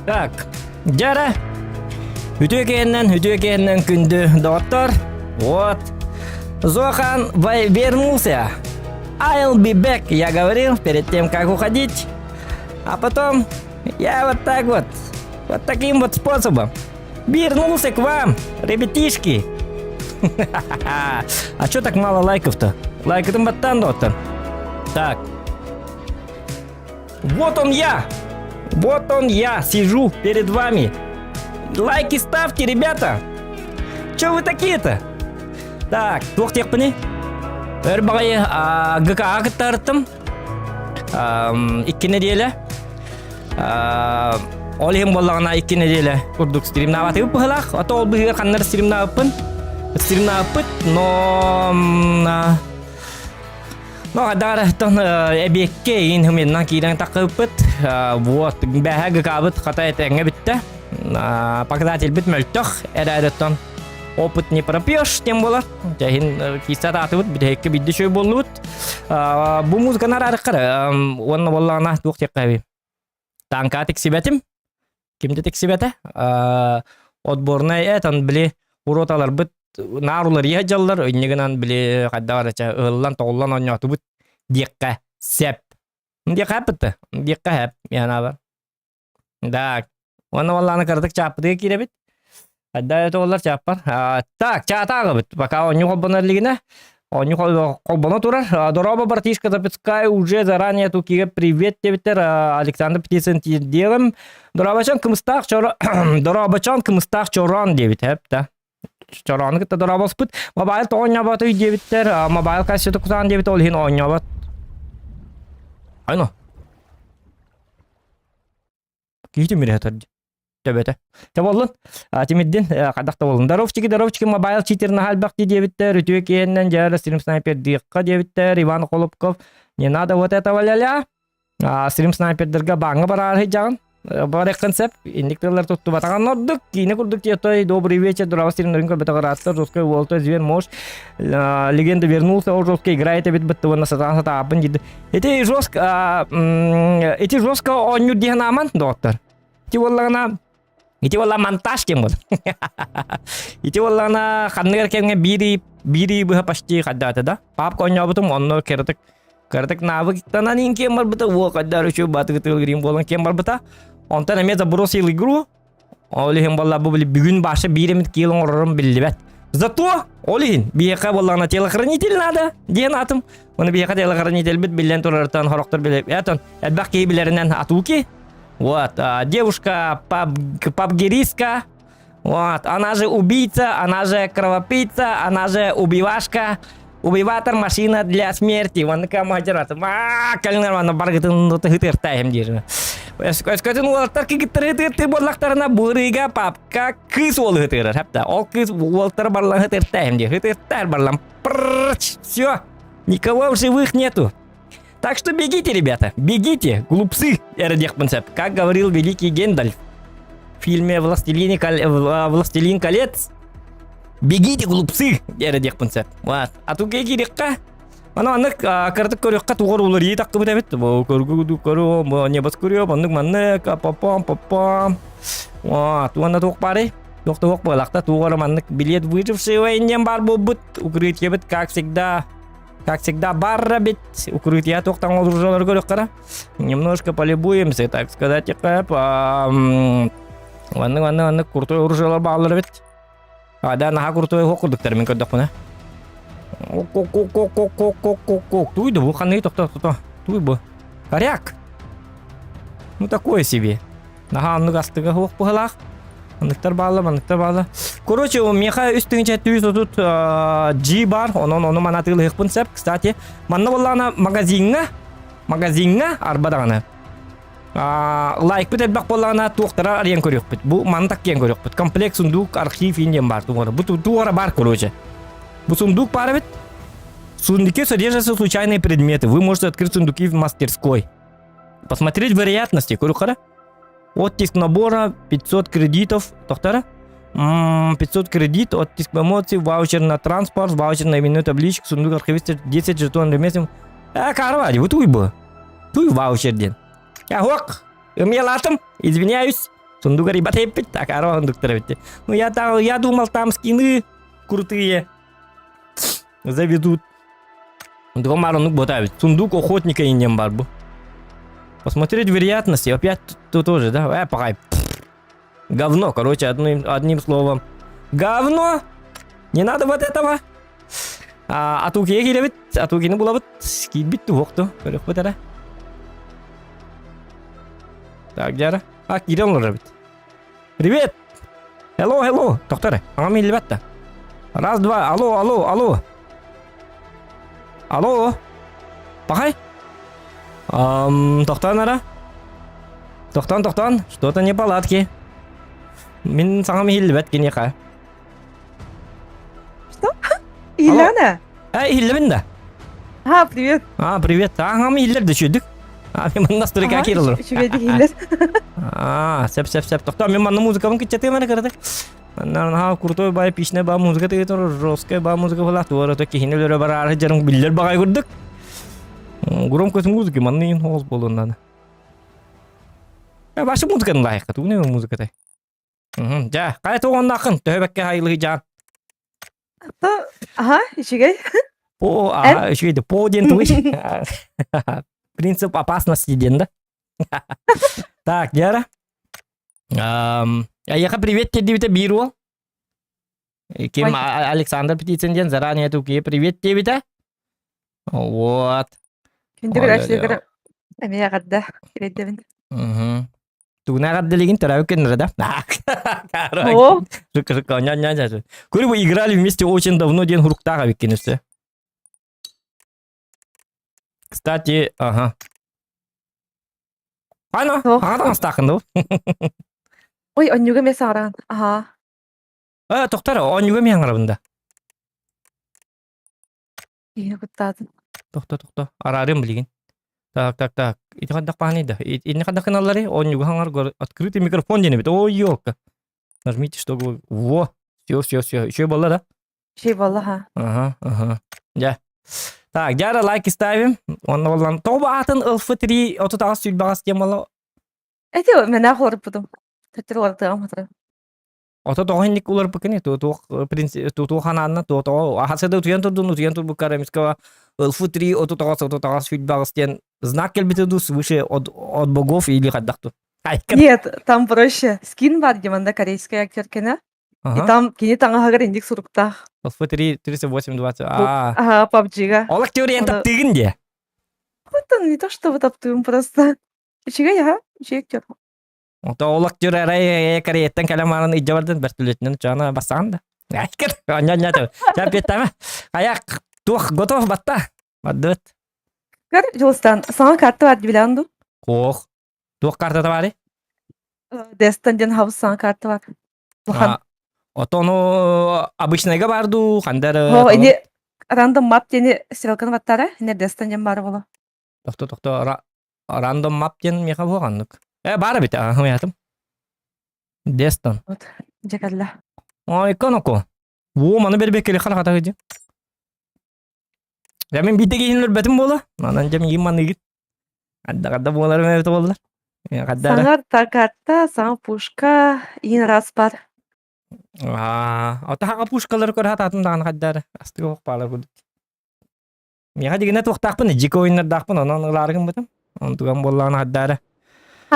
Так, Жара. Ütü күнді доктор. Вот. Зохан вернулся. I'll be back, я говорил перед тем, как уходить. А потом я вот так вот таким вот способом вернулся к вам, ребятишки. А чё так мало лайков-то? Лайк-то баттан, доктор. Так. Вот он я сижу перед вами. Лайки ставьте, ребята. Чё вы такие-то? Так, тух текпани. Өрбағай ГКА кыттарыттым. 2 неделя. Олем боллағына 2 неделя курдук стримна батып пыхылақ. Ата ол быхыр қаннар стримна апын. Стримна апыт, но адар тон эбекке ин хменнан кирен тақыпыт. Вот, бәһә ГКА-быт қатай тәңе бітті. Показатель бит мөлтөх. Әрәдеттон опыт не пропьешь, тем болар. Жайын кисат атыбыт, бидекке бидді шөй болуыт. Бұл музыканы арқары. Онны боллағына туқ тек қаби. Танка тексибетім. Кімді тексибеті? Отборнай әтін біле уроталар бұт. Нарулар еға жаллар. Өнегінен біле қаддағар әча ұллан тоғылан ойнаты бұт. Декқа сәп. Декқа әпітті. Декқа әп. Яна бар. Так. Онны боллағына кірдік чапыдығы керебет. Адда это олар чаппар. Так, чатағы бит. Пока он не колбанар лигина. Он не колбана турар. Дороба братишка Запецкая уже заранее тукиге привет тебитер. Александр Птицын делаем. Доробачан кымыстақ чоран дебит. Хепта. Чоран кітті дороба спыт. Мобайл то ойня бат үй дебиттер. Мобайл кассеты кутан дебит ол хин ойня бат. Айно. Кейті мире хатарди. Төбөтө. Таболлун. Тимиддин кадакта болун. Доровчики мобайл читерна халбакти дебиттер. Үтүө киеннен жара стрим снайпер дикка дебиттер. Иван Колобков. Не надо вот это валяля. Стрим снайпердерге баңы барар хижагын. Бар концепт. Индикторлар тутту батаган ордук. Кийне курдук тиетой. Добрый вечер. Дурава стримнерин көрбетагараттар. Жесткой Волтер Звен Мош. Легенда вернулся. Он жестко играет. Бит быттывына сатан апын дейді. Эти жестко он нюддиген аман, доктор. Ити болла монтаж кем бол. Ити боллана ханнер кемге бири быха почти хаддаты да. Пап коня бутум онно кердик навык тананин кем бар бута во каддар үчү батыгы грим болан кем бар бута. Онтан эме забросил игру. Олихин болла бу бүгүн башы 1 кило орорум билбет. Зато олихин бияка боллана телохранитель надо. Ден атым. Оны бияка телохранитель бит билен турартан хороктор билеп. Ятон элбак кейбилеринен атуки. Вот, девушка пабгеристка, вот, она же убийца, она же кровопийца, она же убивашка, убиватор, машина для смерти. Вон такая мадерата. Калинармана баргатын хытыртаем дежа. Скажем, вот так и ты бодлахтарна бурыга папка кыз ол хытырыр. Хапта, ол кыз волтар барлан хытыртаем дежа. Хытыртар барлан. Все, никого в живых нету. Так что бегите, ребята, бегите, глупцы, концепт. Как говорил великий Гендальф в фильме «Властелин колец». Бегите, глупцы, концепт. Вот. А тут какие река? Она карток корюкка тугор улар ей так кабы дебет. Корю небос корю, бандык маннык, папам. Вот. Тугана туг пари. Туг балакта тугор маннык билет выжившего инем бар бут. Укрытие бит, как всегда, барра бит. Укрытие тоқтан оружалар көрек қара. Немножко полюбуемся, так сказать. Ванны крутой оружалар бағалар бит. Да, наға крутой хоқырдықтар мен көрдік бұна. Туйды бұл қаны тоқта. Туй бұл. Коряк. Ну такое себе. Наға анны қастығы хоқ бұғалақ. Мандықтар бағалы. Короче, у меха үстіңче түйіз отут G бар. Оны манатығылы хықпын сәп. Кстати, манна боллағына магазинға арбадағына. Лайк бит әдбақ боллағына туқтара ариян көрек бит. Бұл мантақ кен көрек бит. Комплект сундук архив инден бар. Бұл туғара бар, короче. Бұл сундук бар бит. В сундуке содержатся случайные предметы. Вы можете открыть сундуки в мастерской. Посмотреть вероятности. Корюхара. Оттиск набора 500 кредитов. Тоқтара? 500 кредит, оттиск эмоций, ваучер на транспорт, ваучер на именную табличку, сундук архивиста, 10 жетон ремесим. Карвади, вот туй был. Туй ваучер ден. Хок, умелатым, извиняюсь. Сундук рибат еппит, так, aro сундуктар битти. Ну, я думал, там скины крутые заведут. Другом маронук ботавит. Сундук охотника инем бар бу. Посмотреть вероятности, опять тут тоже, да? Пахай. Говно, короче, одним словом. Говно! Не надо вот этого. Атуки келебит, атукини булабыт. Скидбит туокту. Көрөк бутара. Так, жара. Кирен лорабит. Привет! Hello. Доктор, аңа милбатта. Раз, два, алло. Алло. Пахай. Тоқтан ара. Тоқтан. Что-то не палатки. Мен саңа милбат кенеқа. Что? Ильяна? Илебин да. Привет. Привет. Аңа милер düşürdük. Мен настройка кирилер. Шүбеди хилер. Сеп. Тоқтан, мен манна музыкамын кетчетем ана кырдык. Манна крутой бай пишне ба музыка тегетор жесткая ба музыка была. Туара то кихинелер бар жарың биллер багай көрдүк. Громкость музыки маннын хоз болунданы. Башы музыканы лайық қаты, не музыкатай. Жа, қай тоғанды ақын, төбәкке хайылығы жан. Ишігей. Ишігейді, по ден тұғыш. Принцип опасности ден, да? Так, жара. Яқа привет тебе биру. Кем Александр Птицын заранее туки. Привет тебе. Вот. Күндігір әмея қадда кереддебін. Тугна гадделигин тарау кеннер, да? Шука, ня. Кури вы играли вместе очень давно, ден хуруктага виккенесе. Кстати, Ана стакын, да? Ой, онюга ме саран. Тоқтар, онюга ме аңырабында. Ені құттадын. Тоқта. Арарым білген. Так. Ити қаддақ пағанейді. Итіне қаддақ каналлары, онюга аңыр открытый микрофон денебет. Ой, ёлка. Нажмите, что... Во, все. Еще было, да? Еще было, Ага. Ja. Так, жара лайк ставим. Онна болан. Тоба атын ылфы-3 отутағыз сүйілбағыз темалы. Әте, мен ақылар бұдым. Төттір олардығам ғатыры. Ото тоғынник улар бакыны, то хананна, то ахасада утуян тур букара мискава ылфы-3 отутағыз сүйілбағыз тен знак келбетеду свыше от богов или хаддақту. Нет, там проще. Скин бар, деманда корейская актеркена. И там кені таңағағыр индик сұрықтақ. ылфы-3 3820. PUBG-га. Ол актериян таптығын де. Это не то, что вы таптығым просто. Ичиге, ичи актер. Ото ол актер арай корейеттен каламарын иджабардан бәртілетінен чана басаған да. Айкер, ня. Жа беттама. Аяқ тух готов батта. Баддыт. Кар, жылыстан, саңа карты бар дебілянду? Кох. Тух картата бары? Дестан ден хаус саңа карты бар. Лохан. Отону обычныйга барду, хандары. Ине рандом мап дені стрелканы баттары, ине дестан ден бары болу. Тоқта. Рандом мап ден меха болғандық. Бары бит, аятым. Дестан. Вот, жекадла. Иканоко. Во, маны бербеккелі қалақата гыды. Мен бите кейінлер бәтім бола. Манан жам ем маны гит. Адда болар мәбеті болар. Саңар тақатта, саңа пушка, иін рас бар. Отаға пушкалар көр хататындағын қаддары. Асты оқ балар күдік. Меға дегенде тоқтақпын, жеке ойынлар дақпын, онын ұларығын бітім. Онтуған болағын қаддары.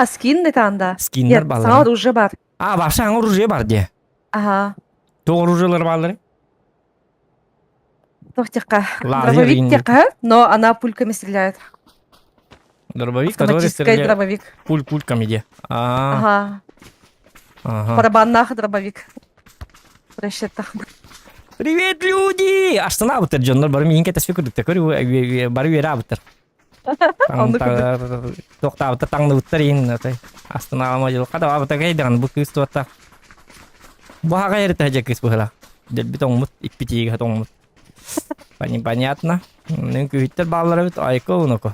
Скин не танда? Скинлер балар. Саңа оружие бар. Бақша аңа оружие бар де. Тоқ оружиелар балары. Тоқтеққа. Дробовик теқа, но она пульками стреляет. Дробовик, который стреляет. Дробовик. Пульками де. Барабаннах дробовик. Расчеттах. Привет, люди! Аштана бутер жондар барым ең кетес фекірдікті көрі бары вері абытыр. Тоқта абытыр таңды бұттыр ең. Астана алма жыл. Қада абытыр кәйдіған бұл күйісті баттақ. Бұхаға әрі тәжек күйіс бұхыла. Дәлбі тоңмыт, икпетегі тоңмыт. Понятно. Нің күйіттер балылары біт айқы ұнықы.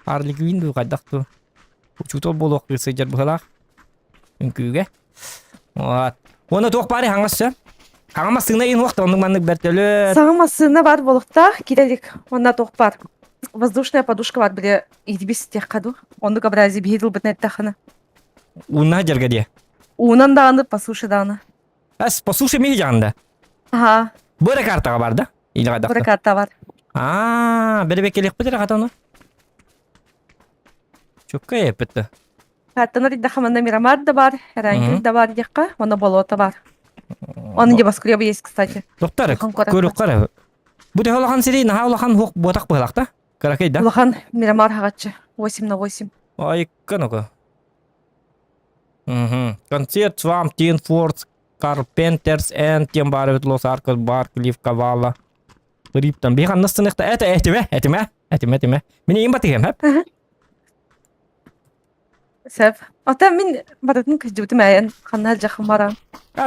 Арлы күйінді қайдақты. Учутол болуқ күйісі жер бұхылақ. Нің күйіге. Оны тоқ бары хаңасы. Хаңамасына ең уақыт оның маңнық бәртелі. Саңамасына бар болықта келелік. Онна тоқ бар. Воздушная подушка бар біле идбес теқ қаду. Оны қабыразы бейділ бітін әттіқаны. Унна жарга дие. Унан дağını, по суше дağını. Ас по суше меги жаганда. Ага, Бөре картага бар да? Или бір кадакта? карта бар. Бере бекелек бедер катаны. Чукка епетти. Картаны да хаманда Мирамар да бар, Эрангель да бар дияққа, оны болота бар. Onun небоскребы есть, кстати. Доктор, Улахан коракта. көрүк кара. Бу де улахан сири на улахан хок ботак быхлакта. Каракай да? Улахан Мирамар хагатчы, 8/8. Ай, канука. Концерт Swamp Teen Force Carpenters and тем барывет Лос Аркос бар Клифф Кавала. Риптан бихан настыныкта этиме. Мени им батыгем хеп. Сәп. Ата мен баратын күздүтім әйен, қанна жақын барам.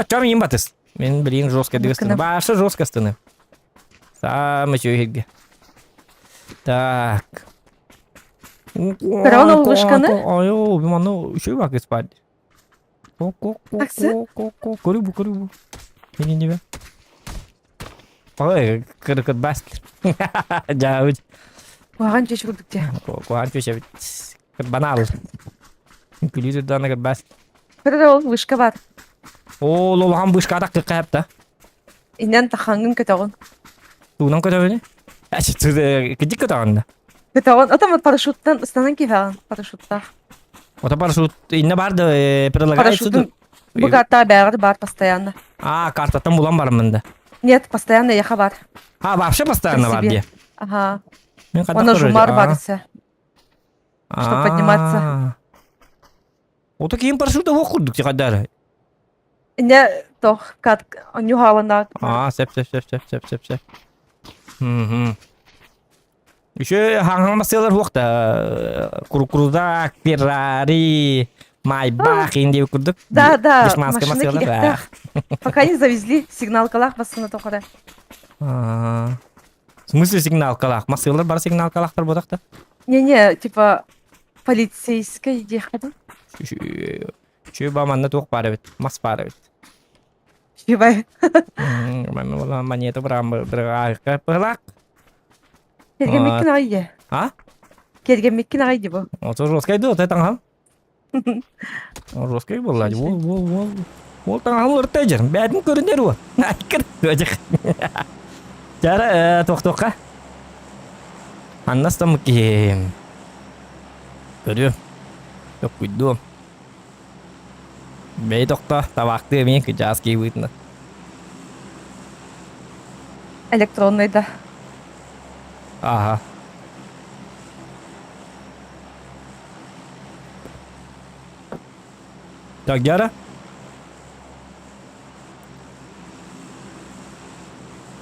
Чам им батыс. Мен билин жестко дегестен. Мыкына. Башы жестко стыны. Самый чуйге. Так. Pero onu вышканы? Ой, биману şu bak спать. Таксы? Көрүбү. Мени небе? Ой, кыркыт бастыр. Жабыт. Оған жеш күрдікте. Куан köşe bit. Banal. Külüdür dana kır bast. Pero ол вышка бар. Ол олған бышка атақ кыркап да. Инен тахангын көтөгін. Туунан көтөбүнү. Кыдик көтөгөндө. Көтөгін, атамат парашюттан ыстанан кефаған, парашютта. Ота парашют инне барды предлагается. Парашютын бұл карта бәғір бар постоянно. Картаттан булан барым мында. Нет, постоянно яха бар. Вообще постоянно бар При себе. де. Ага. Мен кадак Оны көрөдү. жумар барысы. Чтоб подниматься. Ота кейін парашютта хок курдук жакадар. Ине тох кат нюхалана. Сеп. Еще ханг маселер хокта. Крузак, Феррари, Майбах инде курдук. Да, Душманский машина маселер. килектах. Пока не завезли, сигнал калах басына тохара. В смысле сигнал калах? Маселер бар сигнал калахтар бодакта. Не, типа полицейская ехать. Чүй баманна тук бар бит. Мас бар бит. Шибай. Мен вала монета брам бирга пылак. Кергенмеккен ағайде. Кергенмеккен ағайде бұл. Ото роскай до тетан хам. Роскай болла. Ол таңал ұрттайжыр. Бәдін көріндер ол. Айкыр. Өжік. Жары тоқ-тоққа. Аннастам кем. Көрі. Тоқ күйді. Бәй тоқта. Табақты мен күжас кей бұйтында. Электронный, да. Ага. Так, Гера?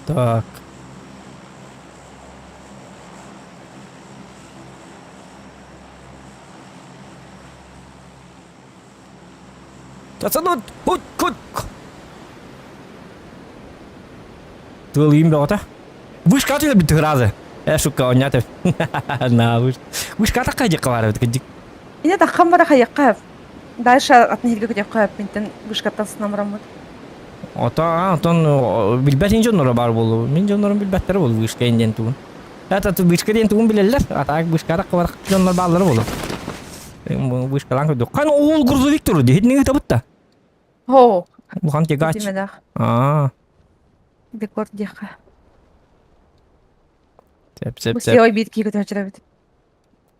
Так. Пацаны, хут. Тылым бата. Вышка ты бит разы. Шука онята. На вышка такая жакалар бит. Ине таққан бара қаяққа. Дальше атын елге көтеп қойып, ментен вышкаттан сынамырамын. Отан билбәтин жоннора бар болу. Мен жоннорун билбәттер болу вышка инден туун. Ата вышка ден туун билелер. Атак вышка так бар жоннор баллар болу. Вышка лан көдө. Кан ол грузовик туру дейт неге табытта? О. Бухан тегач. Тимедах. Декор деха. Сеп. Слева битки көтеп жүрөбүт.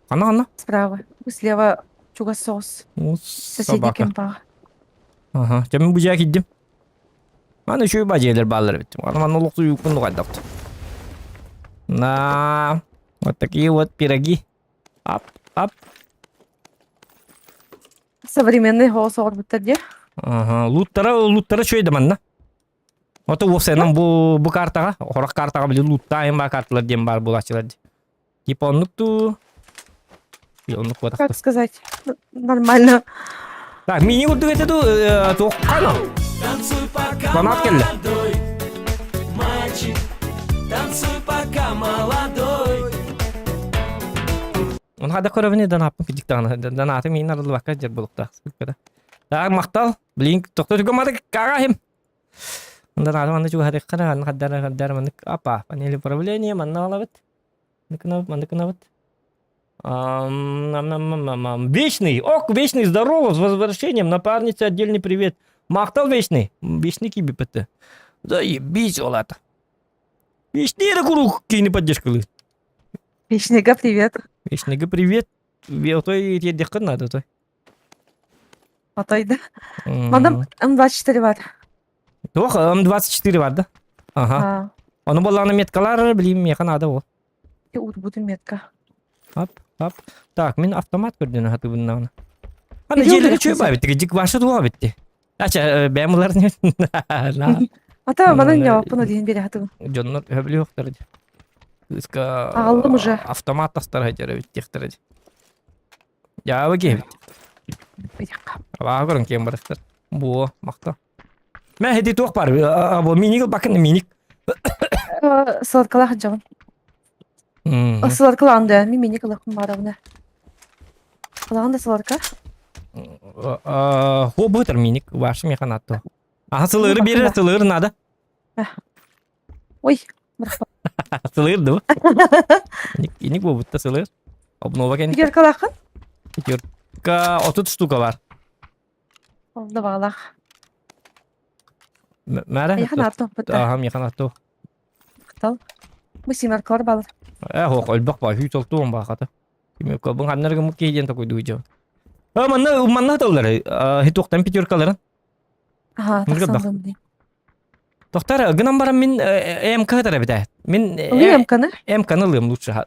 Ана. Справа. Слева чугасос. Соседний кемпа. Ага. Жамин бужа киддим. Аны шөй бажелер баллар бит. Аны локту юкун кайдапты. Вот такие вот пироги. Ап. Современный хоос орбиттер де. Ага. Луттара шөйдө манна. Ото офсенен бу картага, хорак картага биле луттайм ба карталар дем бар булачылар. Японлукту. Японлук вот. Как сказать? Нормально. Так, мини вот это токкана. Фанат келди. Мальчик, танцуй пока молодой. Он хада көрөбүнө данапын кидиктана. Данаты мен арылы бакка жер болукта. Так, мактал. Блинк токтор гомады кагахим. Анда juga hari kadar manik apa panel upravление манна алабыт. Мандыкынабыт. Вечный. Ок, Вечный, здорово, с возвращением. Напарнице отдельный привет. Мақтал Вечный. Вечный кибипетті. Заебись ол это. Вечный круг кейіні поддержкалы. Вечнега привет. Вечныйға привет. Той еддек надо той. Отойда. Мадам М24 бар. Тох, М24 бар да? Ага. А, Оны болағына меткалар, білейм, меқан ады ол. и урбуду метка. Ап. Так, мен автомат көрден хаты бұннағына. Ана Видео желігі керек чөй болса. ба бітті, жик башы туа бітті. Ача, бәмілер не? Ата мана Ну, не опыну дейін бере хатым. Жоннор өбілі оқтар. Иска Алдым уже. автомат тастар хайтары біттектір. Жабы кей бітті. Береқа. Аға көрін кем барыстар. Бұ, мақта. Мен хеди тоқ бар. Бұ миник бақын миник. Сладкалах жаман. Сладкаланды. Мен мені калақым барабына. Калағында сладка. Хо бұтыр миник. Башы меқан атты. Аға сылыры берер, сылыры нады. Ой, мұрақпа. Сылыр ду. Иник бұ бұтта сылыр. Обнова кен. Егер калақын? Пятерка 30 штука бар. Олды бағалақ. Мәре? Яхан артын бұтта. Ага, меқан атты. Қытал. Мұсимаркалар балыр. Хоқ, өлбақ ба, хүй толту он бақаты. Демек, бұн қаннарға мұқ кейден тақой дуйды. Манна таулары, хитоқтан пятеркаларын. Ага, Мүлгі бақ. тақсандым дейм. Тоқтар, гынан барам мен МК тара бітә. Мен Ұлы емканы? МК-ны лым лучше.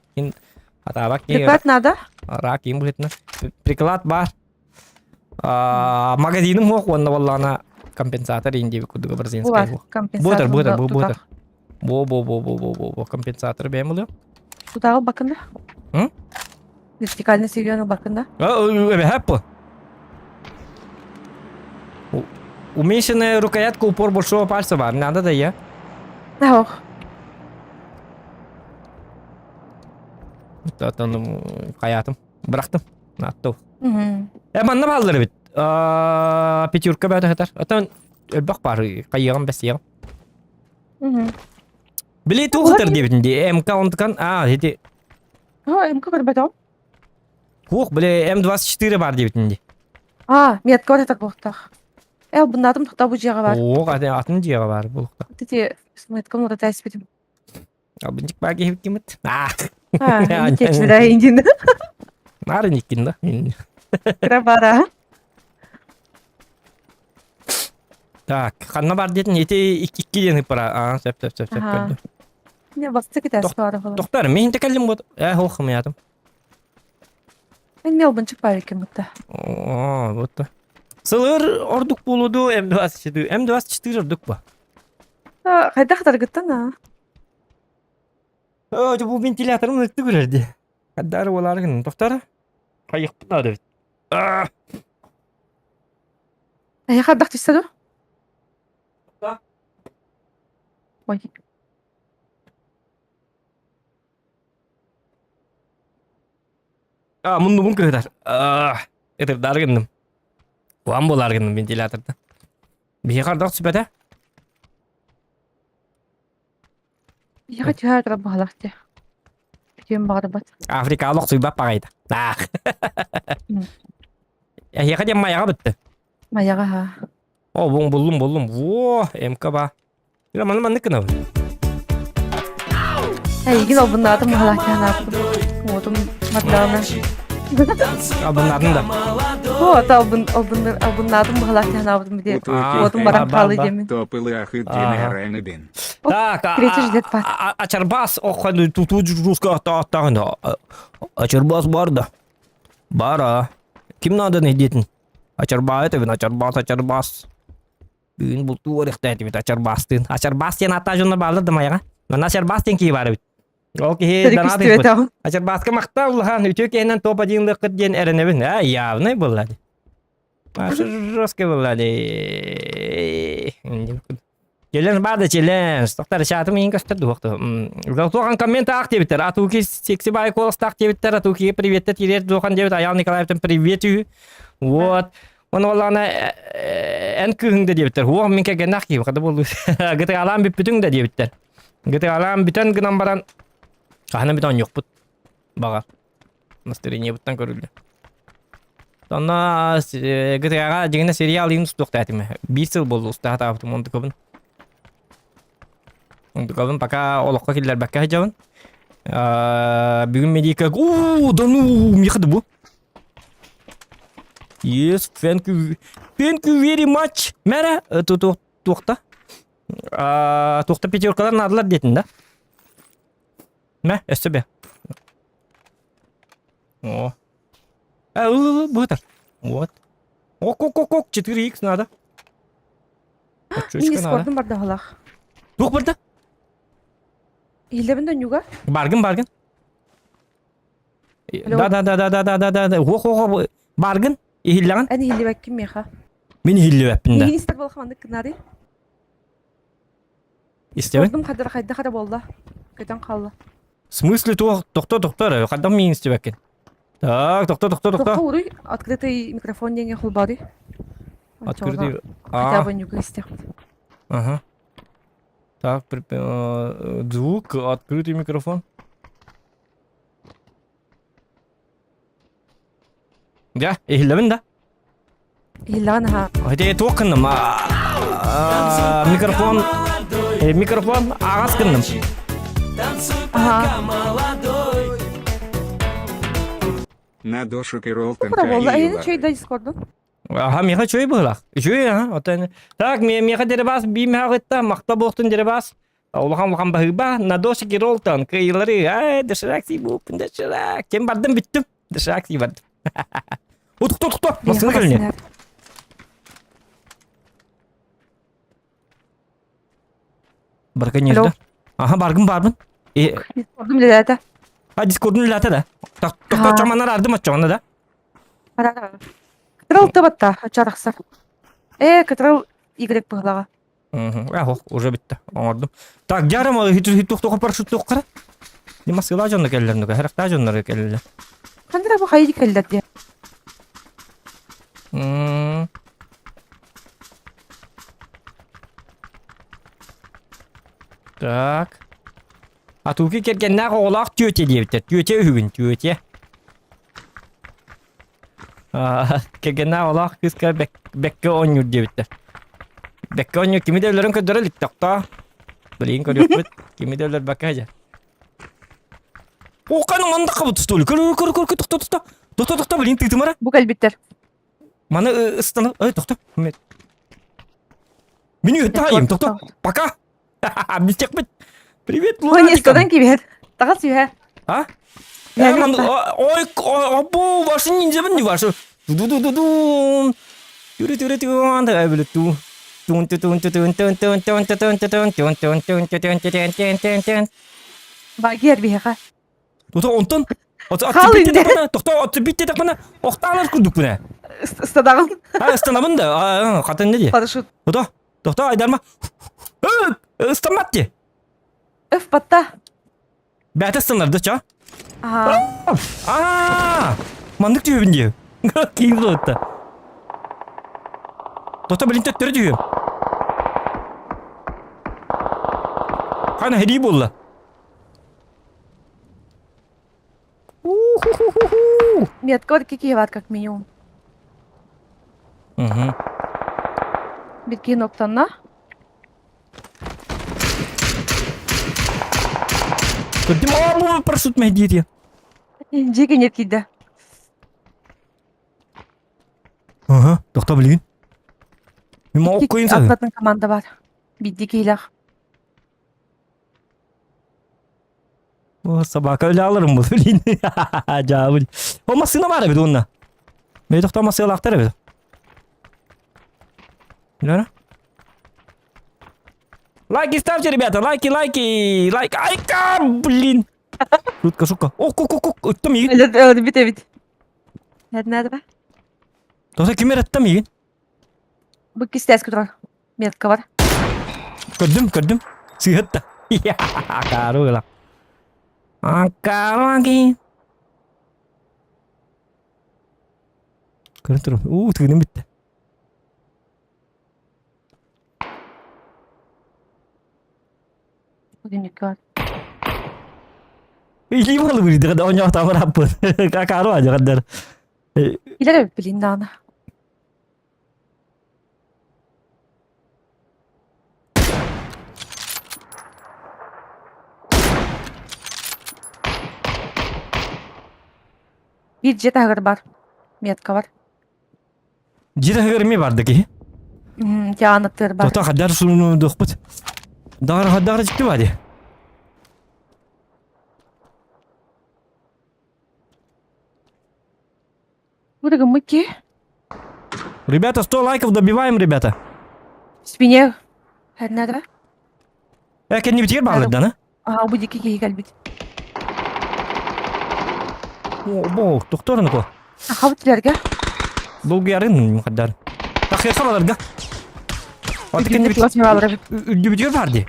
Атабақ кен Приклад надо? рак ем бұлетіні. Приклад бар. Магазиным хоқ, онна валлана компенсатор ендебі күдігі бір зенскай Бұлар. хоқ. Компенсатор. Бұтыр. Бо, компенсатор бәм ұлы. Тутағы бақында? М? Вертикальный сирена бақында? Өбе хэппо. Уменьшенная рукоятка, упор большого пальца бар. Надо да я. Ох. Hayatım. Bıraktım. Attım. Мгм. Манна балдыр бит. Пятерка бәді хатар. Atan ölbақ бар. Қайығын бәсияғым. Мгм. Біле туғытыр дебітінде. МК онтықан. Хеті. МК бір бәтау? Хуқ, біле М24 бар дебітінде. Метка бар так бұқтақ. Бұндадым тұқта бұл жеға бар. Оқ, атын жеға бар бұлықта. Тете, меткам орда тәсіп едім. Абынчик бар кехіп кемет. Кечілі индин. Нарын еккен да. Кіра бара. Так, қанна бар детін. Ете 2 пара. Сөп. Ага. Не, басты кетәсіп бары ғылы. Тоқтар, мен текәлім бұд. Хоқым ятым. Мен мелбінчік бар екен бұтта. Вот да. Сылыр ордук болуду М24. М24 ордук ба. Қайда қадар күттін, Бұл вентиляторым өтті көрерді. Қаддары оларығын. Тоқтары? Қайық бұтады. Қаддақ түйседі? Да. Ой. Мұнды көтер. Етіп дарғындым. Оған боларғындым вентиляторды. Бейе қардақ сүпәді? Яға түйә қырап бағалақты. Бүтен бағады бат. Африкалық сұйбап бағайды. Яға дем маяға бітті. Маяға ха. Болдым. МК ба. Маны кіна бұл. Егін ол бұндадым бағалақты ана бұқтым. Отым матлағына. Бұнадың да. Бұндадым бағалақты ана бұқтым біде. Отым барам қалы демін. Топили ахиддин геренедин. Так, Третий ждет бар. Ачарбас, тут жестко аттағында. Ачарбас бар да. Бара. Кім надо не детін? Ачарбас, ачарбас. Бүгін бұл туырықты әті бет ачарбастын. Ачарбастен атта жонна балырды маяға. Мен ачарбастен кей бары бет. Ол кей данады бет. Ачарбаска мақта ұлған үтек әйнен топа дейінді қыдден әрінебін. Явный болады. Жестко болады. Челленж барды челленж. Тоқтар шатым ең көстірді оқты. Тоған коммент активиттер. Атуки сексибай колысты активиттер. Атуки приветті терер доған дебет. Аял Николаевтың приветі. Вот. Оны олағына ән күхіңді дебеттер. Оғын мен кәген ақи қады болу. Гіті алам бүт-бүтің де дебеттер. Гіті алам бүтін гынан баран. Қағына бүтін жоқ бұд. Баға. Настроение буттан көрүлдү. Тонна GTA-га жеңне сериал ин стуктат этиме. 5 жыл болду устат аптым онду көбүн. Онду көбүн пока олокко киллер бакка жабын. Бүгүн медика. Да ну, михады бу. Yes, thank you very much. Мәре туқта. Туқта пятеркаларын адылар дейтін да. Мә, өсті бе. О. Бұтыр. Вот. Ок, 4х надо. Мен ескордым барды ғалақ. Туқ барды? Елдебін дөңюға? Баргын. Да. Ок, баргын. Ehillan? Әне елдебі әккім меха. Мен ehilli бәппін да. Мен істер болық мандық кінады. Истебін? Скордым қадыр қайда қара болды. Көтен қалды. В смысле, тоқтар, қадам мен істеп әккен. Так, тоқта. Тоқта ұрый, открытый микрофон денге құл бары. Открытый... Хотя бы нюга істек. Ага. Так, звук, открытый микрофон. Да, ehillemін да. Еллаған аға. Хотя тоқынным. Микрофон ағас кіннім. Ага. На дошу Киролтен Құра болды, әйені чөйді дискордым. Ага, меха чөй бұғылақ. Чөй, ага. Так, меха деребас, бейме ағытта, мақта боқтын деребас. Улахан бағыба, на дошу Киролтен, кыйлары, дышырақ сей бұпын, дышырақ. Кен бардым біттім, дышырақ сей бардым. Тұқ, масына көліне. Браконьерді. Ага, баргын. Дискордым леләді. Дискордың ләті да. Тоқта чаманар ардым атчағаны да. Кытрыл тыбатта, чарақсар. Кытрыл игрек бұғылаға. Уже бітті, оңырдым. Так, жарым, хит-тоқта парашют тоққара. Демасқыла жонны кәлілерді, әріқта жонлары кәлілер. Қандыра бұл қайды кәлілерді? Так. Атуки кергеннәк оғылақ түйөте дейбіттер. Түйөте үгін, түйөте. Кергеннәк оғылақ кызка бәкке оңыр дейбіттер. Бәкке оңыр кемі дөйлерін көдірі литтақта. Білейін көріп бүт. Кемі дөйлер бәкке әже. Оқаның мандаққа бұт ұстолы. Тоқта. Тоқта, білейін тыйтымара. Бұл әлбеттер. Маны ыстаны. Тоқта. Мені өтті айым, тоқта. Пока. Бістек бүт. Привет, Лунатика. Ой, не стодан кибет. Тағат сүйе. Ой, абу, ваши ниндзябын не ваши. Ду-ду-ду-ду-дун. Тюры-тюры-тюры-тюры. Давай, блядь, ту. Багер бейха. Тоқта, онтан. Қал инде. Тоқта, битте тақпана. Оқталар күндік бұна. Стадағын. Ыстанамын да. Қатын не де? Парашют. Тоқта, айдарма. Ыстанмат де. Өф, батта. Бәті станарды, ча? Мандық түйебін де. Кейін қылытты. Тоқта, білін төттері түйем. Қана хеди болла. Метка кекеват как минимум. Битки ноктанна. Көрдім, бұл парашют мәдейді. Жеге нет кейді. Тоқта білген. Мен мауық қойын сағы. Атлатын команда бар. Бидді кейлақ. Собака өлі алырым бұл білген. Жабыл. О, масына бар әбеді онына. Мен тоқта масыға лақтар әбеді. Лара? Лайки ставьте, ребята, лайки. Айка, блин. Шутка. Ок, там еген. Бит. Нәрді ба? Тоқта кемер әттім еген. Бұл кестес күтір. Метка бар. Көрдім. Сүйетті. Қару ғылақ. Қару ағи. Көрін тұрым. Тігінім бітті. Бүгінік бар. İyi malı bir de onca tamam rapın. Kakaru aja kadar. İleri bilin dağına. Bir jet ağır var. Metka var. Jira görme vardı ki. Yanıtları var. Tota kadar sunu dokput. Dar çıktı hadi. Burada mı ki? Ребята, 100 лайков добиваем, ребята. Спине. Her nerede? Kendini bitir bağlı dana. Aha bu diki giyi gelbit. Bu doktor ne ko? Aha bu tilerge. Bu yarın kadar. Takir kafalar ga. Artık kendini bitir. Bitti var. Üldü bitiyor vardı.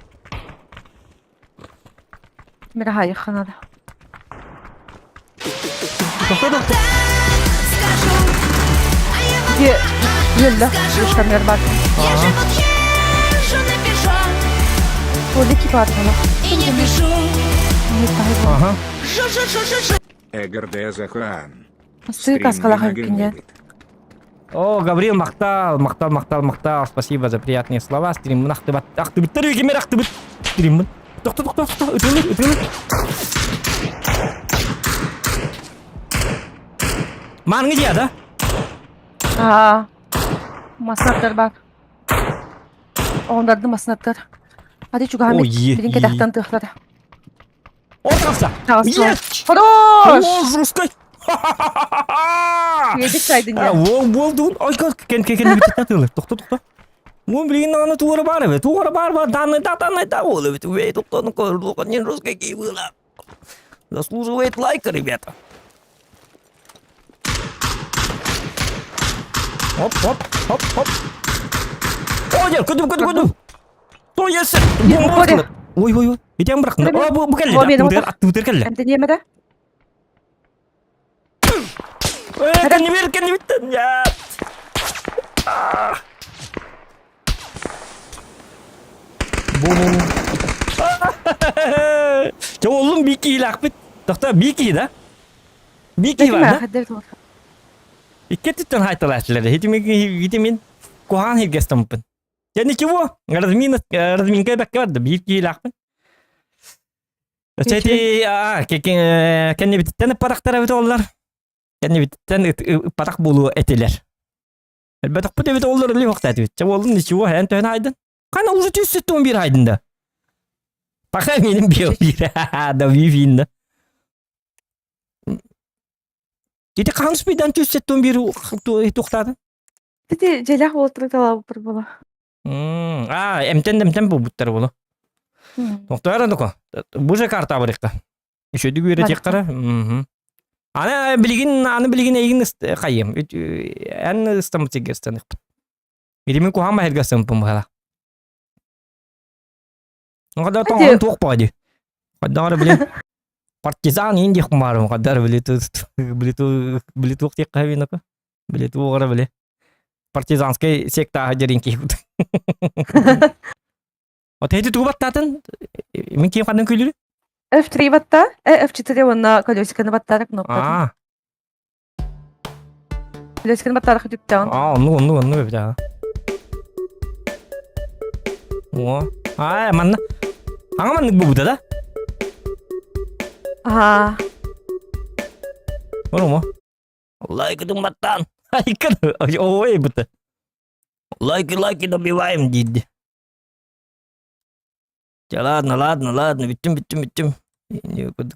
Mera hayır kanada. Doktor. Где? Yılda. Слишком бар. Я живу езжу на пешок Tuvaleti var mı? и не пишу. Ne tabii. Aha. Жу-жу-жу-жу-жу. Эгерде Захуан. Nasıl kaskala hükünde? О, Гаврил, мақтал. Спасибо за приятные слова. Стримін ақтыбыттар өгемер ақтыбыт. Стримін. Тоқта. Үтілі. Маңы жия да? Aa. Masnatlar var. Onlarda masnatlar. Hadi şu Hamit. iyi, Bilin iyi. kadaktan tıkları. О, травса. Tavsiye. Yes! Хорош. О, русской. Yedik saydın ya. Болды. Ой, кен бітті тылы. Тоқта. Блин, аны туғыры бар. Данный, олы бит. Вей, тоқтаны көрді. Не русской кей было. Заслуживает лайка, ребята. Хоп. Ой, көдім. Той есі. Бомба. Ой. Итем бұрақтың. О, бұл кәлі. О, менің Атты бұтыр кәлі. Hem de yemede. Кәнне бітті. Нет. Бу. Жо олым бики илақ бит. Тоқта бики да. Бики бар да. Hadi dur. Икке түттен хайталашылары. Хитимин кухан хиргестампын. Я ничего. Разминка бәкке барды. Бики илақ бит. Чайти кәнне биттен парақтары бит олар. Кәнне биттен парақ болу этелер. Әлбәттә бу дәвит олар ли вакыт әтү. Чавалын ничего һән тән айдын. Кана уже 111 айдында. Пока менин бир да вивин. Дите канс бидан 111 туктады. Dedi celah olturu da bir bola. Эмтен бу буттар болу. Тоқтар андыко. Бу же карта барыкта. Еще дүгүрө тек кара. Аны билигин эгин кайым. Аны стамтигерстен. Ирими кухама хергасым пумгала. Кадар тоң тоқ пади. Кадар биле. Партизан инди хумарым. Кадар биле тук тек кавинака. Биле тугара биле. Партизанский секта хажеринки. Вот эти тубаттатын. Мен ким кандай күлүрү? F3 batta, F4 ona колесиканы баттарак нокта. Колесиканы баттарак дүптөн. Onu беда. О, манна. Аңа маннык бубута да? Ага. Оно. Лайк думаттан. Айкын. Ой, бута. Лайки добиваем, дидди. Ладно, биттим.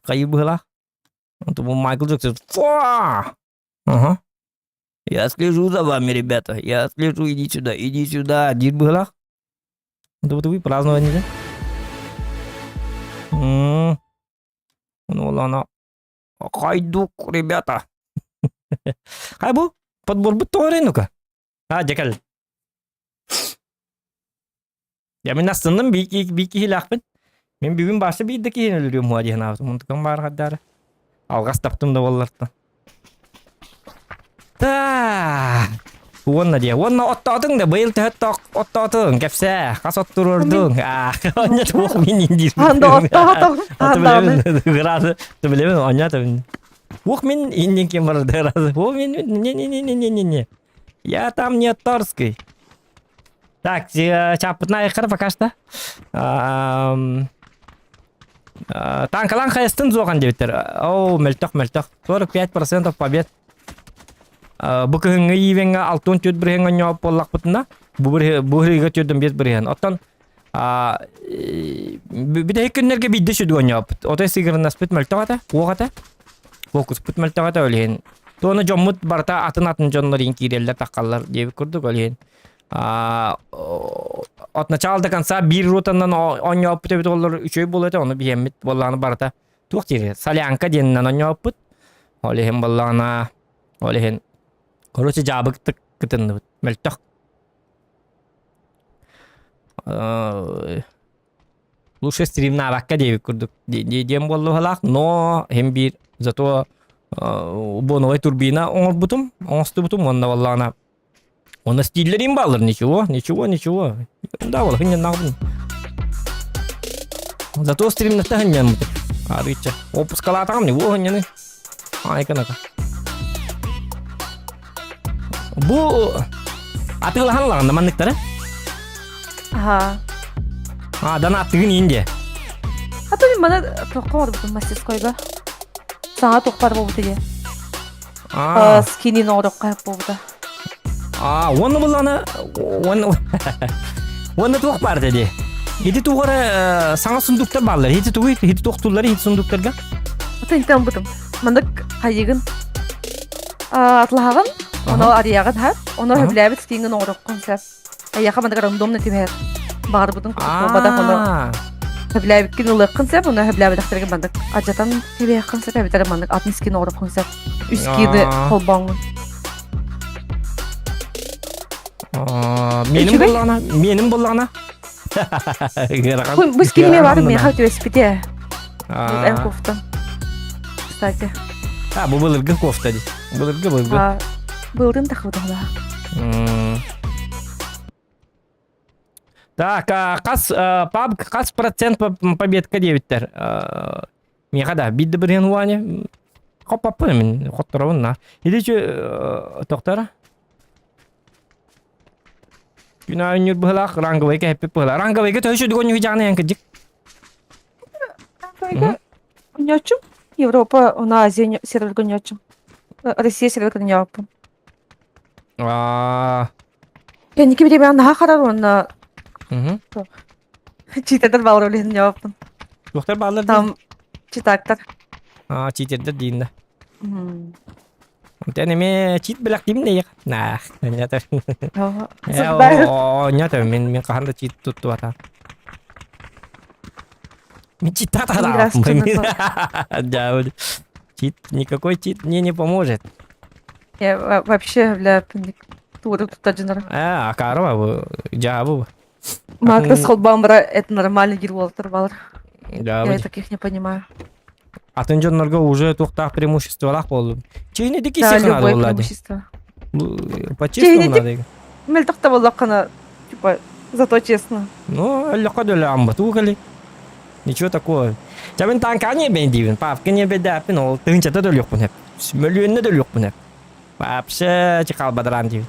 Кайы была. Это был Майкл Джексон. Ага. Я слежу за вами, ребята. Иди сюда. Дид была. Это вот вы празднование, да? Ну ладно. Хайдук, ребята. Хайбу, подбор бутори, ну-ка. Жекал. Ya men aslında bir iki hilakpın. Men bugün başta bir deki henülüyorum bu adiyen ağzım. Untukam var haddara. Algas taptım da vallardan. Ta. Уонна дия. Уонна оттоотың да быйыл төһөттөк оттоотың кепсе. Кас оттурурдуң. Оння туох мен индир. Анда оттоотуң. Анда. Грады. Ты билебин, оння та. Уох мен индин кем бар грады. О мен не. Я там не Торский. Так, чапытна айқыр пока что. Танкалан хайстын зоған дебеттер. О, мөлтөк. 45% побед. Букыңы ивенге алтын төт бірген ойнап боллақ бұтына. Бұғырыға төтін бет бірген. Оттан біде күннерге бидді шүді ойнап бұт. Отай сигырынас бұт мөлтөк ата, оғата. Фокус бұт мөлтөк ата өлген. Тоны жоммут барта атын жонларын киреллер таққалар деп көрдік өлген. От начала до конца bir ротанан ойнап бұт өбіт олар үшөй болуды, оны бейеммет болланы барта. Туқ тері, салянка денінен ойнап бұт. Олеген боллана, олеген. Короче, жабыктык кытынды бұт, мөлтөк. Лучше стримна бакка деп көрдік. Дем болу халақ, но hem bir зато боновой турбина оңыр бұтым, оңысты бұтым, онда боллана. Оны стиллерин балыр, ничего. Да, бол, хынен нағын. Зато стримнатта хынен бұтым. Арыча. Опускала атағам не, о хынені. Айканака. Бу атылған лағында маңдықтары? Ага. Дана аттығын енді. Атылын мана тоққа бар бұтын мастерскойға. Саңа тоқпар болуды де. Скинин оғырық қайып болуды. Оны бұланы... Оны тоқ бар деді. Еті тоғыры саңа сұндықтар балар. Еті тоқтулары, еті сұндықтарға? Атылын бұтым. Мандық қайығын атылағын. Оны арияғын хәр. Оны хөбләбіт скинин оғырық қонсап. Аяқа мандық рандомны тибәр. Бағыр бұтын құтылбада оны хөбләбіткін ұлы қынсап, оны хөбләбіт ақтырған мандық аджатан тибәр қынсап, әбітері мандық атын скин оғырық қонсап. Үскені қолбаңын. Менің болағына. Бұл скиніме бардым, мен қауты өспеде. Бұл ән кофтан. Кстати. Бұл бұлырғы кофта дейді. Бұлырғы. Бұлырын тақылдың да. Так, қас процент победка дебіттер. Мен қада, бидді бірген уаны. Қопапы мен, қоттырауын на. Едечі тоқтары? Күна өнер бұғылақ, ранговайға әппеп бұғылақ. Ранговайға тойшы дүгін жағына янкі жік? Ранговайға өнерчім. Европа, она Азия сервер өнерчім. Россия сервер өнерчім. Я неке береме аңнаға қарар, оны читерлер балыр өлігін жауаппын. Тоқтар балыр Там читактар. Читерлер дейінді. Тәнеме чит білақ деймін дейік. Нақ, нятар. Нятар, мен қағанда чит тұтты бата. Мен чит татадам. Чит, никакой чит мне не поможет. Я вообще, бля, туры тут аджинар. Акарова, джабу. Макрос холбам бра, это нормальный гирволтер балыр. Я таких не понимаю. Атынжонларға уже тоқтақ преимуществолақ болды. Чейіне де Да, кесек надо любое болады. преимущество. По-честному надо. Мельтақта болдаққана, типа, зато честно. Ну, әліқа дөйлі амбат уғали. Ничего такого. Жабын танка не бен дейбін. Папка не бедәпін, ол тыңчата дөл yok бұн әп. Мөлуенне дөл yok бұн әп. Папшы чықал бадран дейбін.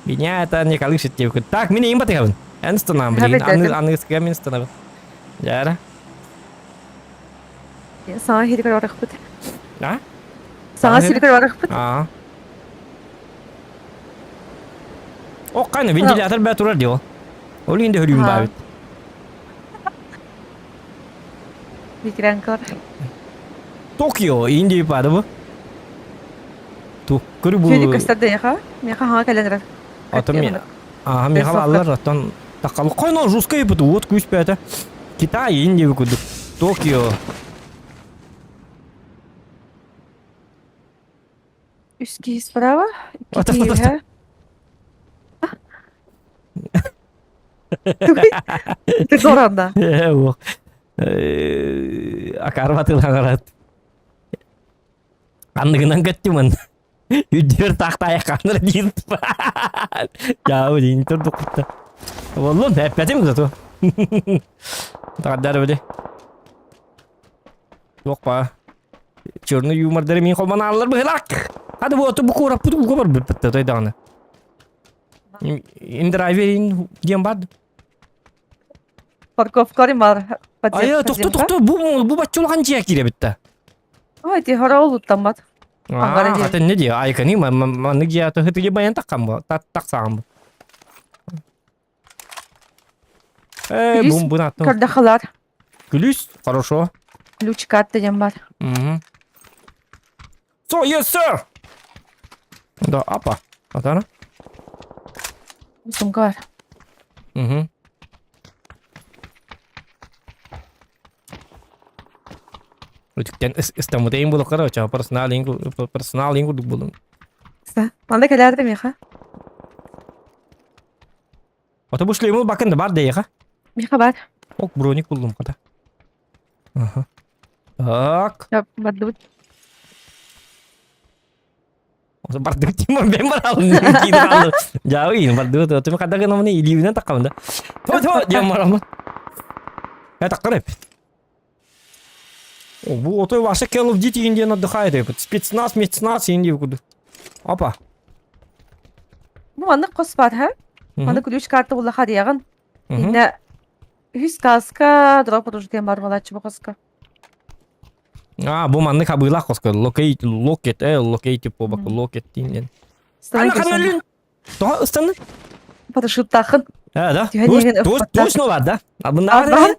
Меня это не колышет девка. Так, меня им потягивают. Я не стану, блин. Английский я не стану. Яра. Саңа хирикар барақ бұд. А? Саңа хирикар барақ бұд. О, қайны, вентилятор бәт тұрар дейол. Ол енді хөрігін бәбіт. Викрянкар. Токио, енді епады бұ. Көрі бұл... Жүйді көстәрді еға? Меға хаңа кәлендірі. Аты мен... Меға балар, аттан... Таққалы қайна жуска епіді, от көз бәті. Китай, енді бүкілді. Токио. Үски справа. Китай. Ты зоранда. О. Акарватыл аңарат. Андығынан кәттімін. Üdür tahta ayakkabıları değil. Ya o değil durduk bitti. Oğlum hep betim de tu. Takadar öyle. Yok ba. Çorunu yumurları min kolmanı alır mı helak? Hadi bu otu bu kurap bu kupar bir bitti de dağını. İndirayverin diyem vardı. Парковкалар бар. Ay toktu bu başçılık ciğer gire bitti. Ой, ти хора улуттан бат. Аңгара Aa, дер. hatta ne diyor? Ay kani ma ne diyor? Hıtıcı bayan takam bu. Tak sağım bu. Gülüs, Bu ne attı? Кардахалар. Gülüs. Хорошо. Ключ карта дем бар. Угу. So, yes, sir. Да, апа. Вот она. Сумка бар. Угу. Ötükten İstanbul'da en buluk kadar açar. Personal en bulun. Са. Манда келер де меха. Otobüslerimil bakın da var diye ha. Меха бар. Ok bronik buldum kadar. Aha. Tak. Я бадут. Barduk cuma ben maralım. Jauh ini barduk tuh. Cuma kadang kan ini iliunan tak kamu dah. Tuh dia marah. Ya так креп. О, вот это ваши Call of Duty Индия отдыхает. Спецназ, медсназ, Индия куда. Опа. Бу манда кос бар, ха? Манда ключ карта була хадияган. Инде 100 каска дроп уже дем бар балачы бу каска. А, bu manlık habıyla kosko. Locate по баку, locate dinlen. Ana kanalın. Daha ıstanın. Парашют тахын. Ha da. Tühenegen Точно var da. Abında Абан. var.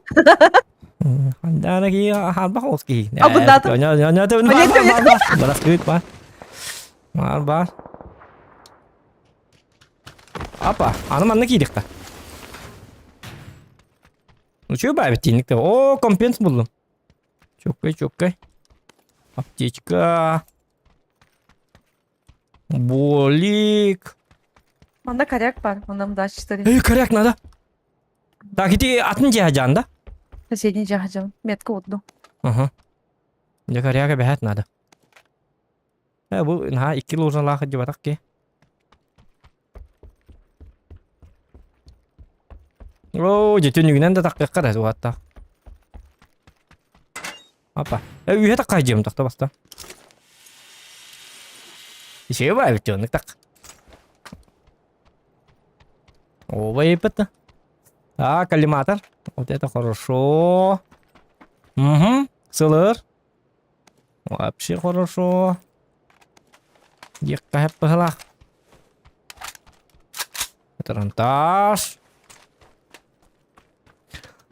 Anda lagi hal bak oski. Abunda tuh. Ya tuh. Balas duit pak. Mal bas. Apa? Ana manlık yedik da. Coba bitinlik de. Oo, kompens buldum. Çok. Аптечка. Болик. Манда коряк бар. Манда мында ачтыр. Коряк надо. Так, иди атын жаһан да. Соседний жахажам. Метка удду. Ага. Я коряка бәһәт надо. Bu nah 2 kilo uzun lah coba tak ke. Oh, jadi nyugunan tak kekar ya suata. Apa? Iya tak kajam tak basta. Siapa itu nek tak. О, выпито. Так, коллиматор. Вот это хорошо. Угу. Сылыр. Вообще хорошо. Якка пыгла. Таранташ.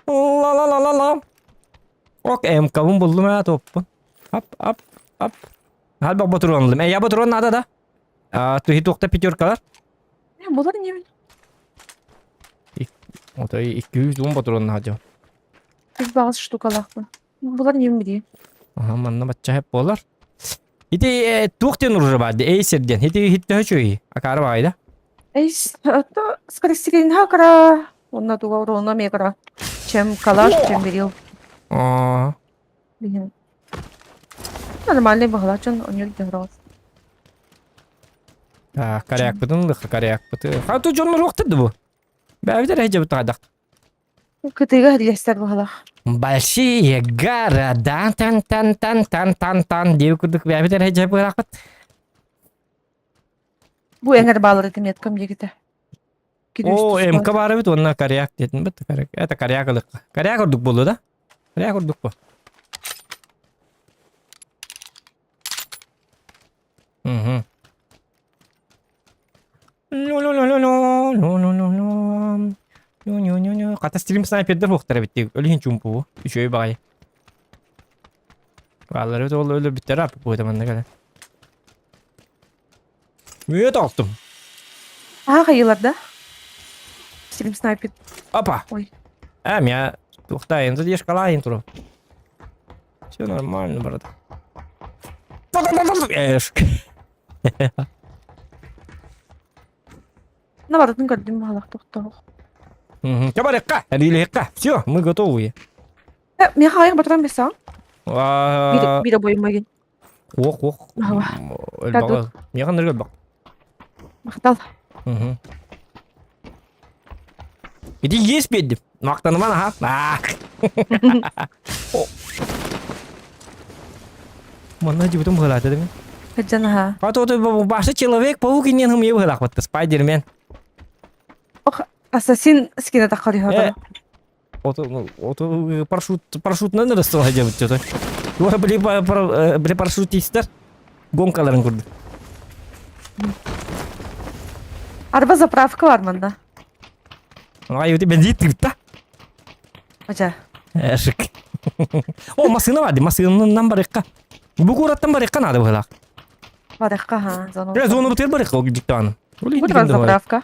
Ла-ла-ла-ла-ла. Ок, кавун buldum ya topu. Ап. Hal bak baturan aldım. Ya baturan nada da. Tuh hitukta pijorkalar. Булар не бил. Ota 210 baturan hacı. 100 багыз штукалакпын. Булар не бил. Aha, manna bacha hep bolar. Hiti tuhten urur badi. Serden. Hiti höçöyi. Akar bayda. Эйс, то скоростилин хакара. Онна туга урона мегара. Чем калаш, чем берил. Aa. Блин. Нормальный баглачан, он не играл. Karyak bıdın lık karyak bıdı. Ha tu jonlar vaktidir bu. Bäbide reje bu tadak. Кытыга хадилестер багла. Большие города. Тан. Дип курдук bäbide reje bu rakıt. Бу эңер балыр этим еткам егите. O MK var bit onna karyak dedin bit karyak. Eta karyak lık. Karyak kurduk bulu da. Karyak kurduk bu. Hı. No. Kata stream sniper'de hoktara bitti. Ölühin çumpu. Şöyle bakayım. Vallahi öyle bitter abi bu zamanda kadar. Müyet aldım. Ага, кайыларда. Стрим снайпер. Опа. Ой. Я тухтаем, тут ешь кала интро. Все нормально, брат. Эш. Наваратын көрдүм балак токтоо. Coba reka, reka. Все, мы готовы. Мен хаяк батырам бесаң. Wah, Бире бойма ген. Ох. Ава. Өлбағы. Не қандар өлбақ? Мақтал. Иди ес бедім. Мақтаныман, аха. Мана жібітім ғылады демен. Хаджан ха. Башы человек паук-инен хым ебі ғылақ бітті. Спайдермен. Ох, ассасин скина таққали хода. Парашютынан растыл ғажа бітті. Олар біле парашютистер гонкаларын көрді. Арба заправка бар мында. Ай, өте бензин тігітті. Ажа. Әшік. О, масына бады, масынынан барыққа. Бұл көраттан барыққа нады бұғылақ. Барыққа ха. Зоны бұтер барыққа ол жүктіғаны. Бұтыр заправка.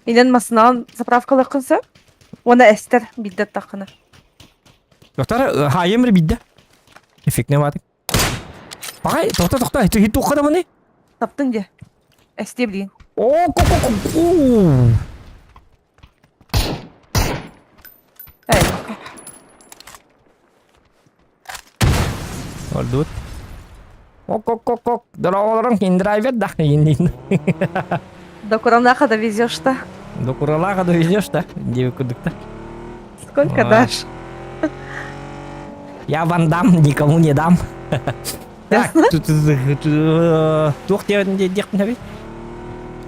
Инен масынан заправкалы қынсы. Оны әстер биддет таққыны. Доктор, хайымыр бидді. Эффект не бады. Бағай, тоқта. Хит оқыда бұны? Таптың де. Әсте білейін. О, ко. Әй. Ордут. Ок. Дорогаларың индірай бер, да. Индин. До Куранаха довезешь-то. До Куралаға довезешь, да? Деві күдікті. Сколько дашь? Я вам дам, никому не дам. Так, туқ деқін әбей.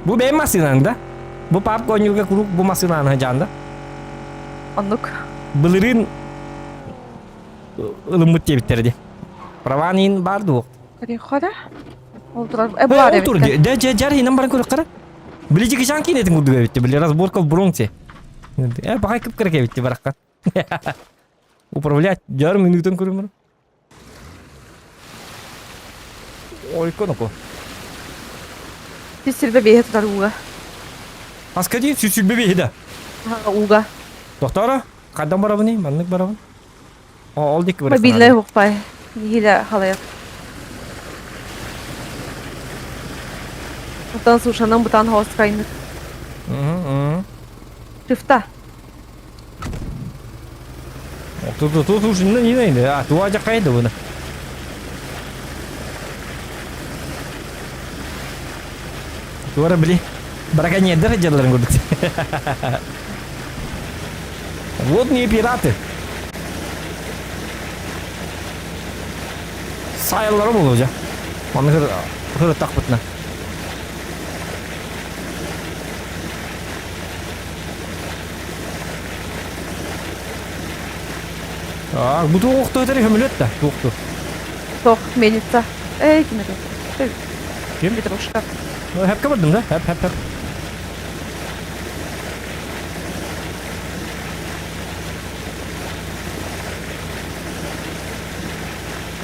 Бұл бәйім масынаң, да? Бұл пап көңілге күрік бұл масынаның жанды. Оннук. Бұлырын ылымыт дебіттерді. Праванин барды оқ. Қари қора? Ол тұрар. Бұлар Ол тұр, жар инан барын көрік қара. Білі жеке жан кейнетін күрдігі әбетті, білі разборка в бронксе. Бағай кіп кірік әбетті бараққан. Управлять, жар минутын көрімір. Ой, көнікі. Ти сирбе бейе тұрар уға. Асқа дейін сүсілбе бейді. Уға. Доктора, қадам барабыны, маннық барабын. Ол декі бараққан. Мобильный ұқпай. Нехиле халайық. Бұтан сушаның бұтан хауыз қайыныр. Шифта. Слушай, не найди. А, туа жақайды бұны. Туара білі. Браконьерлер жерлерін көрдік. Вот не пираты. Сайылары бұл өже. Оны ғыры тақ бұтына. Bu toğukta öteri hömülöt da, toğuktu. Тоқ, меница. Кемеді. Kim? Петрушка. Hep kabardım da, hep.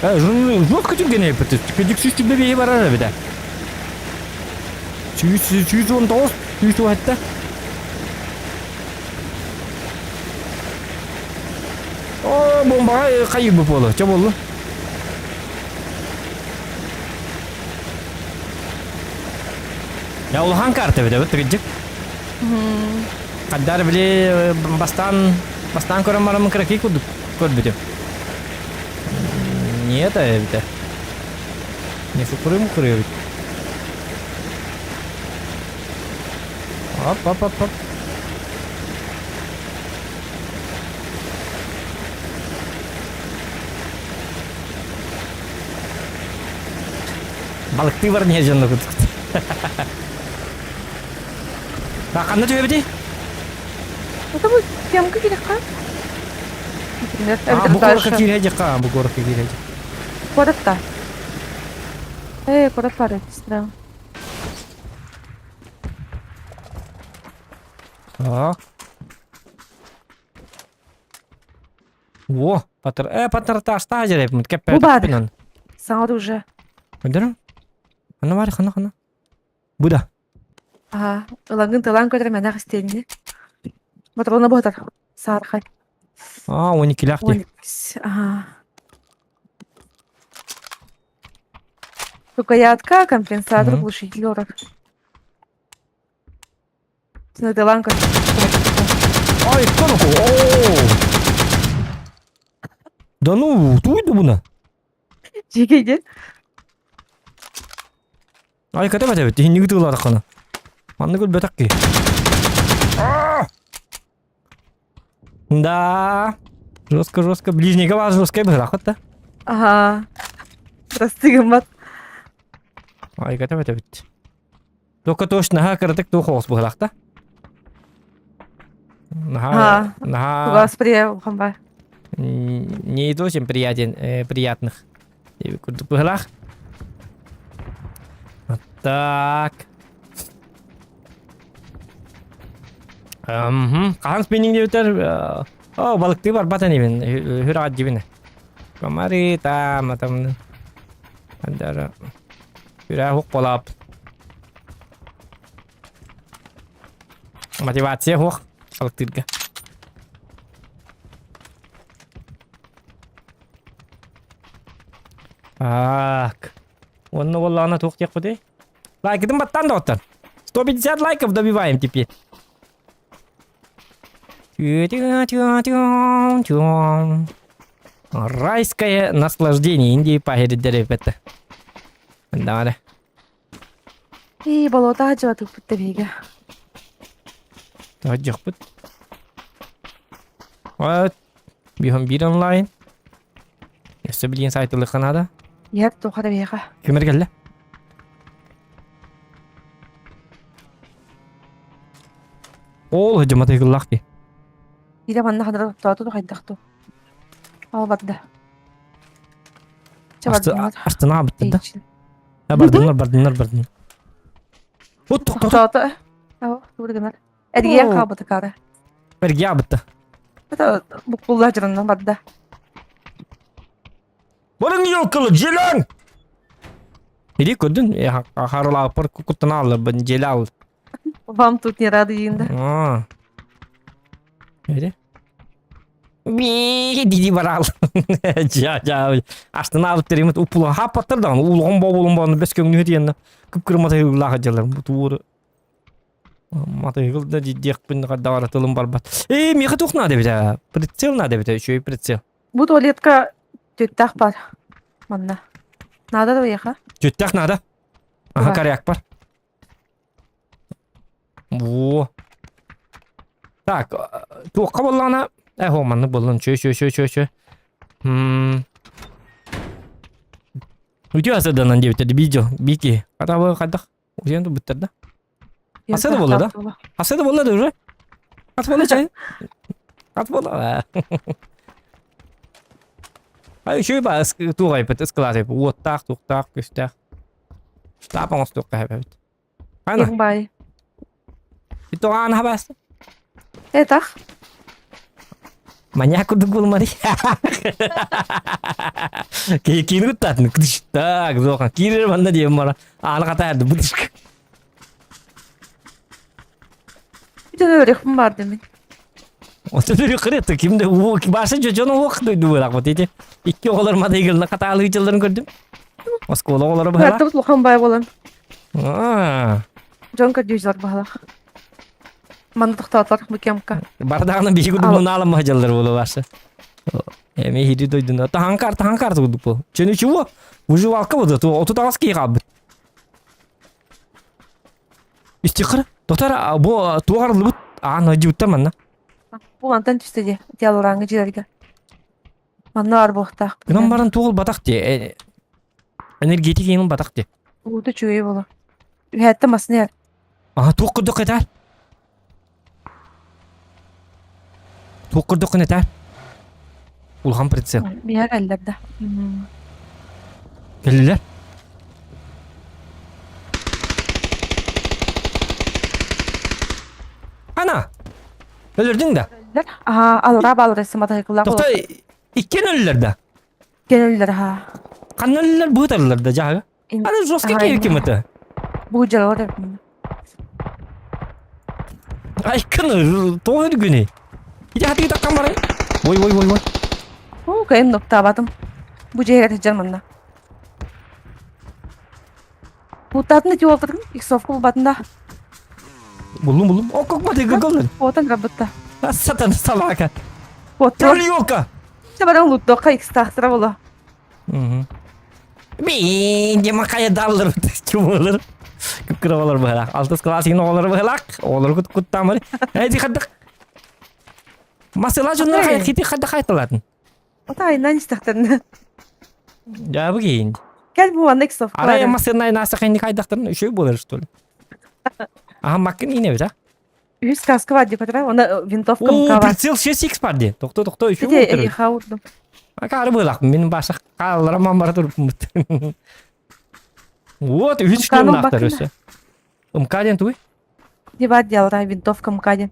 Жестко тюрген епті, кедік сүстік бебейі бар ара біде. 119, 100 хатта. О, бомбаға қайыр бұп олы, ча болы. Ya ulahan kartı bir de bu tıkıcık. Kadar bile bastan koran maramın kıraki kod bir de. Niye de bir de? Ne fıkırı mı kırıyor bir de? Hop. Balıklı var niye canlı kut. Қандай төбе беді? Это бұл темка керек қа? Бұл қорыққа кереді қа, бұл қорыққа кереді. Қорықта. Қорық бар еді. О, патыр ташта ажырайып мұнд, кәп Бұл бады. Саңады уже. Өндірім? Қана бары, қана. Бұл да. Ылаңын тылан көтір мәнақ істейінде. Батырғына бұғытар. Сағарқай. 12 лақ де. Рукоятка, компенсатор, глушитель орак. Тылан көтір. Ай, қаныку, Да ну, туйды бұна. Жекейден. Ай ката бата бит. Хинни гытылар кана. Манны гөл бетак ки. Да. Жестко. Ближнего вас жестко бырахат да. Ага. Простыгым бат. Ай ката бата бит. Тока точно ха кырдык то хос бырахта. Ага. Господи, ухамба. Не очень приятных. Курдук бырах. Вот так. Кахан спиннинг девитер. О, балыкты бар бата небен. Хүрагат жибине. Камари там. Андара. Хүраг хук болап. Мотивация хук. Балыктырга. Так. Онны воллана тук тек буды. Лайкдым баттан да оттан. 150 лайков добиваем теперь. Райское наслаждение Индии пахериддер это. Да. И болота ажыва тук бутта беге. Тажык бут. Вот. Бихом бир онлайн. Если билген сайты лыканада. Яп тухара беге. Кемер келді? Ол хыжыматы кыллақ ки. Ире манна хадра туату хайдакту. Ал бадда. Астына бітті да. Бардынар. Вот тоқ. Туату. Ау, тургынар. Эрге кабыты кары. Берге абытты. Это букулла жырында бадда. Болың елкылы, желің! Ири көрдің? Харыла апыр күкіттін алды, бұн желі алды. Вам тут не рады енді. Ири? Диди бар алды. Астына алып теремет ұпылы хапаттырдан, ұлғын бауылын бес көңні өтейінді. Күп-күрі матайғыл лағы жалар. Бұтуыры. Матайғыл да дедек бұнды қадда бара тылым бар бат. Меқі тұқ нады беді? Прицел нады беді? Еще и прицел. Бұл туалетка төттақ бар. Манна. Надо да уеха? Төттақ нады? Аха, коряк бар. Во. Так, туққа болғана... О, манны болын. Чö. Үте асыданан дебітеді видео. Бики. Қатабы қадық. Өзенді бұттырды. Асыды болды да? Асыды болды уже? Ат болды чай? Ат болды. Ай, еще и ба туғай біт, ысқылады. Оттақ, туқтақ, көстақ. Штапың осы туққа әбәбіт. Қайна? Ең бай. Бит оған хабасты? Этақ. Маньяк күрдік болмады. Кейін күттатын. Так, зоған. Кейрер банда дейм бара. Аны қата әрді бұдышқы. Бүтін өрекпін бар демен. Оты дүрі қыретті. Кімді башы жөжіні оқ дөйді бұрақ бұд ете. Икі оғылар мада егіліні қаталы үйчілдерін көрдім. Осколы оғылары бұғала. Бәрті бұтылған бай болам. Жон көрдейжілер бағалақ. Маны тұқтатылар бұкемка. Бардағының бейші күдім мұны алым мағажалар болу башы. Әме хири дойдың. Таханкар тұғдық бұл. Чөні чуы? Выживалка бұды. Оту тағас кей қабыд. Истиқыр. Доктор, бұл туғарлы бұд. Ағын өйді бұдта манна. Бұл антан түстеде. Диалораңы жерлерге. Манна ар бұқтақ. Күнан барын туғыл батақ де. Энергетик енің батақ де. Ұлды чөйі болу. Үхәтті масын әр. Туқ күрдік етәр. Туқ күрдік етәр. Улған прицел. Бияр әлдерді. Келілер. Ана! Өлірдің да? Алыра балыр әсі матайқылар. Тоқта, ikкен өлілер да? Geneliler ha. Қан өлілер бұғытарлар да жағы? Аны жосқа кейірке мұты? Bu canavar yapımında. Ay kını doğru günü. Hadi takkan var. Voy. Kayın nokta abadım. Bu cehret edeceğim bana. Bu tatlı ne yol tutun? İlk sofku batında. Buldum. O kokmadı gıgılır. Otan rabıtta. Satan salaka. Otan. Yoka. Sebarang lut doka ilk stakstra bola. Bir makaya dalır. Kim olur? Kıpkırı olur bıhlak. Altız klasinin oğulları bıhlak. Oğulları kut mı? Hadi kaddık. Masala şunları Okey. kaydı kaytıladın. O da ayından istekten. Ya bu giyin. Gel bu anda ikisi of. Araya masalay nasa kaydı kaydıktırın. Şu bulur işte. Aha makın yine bir ha. Üst kaskı var diye kadar. Ona vintovka mı Oo, kavar. pritsel 6 pardi. Doktor şu Bir de bulur. iha vurdum. Akarı bıhlak. Benim başa kaldıramam bara durup mut. Вот, üç Kanun kilometre bakın. öse. Umkaden tuy. Ne var diyorlar vintovka mı kadın.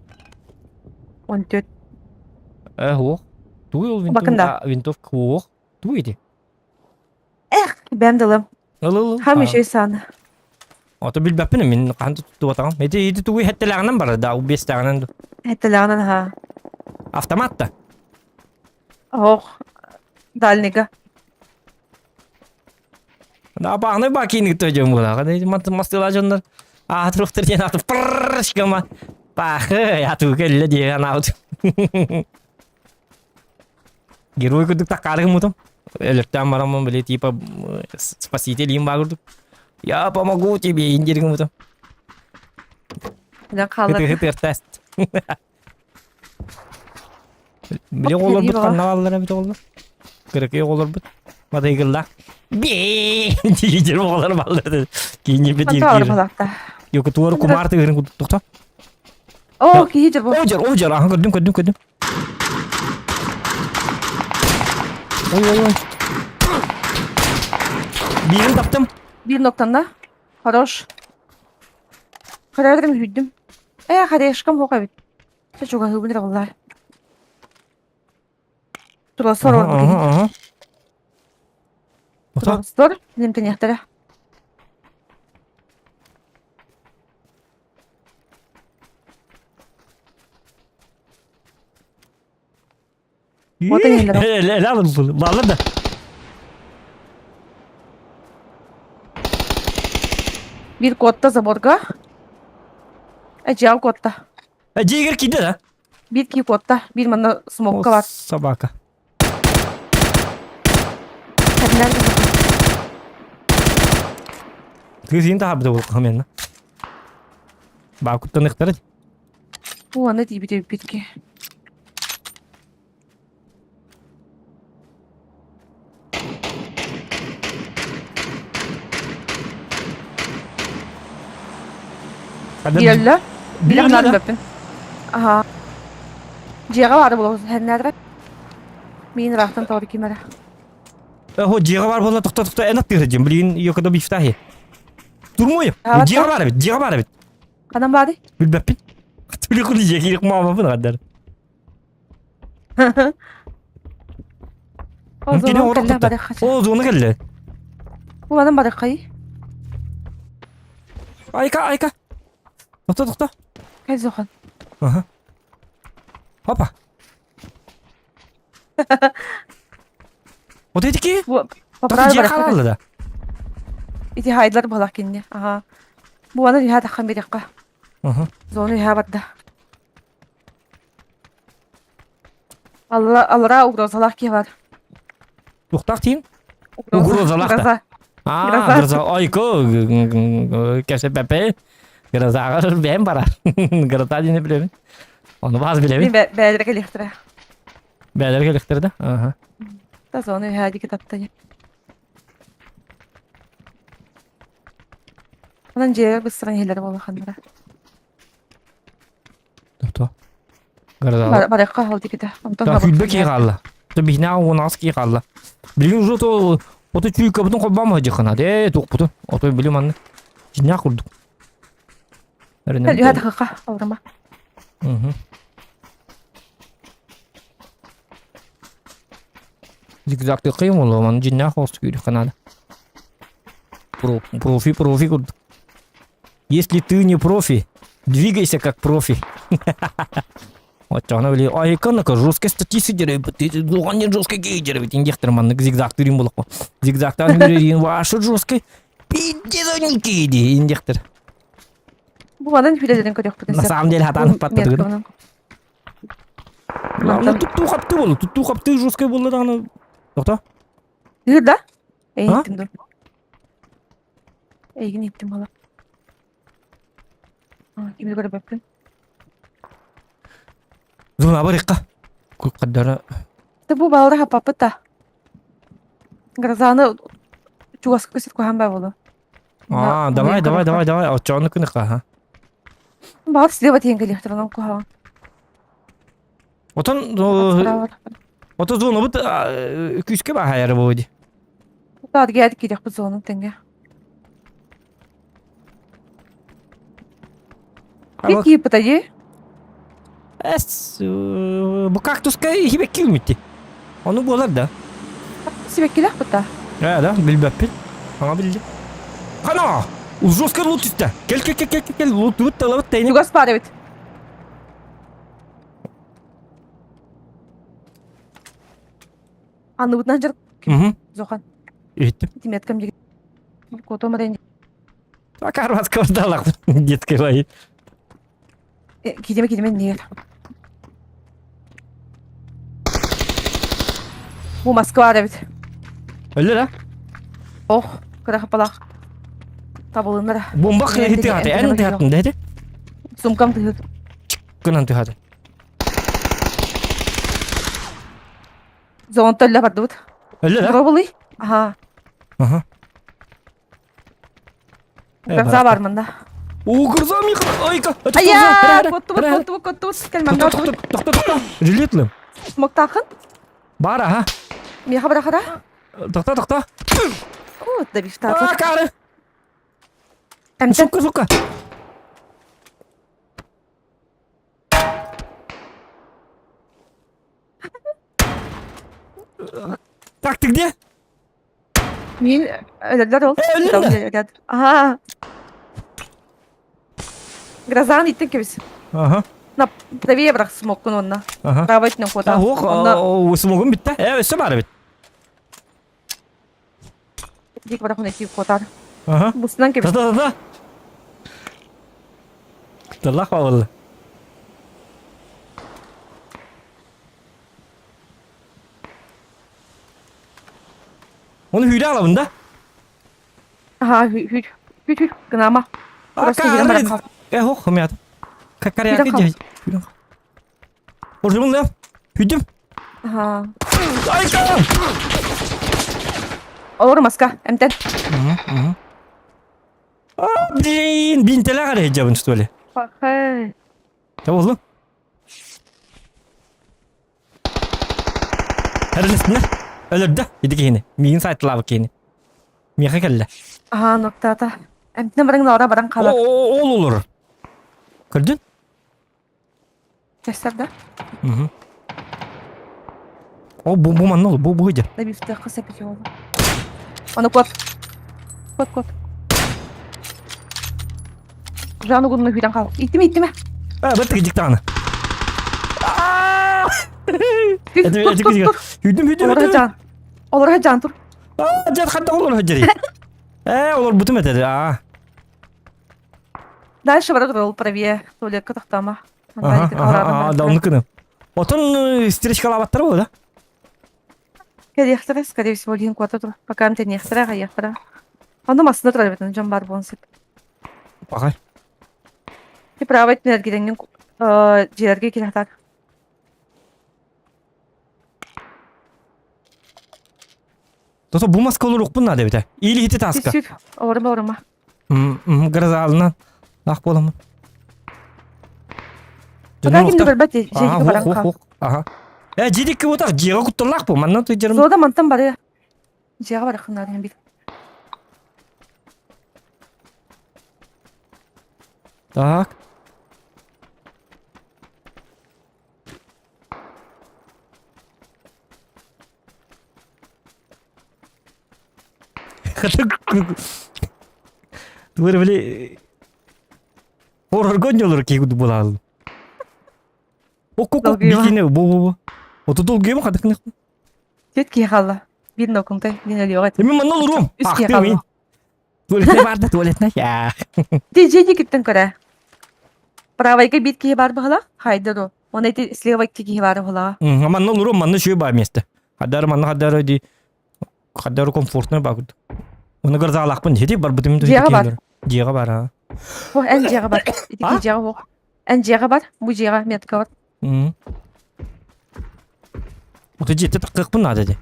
14. Ho. Tuy ol Bakın da. Windowk ho. Tuy idi. Ben dalım. Al. Hem şey sana. Ото билбәппин мин канды тутту атагам. Эти иди туй хеттелегеннән бара да 5 тагынан Ettelağının ha. автоматта. Oh. Dальника. Да багны бакины төҗөм була. Кандай мастыла жоннар. А труфтер ден атып пыршкама. Пах, я ту келле дигән аут. Герой күдүк такарыгы мутум. Электән барамын биле типа спаситель им багырдык. Я помогу тебе индиргы мутум. Bilen kalır. Хытыр тест. Биле олар бут каналлары бит олар. Кырыкы олар бут. Мада игылда. Би! Дигер олар балдыр. Кине бит Kontrol дигер. balakta. Yok tuvarı kumartı gırın tukta. Oh ki hiç bu. Ocar. Aha gördüm. Oy. Birini taptım. Bir noktanda. Хорош. Karardım hüddüm. Kardeşim hoka bit. Çok hızlı bir olay. Tura sorun. Aha. Tura sor. Nimten yahtara. Oda yendir. El alın bunu. Bağlı da. Bir kotta zaborga. Cihav kotta. Ciğer kidi ha. Bir ki kotta. Bir manda smokka var. Sabaka. Hadi nerede? Kızın da habde bu kamen. Bakuttan ihtara. Bu ana diye bir bitki. Diğerler. Bir Diğerler anladım ha. öpün. Aha. Ciğer vardı bu. Her nerede? Min rahattan doğru kimere. Ho ciğer var bolla tukta enak direceğim. Bilin yok da biftahi. Durmuyor. Evet, Ciğer var bit. Kadın bari. Bilbepin. Tuli kuli yeki mama bunu kadar. O Mümkün zaman orada kelle bari kutta. kaça. O zonu kelle. Bu adam bari kayı. Ayka. Tukta. Kay zokan. Aha. Hoppa. O dedi ki. Bu Takı paprar ciğer bari kayı. kalalı da. İti haydlar balak kinni. Aha. Bu ana diha takkan bir dakika. Aha. Zonu diha badda. Allah uğrazalar ki var. Tuktak tin. Uğrazalak da. Uğraza. Ah, graza. Ayko. Kese pepe. Graza ben para. Graza dini bilemin. Onu bazı bilemin. Bir beğendirek elektre. Beyler geliktirdi. Aha. Da zonu diha di kitapta. Ondan ciğer bir sıran hileri bolu kanlara. Tukta. Graza. Bari kahal di kita. Da feedback ki kalla. Da bina o nas ki kalla. Bilin uzat o da çüyük kapıdan kopmam hacı kana. De tok putu. O da bilim anne. Cinna kurduk. Hadi hadi kaka. Avrama. Hı. Zigzaglı kıyım oldu man cinna host gibi kanada. Профи курдuk. Если ты не профи, двигайся как профи. Вот она говорит, ай канака жесткая статистика дерев, ты не жесткая гей дерев, индектор man zigzag дурим булак. Zigzagtan yürüyün vaşı жесткой. Пиддоники ди индектор. Bu adam hülelerin kadar yok. На самом деле хатаны patladı. Tuttu kaptı жесткой buldu da ana. Dokta. Değil de. Ha? Gittim dur. Gittim hala. Kimi görebilirim? Zona бар икка. Каддара. İşte bu bağırı hapapı da. Grazanı çuvask kısıt koyan ben bunu. Давай. Очону кыныка, ха. Bağır sileva tiyen geliyor tıranam koyan. Отон зона бут күскә ба хайры булды. Daha geldik gidiyor bu zonun tenge. Bir kiyip pıtayı. Bu кактуска хибек килмитти. Onu болар да. Sibekkiler pıta. Да, билбәппит. Аңа билди. Кана! Ужаска лут истә. Кел. Лут талап тәйне. Yugas paravit. Anlı butdan jır Мгм. zokan. Иттим. Timetkam jigit. Koto maren. Акарвас кырдалак. Детский бай. Kideme niye? Bu maske var evet. Öyle la. Oh, kara kapalak. Tabulunlara. Bomba хити хаты. Ән тәһәттен дәде. Sumkam tühür. Кынан тәһәде. Zon tölle var dut. Öyle la. Robuli. Aha. Aha. Gaza var mında. Oo кырзам йык. Айка. Aya! Kotu. Kelmem yok. Тохта. Жилетлем. Smok takın. Бара, ха. Miha bırakara. Тохта. Oo, da bir tatlı. Кары. Emten. Сука. Так, ты где? Min öldüler ol. Öldüler. Aha. Grazan ittin ki biz. Ага. Na, praviye bırak smokun onunla. Ага. Bravo ettin koda. Смогу бит, все бар бит. Dik bırak onu eti kodar. Ага. Busdan ki biz. Да. Талах валла. Onu hüyre alalım da. Aha, hür. Gınama. Burası hüyre bırak kal. Hoh, miyat. Kakar Hüyre kal. Hüyre. Orada bunu yap. Hüydüm. Aha. Ay kanam. Olur maska. Emten. Bin TL kadar hicabın tuttu öyle. Bak hey. Tamam oğlum. Her nesine? Ölür de. Yedik yine. Miyin saytıla bak yine. Miye kelle. Aha noktata. Emten barang nora barang kalak. Ol olur. Gördün? Göster de. Bu man ne olur? Bu hıca. Da bir üstü kısa bir şey oldu. Onu kot. Kot. Canı gununu hüyren kal. İtti mi? Ha, ben tıkıcık tane. Dur. Hüydüm. Olur can dur. Cat hatta olur hıcırı. Olur butum etedi. Дальше враг ролл правее. Только катахтама. Да onu kınım. Otun stirişkalı avattırı bu da. Кадехтера, скорее всего, один квартал. Пока мне не хтера, я хтера. Onu masada travет на джамбар бонсет. Bakay. И право это гиденген жерге килахтар. Dosta bu maska olur okpun nade bite. İyili hiti taska. Сюр. Орма. Gırız ağzından. Lak bolamın. Пока ким дөрбәт жерге баран кал. Aha. Ciddik ki otak jiga kuttulak bu. Manna tüccarım. Зода мантан бары. Жерге барахындар hem bir. Так. Böyle böyle horror gonjolur ki kudu bulal. Ok Dolguyu var. bitine bu. Oto dolguyu mu kadık ne? Jet ki halla. Bir nokunta yine ölüyor. Emin man olurum. Üst Ah ki demeyin. halla. Tuvaletine vardı tuvaletine ya. Дежеги киттен көре. Правайга бит ки бар бала. Хайдыру. Оны эти слева ки бар бала. Aman olurum man şu ba meste. Kadar di kadar komfortuna bakıdı. Onu garza alakpın hedi bar butum Jiga var. Jiga var ha. Bu en ciğe var. İki ciğe bu. En ciğe var. Bu ciğe metka var. Hı. O da ciddi tıkkık bunlar dedi.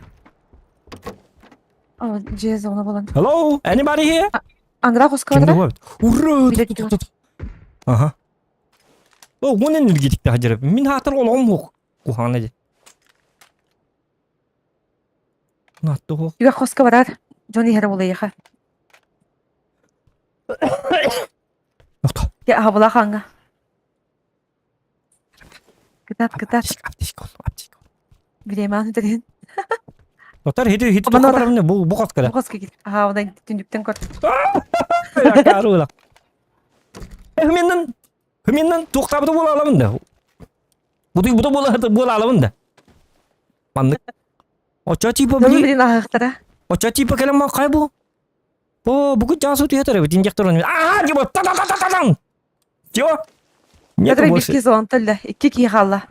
Ama ciğe zona bulan. Hello, anybody here? Andra koska Kimde var. var? Urra! Bir de Tut, gidiyor. tut, tut. Aha. O onun ilgilik de hacerep. Min hatır olam yok. Kuhan dedi. Nattı o. Yuga koska var. Johnny her bulay ya. Nokta. Ya habla kanga. Gıdat. Aptik ol. Bileyman dedin. Doktor hidi Aman ora. tokalarım ne bu kaskara. Bu koska git. Aha odan tündükten kor. Ya karula. Hümenden toktabı da bola alamın da. Bu da bola alamın da. Mandık. O çaçı bu Dolu bili. bilin ahıktara. O çaçı bu kelam kaybu. Bu casu diye tarafı injektör onu. Aha gibi ta. Yo. Ne Kadar bu bir şey? kez on telle. İki ki halla.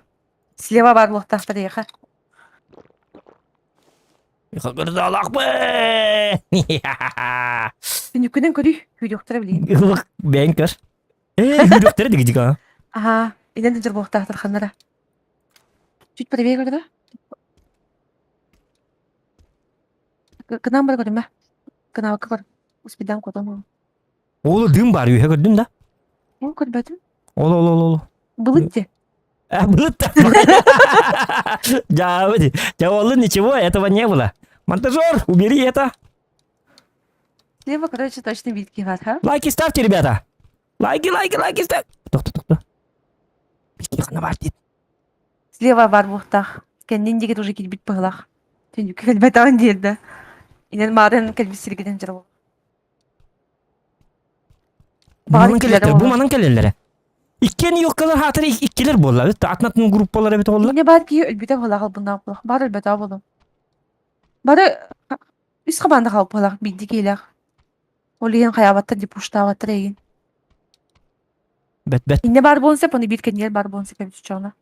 Sleva var bu tahtada ya. Kırdı alak be. Tündükten körü. Hüdüktara bileyim. Banker. Hüdükleri de gidecek ha. Aha. İnen düncer bu tahtar xanlara. Tüt para bir gördü. Kınam var gördüm ben. Kınam var. Uspidan kodum. Oğlu düm var ya gördün de. O körbedim. Oğlu. Buluttu. Bulut. Jawab ничего, этого не было. Монтажер, убери это. Слева, короче, точно битки var ha. Лайки ставьте, ребята. Лайки ставьте. Тоқта. Битки ғана бар дейді. Слева var bu tah. Kendin digi тоже kit bit pıhlak. Tündük kelbeten değildi. İnen mağaranın kelbisiri giden jara bu. Bu manın kelellere. İkkeni yok kadar hatırı ikkiler bolla. Atnatın gruppaları evet olla. Yine var ki ölbüte pıhlak bundan pıhlak. Bar ölbüte abalım. Barı üst kabanda kalıp pıhlak bildik iyiler. Oliyen kayabatta di puşta avattır egin. Bet. Yine bar bonse poni bir kenyer bar bonse kebis uçağına.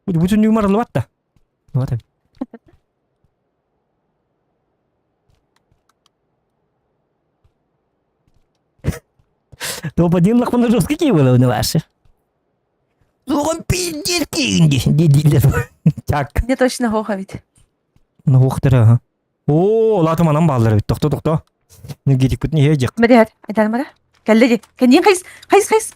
Bütün numaralı var da. Var tabii. То подъемных он уже какие были на ваши? Ну, пиздец, дедилер. Так. Ne taşına hoha bit. Ну, уқтыры, ага. О, латым анам балдыры бит. Тоқта. Ne gidip bütün yiyecek. Meri her. Eden mara. Kelleci. Kendin kayız. Kayız.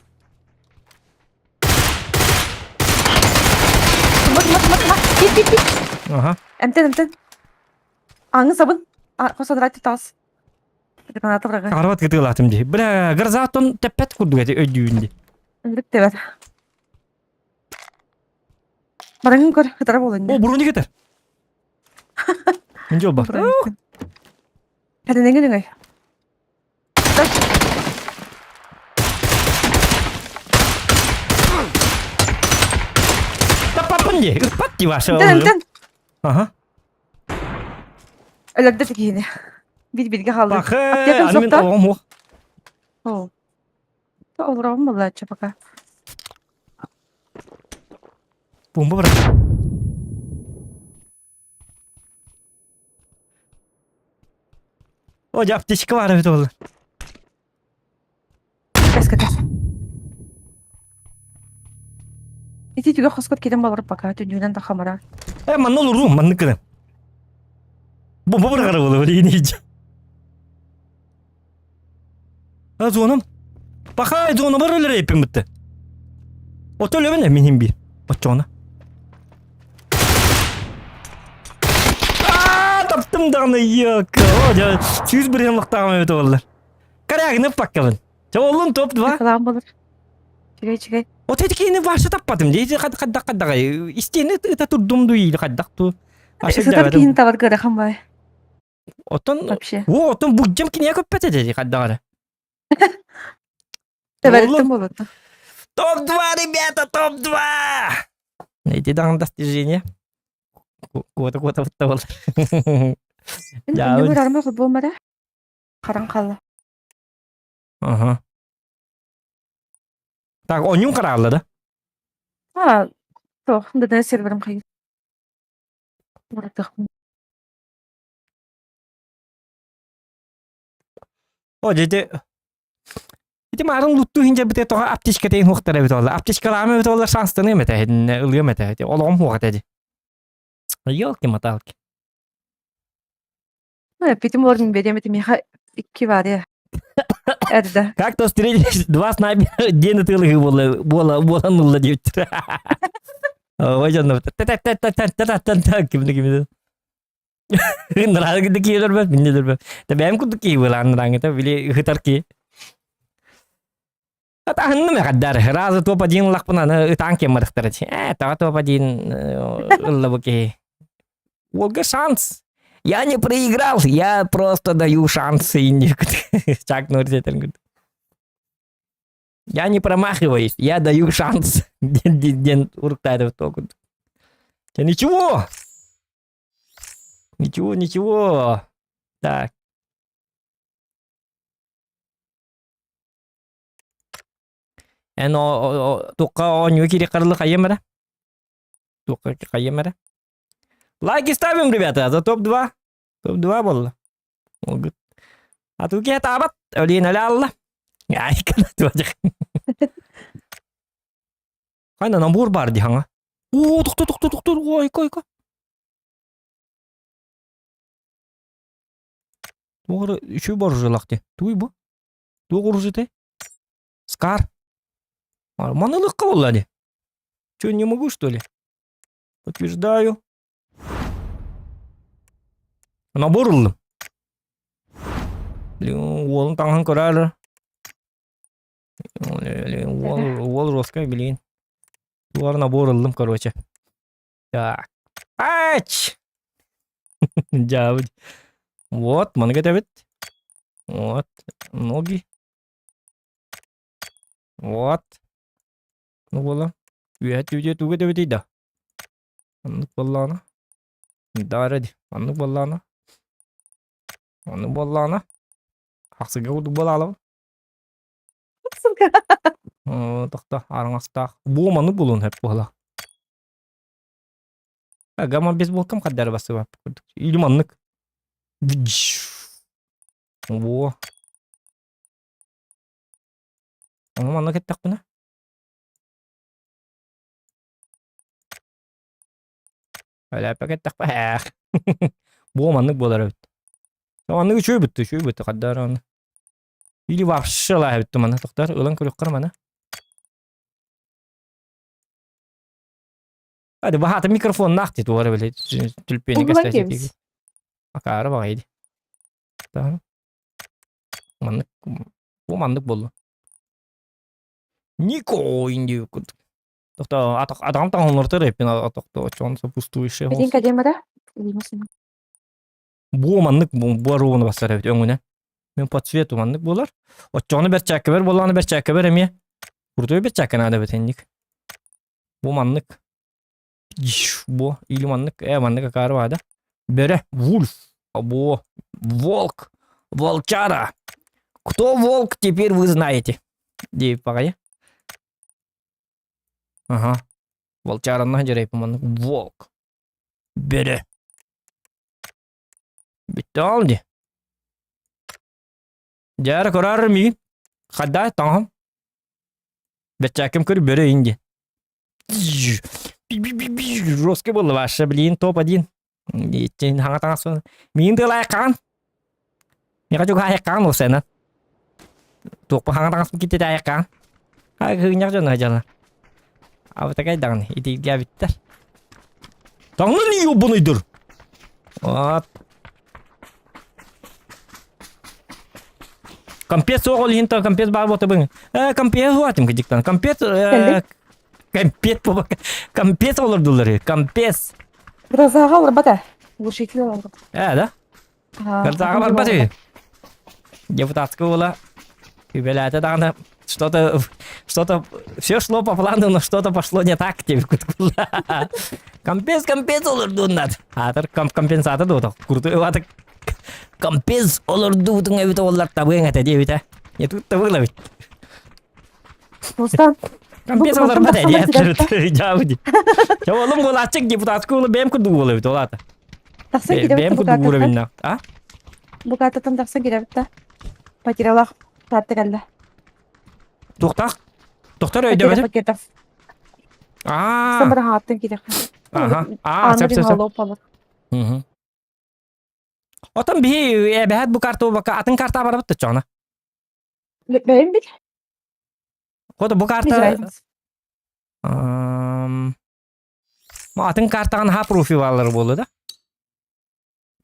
Mat. Bit. Aha. Emten. Angın sabın. Kosa dıraytı tas. Kanata bırakı. Arvat gıtı latım diye. Bira, gırzaton tepet kurdu gati ödüğünde. Öldük de var. Barangın kor. Hıtara bolun. O burunu getir. İnce ol bak. Hadi ne gülün Tapapın diye. Pat diye varsa. Emten. Aha. Öldü tek yine. Bir kaldı. Bak. Aptekın Alimin sokta. oğlum o. Oo. Olur olmalı çapaka. Bomba bırak. O cevap dişki var evet oğlum. Каската. Ити juga хоскот киден балар пока түйден да хамара. Man olur ruh man kırın. Bomba bırak oğlum öyle iyice. Ha zonum. Bak ha zonum var öyle yapayım bitti. O da öyle mi mühim bir. Bak ona. Taptım da yok. O da 100 bir yıllık tamam evet oğlum. Karayağını bakalım. Oğlum top var. Kalan balır. Çıkay. O tetkini varsa tapmadım diye kadda. İsteyini tuttum duyuydu kadda tu. Сатар киин тавар гара хамбай. Otan Вообще. Otan bu cam ki niye köpete dedi kadda. Товарищем болот. Топ-2, ребята, топ-2! Найди дан достижение. Кого-то вот. Ya, Ne var arma futbol mara? Karan kallı. Ага. Так, oyun kararladı. Ha. Toch, da ne serverim kayır. Burada. О, jadi Ити марын лутту хинже бите тоға аптечка тейін хуқтара бит олар. Аптечкаларымы бит олар шанстыны емете, ылы емете. Олығым хуғат әді. Ёлки-моталки. Питим орден берем, это меха 2 var ya. Это Как то встретились, 2 снайпера, дені тылығы бола нулла дептір. Ой, жанна, та-та-та-та-та-та-та-та, кімді. Нұрағы кі жүрбәт, мен жүрбәт. Та бәйім күнді кі бол, аныраңы, та біле ғытар кі. Та хынны ме қаддар, разы топ-1 лақпынан танке мырықтыр. Та топ-1 ылла бұке. Олга шанс. Я не проиграл, я просто даю шанс. Чак Норсетен. Я не промахиваюсь, я даю шанс. Ден урктайды в току. Ничего. Ничего. Так. Туққа он керек қырлы қайым әрі? Туққа қайым әрі? Лайки ставим, ребята, за топ-2. Топ-2 болды. А туке табат, өлейін әлі алла. Ай, қанат бәдік. Қайна набор бар де хаңа. О, тұқты. Ой. Тоғыры үші бар жылақты. Туй бұ? Тоғыры жыты? Скар. Манылыққа болады. Чё, не могу, что ли? Подтверждаю. Набор ылдым. Олын таңын көрәлі. Ол роскай білейін. Туар набор ылдым, короче. Так. Ач! Жабыд. Вот, маны кетебет. Вот, ноги. Вот. Ну бола. Үйәт туге деп дейді. Анық болланы. Дарады. Анық болланы. Анық болланы. Ақсыға ұдық болалы. Тоқта, арыңастақ. Бұл анық болуын әп бола. Гама без болкам қаддар басы бап. Илім анық. Во. Анық анық еттақ бұна. Öyle paket be. Bu manlık bolar evet. Manlık şöyle bitti kadar onu. İli vahşi la bitti mana doktor ulan kırık mana. Hadi bahat mikrofon nakti doğru böyle tülpeni göstereyim. Akara bakaydı. Tamam. Manlık bu manlık bolu. Niko indi. Doktor adam tanrıları da hepin doktor çoğunsa pustuşu. Один кадемада? Или мусин? Bu manlık bu arovunu basar evet öngüne. Men по цвету manlık bolar. O çoğunu bir çakı ver, bolanı bir çakı ver emiye. Burada bir çakı nada betenlik. Bu manlık. Bu ili manlık. Manlık akarı vardı. Bere Wolf. Bu Волк. Волчара. Кто волк, теперь вы знаете. Deyip bakayım. Aha. Волчаранна жарайып манlık. Волк. Bere. Bitti aldı. Jara korar mi? Kadda tamam. Бечаким көр бері инде. Роске болды башы білейін топ-1. Еттен хаңа-таңа соны. Мейін дұл аяққан. Меға жүк аяққан осы әнін. Тоқпа хаңа-таңа соны кетеді аяққан. Хыңяқ жөні жаны. Абыта қайдағын. Етегге біттер. Таңны не бұныйдыр? Вот. Компес оғыл хинта, компес бар боты бұң. Компес уатым кедіктен. Компес олар дұлары. Компес. Грозаға олар бата. Глушитель олар. Да? Грозаға бар баты. Депутатская ола. Юбилята дағына. Что-то все шло по плану, но что-то пошло не так. Компес олар дұнат. Атыр компенсаты дұдық. Күрді өватық. Компес олар дудың әбіті олар табығын әті дейбіті. Не тут табығыла біт. Остан. Компес олар бәді әдейі жауыды. Олым ол атшық депутатскы олы бәм күрді олы біт олаты. Тақсан келебітті Бәм күрді ұры бінна. Бұқататын тақсан келебітті. Потеряла. Tatlı geldi. Туктак. Токтор өйдө бет. Paketler. Sen Аа. bana attın ki de. Аха. Аа, сеп сеп. Мгм. Отон би бэхат бу карта бака атын карта барып та чона. Benim bir. Кода бу Bir карта. liraymış. Ма атын картаган ха профи баллары болду да.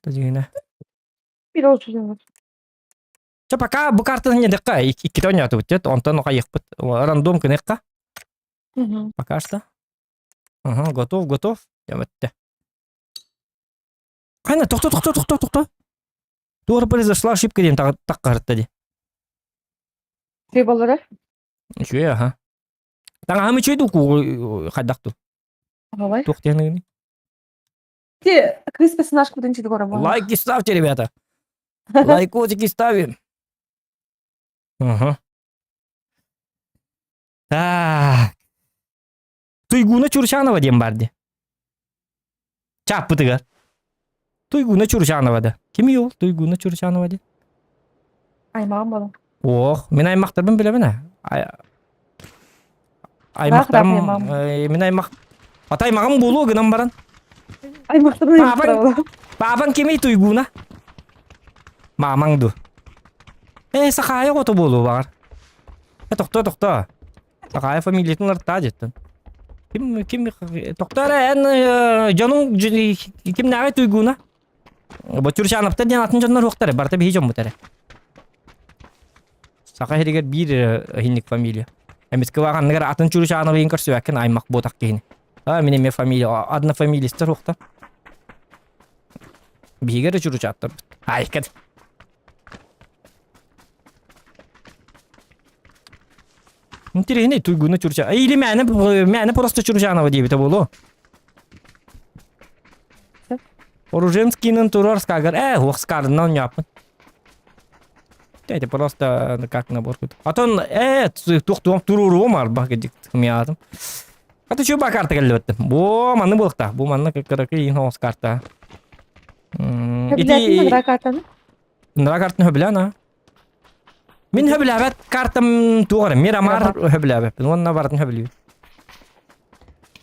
Тажине. Bir olsun. Ча пока бу карта не дека 2 тоня тутет, онтон кайыкпыт. Рандом кыныкка. Пока что. Ага, готов. Яметте. Кайна, токто. Doğru произошла ошибка дем так карта ди. Şey baları. Şöyle ha. Таңа хамы чөйдү ку кайдакту. Havay. Токтяны. Ти криспес наш кудын чиди гора бала. Лайки ставьте, ребята. Лайкосики ставим. Ага. Так. Туйгуна Чурчанова дем барды. Чаппытыга. Туйгуна Чурчанова да. Ким йол Туйгуна Чурчанова де? Aymağım bala. Ох, мен аймактарбын билебин а. Аймактарым. Мен аймак. Ата аймагым болуу гынан баран. Aymağım Baban- Бабан кеми Туйгуна? Мамаңду. Сакая кото болуу багар. Токто. Сакая фамилиятын ырта жеттен. Ким токтор жаның ким нагай Туйгуна? Бу Чурчановтан жанатын жандар октары барта бии жон мутары. Сакая дегер бир хинник фамилия. Эмес кываган негер атын Чурчанов ин көрсөккен аймак ботак кейин. Менин фамилия одна фамилиястар окта. Бигер Чурчаттар. Айкат. Интересно, Туйгуна Чурчанова. Или мяне просто Чурчанова дебита болу. Оруженскийнын турар скагар. Хохскарынан япын. Это просто как набор. А то тухтуам туруру мар багадик миядым. А ты чё ба карта келбеттим? Бу маны болукта. Бу маны каракы ин хохскарта. Biletin mi kartını? Нара картын хөблана. Мен хөбләбәт картам тугар. Мирамар хөбләбәт. Онна барын хөблү.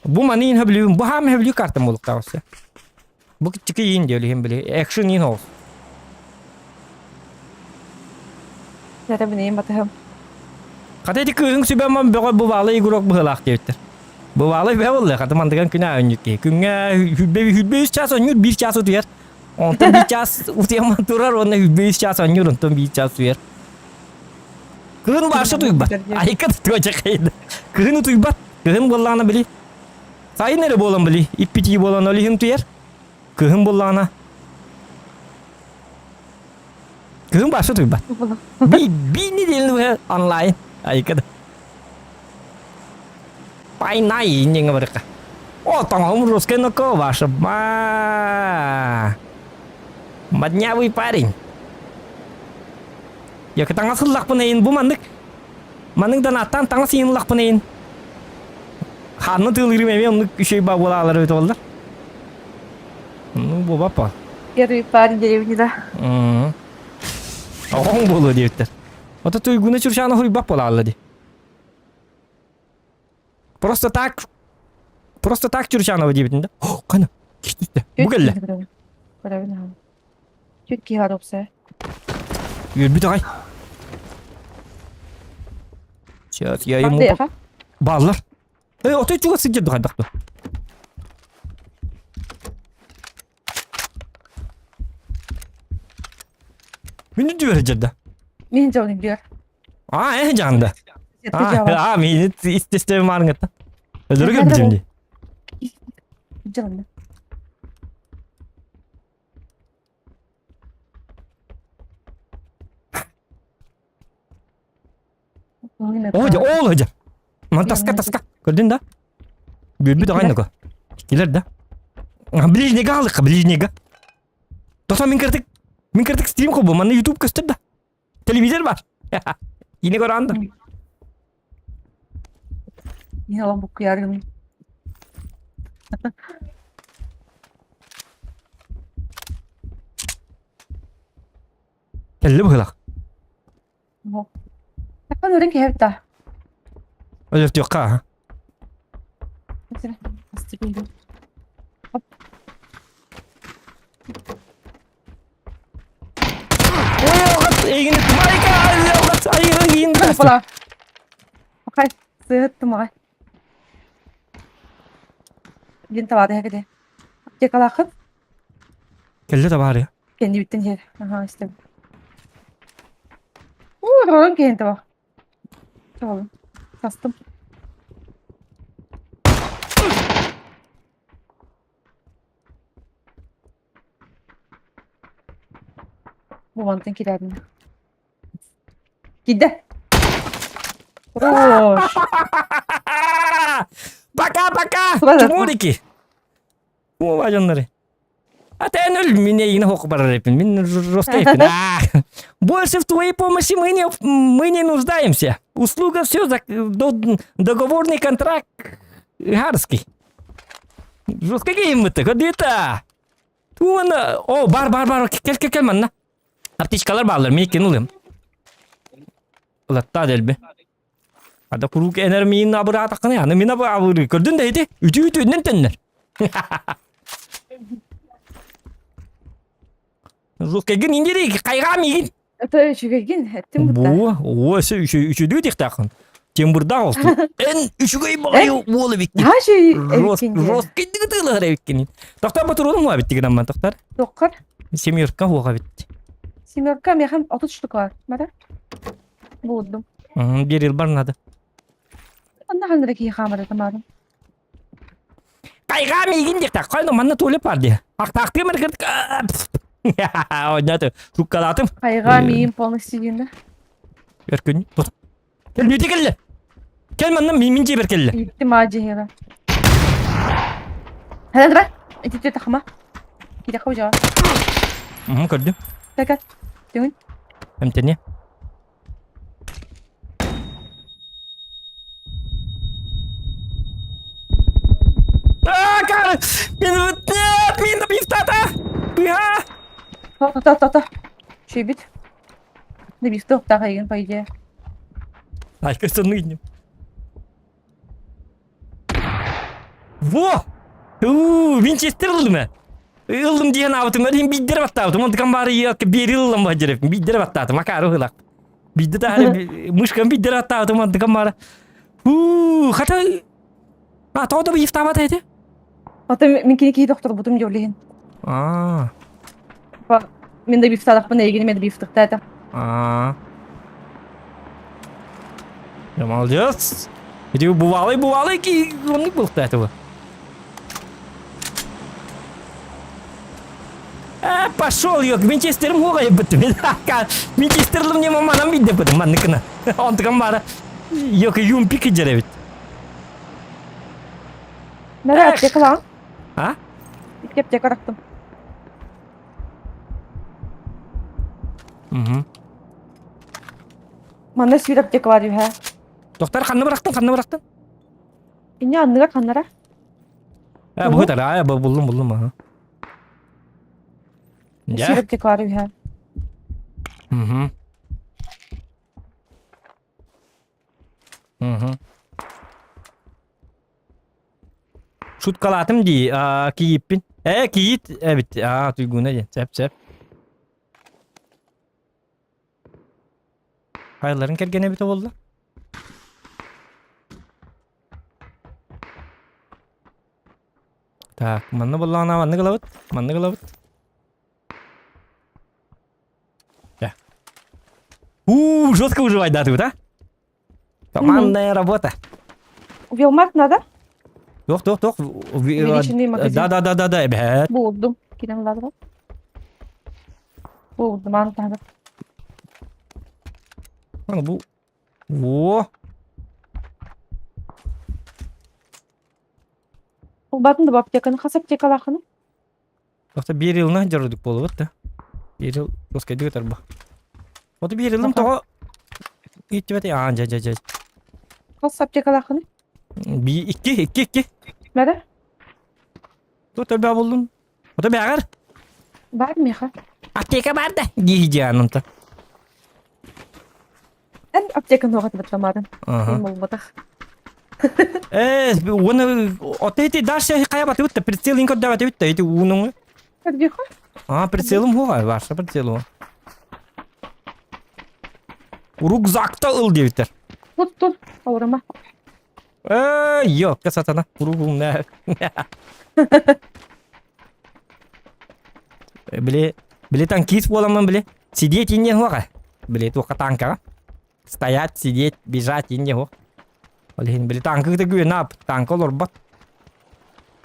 Бу манин хөблү. Бу хам хөблү картам болук тавсы. Бу кички ин дели хем биле. Экшн ин хол. Zaten benim batım. Катайди кыгын сүбәм бу балы игрок быхлак дептер. Бу балы бе болду. Катамандыган күнә өнүкке. Күнгә хүббе час өнүр 1 час утуяр. Онтон 1 час утуяр турар. Онна хүббе час өнүр. Онтон 1 час утуяр. Кыгын баршы туйбат. Айкат төчө кайды. Кыгын туйбат. Кыгын болланы били. Сайын эле болон били. Иппити болон олихин туяр. Кыгын болланы. Кыгын баршы туйбат. Би неделю онлайн. Айкат. Пайнай неңе барка. О, таңым русский ноко ваша. Моднявый парень. Я таңа сыллак пынайын бу мандык. Маның аттан таңа сыйынлак пынайын. Ханны тылырым эме оны үшөй ба болалар өтө болдар. Ну, бу бапа. Первый парень деревни-да. Оң болу дептер. Ота Туйгуна Чурчанова бап болалар ди. Просто так Чурчанова дебитин да. О, кана. Кичти. Бу келе. Görevini. Türk ki hadopsa. Yürü tagay. Сейчас я ему Hadi ya. баллар. Отой чуга сидит дагадакту. Мени дүйөр жада. Min canım diyor. Жанда. Yetti cevap. Мени истестем марыңата. Өлөргө Nerede бижимди. Canım. Ол хожа. Ман таска. Көрдүн да? Бүлбү дагай нөкө. Келер да. Ближнега алдык, ближнега. Тоса мен кертик стрим кылбы, мана YouTube көстөр да. Телевизор бар. Yine görandın. Yine lan bu kıyarım. Telli bıhılak. Takkan öğren ki hep daha. Ölürt yok ha. Mesela hasta geliyor. Egin Michael. Ay egin. Hoppala. Bakay. Sığıttım bakay. Bilin tavada hekede. Yakalakın. Kelle de var ya. Kendi bittin yer. Aha işte. Rolun kendi bak. Tamam. Kastım. Bu mantın kilerini. Gide. Roş. Пока. Sıra da- Чмурики. Bu vacanları. Hatta öl меня yine hok барар епин. Мен роскейпин. Больше в твоей помощи мы не нуждаемся. Услуга все, договорный контракт. Гарский. Жестко геймді, кәдеті. Туаны, о, бар, кел манна. Артичкалар bağlar, мен екен ұлым. Ұлатта дәлбі. Ада құрук энер мейін абыры атаққаны, аны мен абыры көрдің дәйді, үті өнен тәннер. Жестко ген индері, қайға мейін. Это çüvegin ettim burada. О, үшіді өтектақын. Тем бұрда олсын. Ән үшігей бағай олы беккен. Ha şey Рост кендігі тығылығыр әбеккен. Тоқтар батыр олым ва биттеген амман тоқтар. Doktor. Семерка оға битті. Семерка мехам 30 штук var. Mada. Buldum. Bir yıl barnadı. Onda handıraki yıkamadı tamam. Қайға мейгін декті. Қайны манна төлеп бар де. Ақтақты мәркірдік. Ойнады. Тұққалатым. Kayga miyim polностью günde. Беркін. Кел бүйте келі. Кел манна минже бер келі. Gittim acı hera. Hadi bırak. Eti takma. Gide koca. Көрдім. Gel. Dön. Әмтене. Кар! Мені бифтата! Быха! Ta. Şey bit. Ne bir stop daha yeni payıcı. Arkasını gidiyorum. Во! Винчестер ылдым. Ылдым деген абытым, өрен биддер баттабытым. Ондыкан бары бери ылдым ба жереп. Биддер баттабытым, акары ылак. Бидді тағыры мышкан биддер баттабытым, ондыкан бары. Хата... Тоғда бы ефтабат әйді? Hatta minkini ki doktor budum jollihin. Bak men de biftadak bana ilgili med biftak tata. Я молодец. Иди бувалый, ки он не был этого. Пошел, ёк, Винчестером хугай бітті. Винчестерлім не маманам бидде бітті, манныкына. Он тыган бары, ёк, юмпики жеребит. Nereye atacak lan? А? Yapacak araktım. Manda sivir yapacak var ya. Доктор, қанны бырақтың? İnne anlığa kanlara. Bu kadar, buldum. Sivir yapacak var ya. Şutkalatım di, kiyipin. Kiyit, evet. Tuyguna gen, sep. Hayırların kergene bite oldu. Так, манны боллағына манны қылабыт. Да. Жестко выживать, да, ты, да? Командная работа. Велмарк надо? Yok. Увеличенный магазин. Да, evet. Buldum. Giden lazım. Buldum anahtarı. Ana bu. Во. Bu batın da bak yakını kasap çekalakını. Yoksa bir yılına jarıdık bolup da. Bir yıl doskaydı götür bu. O da bir yılım toğa. Gitti bete anca. Kasap çekalakını. Bir iki. Nerede? Dur ben buldum. O da bir agar. Var mı ya? Apteka var da. Giyeceğin onta. En аптека ногат батламадым. Ага. Мен болбатах. Оны отети дальше кая батып та прицел инкод дават бит та эти уның. Кырдык. Прицелым хуга, ваша прицелу. Рюкзакта ыл дебиттер. Тут. Авырама. Yok kasatana. Ruhum ne? Били танкист боламын били. Сидеть инде хуга. Били только танка. Стоять, сидеть, бежать инде хуга. Били танкы да гүнап, танк олор бат.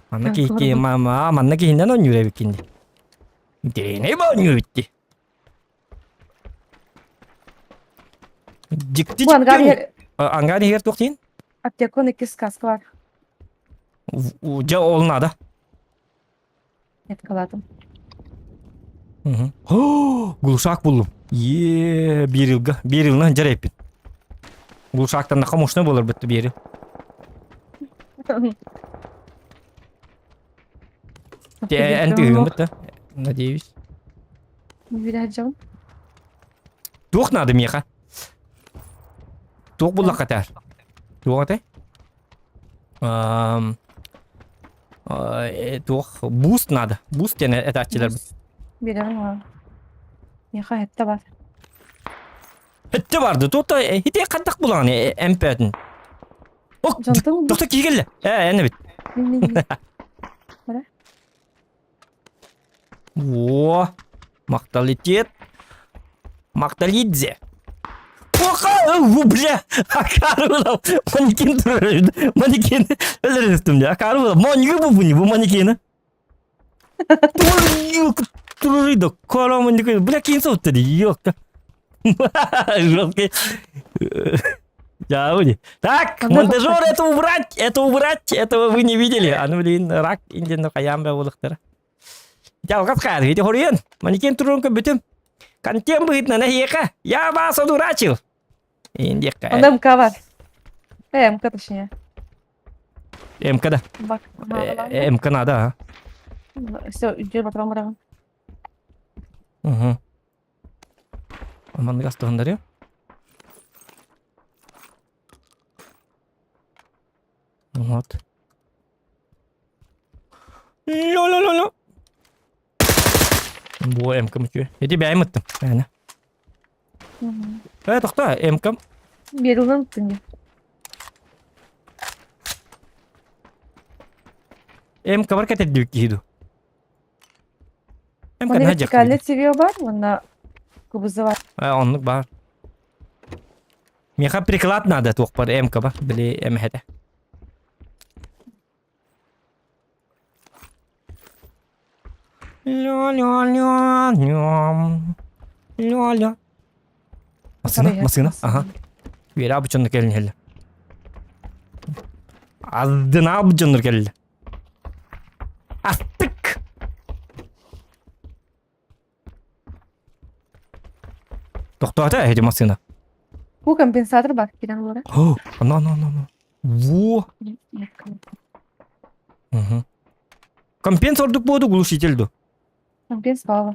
Манна ки мама, манна ки хиннен он юре бикинди. Дене ба юритти. Дикти. Bu ангар Ангани хер тоқтин? аптекон 2 сказка var. Жа олнада. Net kaladım. Глушак buldum. Bir yılına jarayıpın. Глушактан да камошна болар битти bir yıl. Энти хыгын битти. Надеюсь. Видачым. Тух надо меха. Тух булла катар. Тух ате? Тух буст надо. Буст yani это açılır. Bilirim var. Yaha hette var. Hette vardı. Tuğda hite kandak bulan MP'den. Oh, Jantım mı? tuğda ki geldi. Ne bit. Во, Макталитет. Макталидзе. Бля, Акарula. Манекен тұрыр. Манекен өлір үстімде. Акарula. Манеке bu manekeni. Тұрырды. Кара манекен. Бля, кейін соғытты дейді. Yok. Жестко. Да, уйди. Так, монтажер, это убрать, этого вы не видели. А ну, блин, рак, инден, каям, бәуылықтары. Жау қасқар, еті хорыен. Манекен тұрынғы бүтім. Кантем бұйтна на хеқа. Я вас одурачил. Индекка. Onda MK var. MK точнее. МК-да. Bak. МК надо, а? Все, идет батрам бараган. Угу. Аманды қастығындар, е? Вот. Ло-ло-ло-ло. Bu MK'm çünkü. Hadi beğen ettim. Yani. Toxta, MK'm. Bir yıldan mutlu. MK var katet büyük giyidu. MK Onun ne hacak? vertikalli seviyor var. Onda kubuzı var. Onluk var. Меха приклад надо тух пар МК бар. Били МХТ. Ля-ля-ля-ля. Масына. Ага. Бери абычонdur келин хелли. Аздына абычонdur келли. Астык. Тоқтата, хеди масына. Bu kompensator bak giden olarak. No. Во. Компенсордук болду, глушительду. Компенсаtor.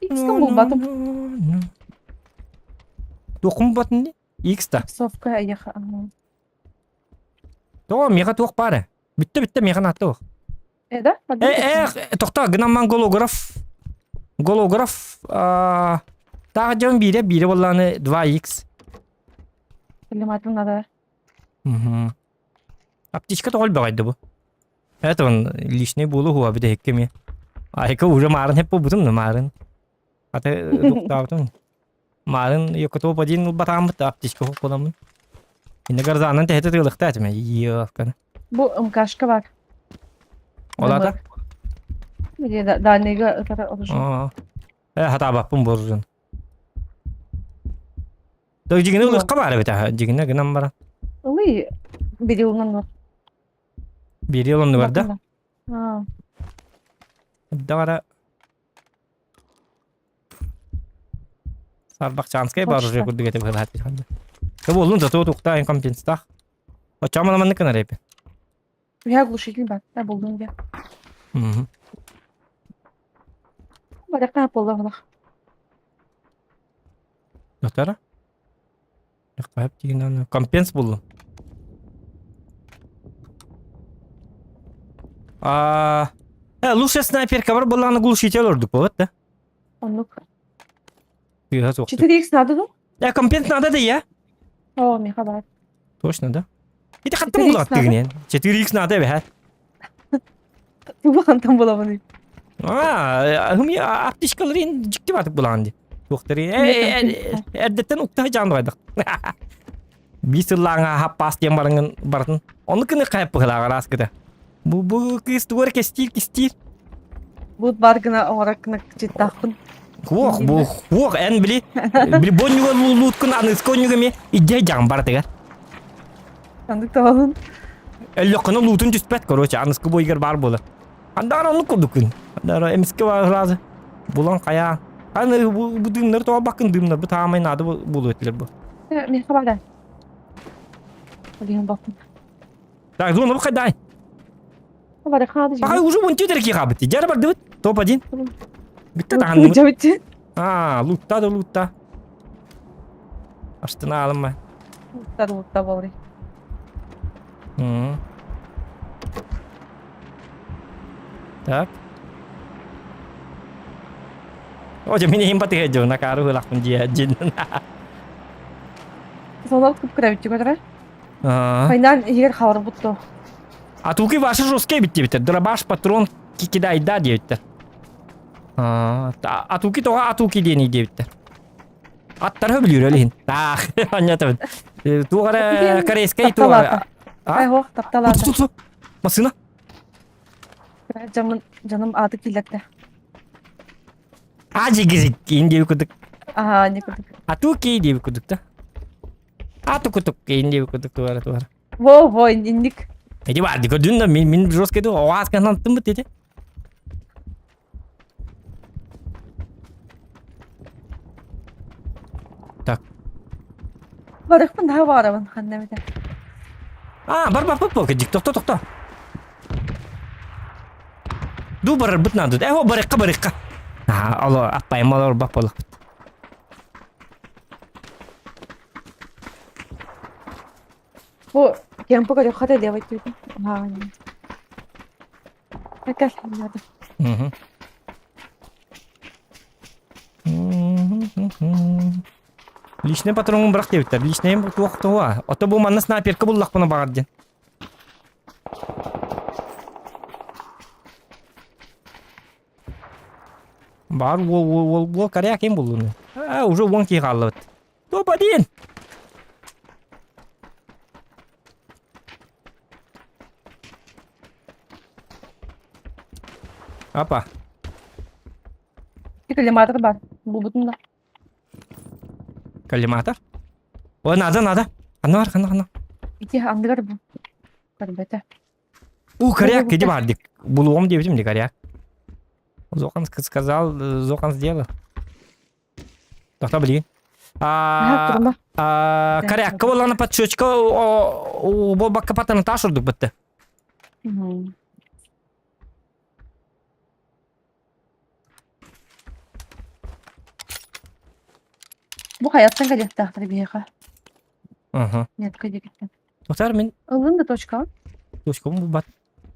İstanbul batım. Тоқым батын не? Икста. Sofka ayağa. То, меха тоқ бары. Бітті меха натты оқ. Da? Тоқта, гынаман голограф. Тағы жан бире болланы 2х. Климатым надо. Аптечка тоғыл бағайды бұл. Это он лишний болу хуа биде хеккеме. Айка уже марын хеп бұтым да марын. Аты тоқтабытым. Марын екото падин батамыт аптечка хоқ боламын. Енді гарзанын тәхеті тығылықты әтіме. Еққаны. Bu MK'şka var. Ola da? Bir de daha nega ıtara oluşum. Hata bakpın borcun. Dök jigini ılıqqa bari bita. Jigini gınam bara. Oluyor. Bir yıldan var. Bir yılın var da. Ha. Da bara. Sarbaq chanskay barıcı kurdu getip hılat bir halde. Tabi olun zato toqta en kompenstak. O çamalamanı kınar hep. Ya glушитель bak. Ben buldum ya. Баракка полла. Доктора? Кайып деген компенс болду. Лучше снайперка бар, буланы глушитель ордук болот да. Оннук. Тыга соқты. 4х надо, ну? Компенс надо да я. О, меха бар. Точно да. Ити каттым 4X булат дегенен. 4х надо бе. Булантан боламын. Хым я аптечкаларын жикти батып буланды. Доктор эрдеттен укта жанды байдык. Бисыллаңа хаппас дем барыңын бартын. Онукыны кайып быгылага рас кыда. Бу кыз тугар кестир. Бут баргына оракны життакпын. Хуох, эн били бонюга луткун анысконюга ме идде жан бар тегер. Сандык табалын. Эллокканы лутун түспет, короче, анысқы бойгер бар болар. Андара оны курдукун. Андара эмиске бар разы. Булан кая. Аны бу дымнар тоа бакын дымнар, бу таамай нады болу өтілер бу. Меха бар. Олиын бакын. Так, зоны бу кайдай. Бар хады жи. Ай, уже вон тюдерки кабыты. Жары бар дыбыт. Топ-1. Битте тағанды. Жабытчы. Лутта. Аштына алынма. Лутта болри. Так. Oye, mini himpat hejo na karu lakun dia jin. Сонал күп кірәбітті көтірі. Қайнан егер қауыр бұтты. Атуки ваши жесткие битти. Дробаш патрон кидай да девиттер. Атуки тоға атуки дени девиттер. Аттары білер әлейін. Так, понятно. Туғара корейская туға. Айғоқ, тапталады. Тұт. Масына. Жаным аты келекті. Жигізік кейін деу күдік. Не күдік. Атуки деу күдік та. Ату-күтік кейін деу күдік туғара. Во, индик. Эти барды көрдүн да мен жесткий да оаз канаттым бит деди. Так. Барықпын да барабын қандаметі. Бар, кедик, токто. Ду бар бит надо. Барыққа. Алла, аппайым алар бак болық бит. О, кемпі көрі қата деп айтты. Әкәл, надо. Личный патронун бірақ дебиттер. Личный туа. Ото бу манна снайперка буллак буна багарден. Бар, ол корея кем болуны. Уже вон ки қалды. Топ-1. Апа. Коллиматор бар. Бұл бұтында. Коллиматор? О, надо. Қана. Ити андығар бұл. Көрбеті. Коряк, иди бардик. Булуом дебитим де коряк. Зокан сказал, Зокан сделал. Тохта блин. Коряк, кого лана подшучка, у боба капатана ташурдук бітті. Бұл қаяттан кәдетті ақтыр бейеға. Нет, кәдекеттен. Тоқтар мен... Ұлында точка. Точка бұл бат.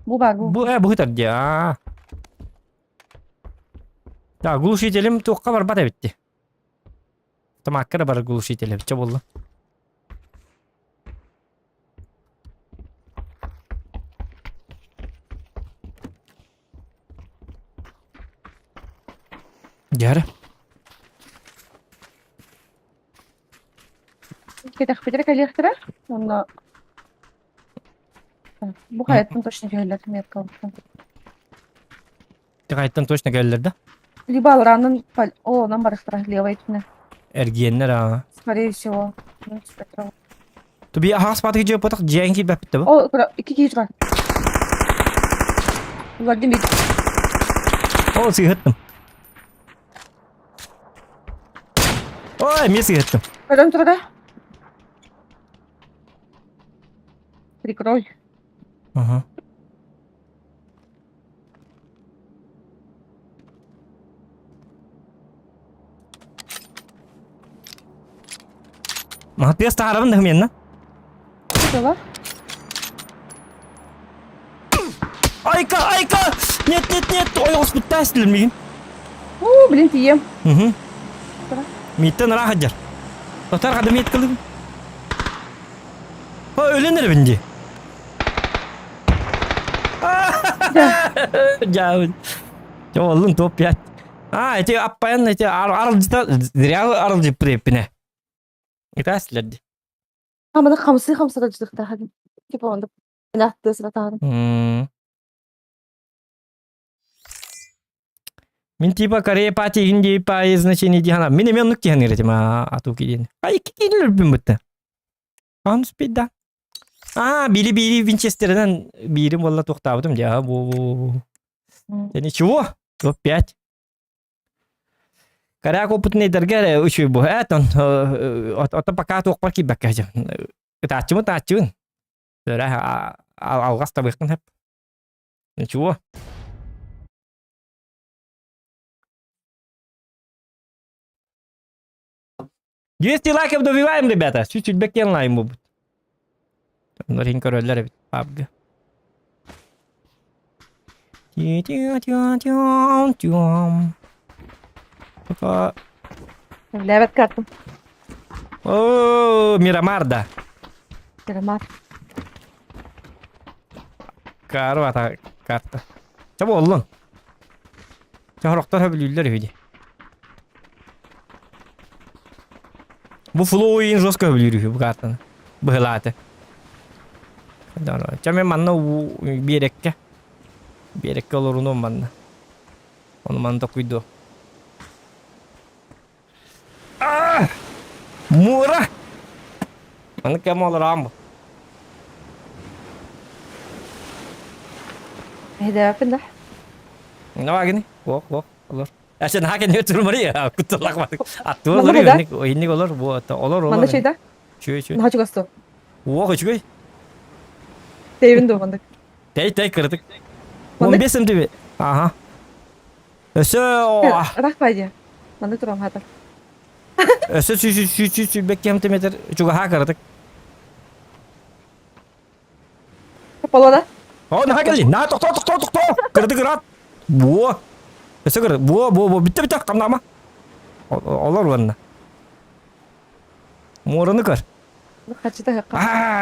Бұл бар, бұл. Бұл хытар де. Да, глушителем тоққа бар бата бітті. Тамаққара бар глушителем. Че болды? Жары. Кетақ бетері кәлектірі. Онда... Бұл қаяттан точно кәлелер. Метка олықтан. Қайттан точно кәлелер да? Либо алранын... О, нам барықтыра. Левай түні. Эргеннер, Скорее всего. Туби ағас батығы жеп отақ жайын кейіп бәпітті ба? О, iki кейж бар. Олардың бейді. О, сыйғыттым. Ой, мен сыйғыттым. Көрден тұрда. Прикрой. Mahpiyas tarafın da hemen lan. Şöyle. Ayka. Net. Oy hospital istilim. Bilin tiyem. Hı. Tamam. Mitten rahat jar. Otar kadar mit kıldım. Ha ölenir bence. Jauh. Jauh top ya. Itu apa yang itu aralcıda real aralcı prepine. Itu asli. Ama da kamsı racılık da hadi. Gibi onda. Ne attı sıra tarım. Min tiba Korea pati hindi pa значение дихана. Min мен nuk дихана речем ату кидин. Ay kidin lebih betul. Kan spida. Biri Winchester'dan biri valla toxtabdım ya bu. Yani чего? Опять. Когда опытный дергер ушу бу это он пока тоқ парки бакажа. Тачун. Дөрә алгас табыкын хеп. Чего? 200 лайков добиваем, ребята. Чуть-чуть бекен лайм будет. Норин короллер бит. Пабга. Левет картım. О, Мирамарда. Miramar. Карвата карта. Çabuk ol lan. Çarıktan höbülüller öyle. Bu flow oyun жестко höbülüyor bu kartını. Bu helate. Çame manna bir ekke olur onu manna. Onu manna kuydu. Murah. Mana kamu olur am. Hedefin de. Ne var gini? Walk olur. Aşağı haken ne turmari ya kutulak var. Atı Mana olur beda? ini olur bu olur. Manda şeyde. Şu. Daha çok astı. Walk şu. Devin de mandık. Tay kırdık. Mandık. 15 cm. Aha. Öse Rak payca. Mandık duram hatar. öse şu bekkem meter juga ha kırdık. Kapalı da. Oh nah geldi. Nah tok. Kırdık rat. Bu. Öse kırdık. Bu bitti tam nama. Olur bana. Morunu kır. Kaçı da yakın.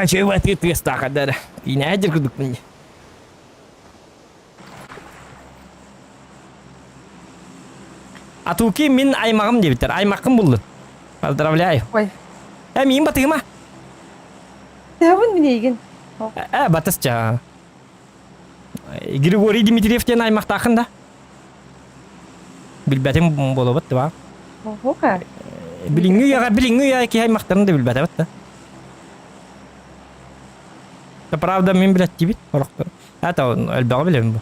Coba tes tak kadar. Ini aja kuduk punya. Atuki min ay makam dia bitar. Ay makam bulu. Поздравляю. Ой. Min batı mı? Devin mi neygen? Batasça. Grigori Dimitriev'ten ay maktakın da. Bilbetim bolu battı ba. Hoka. Bilingü ya ki ay maktarın da bilbete battı. Да правда, min блядь тибит. Это он, Эльбал билем bu.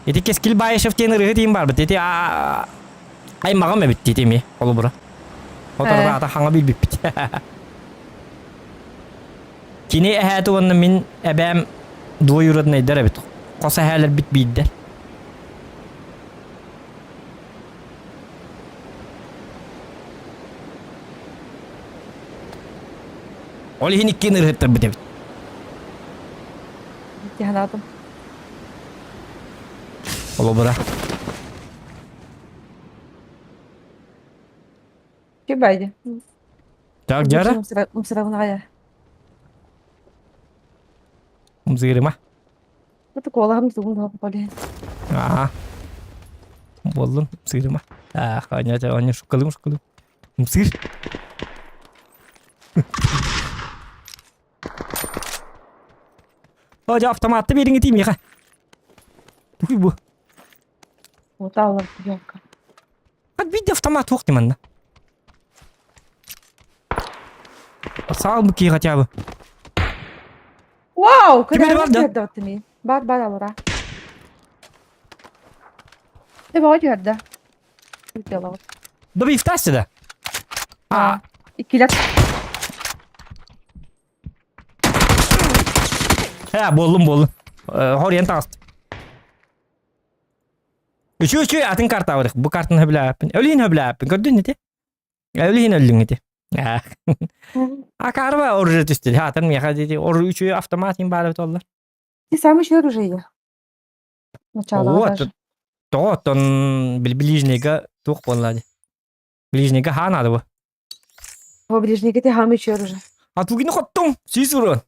Ити кескил байшев тени рыгы тиим бар бит. Ити ay magam ebit titi mi kolu bura. O tarafa ata hanga bil bit. Kini ehatu onun min ebem doyurad ne der ebit. Kosa haler bit bidder. Oli hinik kinir hetter bit ebit. İhtihanadım. Kolu bura. Ki baydı. Tak jara. Mısıra buna kaya. Mzirima. Itu kolam itu pun apa kalian? Bolun mzirima. Hanya şukalım. Mzir. Hoca avtomatlı birini gideyim ya. Bu. O da Allah yok. Hadi bir de avtomat yok değil mi? Sağ ol bu ki хотя бы. Wow, Gimana, Bang? yerde attı mı? Bak alora. Var yerde. Bir alora. Да bir iftasdı da. İkiler. Bolun. Horien tast. Üçü atın kartı varık. Bu kartını höbläpin. Ölihin höbläpin. Gördün neti? Ölihin öllüň neti. Akarba orjet üstü. Hatın mı dedi. Or üçü avtomatin bağlı tollar. Ты сам еще уже я. Начало даже. Вот он ближнего тух полады. Ближнего хана да. Во ближнеге ты хам еще уже. А тугины хоттум. Сисуру.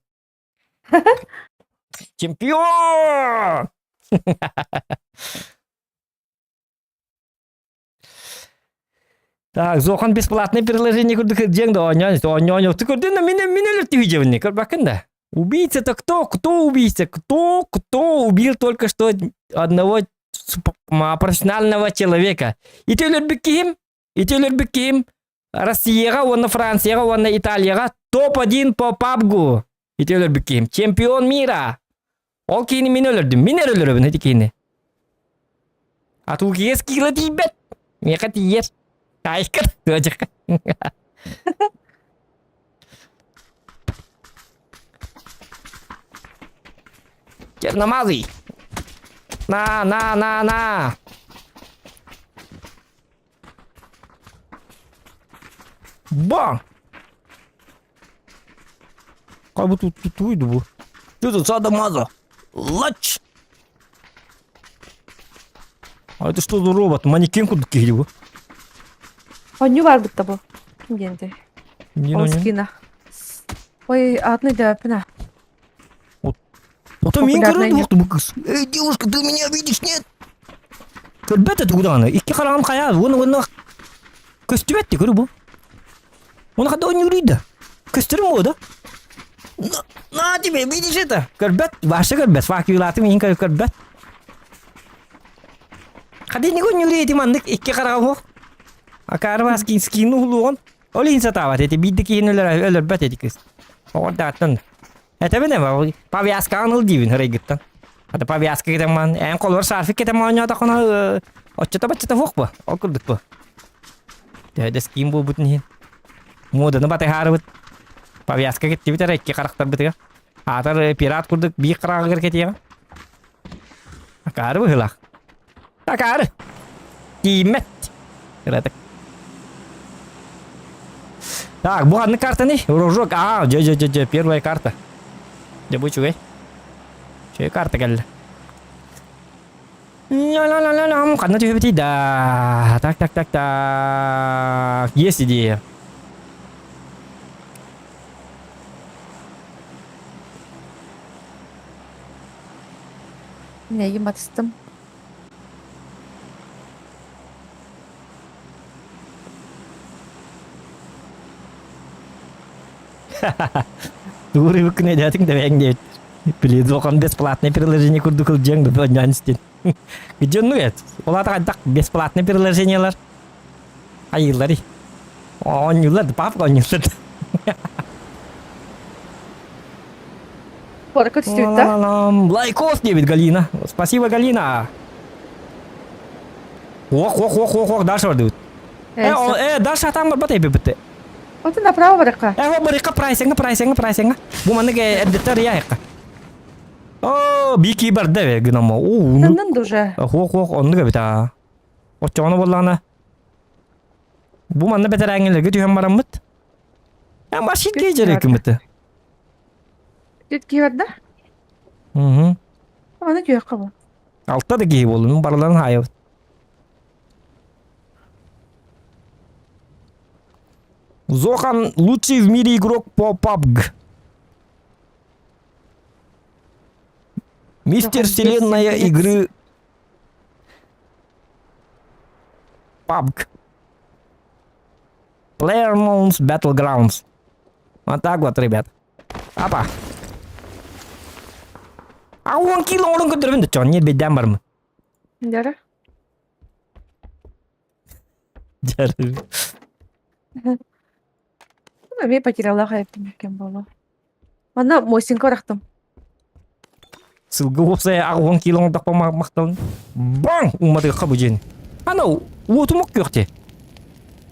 Чемпион! Так, Зохан бесплатное приложение курдык день да оня. Ты курды на меня лет видел не карбакында. Убийца-то кто? Кто убийца? Кто убил только что одного профессионального человека? И ты любишь Россия, он Франция, он Италия, топ-1 по PUBG. И ты любишь чемпион мира. Ол кейini мен өлірдім. Мен өлірім, әді кейini. Ату кейес кейлі дейбет. Меқа тиер. Айқыр. Өжіқ. Черномазый. На. Бам. Как бы тут уйду бы. Что тут садомаза? Лач! А это что за робот? Манекен куда кидал? Он не варбит тобой. Генде. Он скина. Ой, одна да, пина. Вот он меня говорит, вот быкс. Эй, девушка, ты меня видишь, нет? Ребята, ты куда она? Икки харам хая, вон. Костюмет ты, говорю, он ходил не видно. Костюм да? На тебе, видишь это? Корбет, ваша корбет, факюлаты меня корбет. Ходи не юрий, ты мандык, икки харамох. А карва скину луон. Олин сатават, эти бидки нулер бет кис. Вот датан. Это бене, повязка анул дивин региттан. Это повязка где ман, колор сарфик где ман я такона, отчета фокба, окурдыкпа. Да скин бу бутни. Мода на бате харбут. Повязка кетти бит рекке карактар битига. Атар пират курдык бий карагыр кетига. Акар быхлах. Акар. Кимет. Кыратык. Так, bu одна карта не? Рожок. Первая карта. Где будет чугай? Чугай карта галла. Ля-ля-ля-ля-ля. Карна тебе бити, да. Так. Есть идея. Не, ематыстым. Дуры выкне дятың да бәңдет. Блин, Зохан бесплатное приложение курдукыл жеңді бәңдәністен. Где ну это? Олар так бесплатное приложениелар. Айыллары. Он юлады, папка он юлады. Порка тістеуді, да? Лайкос дебит, Галина. Спасибо, Галина. Ох, Даша вардыут. Даша там бар батай бебетте. Вот направо барака. Барика прайсинга. Бу манныге эддеттер яйка. О, бики бар деве гынамо. Нын дуже. Ох, онныга бита. Очоны боллана. Бу манны бетер әңгелерге түйен бараммыт. Машинке жерек мыты. Детки var da. Hı. Ama ne diyor kabul. Altta da giyip olun. Baraların hayat. Зохан лучший в мире игрок по PUBG. Мистер вселенная игры PUBG. PlayerUnknown's Battlegrounds. Вот так вот, ребят. Апа. А он кило он көндірбінді. Чон, не беден бар мы. Дәрі. Мен потеряла хайыптым екен болу. Ана мосинка рақтым. Сылғы опса ағы 10 кило он тақпа мақталын. Бан! Умады қабы жен. Анау, отымық көқте.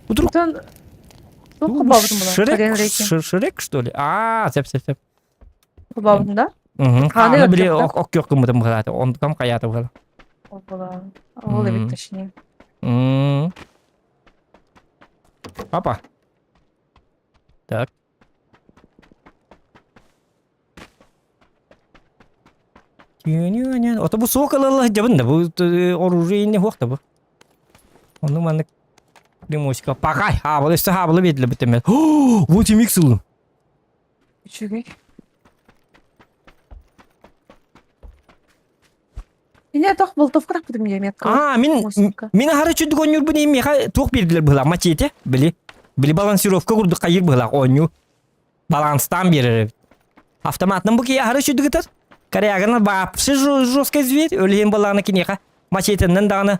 Тон... Соқы бабыдым бұла. Шрек, что ли? Сеп. Бабыдым да? Қаны біле оқ көқті мұдым ғалады. Он кам қаяты ғала. Ол эбит точнее. Папа. Так. Ото бу сокалалы жабын да бу оружие не хокта бу. Onu manık примочка. Пахай, хабылы üstü хабылы беділі бітемел. Вот и миксылым. Үчүгэй. Ине тох болтовкырак бутум жемет. Мен ахары чүдік онюр бұны емеха тоқ берділер бұла мачете. Білі балансировка құрды қайыр бұла оню. Баланстан берер. Автоматның бұки ахары чүдік етер. Корягана бапсы жесткий зверь. Өлген баланы кинеха. Мачетеннен дағаны.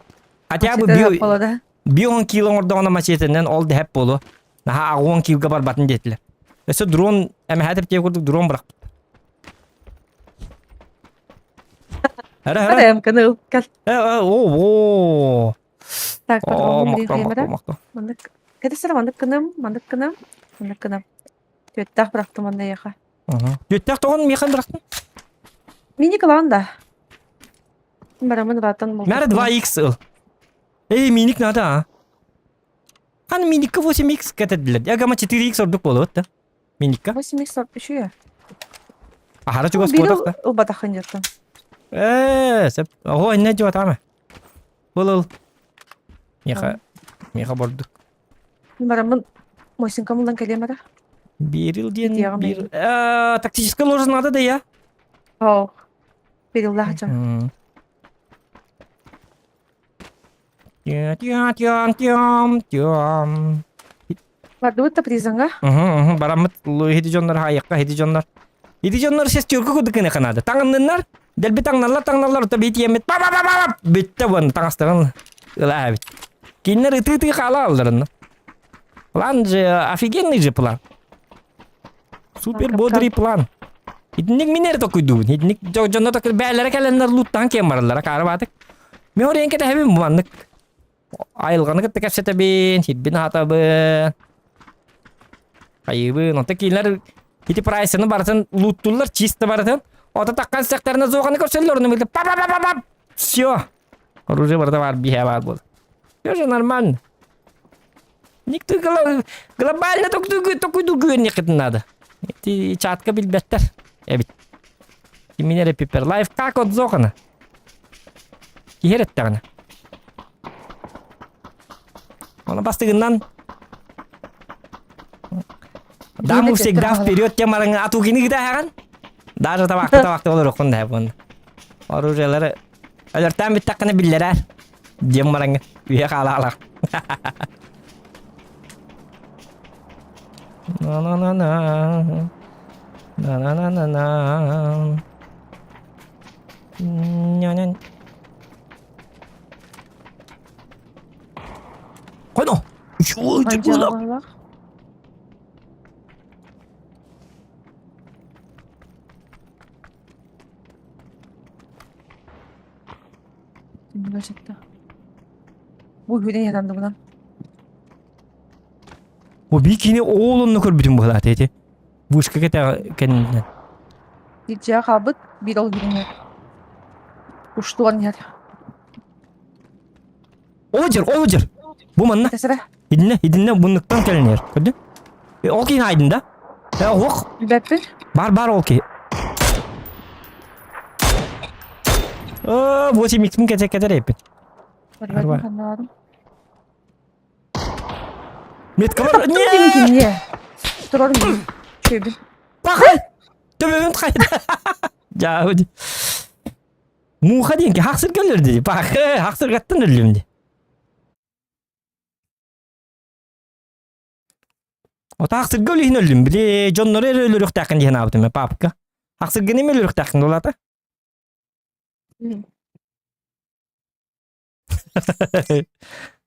Хотя бы 10 кило ордағына мачетеннен ол дәп болу. Наха 10 килоға бар батын детілер. Өсі дрон, әмі хәтіп тек көрдік дрон бұрақ. Hadi kanal. Gel. Oo. Так, Мақтау. Мандык. Кәдесер мандык кынам. Төттәк бырактым анда яха. Төттәк тоғын механ бырақтың? Мини кыланда. Барамын ратан бол. Мәрі 2X. Миник надо, а? Хан миникка 8X кәтәділер. Ягама 4X ордық болу өтті. Миникка. 8x сорт пишуя. Ахара чугас kodakta. О батахан жаттым. Сеп. Ого, не жуат ама. Бол. Меха бордuk. Барамын мойсинка мулдан келемеді. Берил ден. Диагон Тактическая ложь надо да я. О. Берилла хачам. Тям. Бардыбытта призанга. Барамыт хиди жоннар хайыққа хиди жоннар. Хиди жоннар сес түркі күдікіне қанады. Таңыннар, дәлбі таңнарлар, ұта бейті емет. Ба-ба-ба-ба-ба! Бітті бұны таңастырын. Ыла бит. Кейінлер ыты-ыты қала алдырын. План же, офигенный же план. Супер бодрый план. Хидіннік минер токуйду. Хидіннік жоннар токуйду. Бәлері кәлінлер луттан кем барылар. Кары батық. Мен орайын кәті әбін бұмандық. Айылғаны кітті кәпсеті бен. Хидбін атабын. Айыбын. Онта кейінлер хити прайсыны барытын луттулар. Чисті барытын. Ота таққан сектарына зоғаны көрселер. Оны білді. Па-па-па-па-па. Все. Оружие барда бар. Бихе бар болды. Все же нормально. Никто глобально токуйду гүен некетін надо. Эти чатка билбеттер. Эбит. Минере пипер. Лайф как от зоғаны. Кихерет тағына. Оны бастығынан. Даму всегда вперед, тем араңы ату кені кіді ағын. Даже табақты olur оқында әбі. Оружиялары өлірттен біт таққыны білдер әр. Дем араңы үйе қала алақ. На-на-на-на. На-на-на-на-на. Ня-ня. Қойно! Үшуыл жүргіліп. Gerçekten. Bu hüden yarandı buna. O bir kini oğlunu kör bütün bu halat eti. Bu işe kendinden. Diyeceği kabıt bir ol girin yer. Uçtuğun yer. Olacak. Bu manna. Tesere. Hidinle bunluktan gelin yer. Gördün? Okey haydın da. Ok. Beppin. Bar okey. Bu si mixin kecer yapın. Var. Anladım. Met kamar. Demin niye? Durarım. Şöyle. Bakın. Tövbe kaydı. Ya hadi. Muha deyin ki haksır gelirdi. Bak haksır kattın ölümdü. O da haksır gölüğün ölüm. Bile John'ları ölürük takın diye ne yaptım ya papka. Haksır gene mi ölürük takın dolata?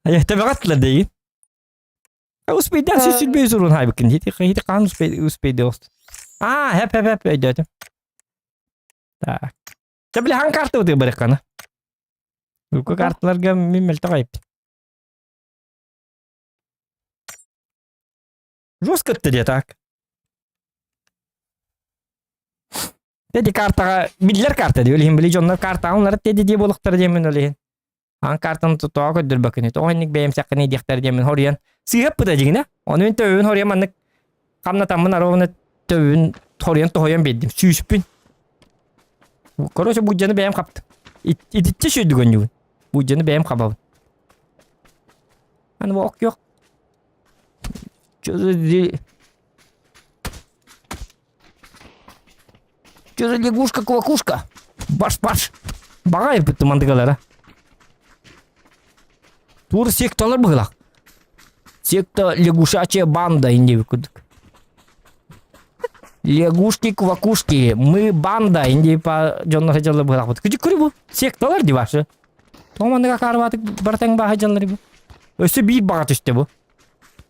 Ya tabii katla değil. Uspeyden süsül bir zorun hay bakın. Hiç kan uspeyde olsun. Hep ödedim. Tak. Tabii hangi kartı ödüyor bırakana? Bu kartlar mimel takip. Жестко ты так. Dedi kartaga biller karta diyor. Öyle bili onlar karta onları dedi diye boluktır diye men öyle. An kartını tutuğa ködür bakın. O oynik benim sakını dikter diye men horyan. Sıyıp bu da jigine. Onun tövün horyan manlık. Kamna tamın arovunu tövün horyan tohoyan bedim. Süyüspün. Korosha bu canı benim kaptı. İtitçe şuydu gönlüğün. Bu canı benim kapabın. Hani bu ok yok. Çözüldü. Лягушка, квакушка. Баш. Багай бітті мандыгалара. Тур секталар бұғылақ. Секта лягушачая банда инде күдік. Лягушки, квакушки. Мы банда инде па жонна хажалар бұғылақ бұд. Күдік көрі бұл? Секталар дивашы. Томандыға қарыватық бартаң ба хажалары бұл. Өсі бейт баға түсті бұл.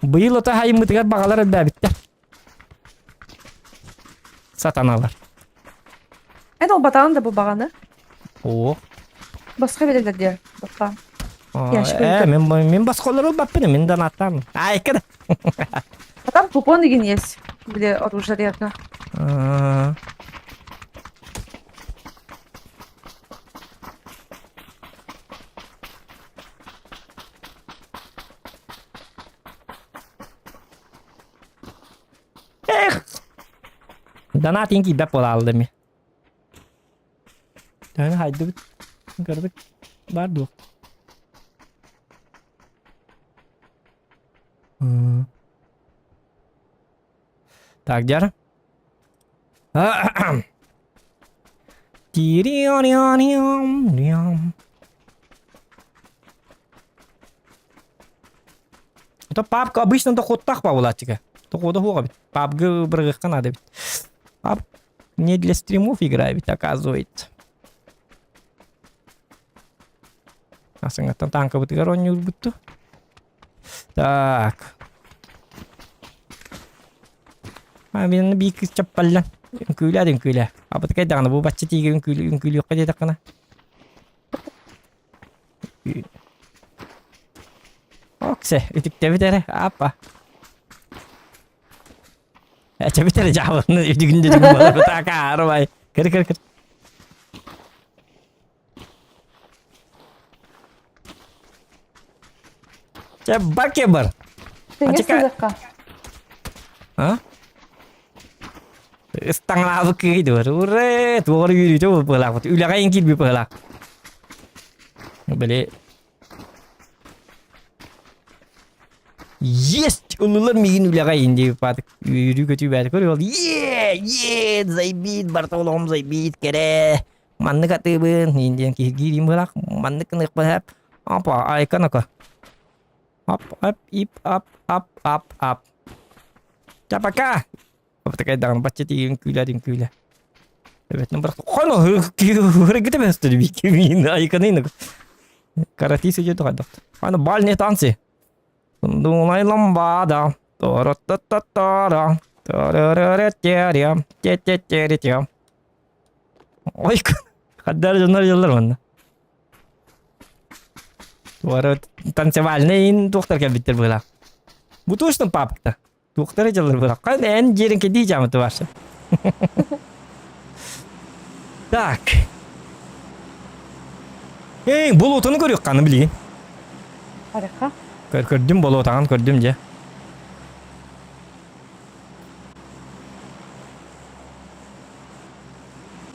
Бұйыл ота хайым мұтығар бағалар өббә біттер. Сатаналар. O batağın da bu bağını. Oo. Başka belirler diye. Bakalım. Yaş büyüdü. Men басқалар баппын, мен донаттамын. Ай, кіді. Там купон деген есть. Где оружие рядно. Эх! Донатинки бәп бола алды мен. Тәні хайды бүт. Көрдік. Бар бұл. Так, жарым. Это папка обычно доходтах павлатика. Дохода хуга. Папка брыгыққа надо бит. Пап не для стримов играет, оказывается. Асыңаттан танка бітігер он не бұтты. Так. Мен бейік чаппаллан. Үңкүйлі. Абыты кайдағаны бұл бачы тейге үңкүйлі өққа деді қана. Оксе, үтікте бітері. Апа. Әче бітері жауырны үтігінде жүгін болар. Бұтақа арыбай. Кір. Бар ке бар. Теңе сызыққа. Стаңлабы кейді бар. Уре, туғыр үйрейді бұл бұғылақ. Үйліға ең келбей бұғылақ. Біле. Есть! Улылар меген үйліға енді бадық. Үйрей көтүй бәді көрі болды. Зайбит, Бартолом зайбит, кере. Манны қатыбын. Енден кейгейрейм бұғылақ. Манны кынық бұғап. Апа, айқан оқа. Ап. Чапака! Apa terkait dengan baca tiga küla. Evet, nomor. Kono, kita mesti dibikin ikan ini. Karate saja tu ada. Kono bal ni tansi. Dunai lambada. Tara. Ой, kadar jalan mana? Tuara tansevalnya dokter kan bitter bola. Butuh sih tempat kita. Dokter jalan bola. Kan engineering ke dia jam tu asal. Так. Болотunu көрөк каны билейин. Harika. Көрдүм болотаган көрдүм же.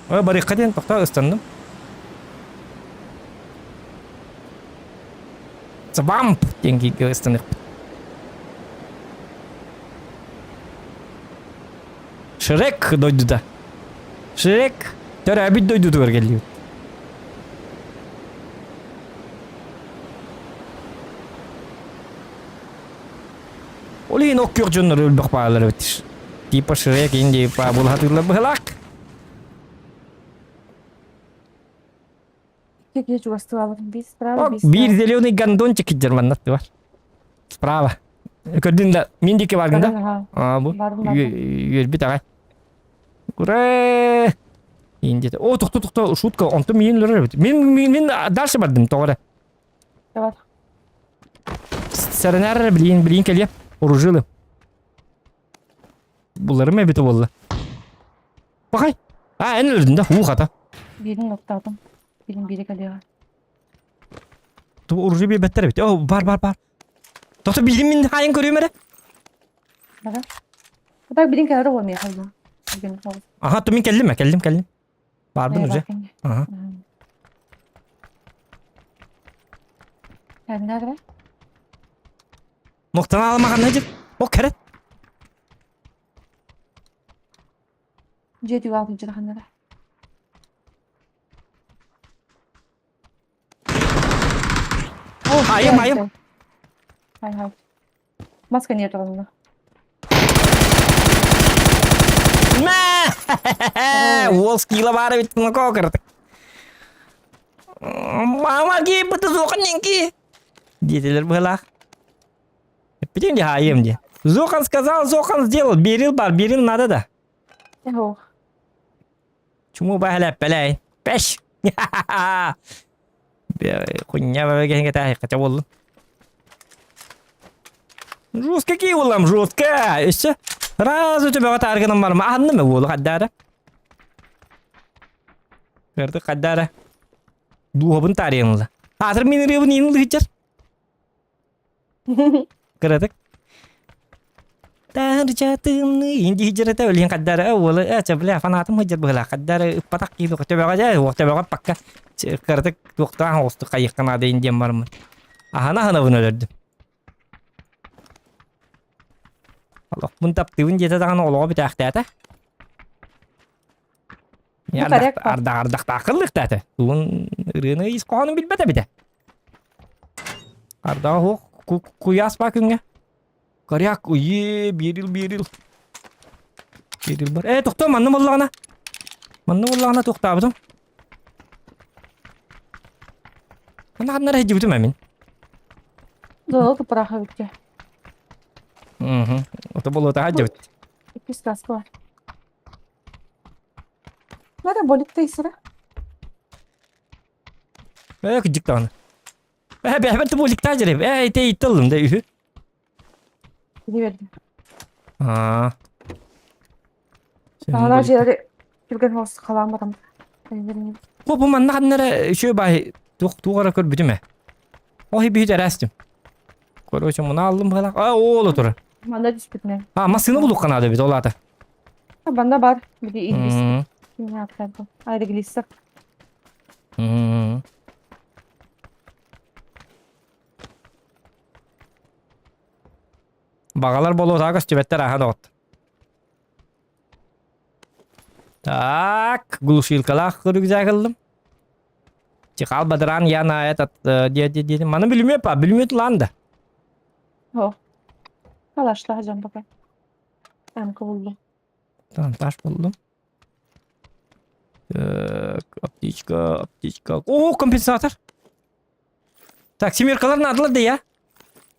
Барыкка ден токта ыстандым. Свамп деңгейге ыстандык. Шрек дойду да. Шрек törä bir duydu dur geliyor. Olin okuyor canlar ölbek bağlar bitir. Tipa Shrek indi pa bul hatırla bıhlak. Какие чувства без справа без. Bir zelioni gandonчик German'da var. Sprava. Gördün de mindiki var gında. Aa bu. Bir tane. Kure. İndi. O tuktu şutka ontu min lira. Min ders verdim doğru. Evet. Serener bilin geliyor. Orujulu. Bunları mı bitiyor valla? Bakay. Ha en öldüğünde hu hata. Birini noktadım. Birin biri geliyor. Tu urucu bir better bitti. Oh var. Doktor bilimin hayın görüyor mere. Bak. Bak birin kenarı olmuyor hala. Birin olsun. Aha tu min kellim. Barbun urucu. Aha. Yani nerede? Noktanı almakan necip. O keret. Cedi var mıcı daha nerede? Hayım. Hay. Maska niye durumda? Волскила бара бит на кокерт. Mama gibi tuzukan yanki. Dediler böyle. Потом я hayım diye. Зохан сказал, Зохан сделал. Берил надо да. Yahu. Чему бәләй. Пеш. Хуйня бәбәгән гәтә кача булды. Жестко ки улам, жестко. Эше. Раз өтө бәгә таргыным бармы? Анны мы булды хаддара? Берди хаддара. Дуһабын тарыйынлы. Хәзер мине ребин инлы хичер. Кырадык. Таржатымны инди хичерете өлен хаддара улы чабле фанатым хичер была хаддара патак киду төбәгә жа, төбәгә пакка. Кырадык туктан хосты кайыккана да индем бармы? Ахана буны өлөрдү. Allah bunu taptığın jete dağın oluğa bir taqtata. Ya arda taqıllık tata. Bunun ırını is qoğanın bilbete bir de. Arda ho kuyas bakınga. Karyak uye biril. Biril bar. Toqta manna bollağına. Manna bollağına toqta abdum. Ana qanara hejibdim amin. Doğru bırakı bitti. Oto bolu ta hajibdim. İki kaskı var. Nerede bolikte sıra? Küçük tane. Ben tu bolik ta jarib. Te itıldım da ühü. Gidiverdim. Ha. Dağlar şeyleri Gülgen olsun kalamadım. Bu manna qanara şu bay tuğara kör bütüme. O hibi jarastim. Koruşum bunu aldım bala. Oğlu dur. Banda dispütme. Ha masını buluk kanadı bir dolada. Banda var. Bir de İngiliz. Kim yaptı? Ayrı glisse. Bağalar bolu da göstübetter aha dot. Tak, gluşilkalar güzel kıldım. Çıkal badran yana et diye. Bana bilmiyor pa, bilmiyor lan da. Ho. Kalaşla hacam bakayım. Ben kovuldum. Tamam taş buldum. Аптечка. О, компенсатор. Так, семеркалар надылады ya.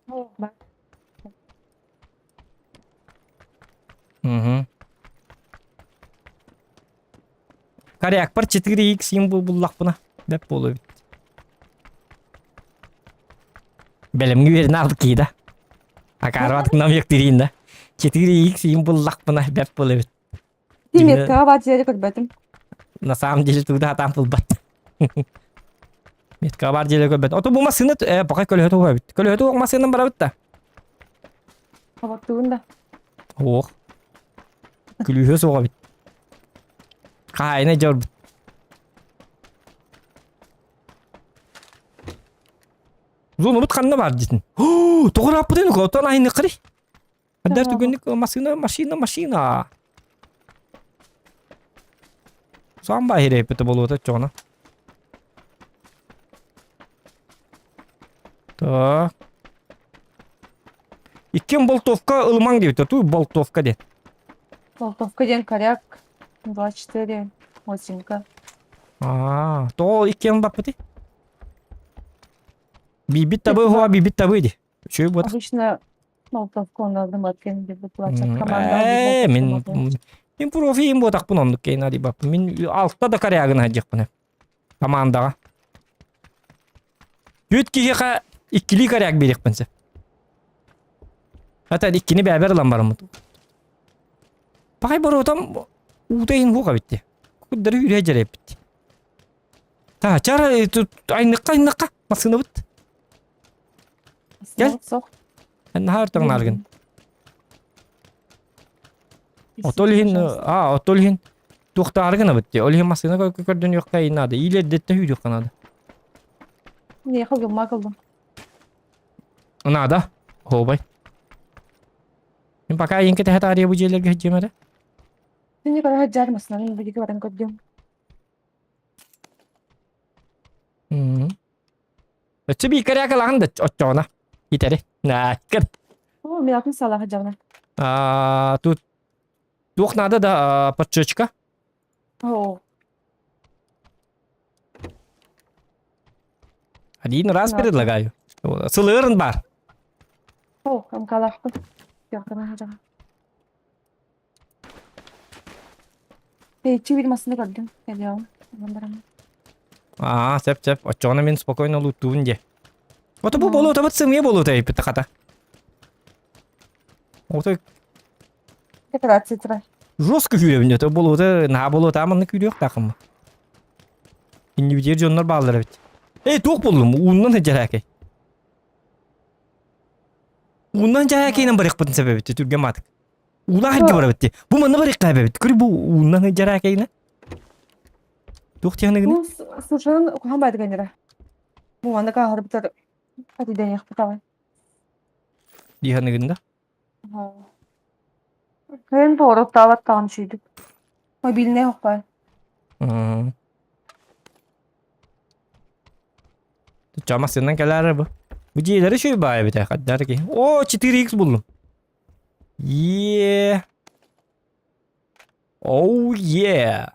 Ho, bak. Karyak par 4x yim bullak buna. Bep bolu. Belim güverini aldık ki da. Akarvattık nam yok diriyim da. 4x yim bullak buna bep bolu. Demet kahvaltı yeri görmedim. На самом деле туда там был бат. Метка бар желе көбөт. Ото бу масыны бакай көлөтө көбөт. Көлөтө масынын барабыт да. Kapattığında. Ох. Күлүхө сога бит. Кайна жор бит. Зону бут канна бар дитин. Тогур апты дену котон айны кыри. Адар түгөнүк машина. Samba hire pete bolu ta chona. Так. İkin boltovka ılman diyor. Tu boltovka de. Болтовка ден коряк. 24. Осинка. То икен бапыты. Бибит табы хуа бибит табы де. Şöyle bu. Обычно болтовка он aldım atken gibi плача. Команда. Мен профиим ботак бұнымдық кейін ади бап. Мен алтта да карягын ажық бұны. Командаға. Өт кейге ikkili karyak берек бінсі. Ата ikkini бәбер лан барым. Бақай бар отам ұтайын хуға бітті. Куддары үрэ жареп бит. Та, чара тут айныкка масына бит. Gel. Sok. Нахар таңнаргын. Отолхин тухтааргына бит. Олхин масына көрдөн yok кайнады. Илердетте үйрүк канады. Ne kıldım makıldım. Нада. Хобай. Мен пока енке тахта ария бу жерлерге хеджемеде. Sen ne kadar haccar mısın? Ben bir iki varan koydum. Çibi karya kalandı oçona. Iteri. Na, kır. O ben akın salah haccarına. Тут двух надо да подчечка. O. Один раз предлагаю. Сылырын бар. O kam kalaktım. Yok ben haccarına. Çivil masını koydum. Geliyorum. Сеп. Очона мен спокойно лутуун же. Ото бу болута бат сымыя болута ипи таката. Ото Ne kadar titrer. жестко күйлөбүн ото болута, на болута аманны күйлөк такым. Индивидуал жоннор баалары бит. Тук болдум, уунан жараке. Уунан жаракенен барык бутун себеби түргө матык. Улар ге бара бит. Бу мана барык кайбы бит. Күрү бу уунан жаракене. Тук тягыны. Bu suçların kuhan gönderə. Bu anda kahır bitir. Hadi deneyek bu tavay. Диханыгында. Ben doğru davat tanışıydık. O biline yok bay. Çamasından keler bu. Bu ciğerleri şöyle bayağı bir tek der ki. 4x buldum. Yeah. Oh yeah.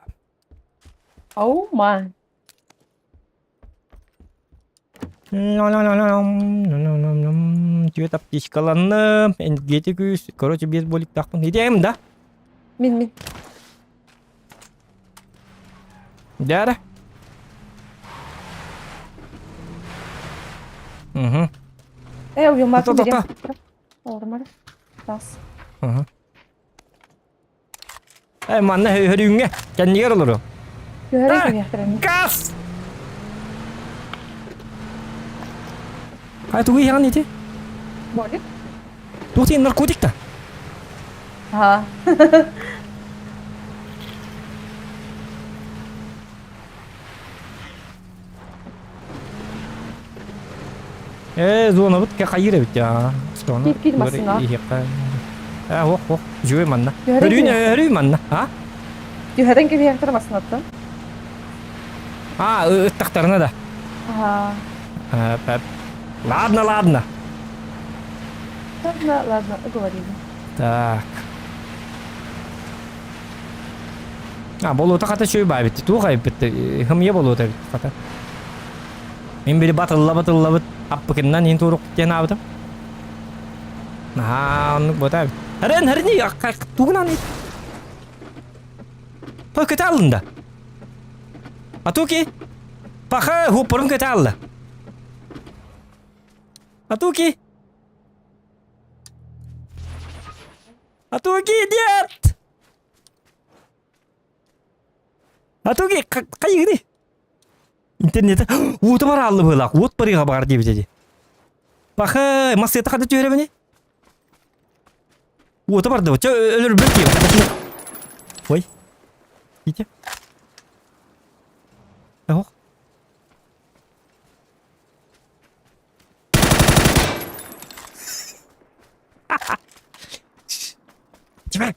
Oh man. Тебе там птичкаланным, энергетикус, короче, без болик тахпын. Идеем, да? Min. Да. Угу. Uyum bakın Ta. vereyim. Olur mu? Tas. Угу. Манна хөрүнгө. Кендигер олору. Göre gibi yaptırayım. Газ! Тугу яан ити? Bolik. Тухти наркотик та. Ha. Зона бит кайыра бит я. Girmesin ha. Хох. Жүй манна. Göreyim Хөрүн манна. Gören gibi yaptırmasın hatta. Ыттактарына да. Ha. Ладно. Ладно, говорили. Так. Болута ката чөй байбит. Тугай бит. Хымье болута бит ката. Мен бери батыллабыт. Аппыкынан ин турук тен абытым. Аннык бота. Харин тугунан. Пакет алында. Атуки. Паха хупурун кете алды. Атуки, нет! Атуки, кайгыды? Интернет. Уты бар алды былак. От барыга бар деп деди. Паха, массета кады жөрө бени? Уты бар да, өлөр бөлки. Ой. Ите. Ох. Чувак.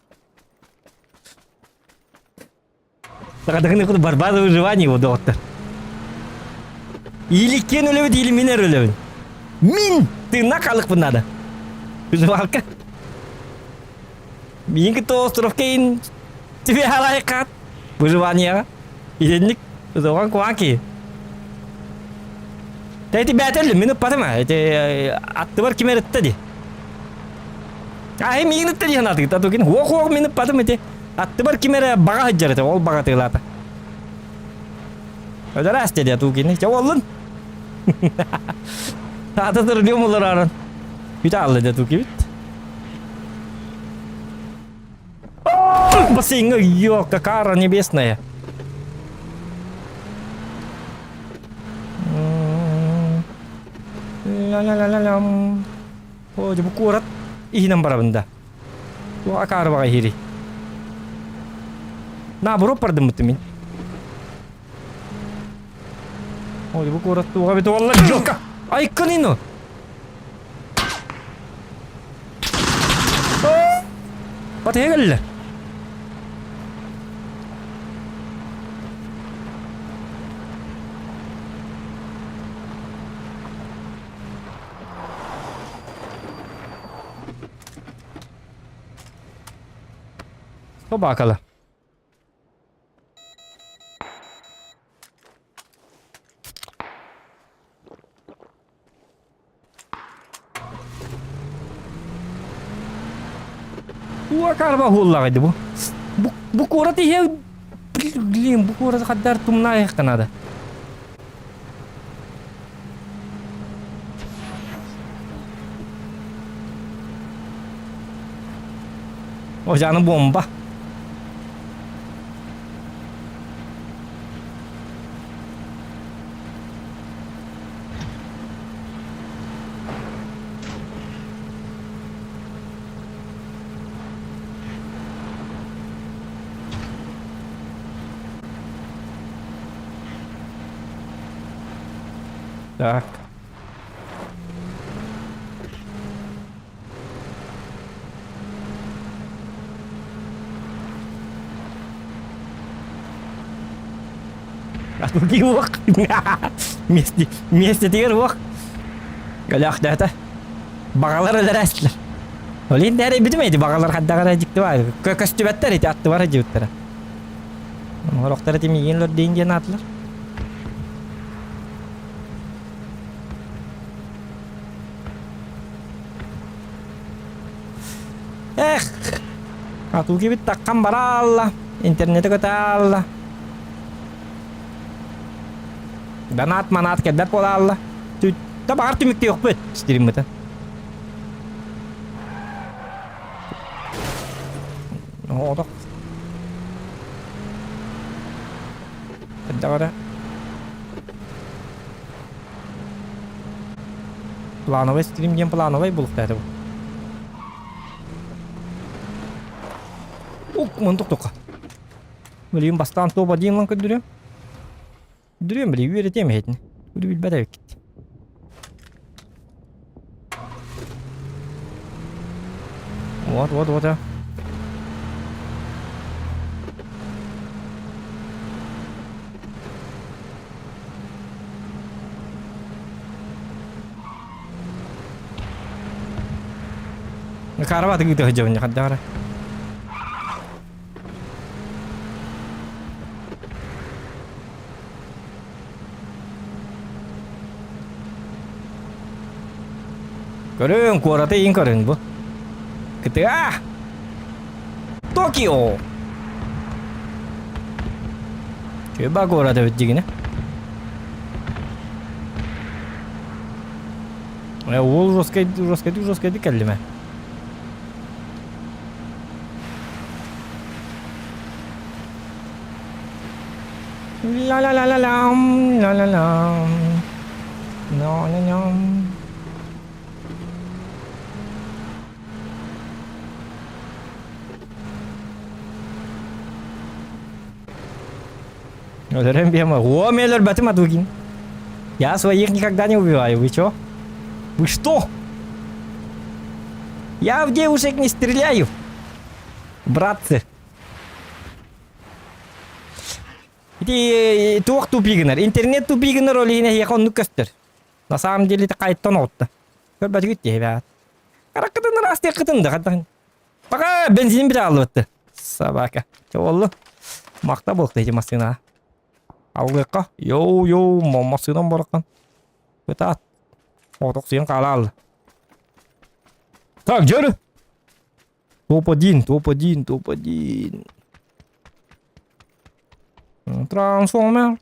Такадагын куду барбада выживание его доктор. Или кен өлөбүт, или мен өлөбүт. Мин тына калыкпын надо. Выживалка. Меники то остров кейин тебе алайкат. Выживание. Иденник. Зоған куаки. Тәйті бәтелі, мені патыма. Атты бар кемер етті де. Мен етті деген аты. Татукен, оқ, мені патым ете. Атты бар кемер баға хаджар ете. Ол баға тығылаты. Öder әсте де татукен. Че олын? Аты тұрылым олар арын. Үті алды де татукен бит. Бассейн, ёлка, кара небесная. Ла-ла-ла-ла-лам. О, bu kurat ihinen barabında. Bu akar baga hiri. Na buru pardım mutmin. O bu kurat tuğa bir tuğla yok. Ay kanino. What the hell? Coba kalah. Wah karba hulla gitu bu. Bu kurat ihe bilim bu kurat kadar tumna ya kanada. Oh jangan bomba. Так. Aku giwak. Месте тигр вак. Галах дата. Багалар элерәсләр. Олин дәре битмәйди багалар хаддагара җикте бар. Көстүбәттәр ите атты бар җиттәр. Морохтар тимигенләр дингән атлар. Atu gibi takkan baralla. İnternete götalla. Danat manat kedder polalla. Da bağır tümükte yok bu. İsterim mi? O da. Kedder. Planovay stream game planovay bulukta bu. Untuk toka. Beliyorum bastan topa diyeyim lan duruyorum. Duruyorum böyle üreteyim hedin. Bu bir bedel gitti. What. Nakarabat gitu aja banyak ada. Görün kuarata in görün bu. Kıta. Tokyo. Coba kuarata becik ne? Ya ol roskaydı kelime. La la la la lam la la lam. No. Ударяем прямо. О, Меллер, батым Адугин. Я своих никогда не убиваю. Вы чё? Вы что? Я в девушек не стреляю. Братцы. Эти тух тупигнер. Интернет тупигнер олине якон көстер. На самом деле это кайттан отты. Көрбәт күтте, ребят. Караккатын расты кытынды. Пока бензин бит алып. Собака. Чё болду? Макта болду эти машина. Алгыкка. Йоу, машинадан баракан. Бетат. Оток сен калал. Так, жүрү. Топ-1. Трансформер.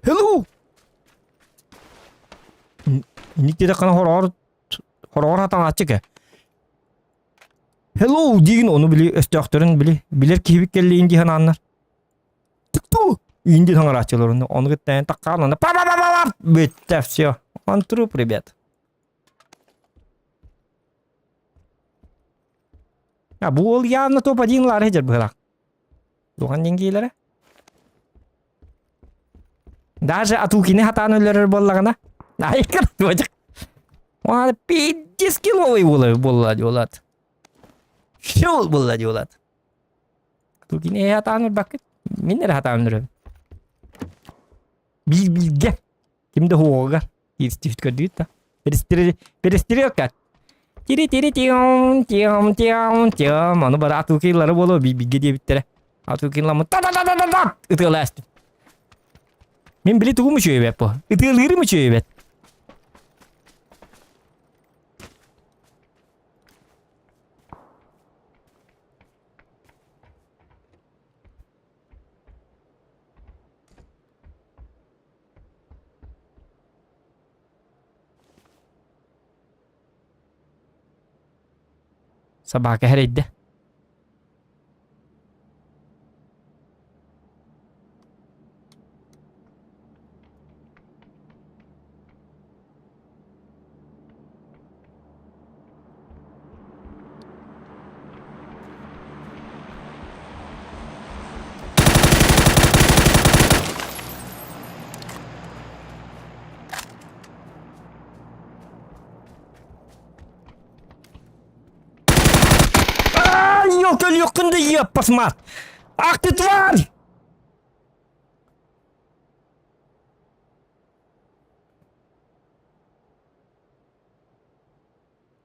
Hello. Никте кана хорор атан ачык. Hello деген оны өстөктөрүн билер кебик келейин деген аннар. Тукту. Инди таңарачыларын оны гыттан таккан па бетте все. Он труп, ребят. А бу ол явно топ-1-лар хежер была. Туган деңгейлери. Даже Атукине хатан өлөрөр боллагана. Айкыр тожик. Аны 50 киловый болады. Шул болады. Атукине хатан бакыт. Минер хатан өлөрөр. Билге. Кимде хуога. Истифт көрдүт та. Перестерёка. Тири-тири-тиом. Аны бар Атукилары боло билге дебиттере. Атукилар та. Ытыласт. Мен билет угу мучу ебет по. Ытылыры мучу ебет. Sabah her edde. Ёлка-лёканда еб, посмотри! Ах ты тварь!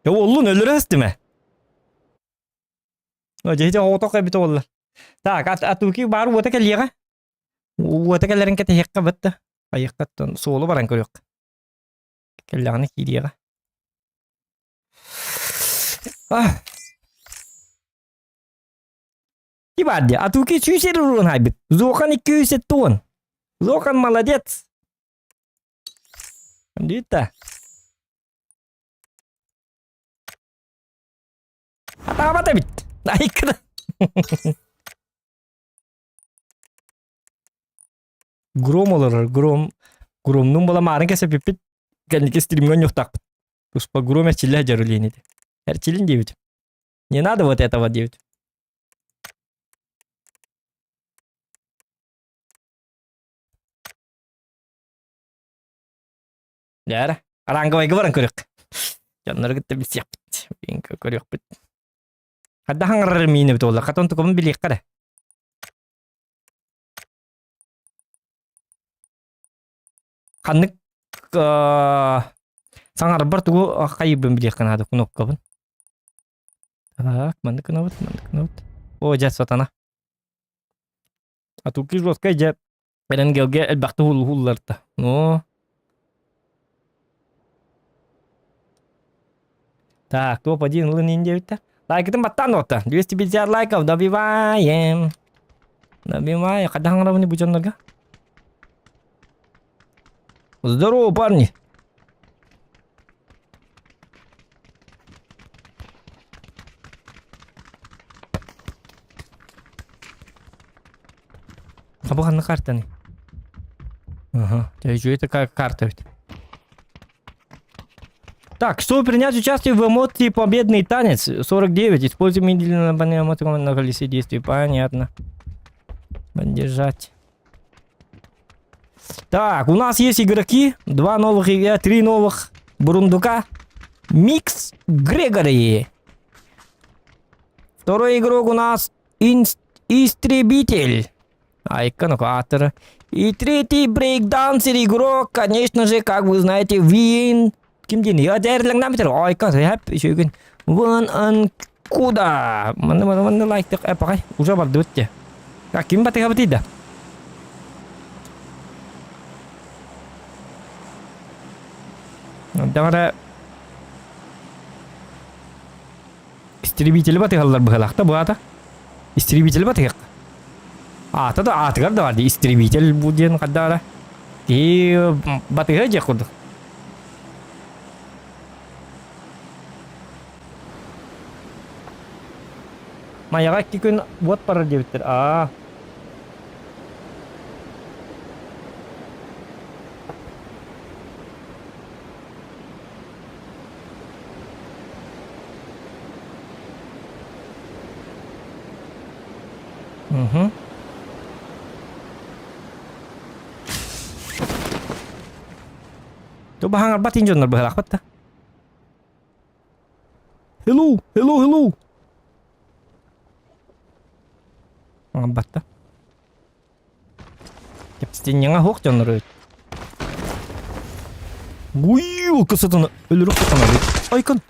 Ya oğlum ölürüz değil mi? Jadi otak kayak betul lah. Tak, atuki baru buat ke lihat. Buat ke lereng kita hekka betul. Ayak kan solo barang koyok. Kelihatan kiri ya. Ah. Gibadya, Atuki 200 urun haybit. Zokan 200 ton. Zokan молодец. Дita. Apa tabit? Naik kan. Гром олар, гром. Громның бала марын кесе пипит. Кәнеке стримган yok так. Пусть по громе чилля жарулени. Чилин девять. Не надо вот этого девять. Ya, orang kau barang korek. Jangan kita bisa bingka korek bet. Ada hangar mini betul lah. Kata untuk kamu beli kada. Kanek sangar bertugu kayu belum beli kan ada kunok kapan. Mana kenapa? Oh jas tanah. Atau kis los kayak dan gelge elbaktu hullar ta. No. Так, топ-1 лынинде. Лайкты баттан отта. 250 лайков добиваем. Добиваем. Когда хангравни бучоннарга? Здорово, парни. Кабыган на карта не. Ага. Что это как карта ведь? Так, чтобы принять участие в эмоции «Победный танец» 49, используем медленно эмоции на колесе действий. Понятно. Поддержать. Так, у нас есть игроки. 3 новых бурундука. Микс Грегори. Второй игрок у нас Истребитель. Иконокатор. И третий брейкдансер игрок, конечно же, как вы знаете, Вин. Kim gì nữa để lần năm rồi có thể hấp sự kiện vân an kuda mình like được apa kai udah berdua ya kakim pati apa tidak ada истребитель пати халлар бахалахта буата истребитель пати тада атгар да варди истребитель буден кадара и пати хаja kudu. Mayarak kikun buat para jebiter. Угу. Coba hangar batin jono berhalak bata. Hello, hello, hello. Hangar bata. Kepstin yana hok jono röt. Uy, kısıtını ölürük tutamadı. Aykın.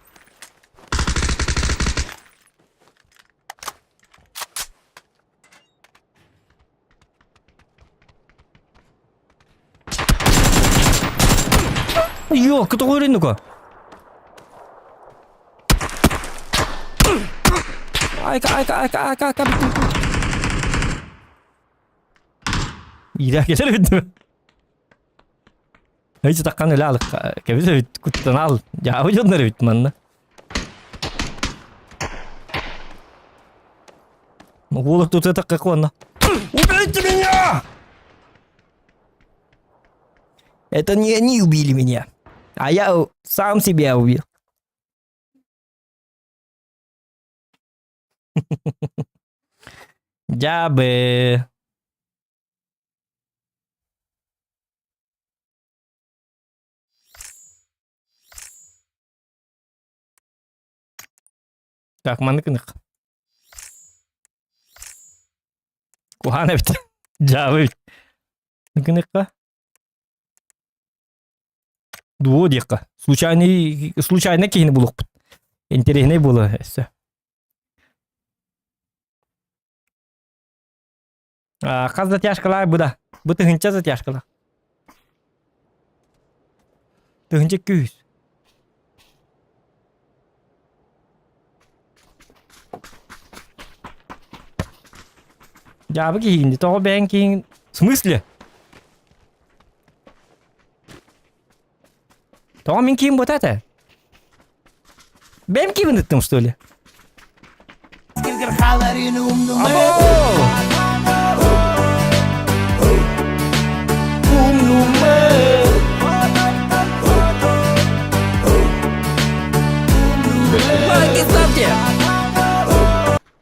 Yok, кто говорит, ну-ка? Ayka. İyi gelir bitti. Hiç takkan öyle alık. Kebise bit, kuttan al. Ya o canları bitti manna. Мгулок тут это как он. Убейте меня! Это не они убили меня, а я сам себя убил. Я бы... Так, маныкынык. Кухана бит. Жабы бит. Ныкыныкка. Дуо дикка. Случайно кейini булук бит. Интересный булу эссе. Каз затяжкалар буда. Бу тыгынча затяжкалар. Тыгынча күйүз. Жабы кейинди. Того бен кейин. В смысле? Того мен кейин вот это? Бен кейин ыттым, что ли?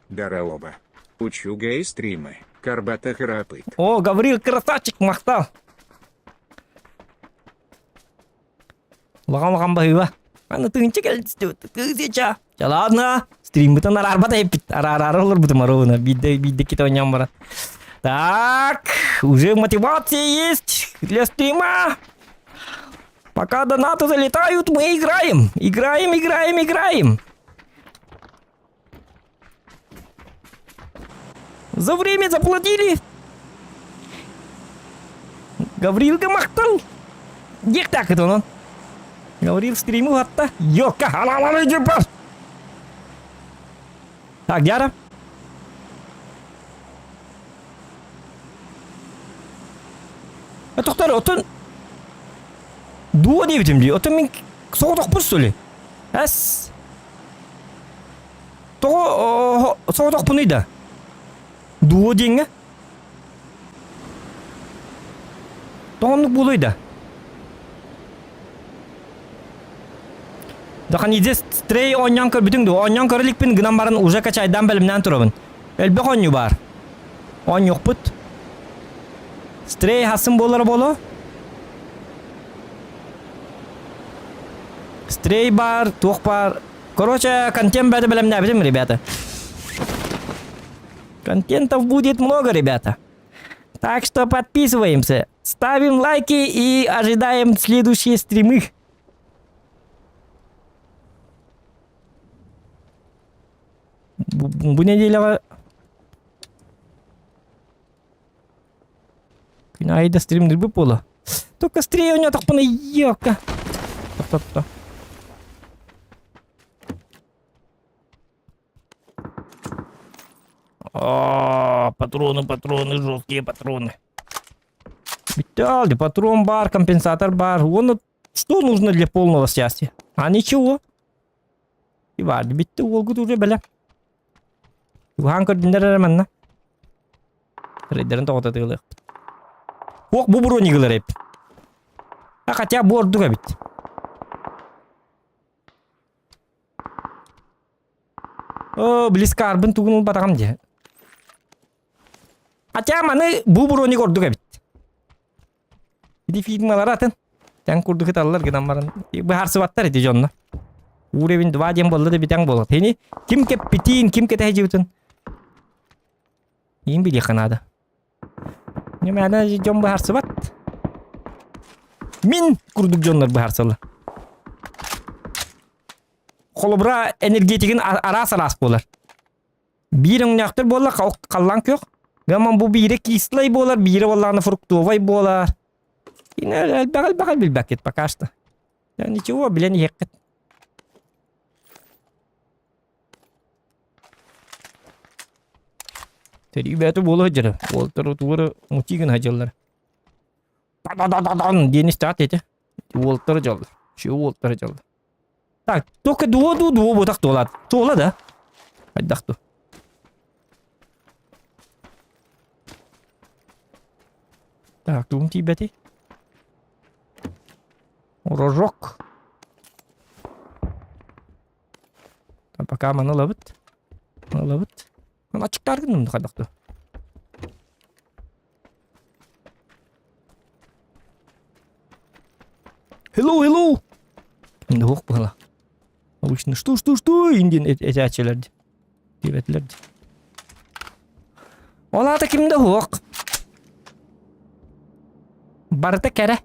Здорово. Учу гей-стримы. Карбата храпит. О, Гаврил, красавчик, мақтал. Лағам бахыва. Аны тыгынча келді. Тыгызеча. Ja ладно. Стрим бытын арбата еппит. Арар олар бытым аровына. Бидде кет ойням бара. Так. Уже мотивация есть для стрима. Пока донаты залетают, мы играем. Играем. За время заплатили. Гаврилга мақтал. Дек так это он. Гаврил стриму атта. Йока, халаланы жепас. Так, Дяра. Тоқтар, отын... Дуа не бітім дей. Отын мен соғдық бұр, что ли? Әс. Соғдық бұныйда. Дуо дейін, тоғымдық болуйда. Дақан иде стрей оньян көр бүтіңді. Оньян көрілікпін гынан барын уже качайдан бәлімнен тұрабын. Әлбек онью бар. Он yok бұт. Стрей хасын болар болу. Стрей бар, туқ бар. Короче, контент бәді бәлімнен бітім, ребята. Контентов будет много, ребята. Так что подписываемся, ставим лайки и ожидаем следующие стримы. Bu nedeyle Günayda streamdir bu pola. Только стрей у него так пона ёка. Та-та-та. Патроны, жесткие патроны. Виталий, патрон бар, компенсатор бар. Вон что нужно для полного счастья? А ничего. И варди, битти олгут уже бля. Юхан көрдүндөр манна. Рейдерин тоғыта тыгылык. Ок, бу броникалар еп. Хотя бордуга бит. О, близко арбын тугун батагам же. Açamanı bu buroni kurduk ebit. Idi filmalar atın. Sen kurduk etallar gidan baran. Bu harsı battar edi jonno. Urevin dua jem bolla da bitang bolla. Teni kim ke pitin kim ke tehji bitun. Yim bili kanada. Ne mana jon bu harsı bat. Min kurduk jonlar bu harsalı. Kolobra energetik'in ara salas bolar. Birin yaktır bolar kallank yok. Gaman bu biri kislay bolar, biri vallahi fruktuvay bolar. Yine bakal bil baket bakasta. Yani çoğu bilen yakıt. Teribatu bola jara. Voltero tuğra muçigin hajallar. Dan diye start etti. Voltero jallar. Şu voltero jallar. Tak, toke duo botak dolat. Tola da. Hadi daktu. Так, дум ти бети. Рожок. Там пока мана лабыт. Мана açıklar gındım da kadaktu. Hello. Şimdi hok bala. Обычно что, индин эти açılardı. Dibetlerdi. Ola da kimde hok? Barda kere.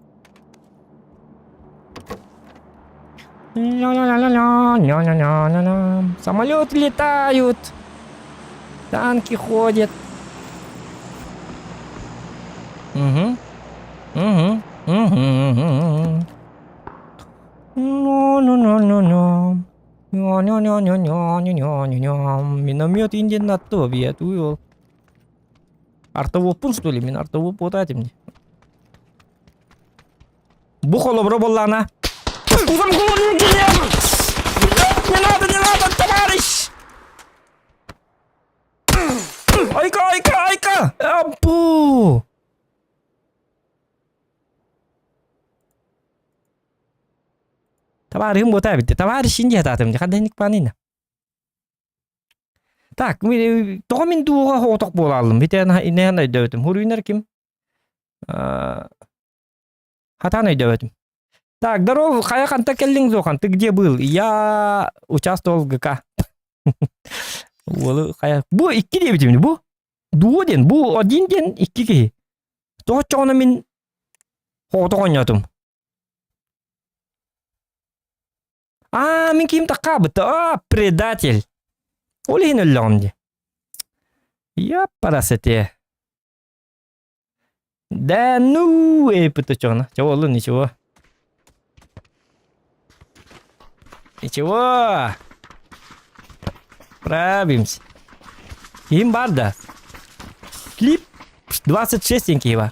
Самолеты летают. Танки ходят. Угу. Миномет индин на то ветую. Артовопун что ли? Мен артовоп потратим. Бухало броболана. Пустузом голову не надо, товарищ! Айка! Абу! Товарищ бота битти. Товарищ инде татым. Кадайник панина. Так, томин дуга хоток бола алдым. Битен инен дөтүм. Хуруйнер ким? Хатаны дөтүм. Так, здорово, каяқанта келдің зоқан, ты где был? Я участвовал в ГК. Бу 2 дебетімді, бу? Дуо ден, бу 1 ден 2 ке. Тоқ жоғына мен хоғыты қойнатым. Мен кем таққа бұты, предатель. Олейін өліғымде. Я парасете. Да ну, пыты жоғына. Чего олы, ничего. Ничего. Справимся. Им барда. Слип. 26 его.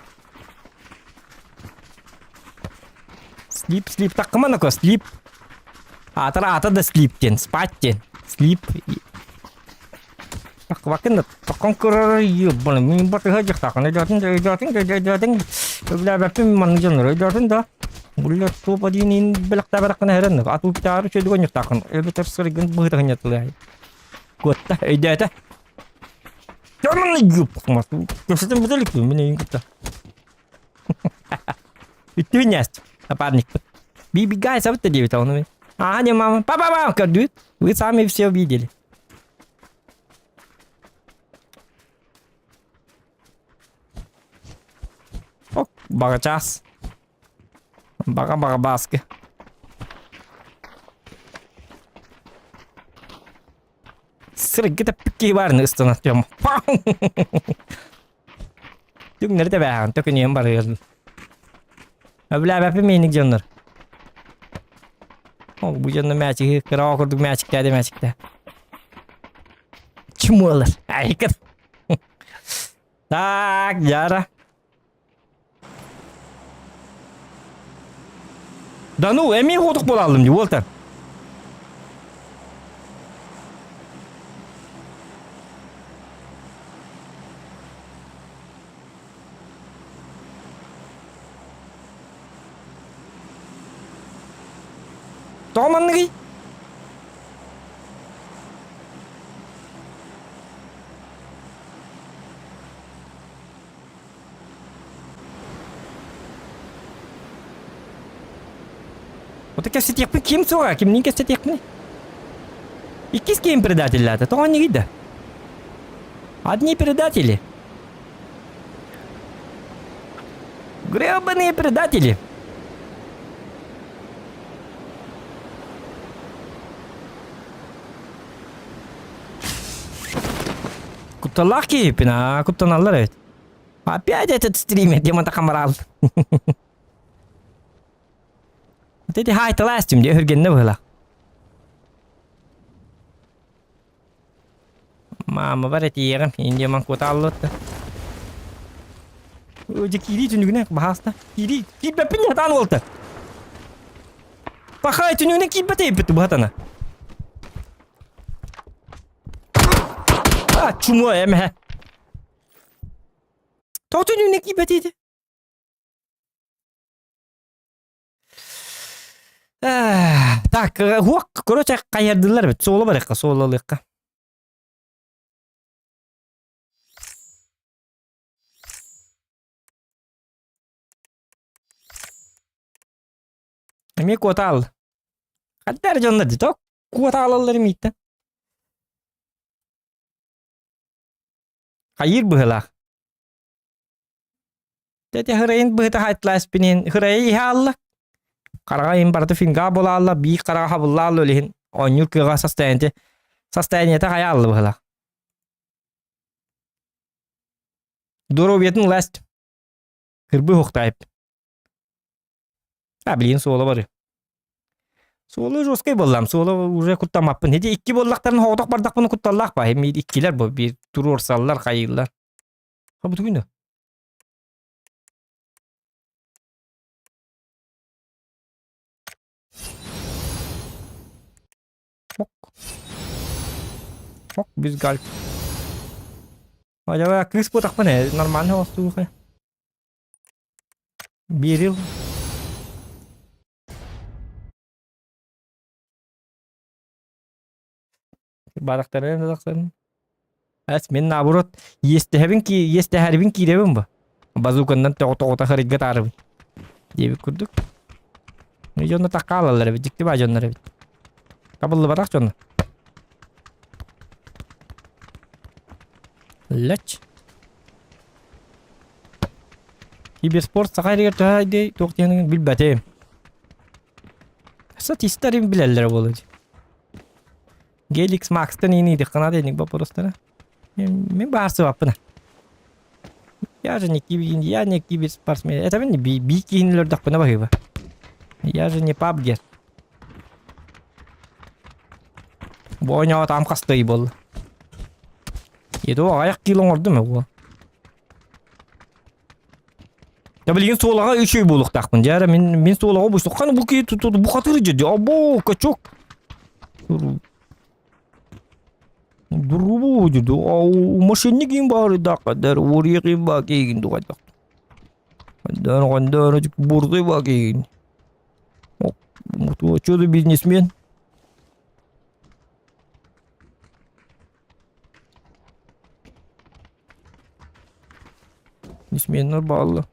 Слип. Так, кому такой слип? Ата да слип тен. Спать тен. Слип. Так, вакин так конкурер ебаный. Мне баты хадик так. Идётин. Бля, бапим манжаныр. Идётин да. Bulat to padinin belak tabarak na heran atu pitaro chedo gonyo takon elevator srigan buhita kanya tulay kota idata jaman yup mas keseten betul itu meni kota itu nyast panik bibi guys apa tadi tahu nih hanya mama papa kerduit we sami все видели ок багачас Бага баски. Sırık gidip peki var ne üstüne atıyorum. Tüm nerede be? Tüm neyim var ya? Abla bepi minik canlar. Bu canlı maçı kıra kurduk maçıkta. Kim olur? Ayıkır. Tak yara. Да ну, эми ходук бола алдым ди, Уолтер. Томанныгы? Вот кесет якпын ким соға, кимнен кесет якпын? Иккис кем предательлады, тоған не гиді? Одни предатели. Гребаные предатели. Кутталлах кейпін, куттаналар evet. Опять этот стример, демонта камарал. Вот эти хайталастым, де хүргенне бұғыла. Мама бар эти ерім, енді ман куталлытты. Öce kiri tünüğüne bahasta. Kiri bepin yatan oldu. Bakay tünüğüne kibe teypetti bu hatana. Çumu eme. То tünüğüne kibe teydi. Так, короче, кайырдылар бит. Солы бар якка, солылыкка. Ме куота ал. Каттар жонда ди то куота алалар митте. Кайыр быгылак. Тете хырайын быгыта хайтлас пинен хырайы халла. Карагайын барты финга бола алла би карага булла алла лехин. Онюр кыга состояниета хаялла быгылак. Доробиятын ласт. Кырбы хоктайып. Блин, соло бар. Соло жоскай боллам, соло уже куттамаппын. Heде ikki bollaqtарын хоодок бардакпын кутталлак ба. Эми иккилер бу, бир тур орсаллар, кайыллар. Ха бу түгүнө. Мок, без галь. Acaba kız bu takma ne? Нормально olsun. Biril. Барактарын дактарын. Мен наоборот, естехебин киребин бу. Базукандан тоото харыгга тарып. Деп күрдүк. Жонда такалалар бит, жикти бажондар бит. Кабылы барак жонда. Лач. Киберспорт сакайрыгер тайды токтянын билбете. Статистарин билелер болот. Gelix Max'tan iyiydi. Kanada yedik bu porostara. Ben bağırsı vapına. Я же не кибер, я не киберспортсмен. Это не бики инлер дакпына багыба. Я же не пабгер. Bu oynağı tam kastayı bol. Yedi o ayak kilon oldu mu bu? Ya bilgin solağa 3 ay buluq takpın. Jara men solağa bu soqqan bu ki tutu bu katırı jedi. Abo kaçok. Durbu jedi. O maşinni kim bari da kadar oraya kim bakayın du kadar. Kandan burdu bakayın. Bu çoğu biznesmen. Biznesmenler bağlı.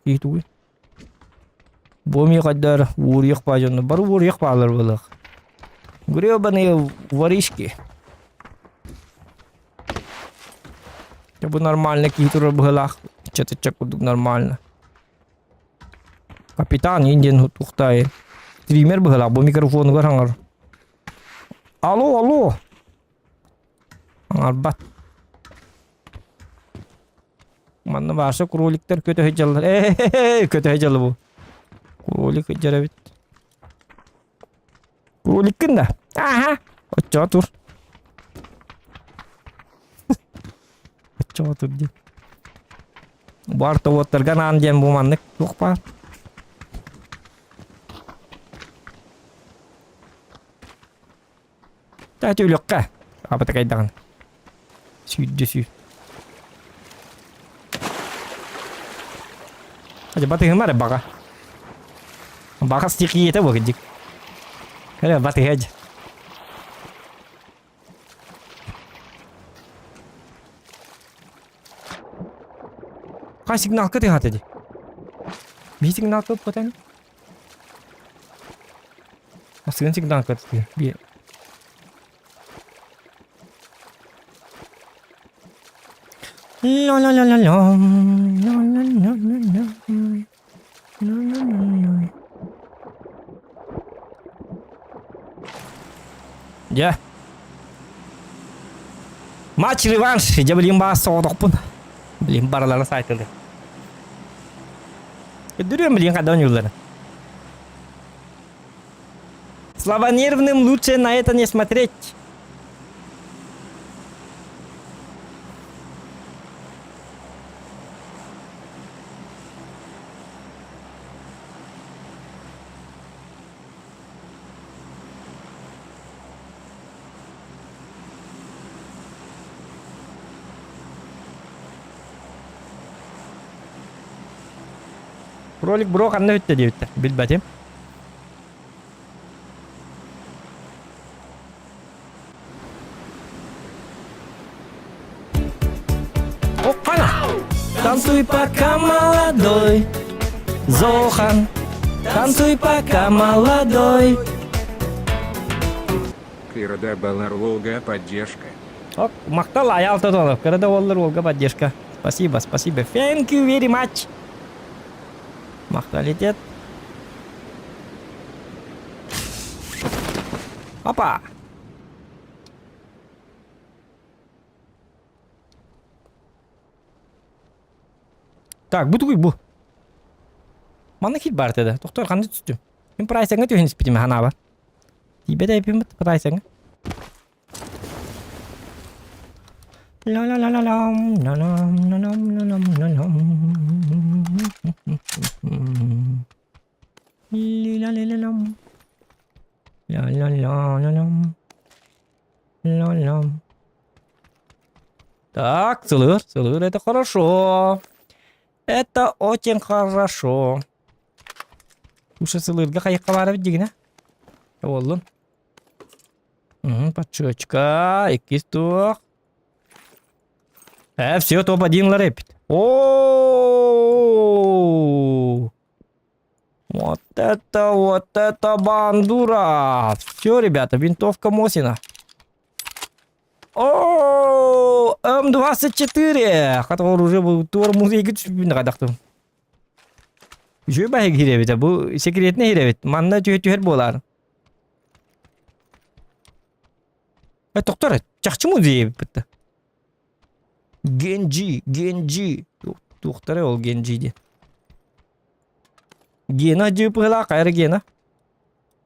Begitu gue. Bomi kadar vuriyak pa dyan. Baru vuriyak pa alar balak. Gureo ba na varishki? Ya bu нормально китура балак. Чат кудук нормально. Капитан Индиан тухтай. Стример балак. Бу микрофон гар хангар. Алло. Хангар бат. Manna varsa krolikler kötü heyecanlar. Kötü heyecanlı bu. Krolik heyecanı bit. Krolik kında. Aha. Açığa dur. Açığa dur diye. Bu arada oturgan andiyen bu manlık yok var. Daha tüy yok ka. Apa tak kaitan. Südü. Aja batih mana baka? Baka sticky itu bukan jik. Kada batih aja. Kau signal ke tengah tadi? Bi signal ke apa tadi? Маскын сигнал катты. Би. Ла-ла-ла-ла-ла. Ла-ла-ла-ла-ла. Ла-ла-ла-ла. Я. Матч реванш. Я блин бас соодокпун. Блин бараларына сайтылды. Дүрем блин кадан юллары. Слабонервным лучше на это не смотреть. Ролик бро кандай өтті дейбітті. Білбәтем. Опана! Танцуй пока молодой. Зохан. Танцуй пока молодой. Кирда Балар Волга поддержка. Оп, мақтал аял тұтылып. Кірді олар олға поддержка. Спасибо, спасибо. Thank you very much. Мақталитет. Опа! Так, bu tuguy bu. Mana hit бар деді. Тоқтар қандай түстім? Мен прайсаңа түйін іспетім хана бар. Тибе де епім бұт прайсаңа. Ла-ла-ла-ла-лам, ла-лам, ла-лам, ла-лам, ла-лам. Ли-ла-ли-ла-лам. Ла-ла-ла-ла-лам. Ла-лам. Так, целыр, это хорошо. Это очень хорошо. Слушай, целырга қайыққа барып дегіне. Олын. Подшечка, экис туқ. Все, топ-1 рэпит. О, вот это бандура. Все, ребята, винтовка Мосина. О, М24. Который уже был тормозы на кадақтым. Жөй бай хиребит, бұл секретный хиребит. Манна түйет болар. Тоқтар, чақчы музей бітті. Генджи. Тоқтары ол Генджи де. Гена жүйіп ғыла, қайры Гена.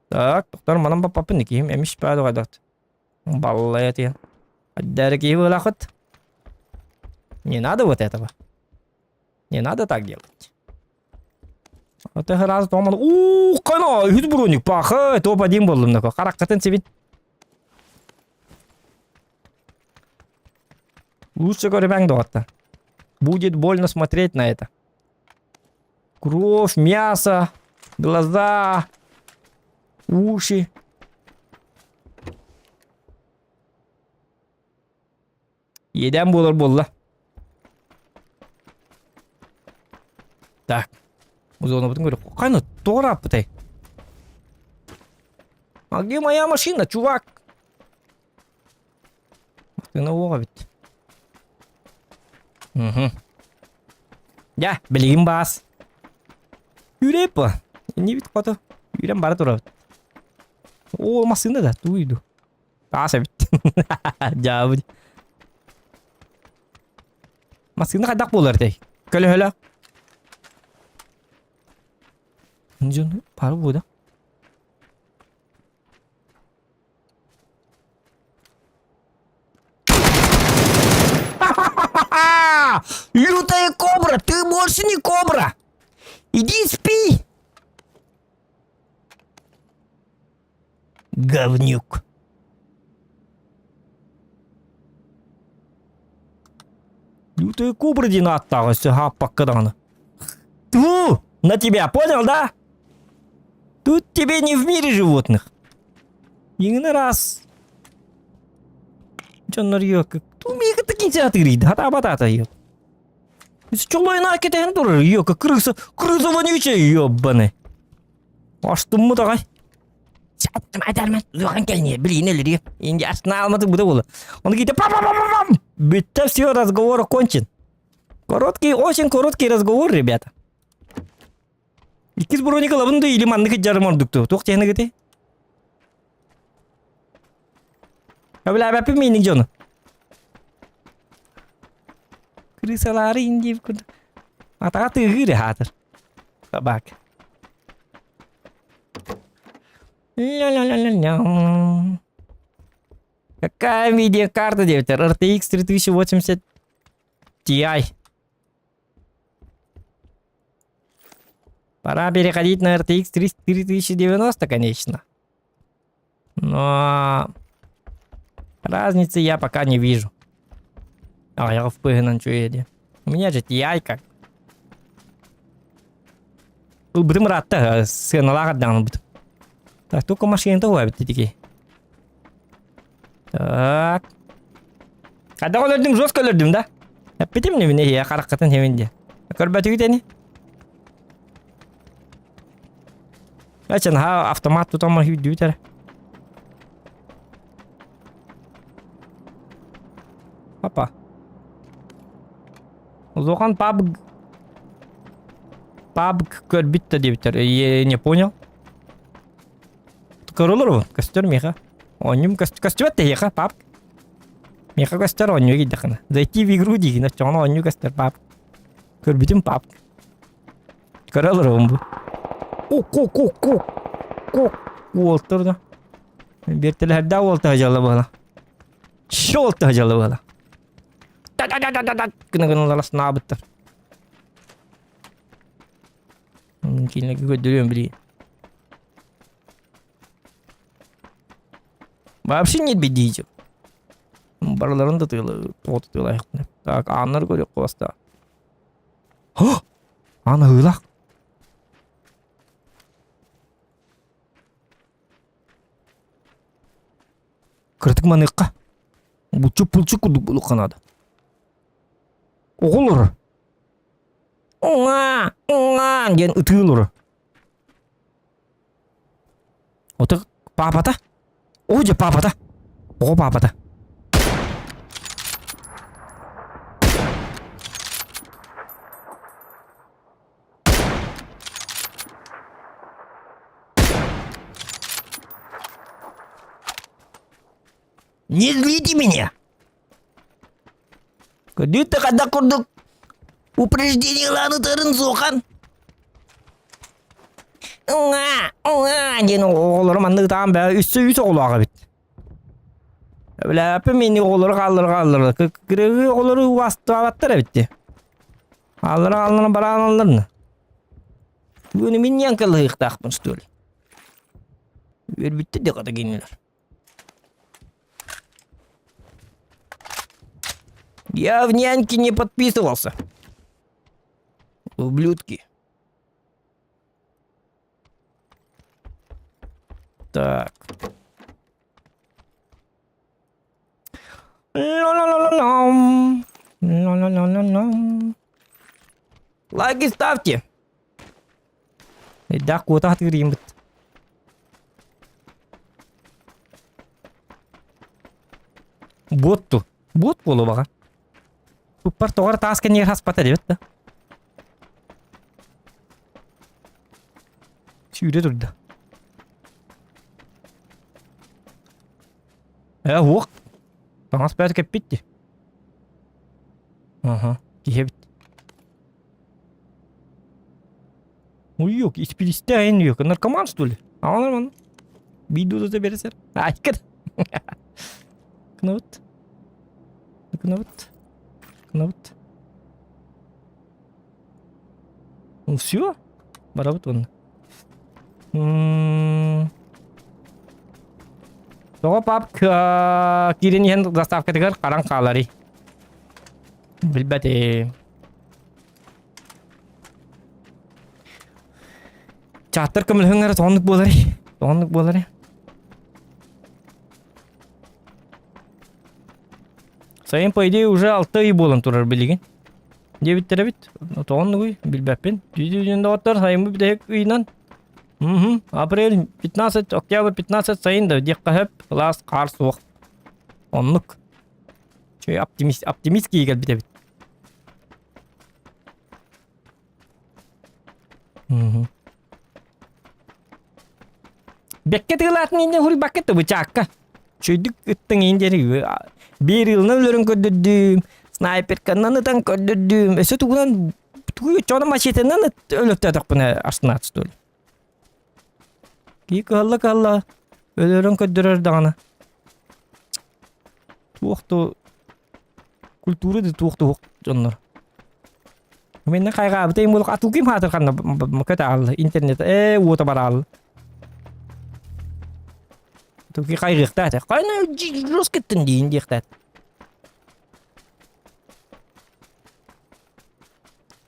Так, тоқтар, манам папапын екейім, әміш бәді қадақты. Баллай әтейін. Дәрі кейі ғыла құт. Не надо вот этого. Не надо так делать. Вот это раз дома. Ух, кана, хит броник, паха, топ-1 болдым нако. Қараққатын себен. Лучше коребян доғатта. Будет больно смотреть на это. Кровь, мясо, глаза, уши. Едем болар. Так. Узону потом говорю, қайны тоғырап бұтай. А где моя машина, чувак? Ты на оға бит. Я, білейім бас. Үйреп ба? Не бит қоты? Үйрем бары тұра бит. О, машина да, туйду. Аса бит. Ja, бұд. Машина қайдақ болар дей. Көлі хөлі. Жон 바로 보다. Лютая кобра, ты больше не кобра. Иди спи. Говнюк. Лютая кобра дина отталась, гаппа-кадана. Тьфу, на тебя, понял, да? Тут тебе не в мире животных. Един раз. Жаннар yok. Тумига такие театры, хата-батата yok. Чулойна кетен тур, yok, крыса вонючая, ёбаный. Аштым мы тағай. Aytarman. Zokan kelne, bilin elleri. Инде астына алмады bu da было. Он говорит, пам-пам-пам-пам. Битта все, разговор окончен. Короткий, очень короткий разговор, ребята. Иккиз броник алабынды или мандык жарым ордукту. Тох тени гете. Абла бапи менин жону. Крысалары инде күн. Атага тыгыры хатыр. Бак. Ля-ля-ля-ля-ля. Какая видеокарта, девятый? RTX 3080 Ti. Пора переходить на RTX 3090, конечно. Но разницы я пока не вижу. А, я впрыгнул, что еде. У меня же Ti как. Будем рад-то, сын лагадан будет. Так, только машина-то ловит такие. Так. Когда өлөрдүм, жестко өлөрдүм, да? Әппетем не я харакатын хеминде. Көрбәтү гитени. Ачан ха автомат тутама хидүтер. Папа. Зохан PUBG көрбитте дебитер. Не понял. Королор костер меха. Онним костер теха PUBG. Меха костер онню гиддакана. Зайти в игру дигина, чоно онню костер PUBG. Көрбитим PUBG. Королор омбу. Ку. Уолтер да. Бертелерде уолтер хажалы бала. Шолтер хажалы бала. Да. Кына ласына абыттыр. Кинеги көдөрөм били. Вообще нет бедите. Барларын да тыйлы, вот тыйлы. Так, аннар көрөк кыласта. Хо! Ана ыйлак. Кыртык маныкка. Пулчу кудук булу канады. Оголор. Уа, ген ытыйлыр. Отык папата. Оже папата. О папата. Не злите меня. Кыдыты када курдук. Упреждение ланы тырын зохан. Ген оголор манды таам бә үссө оголага бит. Бля, мени оголор калдыр. Кыгыры оголор уастабаттыр битти. Аллар бараналларны. Бүгүн мен янкалы ыктакпын стөл. Бербитти де ката генилер. Я в няньки не подписывался. Ублюдки. Так. Лайки ставьте. Да, куда ты римбит. Бот болу бага. Упар тоғар тасқа не хаспата деп та. Сүйре тұрды. Оқ. Таңас бәді кәп бітті. Ага, кеге бітті. Ой, yok, испиристе айын yok. Наркоман, что ли? Алар маны. Биду да бересер. Айкыд. Кнут. Ну все, барабыт он. Тоға пап кирен ен доставка тегер қаран қалары. Білбәте. Чаттыр көміл хүңгері тоғындық болары. Сайын по идее уже 6 ай болын тұрар білеген. 9 бит. Тоғынды көй, білбәппен. Дүйден дауаттар сайын бұл бітек үйінен. Апрель 15, октябрь 15 sayında dikkat hep class kar soğuk. Onluk. Şöyle optimist giy gel bir de bit. Bekket gılatın indi huri bakket de bıçakka. Çöydük ıttın inderi. Bir yılını ölürün ködürdüm. Sniper kananıdan ködürdüm. Ese tuğunan tuğuyu çoğuna maşetinden ölüpte atak buna aslında atıştı öyle. Ki kalla. Ölürün ködürür dağına. Tuğuktu. Kulturu da tuğuktu canlar. Menne kayga abitayım buluk atu kim hatır kanna makata al internet wuta baral. Tu ki kaygıkta ta. Kayna roskettin diyin diktat.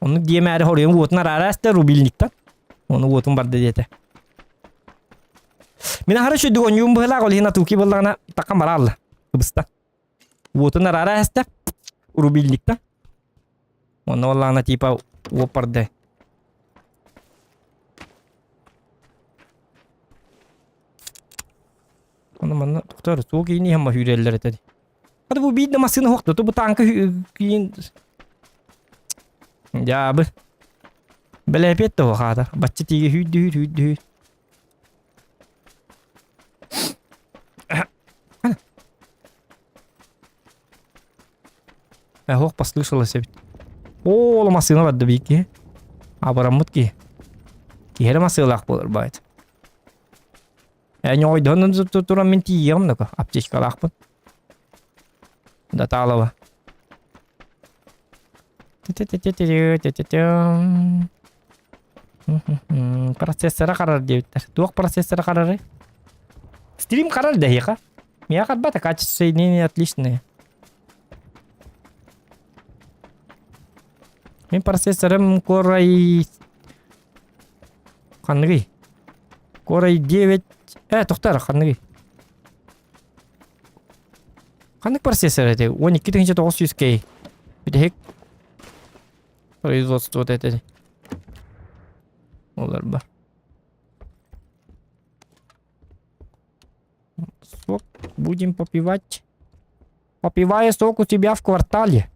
Onu diyemedi horuyum wutna rarasta rubilnikta. Onu wutun barda diyete. Mina harus dugon yum bela kol hina tuki bolana takam baral. Kubsta. Wutun rarasta rubilnikta. Ono wala tipa woparde. Ono manna doktor soğuk ini hamma hüreller tadi. Hadi bu bir de masını hoktu tu bu tankı yin. Ya bu. Belepet de o hada. Bacı tigi hüdü. Hok послышала себе. О, машина var tabii ki. Abaramut ki. Kihera masalak bolur bayt. Nyoy dönün tuturan minti yiyem naka. Apçış kalak pun. Da talava. Prosesora karar diyor. Tuğ prosesora kararı. Stream karar deh ya ka. Меня как бы качество соединения отличное. Мен процессором Core i... Core i9... тоқтар, қанығы. Қанық процессор әді? 12-900K. Бітек. Производство әді. Олар бар. Сок будем попивать. Попивая сок у тебя в квартале.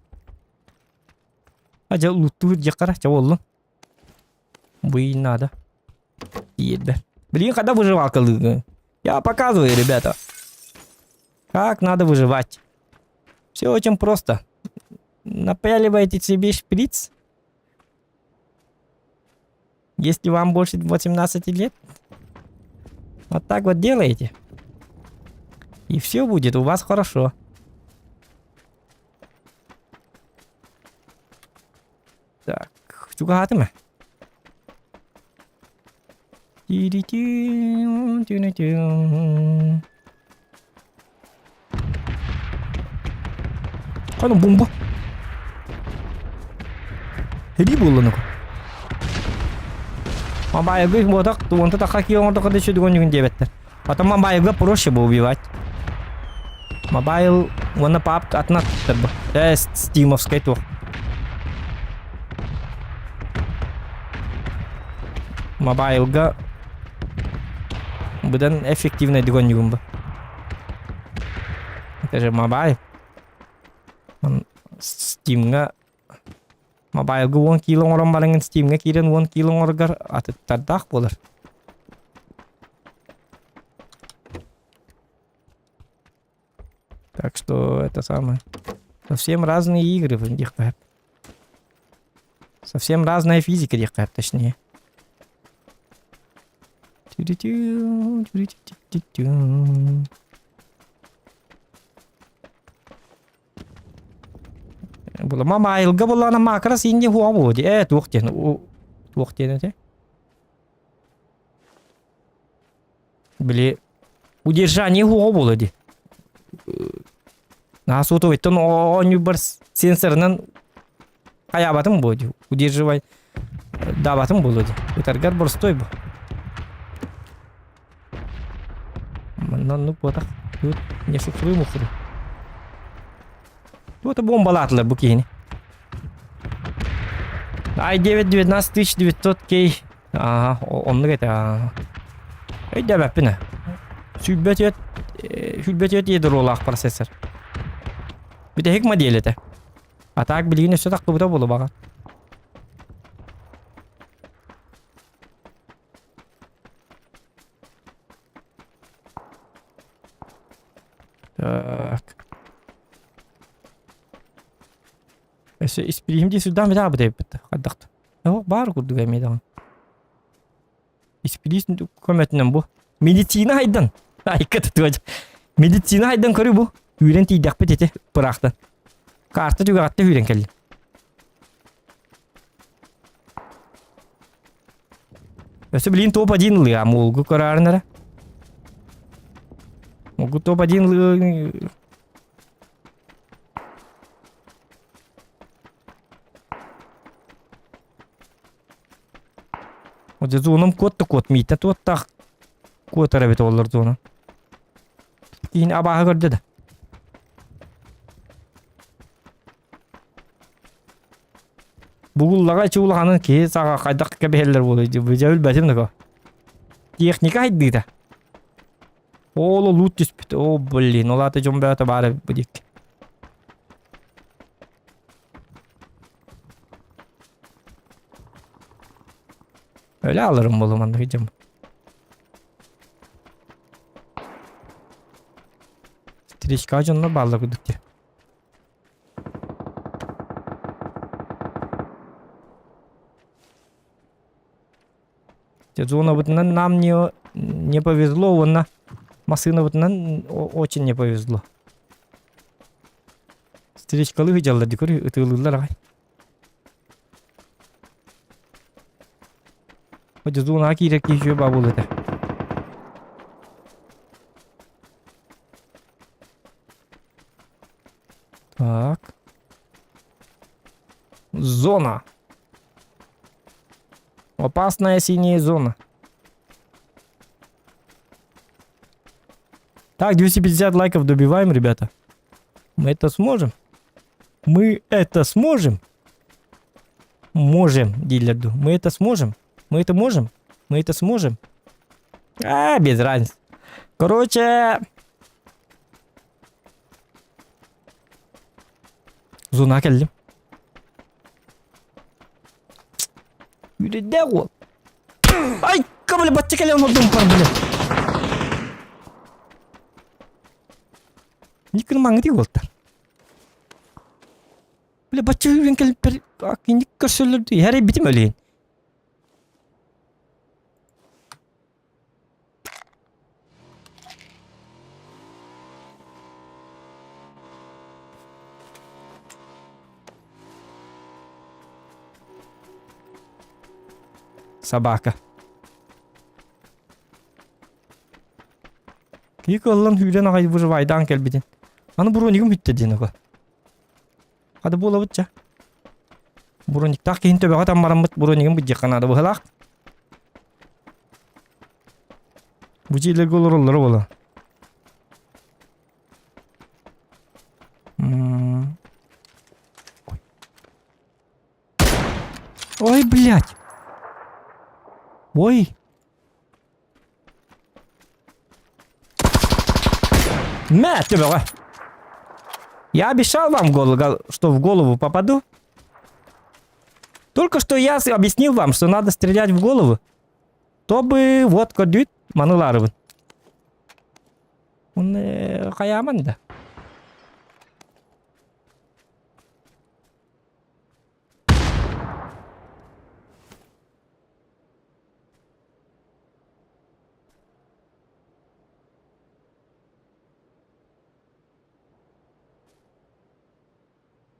Aja lutu jakar cawol. Бui надо. Ебе. Блин, когда выживалка? Я показываю, ребята. Как надо выживать. Все очень просто. Напяливаете себе шприц. Если вам больше 18 лет. Вот так вот делаете. И все будет у вас хорошо. Так, juga hati mah. Kalau bomba. Jadi bulan aku. Мамбай gue вот так, вон то так какие он только еще догоню где бетер. Потом мамбай gue проще было убивать. Мобайл вон на папка от нас тебе. Стимовский тур. Мобайлга бұдан эффективный дегон югым ба. Это же мобайл. Steam'ga мобайлга 10 кило орын барыңын Steam'ga кирен 10 кило орыгар атыттардақ болыр. Так что это самое. Совсем разные игры в них. Совсем разная физика, точнее. Было мама илга была на макрас инди хуабоди. Тухтен это. Были удержание хуабоди. На суту это он юбар сенсорнан аябатым боди. Удерживай даватым болоди. Утаргар борстой бо. Ну вот так. Вот не шукру мухру. Вот это бомбалатлер букини. i9 19900K. Ага, он говорит, Öyle bepine. Hülbet yedir olaq prosesör. Bir de hekma diyelete. Atak bilgini üstü takı bu da bolu bağa. Tak. Ese isprihim diye sürdüm bir daha bu da bitti. Kaddaktı. Yok bağır kurdu ve meydan. İsprihim kometinden bu. Medicina haydın. Hakikat tutuyor. Medicina haydın karı bu. Hüren tiyak petete bıraktı. Kartı juga attı hüren kelli. Ese bilin top ajin ya mulgu kararınlara. Mulgu top ajin o da zonum kod miydi tak kod arabet olur zonu. Yine abaha gördü de. Bugullaga çuğulağının ki sağa kaydak kebeheller oluyor. Bu cevil betim de ko. Teknika haydi de. Oğlu loot dispute. O blin. Ola da jombe ata bari bu dik. Öyle alırım bu zaman hocam. Trişka canına bağlı kuduk diye. Зона вот нам не повезло, вон на машина вот очень не повезло. Стрічкали видяли, декори ытылылар ай. Вот зона кирек еще бабул это. Так. Зона. Опасная синяя зона. Так, 250 лайков добиваем, ребята. Мы это сможем. Мы это сможем. Можем, дилерду. Мы это сможем. Мы это можем. Мы это сможем. Без разницы. Короче. Зона келдим. Yüreğde ol. Ay kabul batacak ele unuttum par bile. Nikir mangi goltar. Bile batacak yüreğin kel per akindik körsölür diye her bitim öleyin. Sabaka. Yıkılan hüren ağayı vur vaydan kelbidin. Anı buronigim bitti diyene ko. Hadi bu olabıtça. Buronik tak kehin töbe katan maramut buronigim bitti kanada bu halak. Bu ciler golorolları bola. Ой, блядь. Ой. Мя, ты была. Я обещал вам, что в голову попаду. Только что я объяснил вам, что надо стрелять в голову. Чтобы вот кодит маныларывын. Он хаяман да.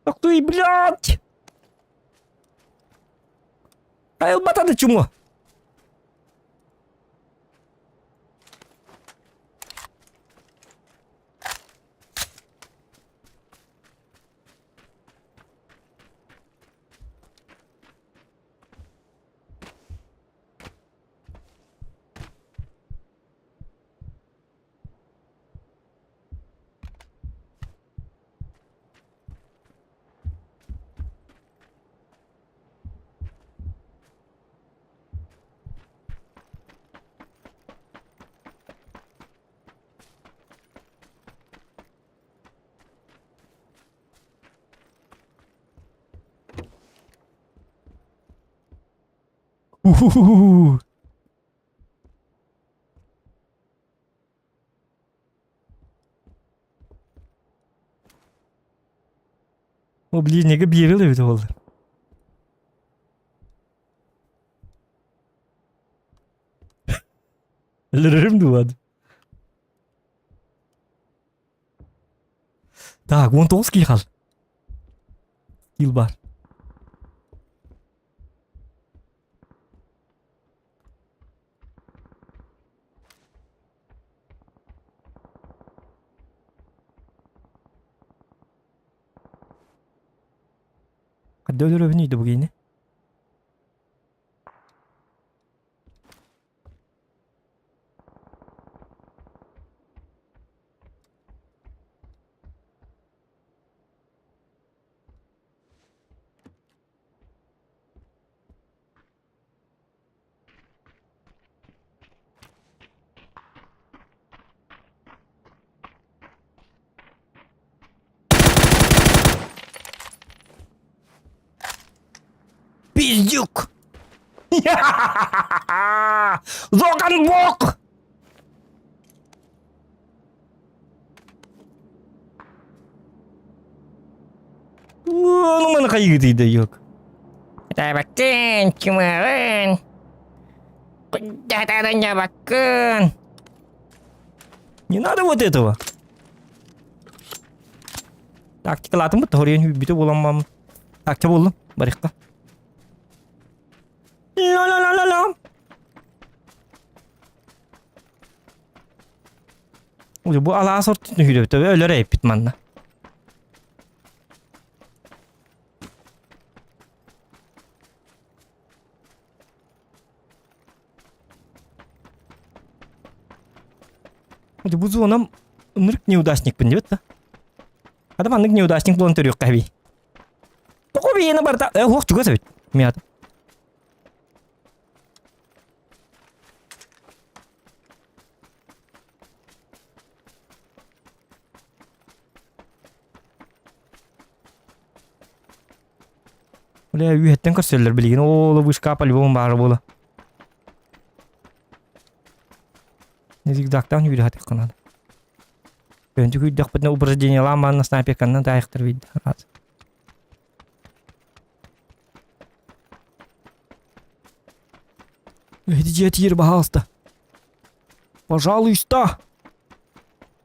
Ах ты, блядь! Ай, батады чумо! Уху. O ближнеге бирил бит ол. Лерим дуад. Так, 19 ки кал. Ил бар. Кадда өлөр өбүнүйдү бу кейини. Пиздюк! Зоганбок! Ну mana kayak gitu ide yok. Kita bakın kemarin. Kejahatarannya bakın. Не надо вот этого. Так, тикалатым бит, хорен бите боламам. Так, че болдум? Барыкка. Ла-ла-ла-ла-ла. Bu ala sortunu hüydü tabi öyle reyp bitmanla. Bu zonam nırk неудачник пін деп етті. Адам анық неудачник болын түрек қаби. Тоқы бейені барда, оқ жүгі сөйт. Мияды. Öyle üyetten körsörler bilgin. Oğlu bu şka по-любому бары болы. Незик дактан үйді хатық қанады. Önce güydük bana упражнение ламаны снайпер каннан дайықтыр видді. Иди тир, пожалуйста. Пожалуйста.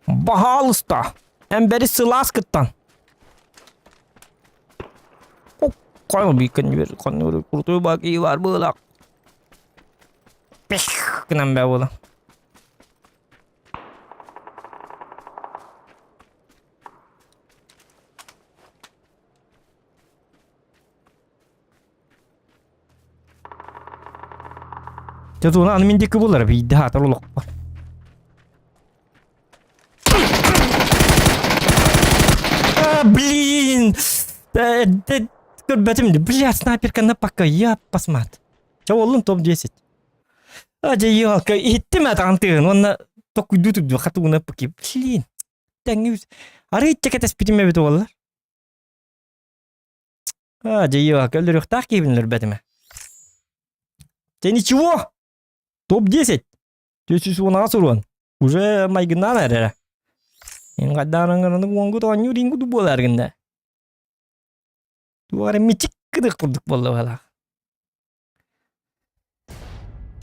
Пожалуйста. Бери сылас кыттан. Koyma bir kan bir kan kurtuğu baki var bulak. Pih kenam be oğlum. Jatuhna anu mindiki bular bir daha terlalu. Блин. Бәтімді, бля, снайперка напака, я посмат. Чау олын топ-10. Аджа елка, иттім атағантығын, онна тоқ үдді қатуына паки. Блин, тәңіз. Ары итчекетес бітіме біті олар. Аджа елка, өлір өқтақ кейбінлер бәтіме. Ты ничего? Топ-10. Тесіз онаға сұруан. Уже майгынан әрі. Ең қаддарыңғырынды оңғы тоғаню рингуды бол әргінде. Дуары мичик кыдык курдук болду бала.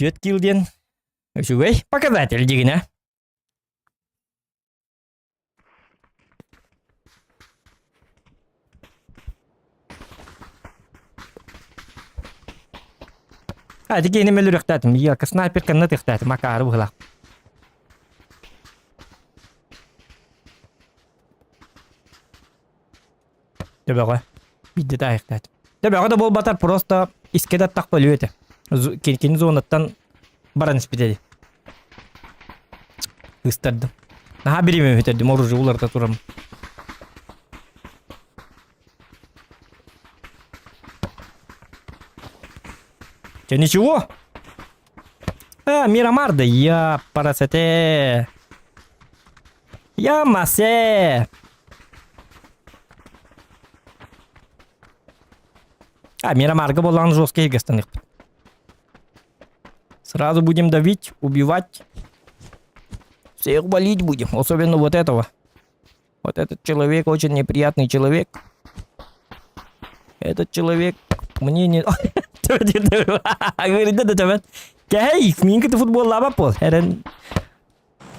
Жөт килден. Өшүгөй показатель дегене. Hadi gene melur iqtatim. Ya sniper kanat iqtatim makar bula. Дебага. Бидде таяқтады. Дебага да бол батар просто искеда тақ болу еті. Кенкені зонаттан баран іспетеді. Үстардым. Наға береме өтердім, оружы оларда тұрам. Че, ничего? Мирамарда, я парасете. Я масе. Мирамарга болған жосқа егестен еқпін. Сразу будем давить, убивать. Всех болеть будем. Особенно вот этого. Вот этот человек очень неприятный человек. Этот человек мне не... Говорит, да, да, Кей, минкіті футбол лабап бол. Әрін...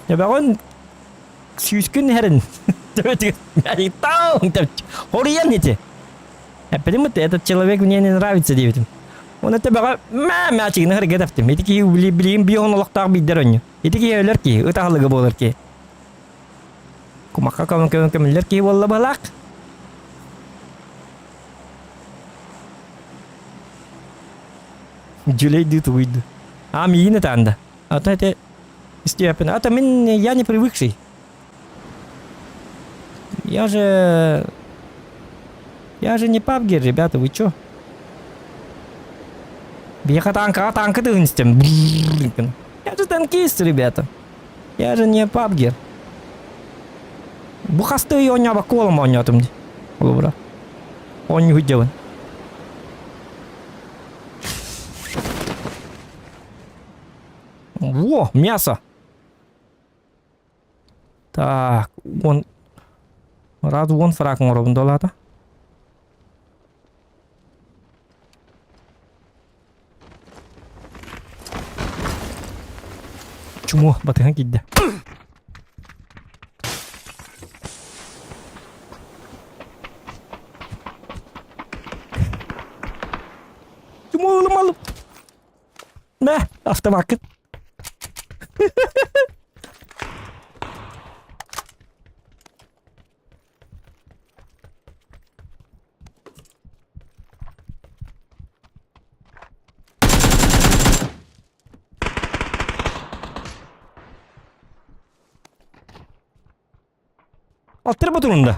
Жабағын... Сүйіскін әрін. Хориян ете. Потому что этот человек мне не нравится, девятым. Он это бага мячик на харгет автом. Эти ки блин бион лохтар бидеронью. Эти ки ölür ki, ıtahlığı bolur ki. Kumaka kamiller ki valla balak. Джулей уйду. А мина танда. А то это степень. А то я не привыкший. Я же не пабгер, ребята, вы чё? Беха танка дынстем. Я же танкист, ребята. Я же не пабгер. Бухасты он неба колом он там. Лубра. Он не уделан. Во, мясо. Так, он... Раз вон фраг робин долата. Чому батыга кидді? Чому ламалым? Мә, автовакыт. Attır bu durumda.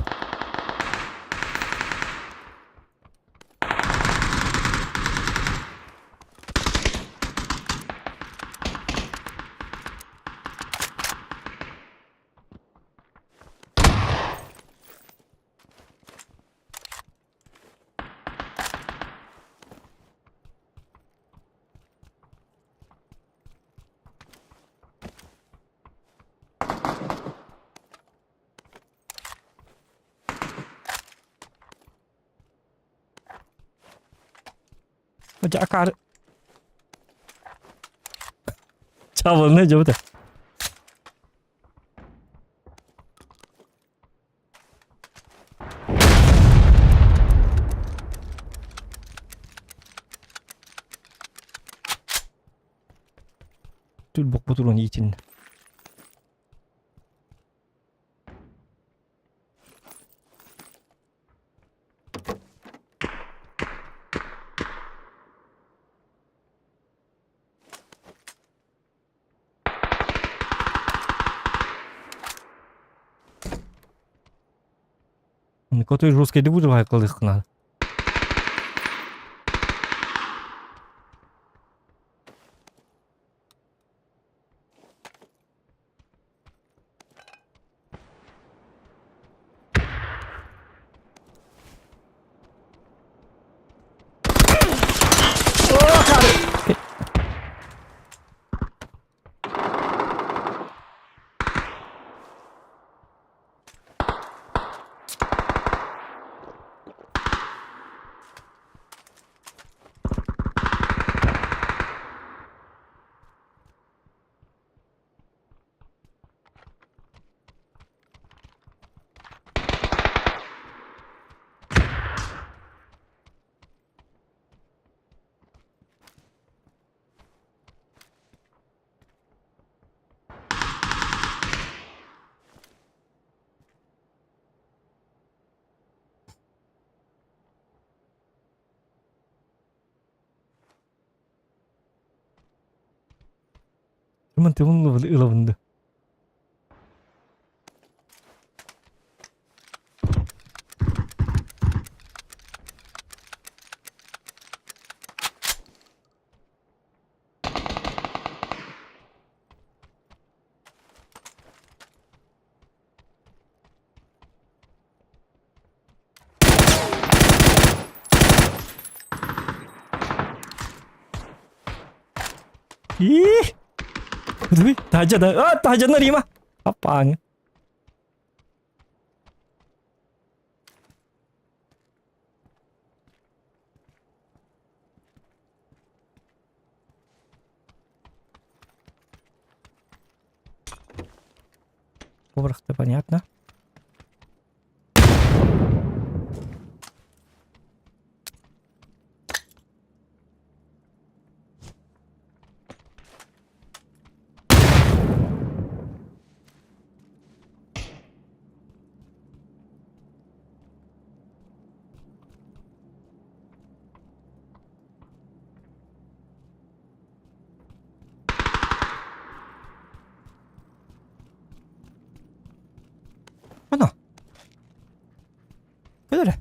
Hoca akar. Çavur ne cevap? Tül bok botulun için. Который жесткий дебют желаю колых надо. Cuman temen ılavındı. Ih. Tapi tajan. Tajan nerima. Apaan? Поверх-то понятно. Ana. Böyle.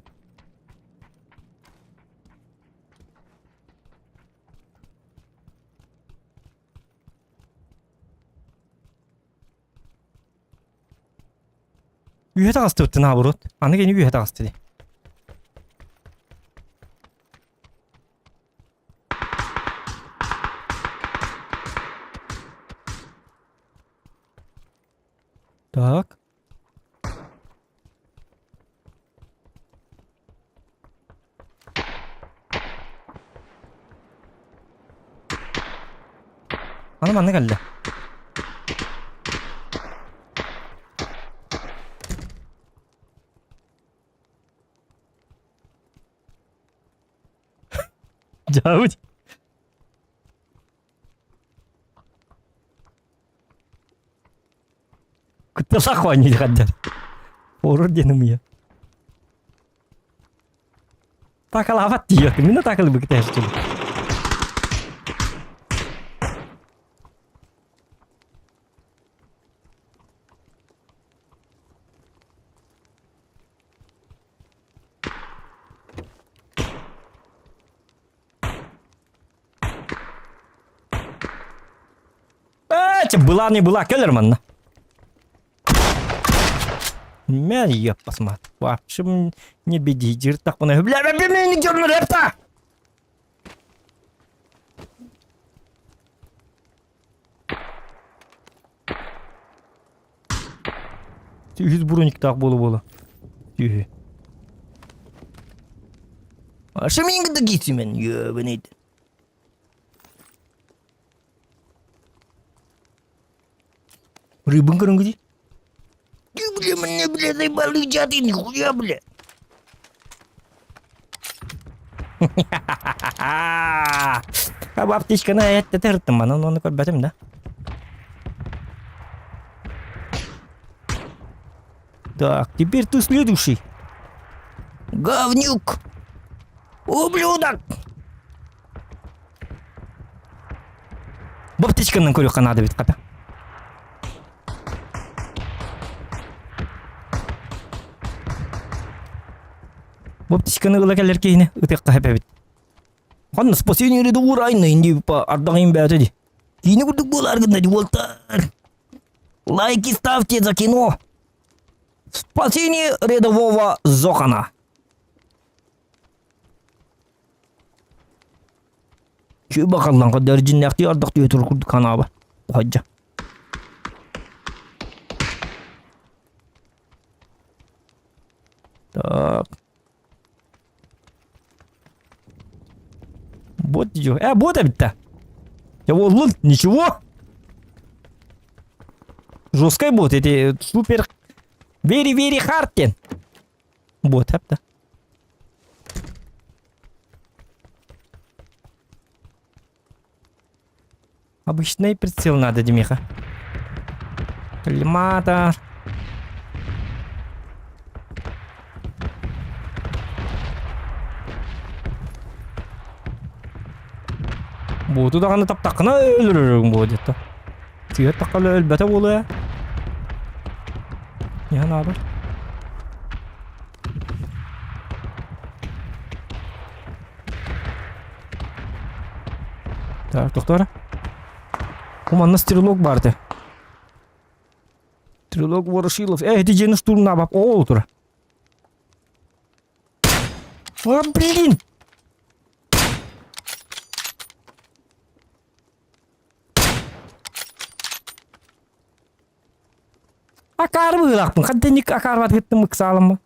위에 다 갔을 때 어때 나버릇? 안에 괜히 위에 다 갔을 때. Так. Ana bana geldi. Jauh. Ketelak kok ini kadar. Horor dia namanya. Takal awat dia, mina takal begitu hasil. Была не была, Келлерман. Мен ее посмотрю. Вообще не беди, так он. Бля, не дерну репта. Yüz burunik tak bolu. Yuh. Aşağı mı gitsin ben? Yo, bu neydi? Рыбы где? Бля, мне, бля, заебали джаты, нихуя, бля. А баптичка на это тертом, она на кобятем, да? Так, теперь ты следующий. Говнюк! Ублюдок! Баптичка на курюха надо ведь ката. Баптичканы ылакалар кейіне ытыққа хәпәбет. Қанна спасение реді урайны инди ардағын бәті де. Кейіне күрдік бол арғында де болтар. Лайки ставьте за кино. Спасение рядового Зохана. Күй бақалдан қадар жиннәқті ардақ өтір күрдік қанабы. Хаджа. Так. Бот идет. Бота ведь-то. Я вот ничего. Жесткий бот. Это супер. Very hard. Бот, да. Обычный прицел надо, Демиха. Коллиматор. Боту да ғана таптақына өлірігің болады етті. Түйет таққалы өлбәті болу ә. Не ғана бар? Так, тоқтары. Уманна стрелок барды. Стрелок Ворошилов. Эти жені штурмна бап. О, тұра. О, блин! Акар быйлакпын. Кантеник акар бат кеттим мыксалым.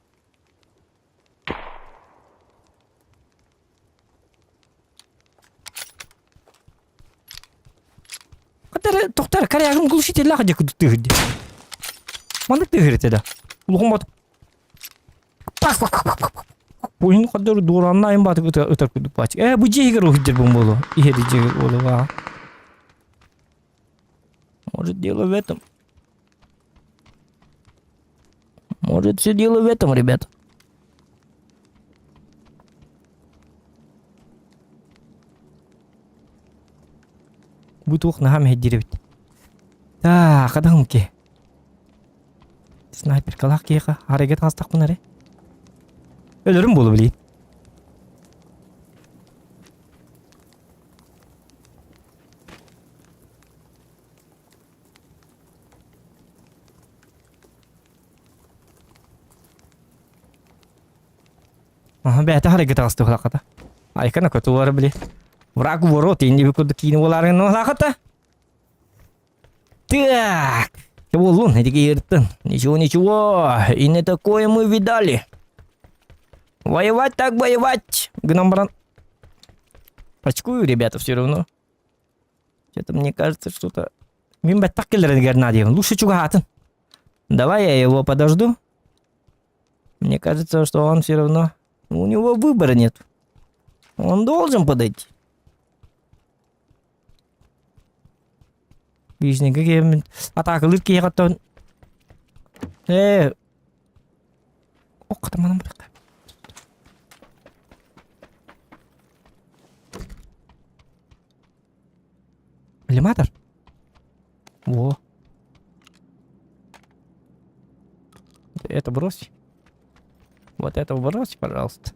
Катар токтар карягым глушитель лага жек тыгыд. Мандык тыгырет эда. Улгум бат. Oyun kadar duranlayım batı öter kudu paç. Bu jehir ruhdir bu моло. Ihe de jehir olова. Может, дело в этом. Может, все дело в этом, ребята. Будет ох ногами хеддиребит. Так, кадамки. Снайпер калак кеха. Харегет хастак бунаре. Ölürüm bolu bileyim. Aha, bete hareket astı hulakata. Aykana kötü var bile. Враг в ворот, инди бикуды кинуларын hulakata. Так. Чего лун, эти гиртын. Ничего. И не такое мы видали. Воевать так воевать. Гномбран. Очкую, ребята, все равно. Что-то мне кажется, что-то... Мимба так киллерен. Лучше чугатен. Давай я его подожду. Мне кажется, что он все равно... У него выбора нет. Он должен подойти. Видишь, никакие... Атака, лырки я готов... Ох, там она будет. Коллиматор? Во. Это брось. Вот это брось, пожалуйста.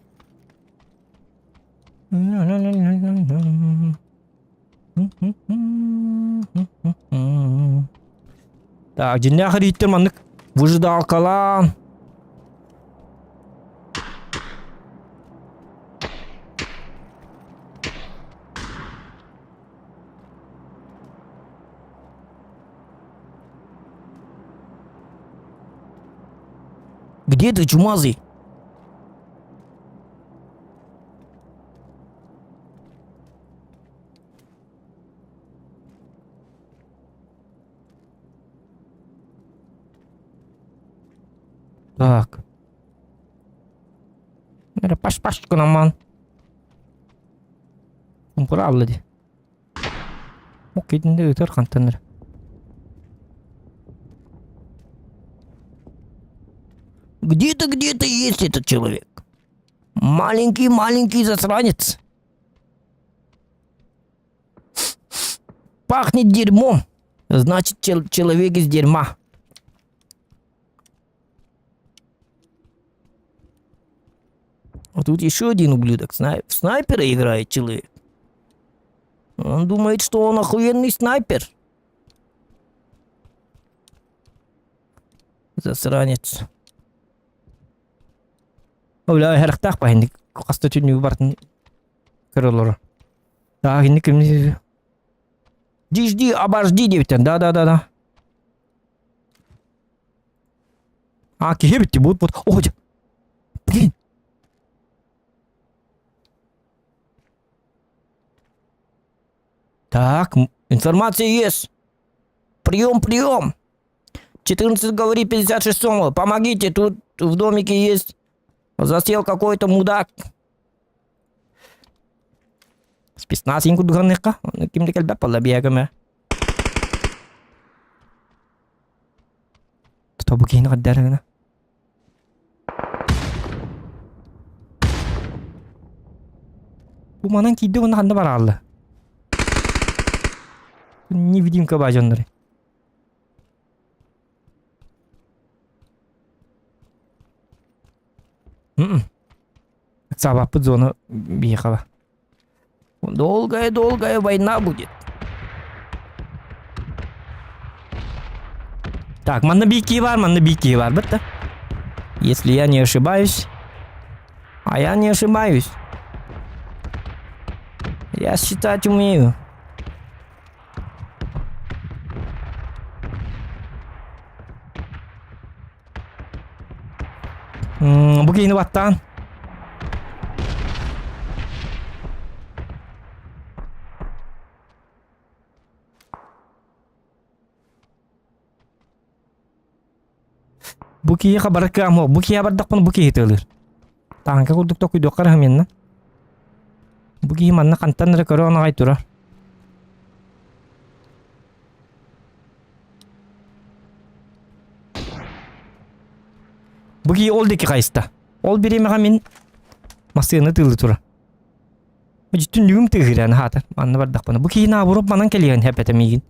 Так, жиннахыр иттер мандык. Выжидал калан. Где ты, чумазый? Так. Это паш-пашечку наман. Правда ли? Окей, не это контейнер. Где-то есть этот человек. Маленький засранец. Пахнет дерьмом. Значит, человек из дерьма. А тут еще один ублюдок. В снайпера играет человек. Он думает, что он охуенный снайпер. Засранец. Бля, herhtaq ба хинdik каста түнү бартын кырылыр. Да, хинdik кимни. Жди, обожди дептен. Да. А, кебитти вот. Ой. Блин. Так, информация есть. Прием. 14 говори 56-му. Помогите, тут в домике есть. Засел какой-то мудак. Спецназ инку дуганыкка. Кимди келбеп бала биягаме. Тобу кейин гаддарына. Бу манан кийди оны канда бара алды. Невидимка бажандыры. Сабапы зона биехала. Долгая война будет. Так, маннабики бар, бытта. Если я не ошибаюсь. А я не ошибаюсь. Я считать умею. Bu kiyini battan. Bu kiyi kabar kamo. Bu kiyi bardak bunu bu kiyi tılır. Tanka kurduk da kuyduk kara hemen. Bu kiyi manna kantan rekoro ona kaytura. Bu kiyi oldu ki kayısta. Ol biri megamin masını tıldı tura. Bütün düğüm tığıran hatır. Manna bardak bunu. Bu kiyi na vurup manan keliyen hep etemigin.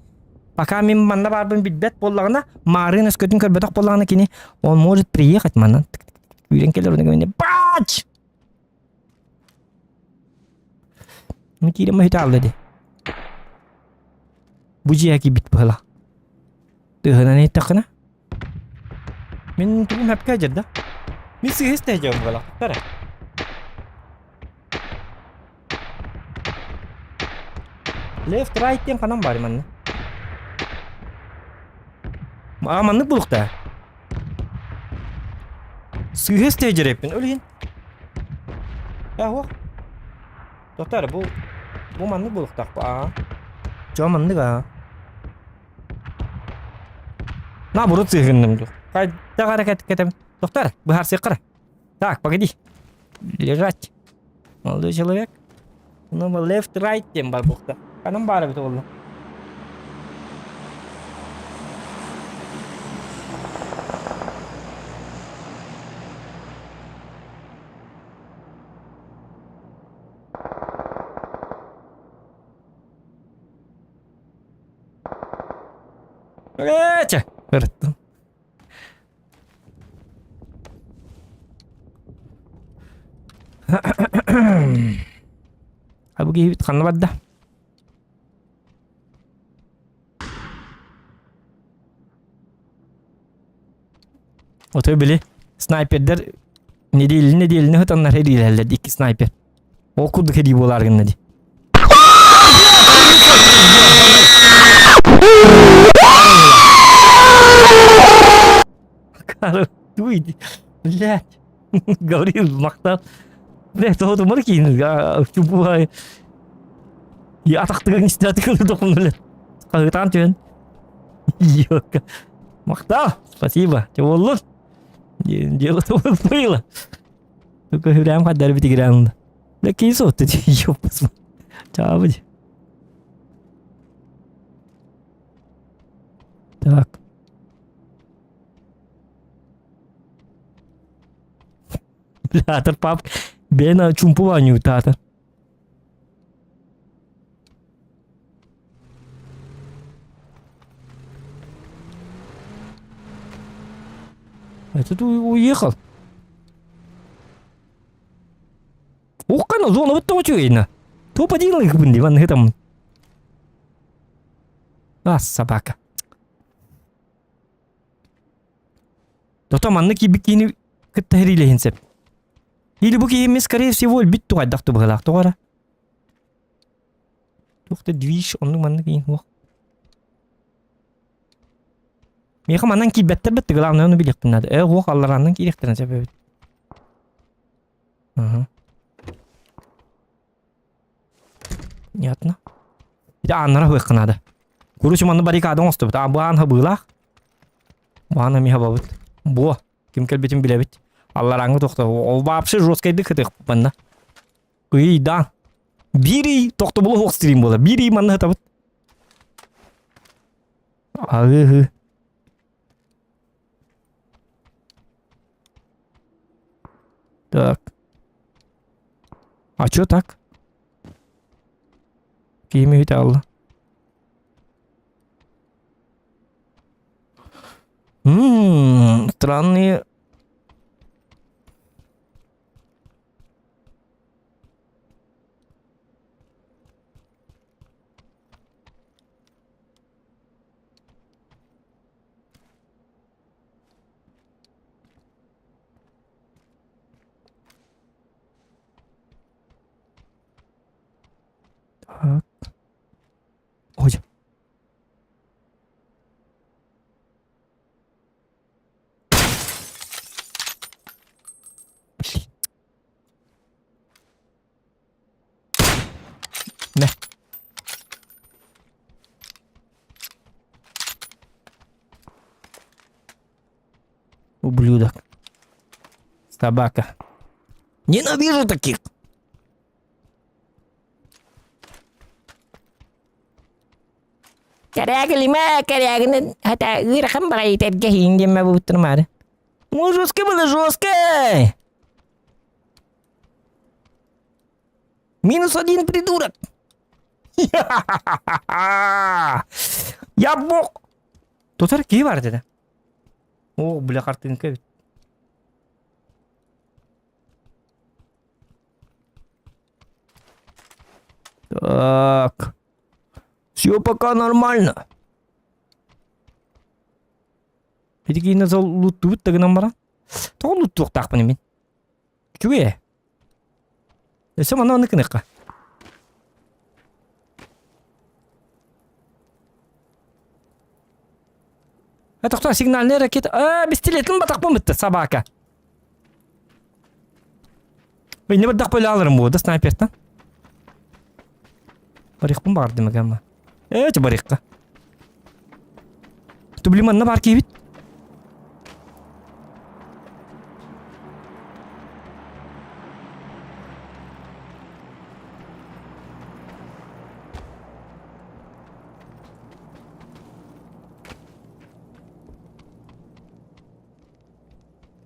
Пока мен манна барбын билбет боллагына, марын өскөтүн көрбөтөк боллагына кини, он может приехать манан. Үйрен келер оны көйне. Бач! Ну кире махита алды. Бужи яки бит бала. Тыгына не такына? Мен тулум хеп кажыр да. Мен сыгыс тежем бала. Тара. Left right тем канам бар манна. Amanlık bulukta. Sığız tecrübe yapın. Öyle ya o. Doktor bu manlık bulukta. Çoğu manlık ha. Na burut sığındım diyor. Kay da hareket edelim. Doktor bu her şey kara. Так, погоди. Лежать. Молодой человек. Ну, left right тем бар bulukta. Kanım bari bir oldu. Echa, perfecto. Abi gibi kanlı badda. Otoy bile sniperler ne değil ne hatanlar hediye ilerledi iki sniper. O kurduk hediye bolar gönledi. Cara, dude, блядь, говорил, мақтал. Блядь, то думар кейін, чубуай. Я атақтыға не істеді доқым, блядь. Қағытан түйін. Ёка. Мақтал, спасибо. Чего дело-то было. Только прям қадар бітігірәнді. Блядь, кейін соты, ёппасма. Чабыды. Так. Татар пап бена чумпуванию татар. Этот уехал. Окана зона вот того чуйна. То поделал их бунди ван этом. А собака. То там анники бикини кытахриле хинсеп. Или буки ими, скорее всего, бит тугай дахту бгалах тугара. Тухта движ, он манна кин вах. Меха манан ки беттер беттер главное onu bilektin hadi. Вах аллараннан киректерин себеби. Ага. Понятно. Bir de anlara hıkkın hadi. Kurucu manna barikadın ostu. Bu an habılak. Bu an mi hababıt. Bu. Kim kelbetin bilebit. Allah rangı toxta. O вообще жесткий дыхатых манна. Кый да. Бири тоxta бул хок стрим бола. Бири манна табыт. Ага. Так. А чё так? Кими виталла. Странные. Так. Ой. Не. Ублюдок. Собака. Ненавижу таких. Коряга лима, коряга. Хата ирахам барай тетге хинге ма бутр маре. Ну, жестко было, жестко. -1 придурок. Я бог. Тотар ки бар dedi. О, бля, картинка бит. Так. Все пока нормально. Педики на зал лутут тагынан бара. То лутук тақпын мен. Чуе. Эсем ана ныкныкка. Это кто сигнальная ракета? Бестилетин батақпын бітті, собака. Мен не бардақ бөлі алырым болды, снайперден. Бариқпын барды мәгәмі. Өте бариққа. Тублиманна бар кейбіт.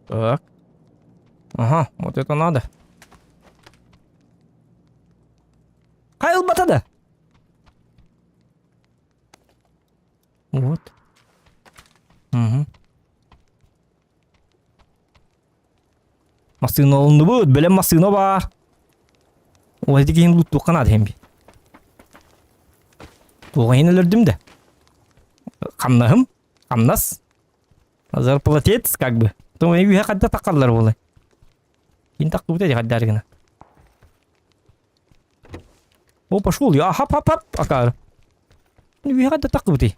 Так. Ага, вот это надо. Хайл батада. Вот. Угу. Машина алынды бұл, білем машина бар. Олай деген лут тоқанады hem bir. Тоғайын өлірдім де. Қамнағым, қамнас. Зарплатец, как бы. То мен үйе қадда таққалар болай. Кейін таққы бұтайды қаддарғына. О, пошел, я хап-хап-хап, акар. Үйе қадда таққы бұтай.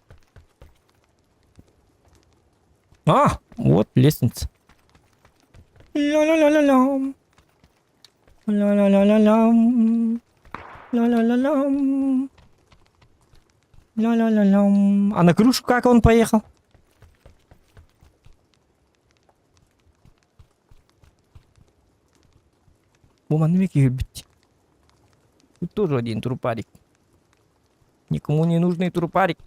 Вот лестница. Ла-ла-ла-ла-лам. Ла-ла-ла-ла-лам. Ла-ла-ла-лам. Ла-ла-ла-лам. А на крышу как он поехал? Буман не бить. Тут тоже один трупарик. Никому не нужный трупарик.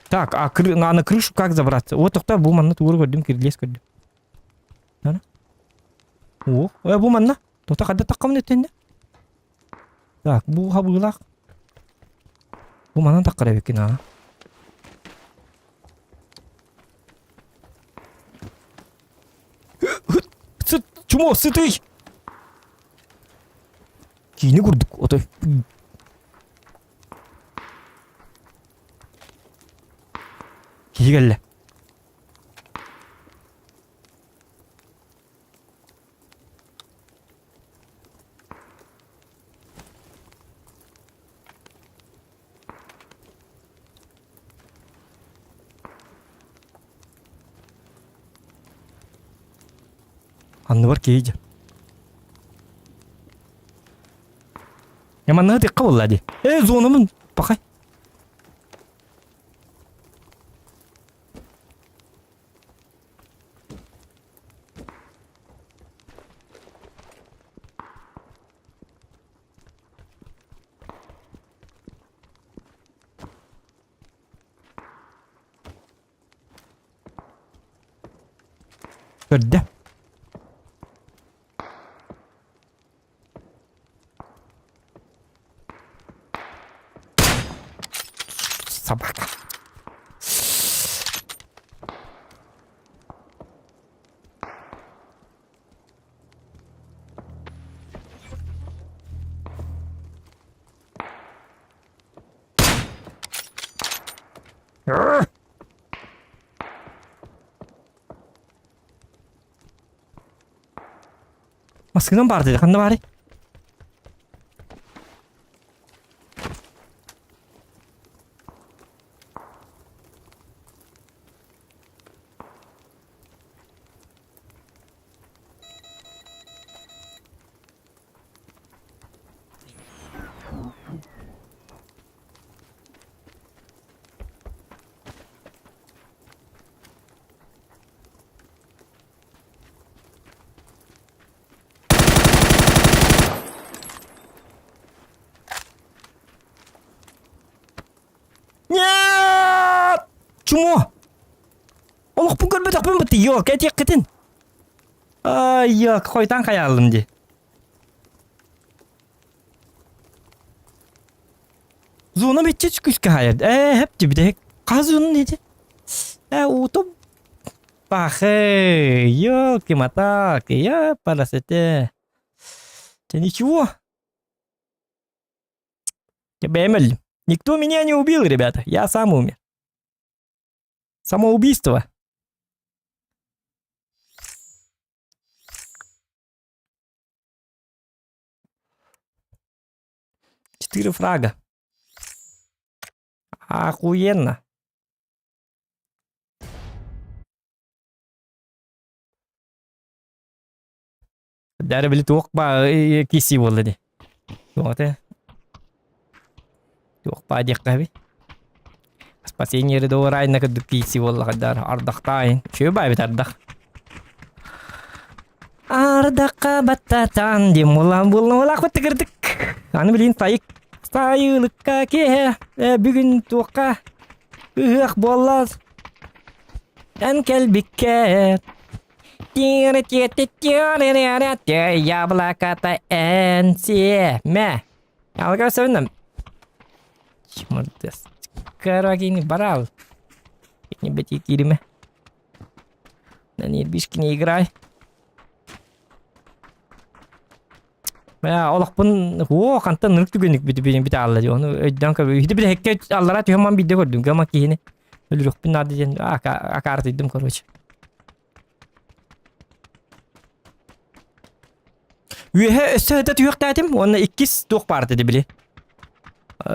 Так, а на крышу как забраться? Вот тоқта буманна туғыр көрдім, кіргілес көрдім. О, буманна. Тоқта қадда таққамын өттенде. Так, бұға бұғылақ. Буманнан таққыра бекен, а. Чумо, сытый! Кейіні көрдік, отой. Кейі кәлі. Анны бар кейді. Яманна текқа болады. Зонамын, бақай. Көрді. Собака. Маскынан барды, қанда бары? Sumo. Allah bu görmedik ben bitti. Yok etek gidin. Ay yok koytan kayalım di. Zona bitçe çıkışka hayır. Hep bir de kazun dedi. Utup. Bak yok ki mata ki ya parasete. Ты ничего? Тебя Эмиль. Никто меня не убил, ребята. Я сам умер. Самоубийство. Четыре фрага. Охуенно. Dari beli tuak ba kisi wala di. Tuak te. Tuak pa dia kabi. Спасение рядового райна kad kisi wala kadar ardak tain. Şöyle bay bit ardak. Ardak batatan di mulam bulun wala ko tigirdik. Hani bilin tayık. Sayılık ki bugün tuaka. Hıh bollas. Dan kelbiket. Яблоко-то энсиме. Алга сövdüm. Чмыртыс. Карагини барал. Не бати кирме. На нербишки не играй. Ya Allah pun ho kantan nırık tügünlük bir de Allah diyor. Onu ödden kabul. Hidi bir de hekke Allah'a tüyman bir de gördüm. Gama ki yine. Ölürük bin adı diyen. Akarat ettim koruyucu. Üye ösödet yok dedim. Onu ikiz tuğ parti de bile.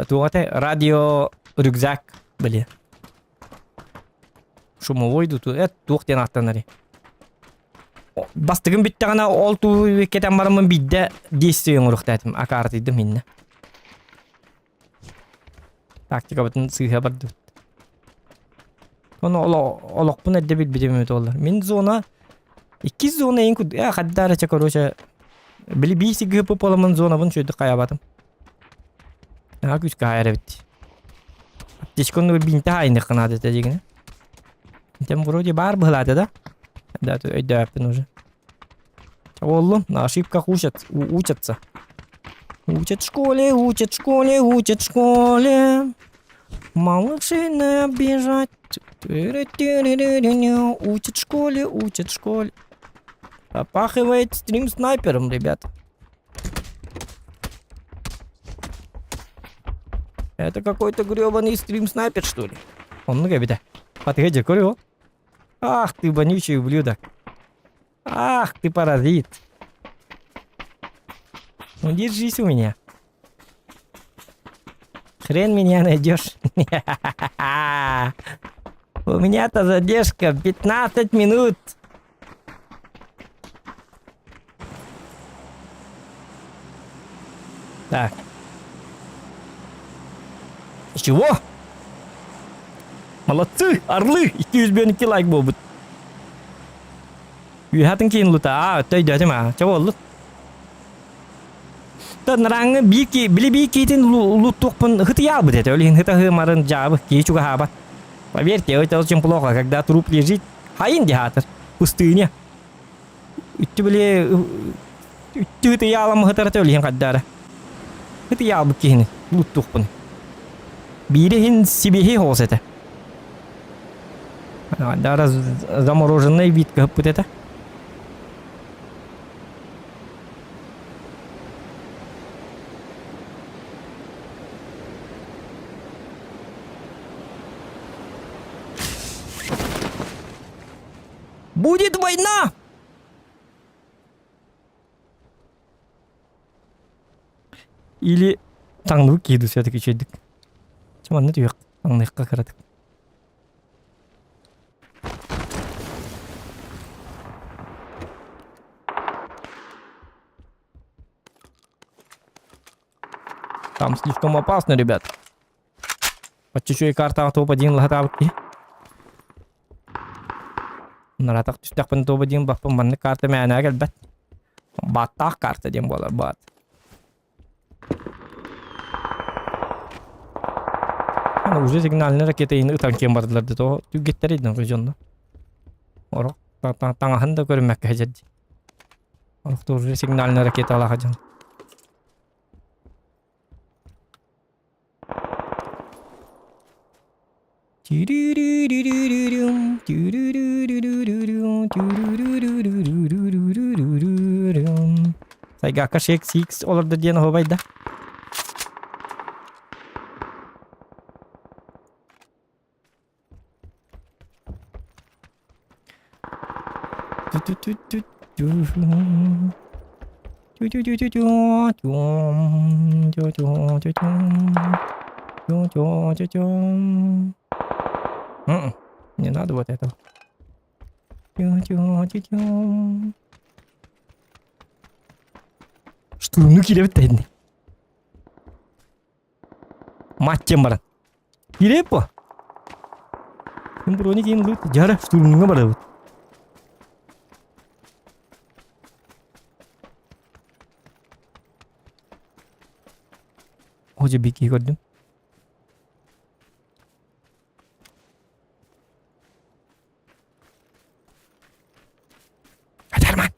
Tuğate radyo rükzak bile. Şumovoydu tu. Tuğ diyen attanları. Bastığım bitti gana oltu keten barımın bidde desteğin uruk dedim. Akarat ettim yine. Taktika batın sığha bardı. Onu olak bunu edde bilmedi ollar. Min zona ikiz zona en kud. Ya kaddara çakaroşa. Beli bir sigi yapıp olamın zona bunu şöyle kayabadım. Ne güç kayar evet. Dişkonu bir binte aynı kanadı tecigine. Tem вроде бар была да? Да, то да, yaptın уже. Oğlum, на ошибках учатся. Учат в школе, учат в школе, учат в школе. Малыши не обижать. Учат в школе, учат в школе. Попахивает стрим снайпером, ребята. Это какой-то гребаный стрим снайпер, что ли? Он много беда. Подходи, курю. Ах ты, вонючий ублюдок. Ах ты, паразит. Ну, держись у меня. Хрен меня найдешь. У меня-то задержка 15 минут. Так. Чего? Молодцы, орлы! 212 лайк болбут. Үйхатын кейін лута, өттөйді әтіма, чаба олды. Таднараңы білі бейі кейтін луттуқпын хыты ялбы деді, өлігін хыта хымарын жабы, кей чуға хабат. Поверьте, это очень плохо, когда труп лежит, хайын дехатыр, пустыня. Үтті біле, үтті хыты ялам хытараты өлігін қаддары. Хыты ялбы кейіні, луттуқпын. Бейрехін себехе хоғыз әті. Даже замороженный вид как вот это. Будет война! Или таңны киді все-таки чөйдік. Чаманны түйек. Таңныйыққа қарадық. Там слишком опасно, ребят. По чуть-чуть карта топ-1 лахатавки. Наратақ түстәқпін топ-1 бақпын банны карта мәне әлбәт. Баттақ карта дем болар, бат. Аны уже сигнальный ракета ины ытан кем бардылар да то түгеттер идин режонда. Орок таңаһын да көрмәккә хәҗәт. Орок то уже сигнальный ракета ала хаҗан. Сайга кашек 6 оларды диен хобайда. Не надо вот этого. Штурмну килеп тенди. Матчем бар. Килеп по. Ким брони ким лут. Жара штурмнуга барабыз. Hoca biki gördüm. Hadi Arman.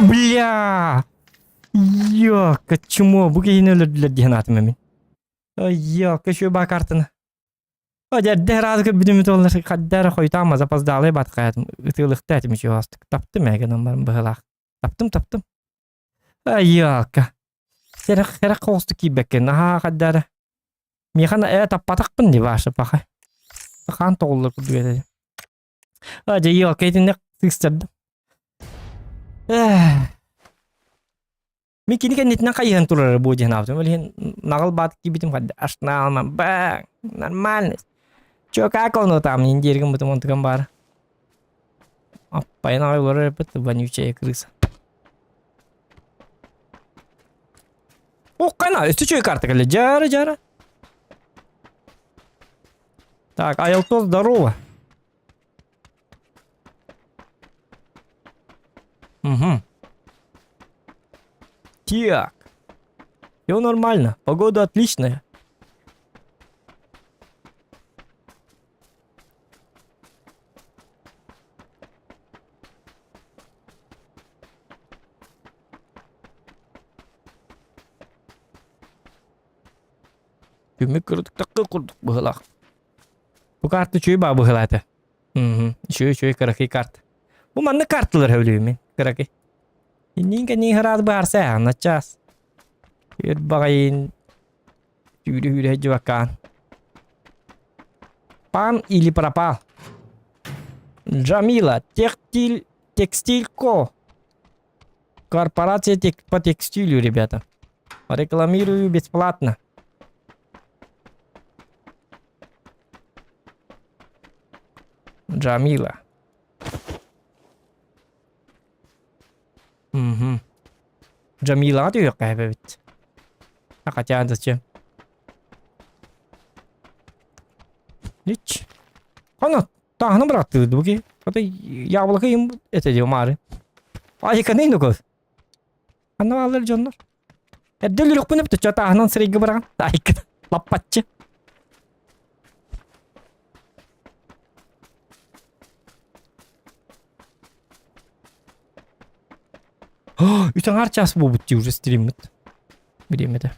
Бля. Ёка, чмо, bu kayını öldürdüler diye anlatım emin. Ёка, şu bak kartını. Hoca derhal ki bizim tollar kadar koytamaz apaz dağlaya bat hayatım. Itılıkta etmiş şu astık. Taptım ya kadın var bıhılak. Taptım. Ёка. Sera kostu ki bekken. Aha kadar. Miyakana tapatak pun di başa pakay. Bakan tollar kudu dedi. Hoca ёка etinde sıkıştırdım. Мен кини нетна кайхан турар бу жинавтым. Мен нагыл бат кибитим кадда ашна алмам. Ба, нормально. Чё как он там индиргам бутум онтгам бар. Аппай нагылар бит вонючая крыса. О, кана, это чё карта кали? Жара. Так, Аялтон, здорово. Угу. Так. Все нормально. Погода отличная. Көмек көрдік тақы құрдық бұғылақ. Бұл картты чөй ба бұғылаты. Чөй кырақи карт. Бұл манны карттылар өйлеумен. Кырақи. Нинка не храд барса, на час. Ир багаин. Юрий Джвакан. Пан или пропал? Джамила, текстилько. Корпорация по текстилю, ребята. Рекламирую бесплатно. Джамила. Угу. Джамила diyor evet. Hakikaten zачем? Hiç. Ana tahını bıraktırdı bu ki. Hatta yavlakayım eteceğim mari. Ayıka neydi kız? Anne alır canlar. Deli yok bunu bir tahının sırayı bırak. Ayıka. Lapatçı. Ütän harças bu bitti уже стримит. Времени.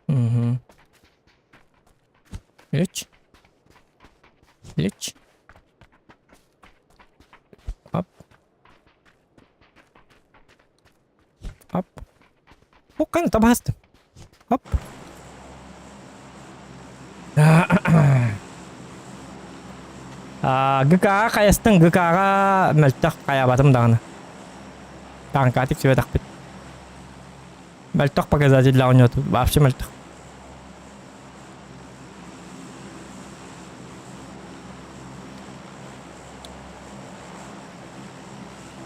Угу. Лечь. Оп. О, kanıta bastım. Hop. GK kayastın GK'ga meltak kaya batım dağını. Kanka atık süve takbit. Meltak показатель для него тут. Вообще meltak.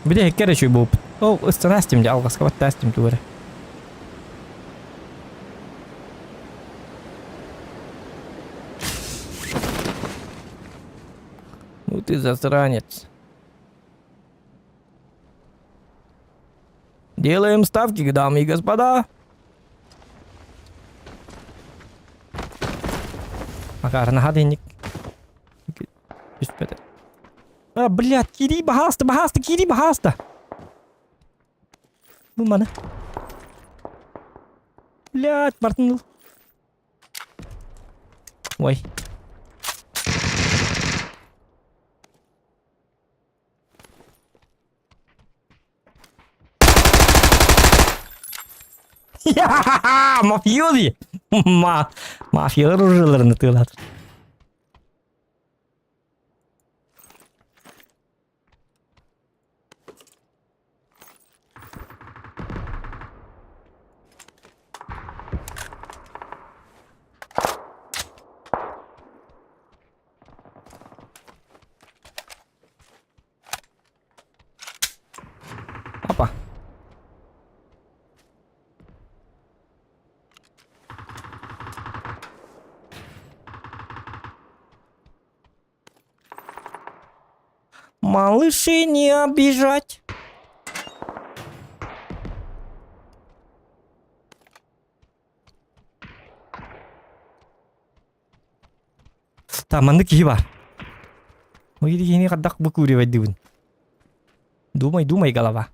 Bir de hekkere şu bu. O ıstana astim de algas kapat astim tuğra. Ну ты засранец. Делаем ставки, дамы и господа. Макар, на денег. А, блядь, Кири, бахаста, Кири, бахаста. Ну, мана. Блядь, Мартин. Ой. Mafiozi. Mafyalar oralarını tığlar. Apa? Малыши не обижать. Таманды киһи бар. Ойды кини каддак бу күрү байдыбын. Думай, голова.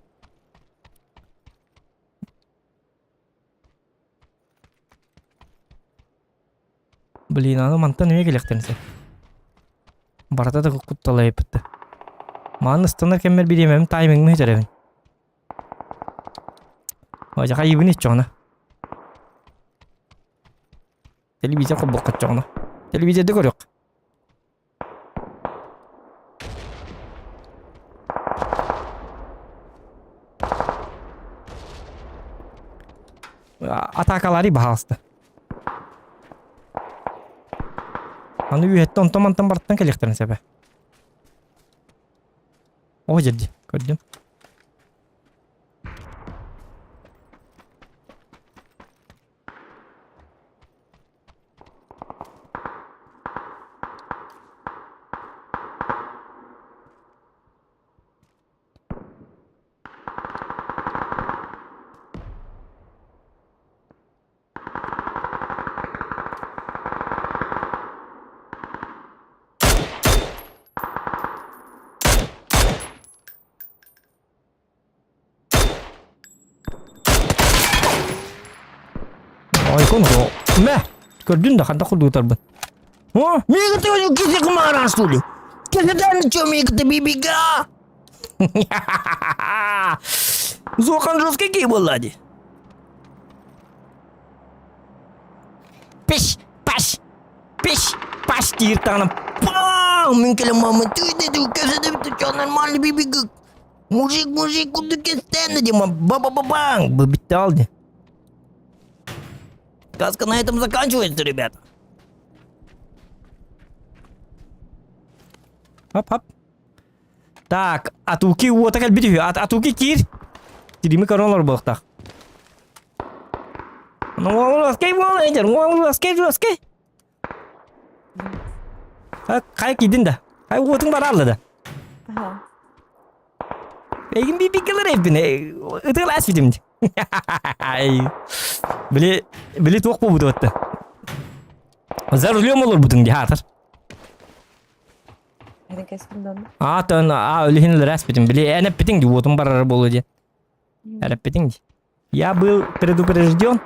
Блин, аны мантан неме келектенсе. Барата да кутталай битти. Маны стандар кемер билемем тайминг ми теребин. Ожа кайбын иччона. Телевизия кобок каччона. Телевизияда көрөк. Атакалары баалысты. Аны үйетті онтамантан барттан келектерін сәбе. О жерде, көрдім. Ой, конго. Мэ, көрдүн да кандай курдуутарбын. О, мега ты кисе кумара стулю. Кеседен чё мега ты бибига? Зохан жесткий кей болады. Пиш, паш тиртаным. Пау, мен келем мама, ты кеседен ты чё нормальный бибига. Мужик, куда кестен, дима, ба-ба-ба-бам, бабит алды. Сказка на этом заканчивается, ребята. Hop. Так, атуки вот так битви, атуки кир. Тирими коронлар бактак. Ну, ласкай болайдыр, ласкай. Кай кидин да. Кай отың бар алды да. Ага. Эгин бибикелер эбине. Ытылас битим. Били тоқ болуды отты. Зар өлем олар бұдың де хатыр. Айдан кәсімден. Атын, өлігінілер әс бітім. Били әніп бітің де отын барар болу де. Әріп бітің де. Я был предупрежден.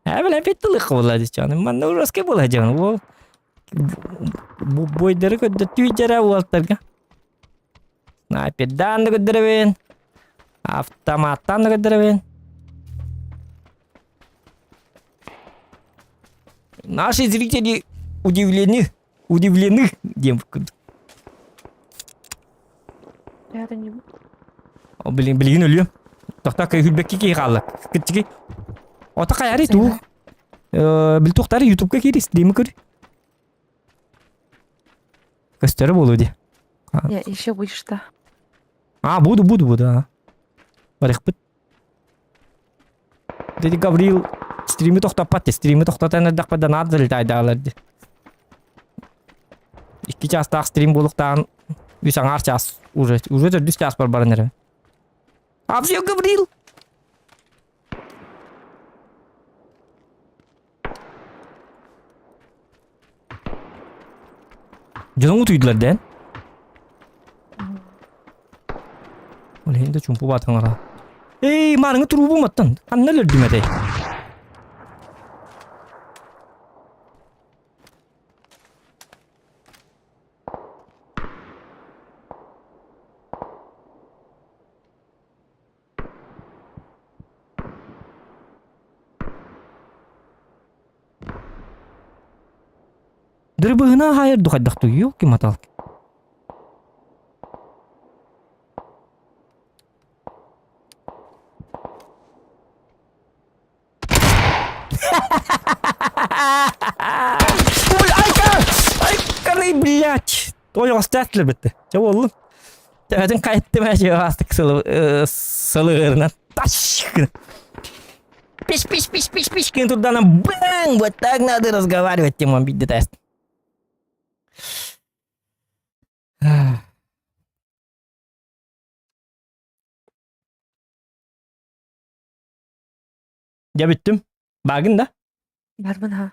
Әбіл әпетті лықы болады жаным. Манда ұраске болады жаным. Ол бойдары көдді түйдері олаттарға. Снайпердан да көддірі автоматтан да көддірі. Наши зрители удивлены, девушка. Я не буду. Bilgin ölüyor. Tohta kay hülbekki ki kaldı. Küçük. Ota kayarı tu. Bil tohtarı YouTube'ga kiri stream'i kır. Gösteri bolu diye. Я еще будешь-то. Буду, а. Барықпыт. Dedi Gabriel стримі тоқтаппатты, стримі тоқтатан ардақпадан адзылтайды аларды. 2 частақ стрим болуқтан 3 час, уже 4 час бар барыныры. А все, Gabriel! Canım utuydular den. Ola hindi çumpu batыңара. Ey, marыңы тұру болматтан. Қаннелер дүмәдей. Дырбыгына хайыр духайдақ туй, ёлки маталки. Ой, айканы, блядь. Ой, остатылы бітті. Че болдым? Тәбәдің қайттым әже астық сылығырынан. Ташкын. Пиш, кін тұрданам. Бэң, вот так надо разговаривать, Тимон, бейді тест. Я біттім. Багын да? Барбын ха.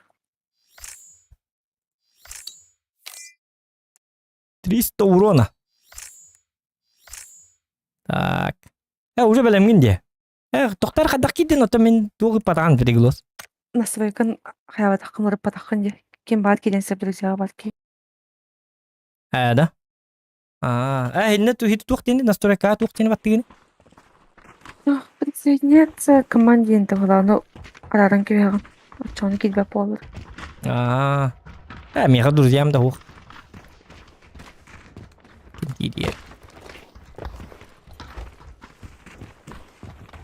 300 урона. Так. Уже білемген де. Тоқтар қадақ кейден, ота мен тоғы патаған переглос. Насыбайкын қаябат ақымырып батақын де. Кен баат келен сәбдірізяға баат ке. Да? Хинне тухиты туқтені, настройка туқтені баттығыны. Подсоединяться к команде интегралу араран кебеган. Отчоны келбеп болыр. Мега друзьям да хух. Кентирия.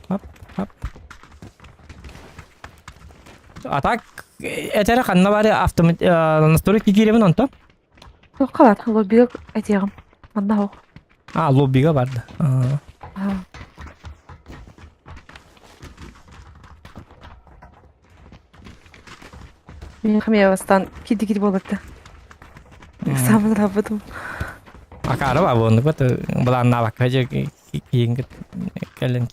Хоп. А так, этері қанна бары настройки керемін онта? Қалат, лоббиға әтеғым. Анда хоқ. Лоббиға барды. Мен қамиявастан кеді болырды. Самын рабыдым. Акары ба болынды көті бұланна баққа жер кейінгі кәлін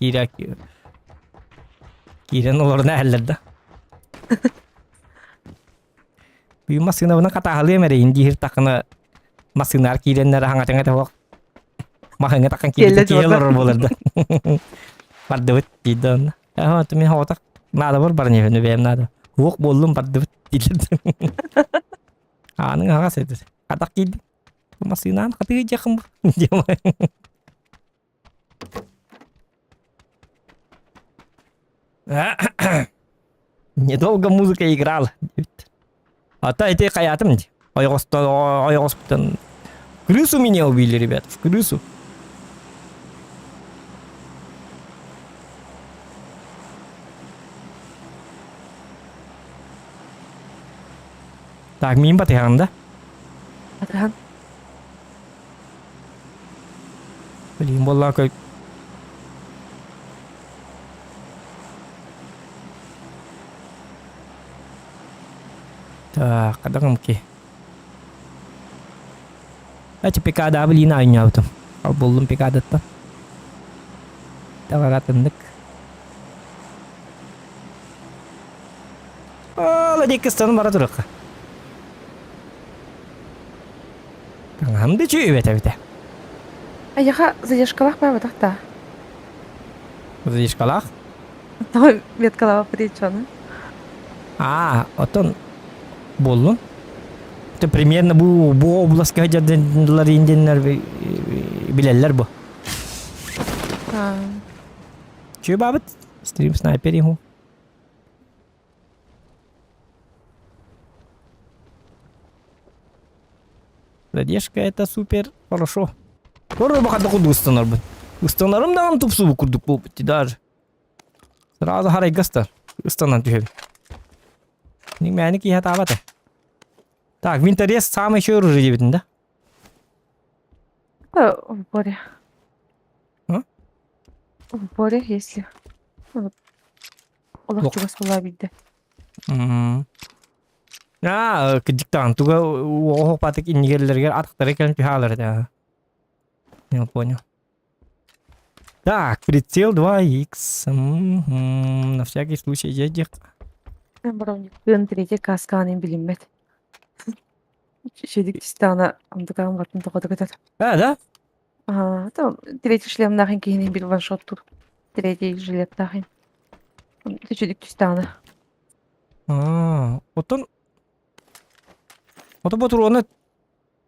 кейрен оларына әлірді. Бұй масына бұны қатағылы емері индихір тақыны масынар кейренлері хаңатыңа тауақ. Махыңа тақын кейрен олар болырды. Барды бұт дейді оны. Мен хоғатақ нады бар бар нефені бәйім нады. Оқ болдым барды бұт дейді. Аның аға сәді. Қатақ кейді. Масынан қатығы жақын бұл. Недолго музыка играла. А это хаятым. Ойгостан. Крысу меня убили, ребят. В крысу. Так, мин батыган, да? Батыган. Блин, болла как... Так, kadang ki. Pikada beli na nya itu. Buldum pikada ta. Tavaratındık. Lagi kesan barat duruk. Hamdı çüy bete. Аяха задержкалах бар батақта. Задержкалах? Той веткалава причаны. Отон болдун. Примерно bu областка жадынлар инденлер билелер bu. Чүй бабыт? Стрим снайпер ему. Задержка это супер хорошо. Скоро бахада куду устанарбын. Устанарым да антып субу курдук болуп битти даже. Сразу харай гастар. Устанан түйем. Ning мәні ки хата абаты. Так, винтерес самый еще оружие дебетін да? Боре. В упоре, если. Ну, Олах Лок. чугас була билди. Диктантуга оох патык иннигерлерге атыктары келен пихалар да. Я понял. Так, прицел 2х. На всякий случай едек. Броник. Кын третий касканын билинмет. Шедик тистана амдыкан батын тоқоды көтөт. Да? Там третий шлем нахин кейінен бір ваншот тур. Третий жилет нахин. Шедик тистана. Отон ботур оны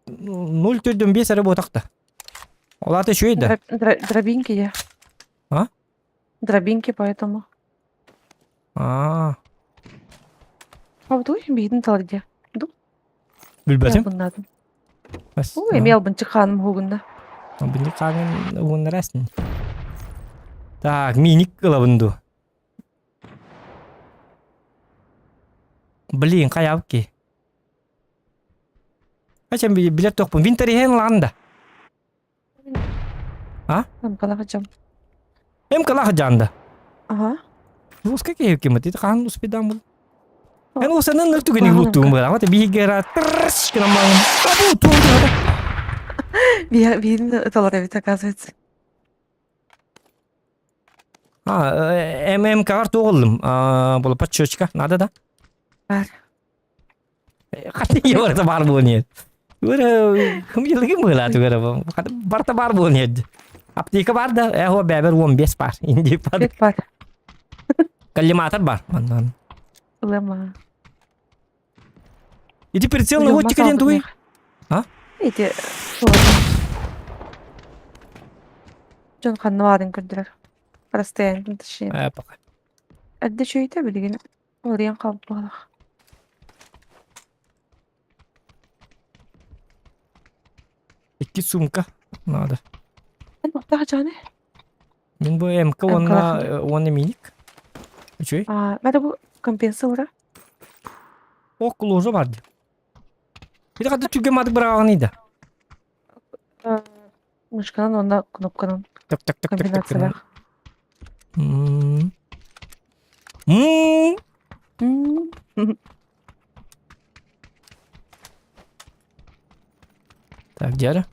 0.5 әрі ботақта. Олаты шөйді. Дробинки я. А? Дробинки, поэтому. Павдуй, бейдін талыде. Білбәтім? Bunlardan. Emel bunçı kanım hugunda. Бұнды қағын ұғындар әсін. Так, миник қыла бұнду. Блин, қаяп ке. Қачан билет тоқпын. Винтер ехен лағында. Там калаға жам. Эм қылағы жанды. Ага. Русқа кейіп кемет. Это қағын ұспедан бұл. Мен осының нүртігіне ұлттығым бұл. Ағаты бейгера тұрш кіна маңын. Абу туылды. Видно, это ловит, оказывается. ММК-ға тоғылым. Бұл подшечка. Надо да? Бар. Қаты еуірді бар бұл не? Кім елігім бұл аты көрі? Барта бар бұл не? Аптека бар да, әхо бәбір 15 бар. Инде бар. Бек бар. Коллиматор бар. Лема. Иди прицел на вот тикаден туй. Эти... Жон қанны бадын көрділер. Расстояние тышын. Пока. Әдді шөйті білген. Олиян қалып бағлақ. Iki сумка. Надо. Ән бақтаға жаны. Мен бұл МК оны миник. Үшөй? Мәді бұл компенсаторы. Около уже бар. Bir de tüge madık bırakağınıydı. Мышканан, онда кнопканан. Так. Комбинациялар. Так, дядя.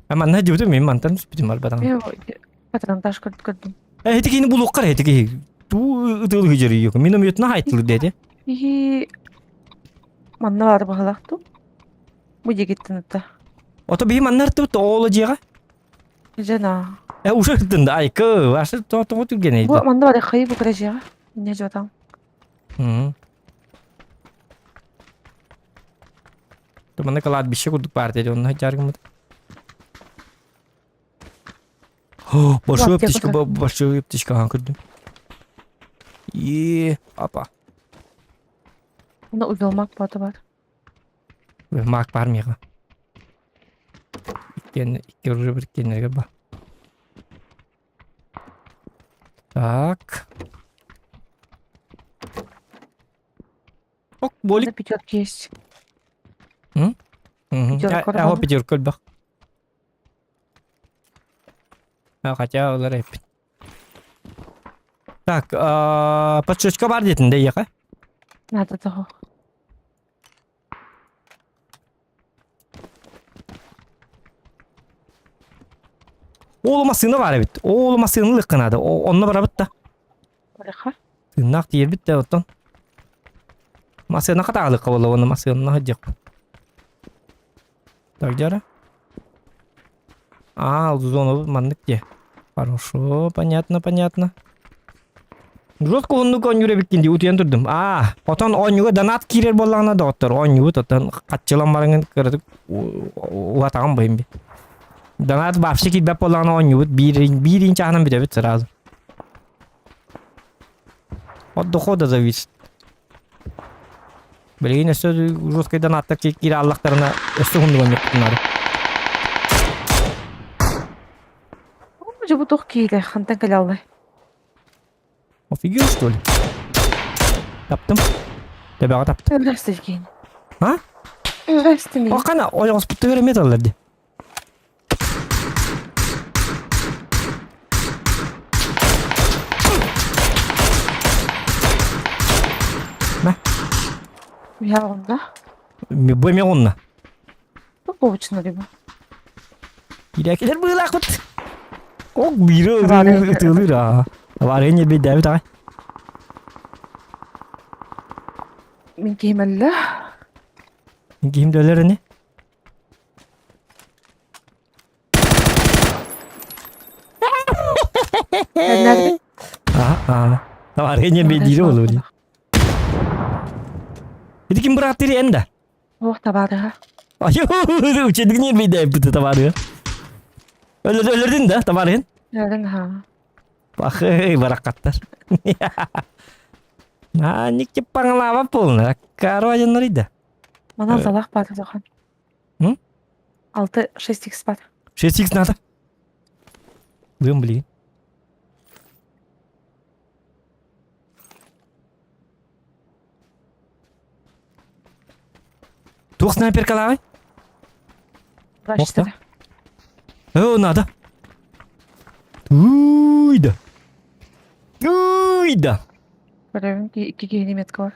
Aman ne diyordu muyum mantan süpüdüm var bana. Мен патронтаж көрдім. Этикini buluk kar etiki. Tu ıtıl hıcırı yok. Minum yutuna haytlı dedi. И манна бар бағалақты. Бұл егеттін ұтта. Ото бейім аннар тыпты оğlu жиға. Жана. Uşa hıttında ay kı. Aşı toğu tülgen Бұл eydi. манна бар қайы бұл кірежеға. Не жотам. Tumanda kalat bir şey kurduk var dedi. Onun hiç argımadı. Большой птичка кырдым. Апа. Оны увелмак боты бар. Мак бар мега. İki уже біріккенлерге бар. Так. Ок, болик. Burada пятерки есть. Пятерка. Ага, пятерка бак. Хотя олар әйпін. Так, подшечка бар дейтін де еқа? Надо того. Oğluma sığını var evet. Oğluma sığını lıkkınadı. Onunla bana bitti. Бараха. Sığınak diye bitti otan. Masığına kadar lıkka ola onu masığına hıcık. Так, дяра. Зону манdık diye. Хорошо, понятно. Жотко онну конюре биккенде утуян турдум. Отон онюга донат кирер боллагына доктор. Онюга тотан катчылан барыңын кырдык уатаган байым бе. Донат вообще китбеп боллагына онюга биринчи анан битебит сразу. От дохода зависит. Билген өсө жоткой донаттар кире аллактарына өсө хундуган жептинары. Жабу тоқ кейді. Хантан кәлі аллай. Офигел, что ли? Таптым. Тебя таптым. Өлі істелген. Restimi. Bakana oyos bitti veremedi alırdı. Ya onda. Bu emek onunla. Bu boğuçuna diyor. Gidekiler böyle akıt. Ok biri Var ya. ıtılır ha. Var ya bir David ay. Min kıymalı. Kim döler ne? Nerede? Aha. Var ya bir diri olur. Itu kim berat diri anda? Oh tabarı. Ayo, uçedin niye bir de bu tabarı? Ölürdün de tabarın. Nereden ha? Bak, barakatlar. Nah, ini panglawa pulna. Karo aja nerida. Bana zalak var zaten. Hı? 6-6x var. 6x nada. Belum beli. Tuh sniper kalawai? Başladı. Oh, nada. Uyda. Uyda. Böyle iki giydiğim etki var.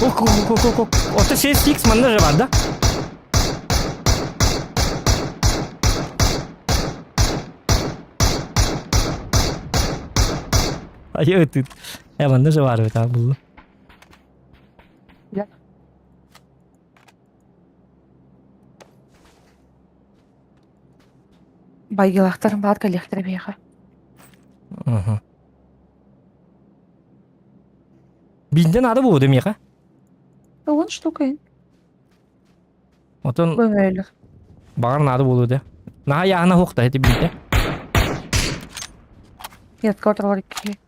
Kok. Orta 6x mana ada vardı? Ayo itu. Mana var be tamam buldum. Ya. Baygılaktarım var kalektere bir yaka. Aha. Binden ada bu dem ya ka? 10 штука. Oton Böyle. bagar nada bolu de. Nah ya ana hokta heti binde. Etki orta var iki.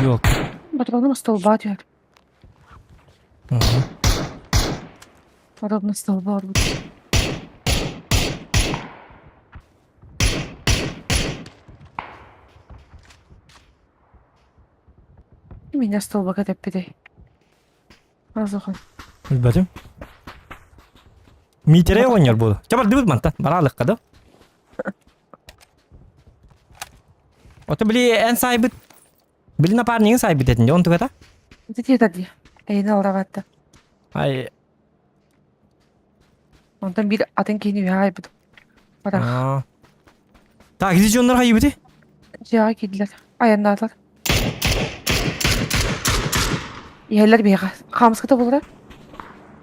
Yok. Ровно столба diyor. Aha. Ровно столба var. Меня столба kadar bir Az okun. Bilmedim. Mitere oynuyor bu. Coba dibut mantan. Baralık kadar. Oto beli en sahibi. Beli napar neyin sahibi dedin ya untuk kata? Dedi tadi. Eyni alavatta. Ay. Ondan bir atın kini ya bu. Bırak. Aa. Taksici onlar hayır biti. Ciğa gidiler. Ayanlarlar. Yerler bir yaka. Kamskıta bulur.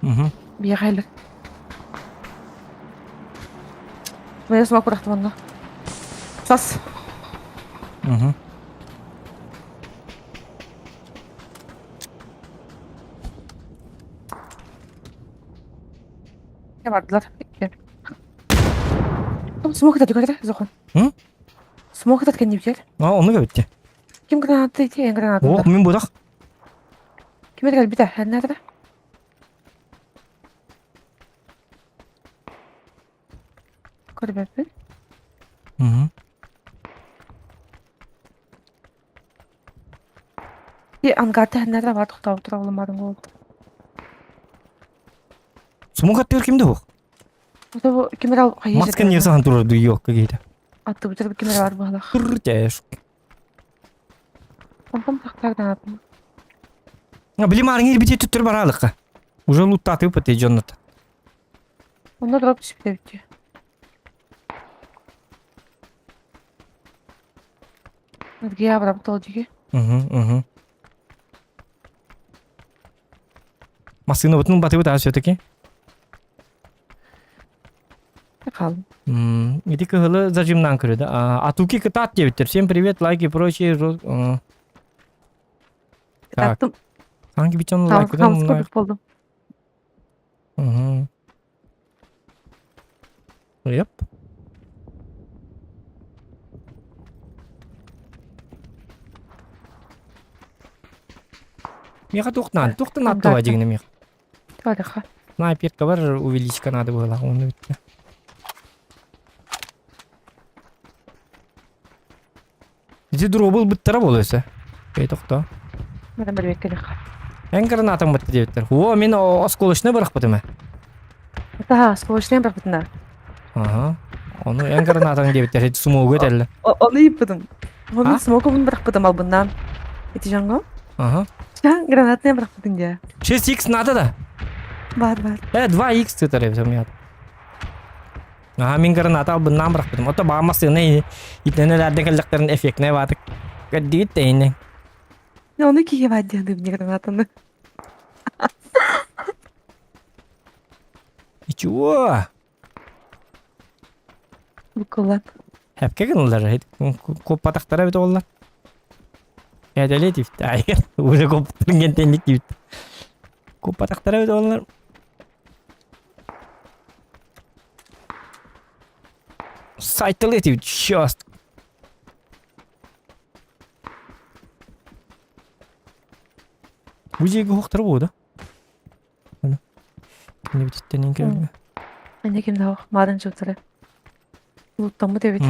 Hı. Bir yaka yerler. Ben smoke bıraktım onunla. Sas. Hı. Ne vardılar? Gel. Smoke da yukarıda. Zokun. Hı? Smoke da kendi gel. Aa onu göbütti. Kim granattı? En granatı. Oh min budak. Kime gel bir de. Her nerede? Yukarı ben. Hı. Bir angarda her nerede vardı? Tavuk olamadım oldu. Semua katır kimde o? O da bu kimler al? Hayır. Masken yerse han durur yok gitu. Attı bu tarafa kimler var bu hala. Kırcayız. Tam taklar granatım. Ya beli maringir biti tutur baralık. Уже loot tatıyor pati jannat. Onlar drop düşüp de bitiyor. Hadi ya bırak da olacak ki. Hı. Masken obutun batıyor taş öteki. Bakalım. Ini kehele zajimdan kırdı. Atuki ketat ya bitir. Всем привет, лайки, прочие. Так, Attım. hangi bir channel Tam like edin bunlar? skopik buldum. Hı. Yep. Меха тухтан атту aja gini mеха. Hadi ha. Снайперка бар, увеличка надо было, он ведь. Бити дробыл быттара болойса. Кей токто. Мен билбек керек. Эн гранатам бытты дебиттер. О, мен осколочный барак бытыма. Та, сколочнен бар бутна. Ага. Onu эн гранатам дебиттер. Хети сумоуга этелле. Оны иппидим. А? Оны смоку бун бар бутам албыннан. Эти жанго? Ага. Чан гранатны бар бутын я. 6х надо да? Бар. 2х тетер эбсем ят. Ага, мен граната албыннан барак бытым. Ото багамасыны итнелерден келлектерин эффектне батык. Гаддит тейне. Оны кие вадден дим гранатаны. Чего? Букулат. Hep kegınlar. Kopataqtara bit ollar. Adalet ifti. Ayır. Ule kopatın gentenlik gibi. Kopataqtara bit ollar. Saytalet ifti. Just. Bu jegi hoqtara boda. Ana. Ne bittenin kelme. Anne kim daha maden çöktüre. Luttan mı devit?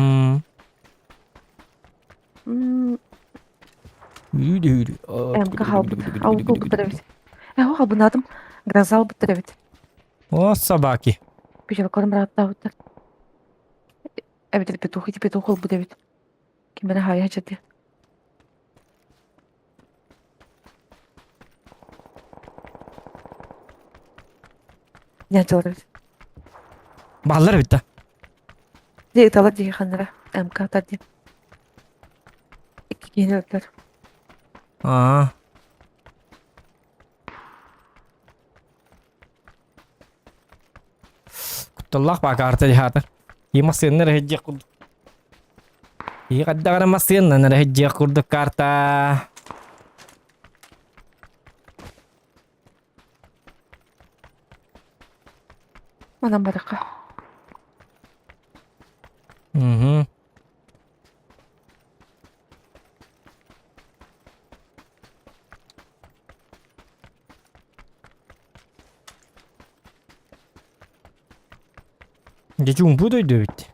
Yürü yürü. Эмка халбыт. Алгул бут devit. Ho халбынадым. Гразал бут devit. О, собаки. Пижал корм ратта бут. Эбитер петух ол бут devit. Kim bana haya çedi. Ne çalır? Ballar bitti. Diye talar diye xanlara. Эмка tadı. İki yeni ötler. Aa. Kutullah bak arta dihatar. İyi masın nere hecce kurdu. İyi kadar masın nere hecce kurdu karta. Manam baraka. Hı. Gece umbu da bitti.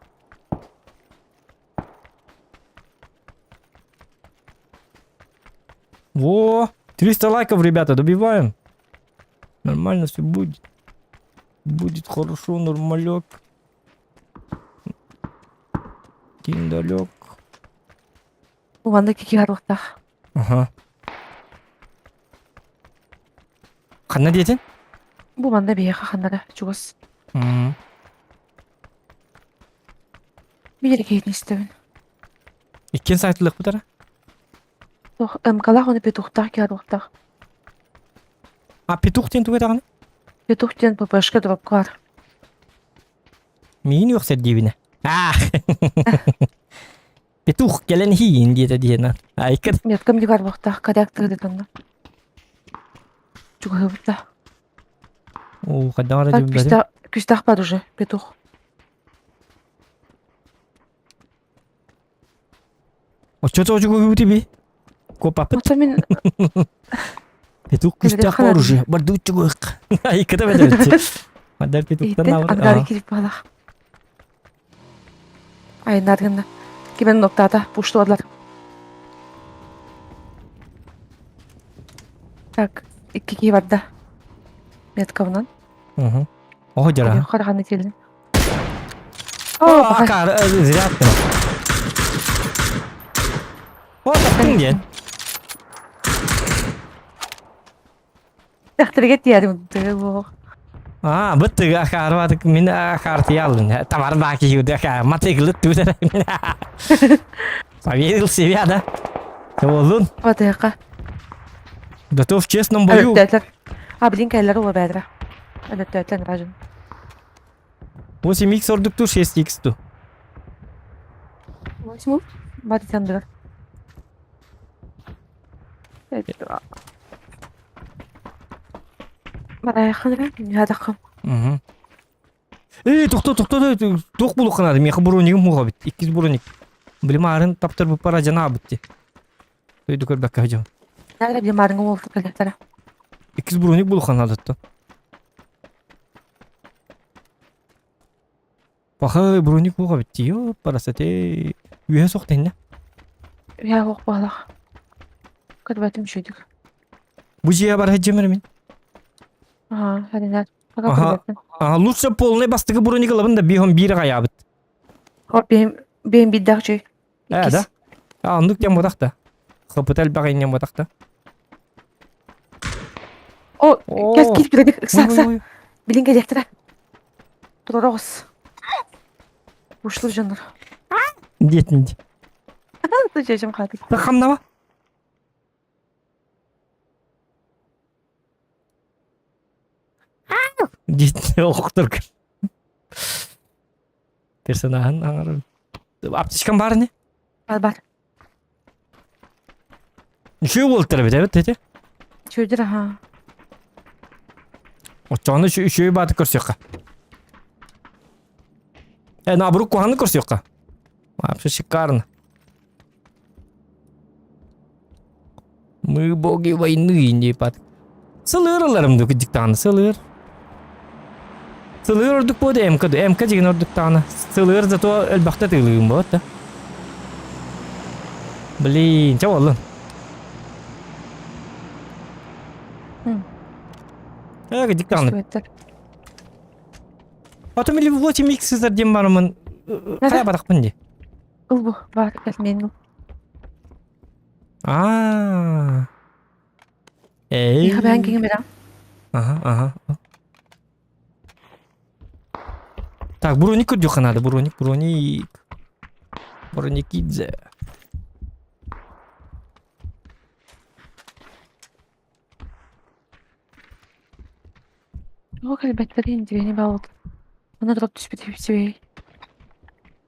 Во, 300 лайков, ребята, добиваем. Нормально все будет. Будет хорошо, нормалек. Киндалек. Уванда кики харлыктах. Ага. Қанна дейтін? Bu manda beyaka xanlara чугас. Bir кейтін істебін. Ikкен сайтлық бұтара? Тох эмкалах оны петухтах киарлыктах. А, петух тен туға тағаны? Петухтен ППшка дропкар. Мейін өқсәт дебіне. Петух келен хейін деді дейін. Айкын. Меткам дигар вақтах кадяк тырды тонна. Чугы бұтта. О, қаддан ара дебін бәдім. Күстах бар уже петух. Очо-чо жүгі өте бе? Көп апыт. Оца мен Петух күстақ бар уже. Барды үтчі көйік. Айкыда бәді өтсе. Мадар петухтан ейтін алыр. ангары келіп бағалақ. Айынарғында. Кемен ноктата пуштуадылар. Так, икки кей барда. Меткавынан. Оғы жара. Қарғаны келдің. О, ақар, зря аттым. О, тақтың ден. Тәқтірге тиярым. А, бұтты ақар бадық. Мен ақар тия алдым. Тамар баки юды ақар. Матығылы түйдер. Поверил себя, да? Олын. Отайқа. Готов в честном бою. Әліптәтлер. Блин, кәйлер ола бәдірі. Әліптәтлер ражын. 8х ордық ту, 6х ту. 8 бады тәндір. Бараяқын ядақым. Тоқта, тоқ бұлы қанады. Меқі бұрынығым мұға біт. 2 бұрынық. Білім арын таптыр бұл пара жана бітті. Өйді көрбәкке жау. Нәгірі білім арыңы олды кәлектері. 2 бұрынық бұлы қанады. Бақы бұрынық мұға бітті. Йо, парасаты. Үйе соқтайын. Ya hok balak. Kadbatim şuyduk. Bu jiye бар hajjemir min. Aha, hadi net. Fakat Aha. kadbatim. Aha lutsa polne bastığı burun yıkılabın da bihon bir gayabıt. Hop benim bir dakika. Evet da. Andık yan bodak da. Kapital bakayın yan bodak da. O Oo. kes git bir dakika. Oy, oy, Saksa. oy. Bilin gelektire. Durarız. Uçlu canlar. Diyetin. Sıcacım kaldı. Rakam ne var? Diyetin okutur. Personahan anarım. Aptişkan var ne? Bar. Şu oldu tabii evet dedi. Şudur ha. O çanı şu batı kursu yok. Nabruk kuhanı kursu yok. Вообще шикарно. Мы боги войны не под. Sılırlarım döküldük tane sılır. Sılır orduk bu da MK jigen orduk tane. Sılır zato elbette tığlığım bu da. Блин, çav olun. Gıcık tane. Şudur. Otomili 8x sızır diyem varımın. Kaya batak bindi. Ul bu. Var. Gelmeyin. Aaa. Ey. Ya ben gelmeden. Ага. Так, броник дюха надо, броник. Броникидзе. O kalbetlerin dibine bağladı. Bana drop düşmedi bir şey.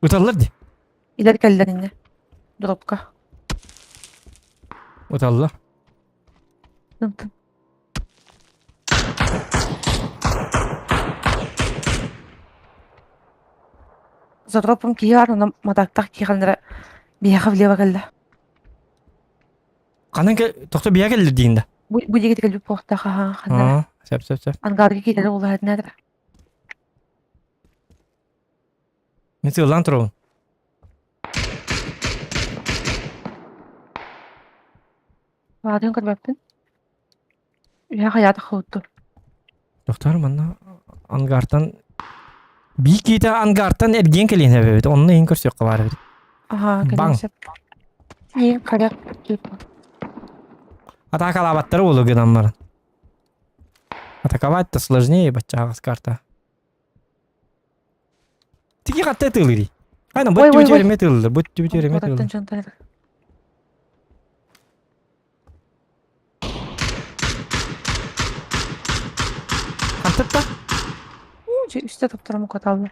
Utallar di. İleri kallerinde. Dropka. Utallar. Tın tın. За дропом кияр, но мадактак кигандыра бияха влево калда. Канан ke тохто бия келдир дейинде. Bu jigit kalbi pohta ha khandara. Сеп. Ангарга килер ул хаднадыр. Мен сыйлан турабын. Вадын кырбаптын. Я хаята хутtu. Доктор манна ангартан бий ките ангартан эрген келин хебет. Онны эң көрсөк бар. Ага, Баң. калсап. Не кара. Атакалабаттары болу гынан бар. Атаковать-то сложнее, бачага с карта. Тики катты тылыри. Айна Ой, бут ой, тибетереме тылды, бут тибетереме Кураттан тылды. чантайдыр. Каттытта? Же üstte topturamı kataldı.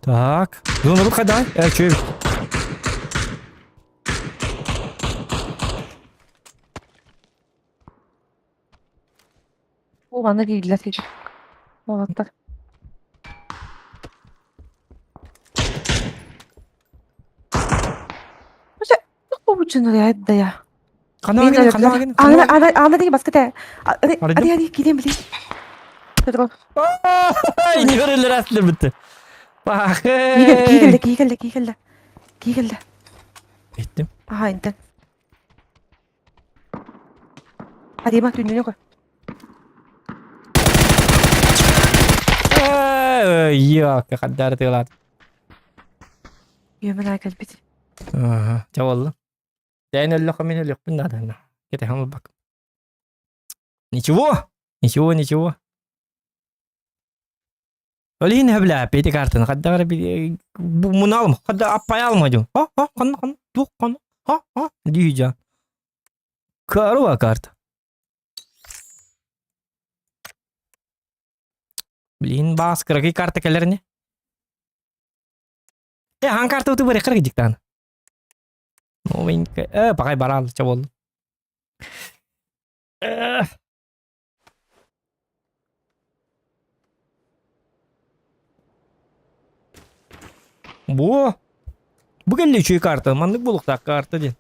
Так. Ну, ну, кадай. Чё? Bu bana giydiler dedi. Olatlar. Hoca, yok bu cünür ya da ya. Канагин. Ана баскete. Hadi gidelim bileyim. Dur. Ай, не görürler aslında bitti. Bak. Giygeldi. Ettim. Aha indi. Hadi bak dününü koy. Yok, kadar telat. Yemin ederim bit. Jawallah. दैन اللقة من اللقة من هذا. Kita hamil bak. Ничего. Öyle yine hebla peti kartını kadar bir bunu alma. Kadar appay alma diyor. Ha kan. Yok kan. Ha diyeceğim. Karı kart. Bilin bas kırık kartı kellerini. Han kartı tuh beri kırık diktan. Mungkin pakai baral coba. Bu geldi cuy kartı. Mandık buluk tak kartı değil.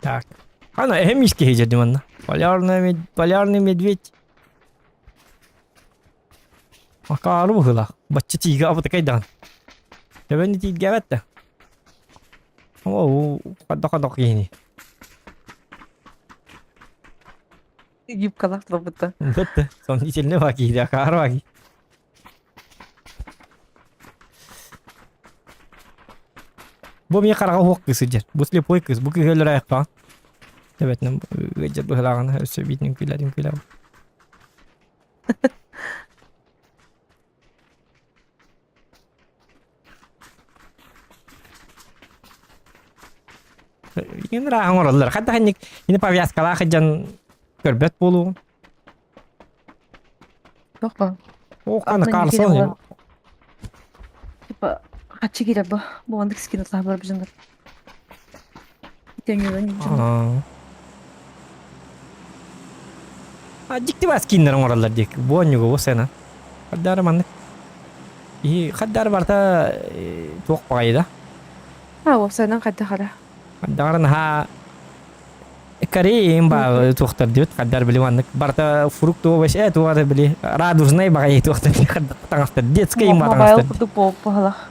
Так. Ана эмишке хижерди манна. Полярный медведь. Акару хыла. Бачча тига абы такайдан. Тебени тига бетте. О, кадак кийини. Юбкалар тобыта. Бетте. Сомнительный ваки, да акару ваки. Бу мне карага хук кысыжер. Бу слепой кыз. Бу кыгылыр аяқпа. Тебетнем гыжер бу хылагана өсө битнин күйләдин күйләп. Ин раган ораллар. Хадда ханник ини повязкала хаджан көрбөт болу. Тохпа. О, кана Атын карсон. егер Типа, хачы кире бу. Бу андык скин атлар бар бижандар. Теңелен бижандар. Дикти бас Киндерин ораллар дик. Бонюго бу сена. Хаддар маннык. И хаддар барта тоқ багайда. Осайдан кайда кара. Хаддарын ха Корея ба тоқтар дит. Хаддар били маннык. Барта фрукту баш тугада били. Радужный багай тоқтар. Хаддар таңастар. Детский ба Мобайл таңастар. куду по халах.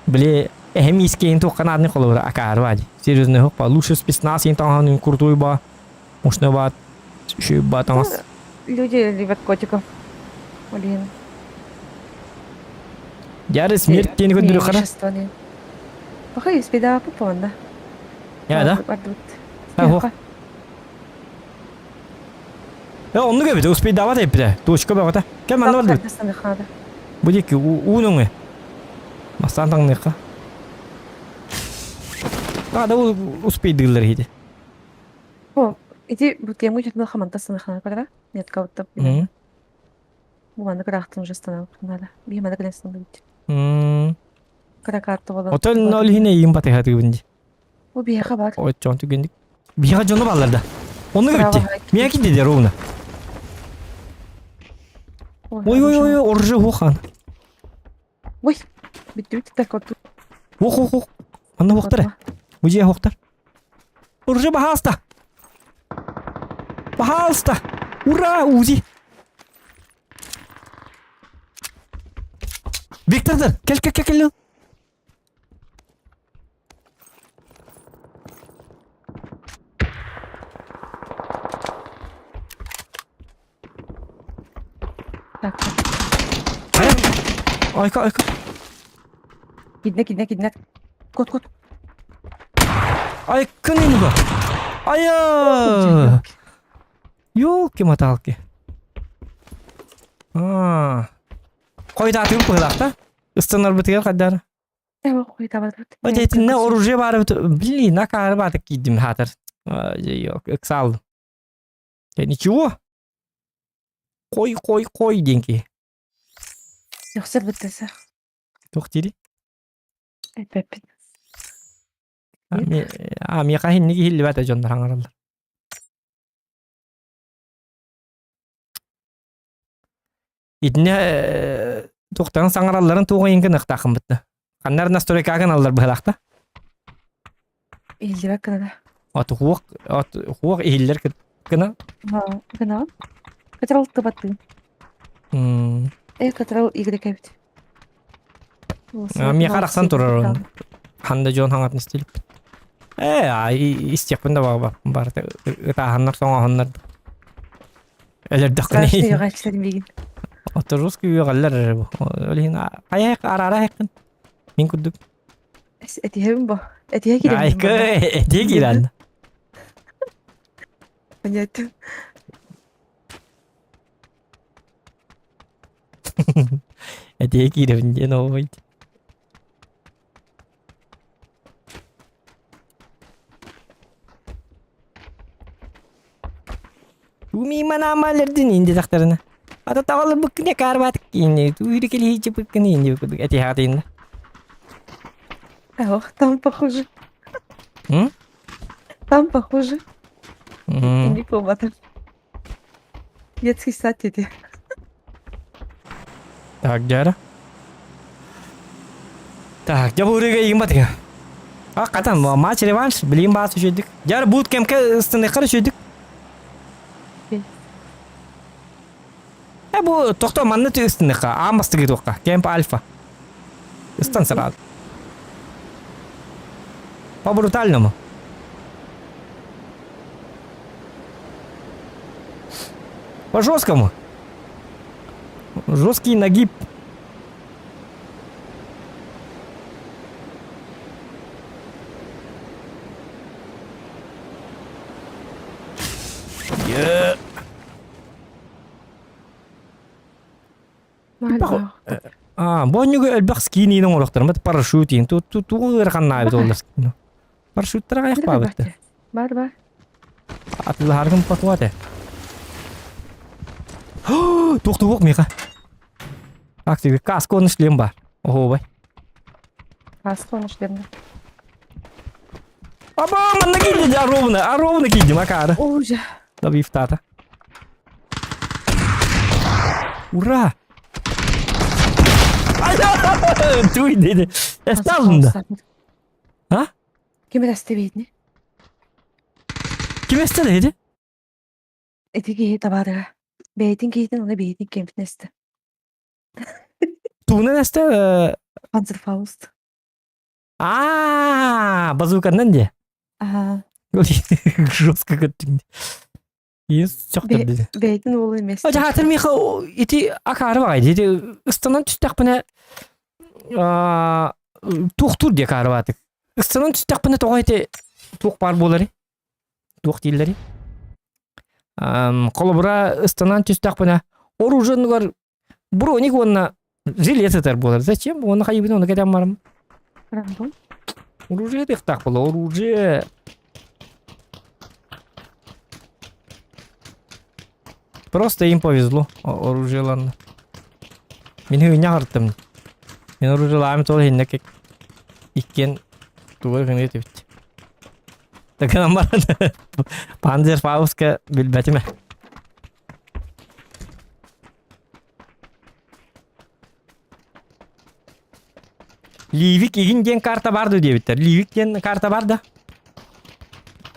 Били эмискейн тоққан адны қолура акар вади. Серьезный хоқ ба. Лучше спецназ ин таңанын крутой ба. Мощный ба. Шүй ба таңас. Люди любят котиков. Блин. Яры смерть тени көндүрү кара. Пока есть беда попонда. Я да? Ого. Онну көбөт успей дават эпте. Точка багата. Кем аны болду? Будеки унуңе. Мастан таңныка. Ада успей дылар хиде. О, иди бутему чуть было хамантасына хана кара. Нет кого-то. Буганы крахтын уже станал. Надо. Бимада гресн быть. Каракатты болот. Отел нол хине им баты хаты бинди. О бияха бар. О чонту гендик. Бияха жону балларда. Onu göbütti. Miye ki dedi rovna. Ой, оржи хухан. Ой, bitti так вот. Хух. Анна хухтар. Мужия хухтар. Оржи бахаста. Ура, узи. Виктордар, кел. Так. Айка. Gidnek. Kod. Айка немного. Ая. Ёлки-моталки. Койда атып кылакта. Ыстанар битер каддар. Ой, давай. Одетинне оружие бар бит. Блин, на кар батык кидим хатыр. Yok, эксал. Ничего. Кой деньги. Yoksa bittese. Тоқтири. Пеппин. Ми кахин ниги хилли бата жондар аңаралар. Идне тоқтан саңараларын туғы енген ықтақын бітті. Қандар настройкаген алдар бұғылақта? Илдебек кінада. Аты хуақ ейлер кіна? Кінада. Катрал тыбаттың. Катрал игрек әбіт. Ми қарақсан тұрар оны. Ханда жон хаңатын істеліп. Истекпін да бар. Үтағаннар соңа хоннар. Әлер дақын Страшный еға әкселім беген. Аты русский үйеғалар. Олейін аяқ арара әкін. Мен күдік. Әтеғім ба? Әтеғе келем. Айқы, әтеғе келен. Понятно. Әтеғе келем. Ден ойды. Уми манамалердин инде тақтарына. Ата тағалы бүкіне қарбатық кейіне. Үйрі келі хейчі бүкіне инде бүкідік. Әте хатайында. Там похоже. Там похоже. Не поматор. Детский сад тебе. Так, Джара. Так, я буду рига им батыга. Hakikaten maç revanş bileyim bazı şeydik. Jar bootcamp'e ısındıkları şeydik. Okey. Bu tokto manlı tü ısındıkka. Amastı gibi tokka. Camp Alpha. Istan sırada. По брутальному. По жесткому. Жесткий нагиб. Galiba. Бонюга элбах скини нон орохтар. Мат парашютин. Ту гырган наабит олар скини. Парашюттар аяк бабытты. Бар. Атылы харгын патуате. Тук мика. Активі каско шлем бар. Ого бай. Каско шлемді. Аба, манна кийді ровно кийді макара. Уже. Добив тата. Ура! Туй dedi. Estağfurullah. Ha? Kime deste видни? Kim estedeydi? Etigi tabara. Beytin giydin ona beytin kempin este. Tuğunun este? Panzerfaust. Bazookanın diye. Aha. Жестко göttün. Yes, çok da dedi. Beytin oğlu emesti. Hoca hatırmıyka iti akarı vardı. Iti ıstanan tüstak bana tuğtur diye karı vardı. Istanan tüstak bana toğa iti tuğ bar boları. Tuğ dilleri. Kolobura ıstanan tüstak bana оруженный броник онна жилететер болар. Зачем? Оны хайбын оны кадам барым. Рандом. Оружие дек так было, оружие. Просто им повезло, оружиеларына. Мен үйіне қарттым. Мен оружиеларым сол хенне кек. Иккен туғыр ғын өте бітті. Такынан барады. Панзер Фауска білбәтіме. Ливик егін ген карта барды деп біттер. Ливик ген карта барды.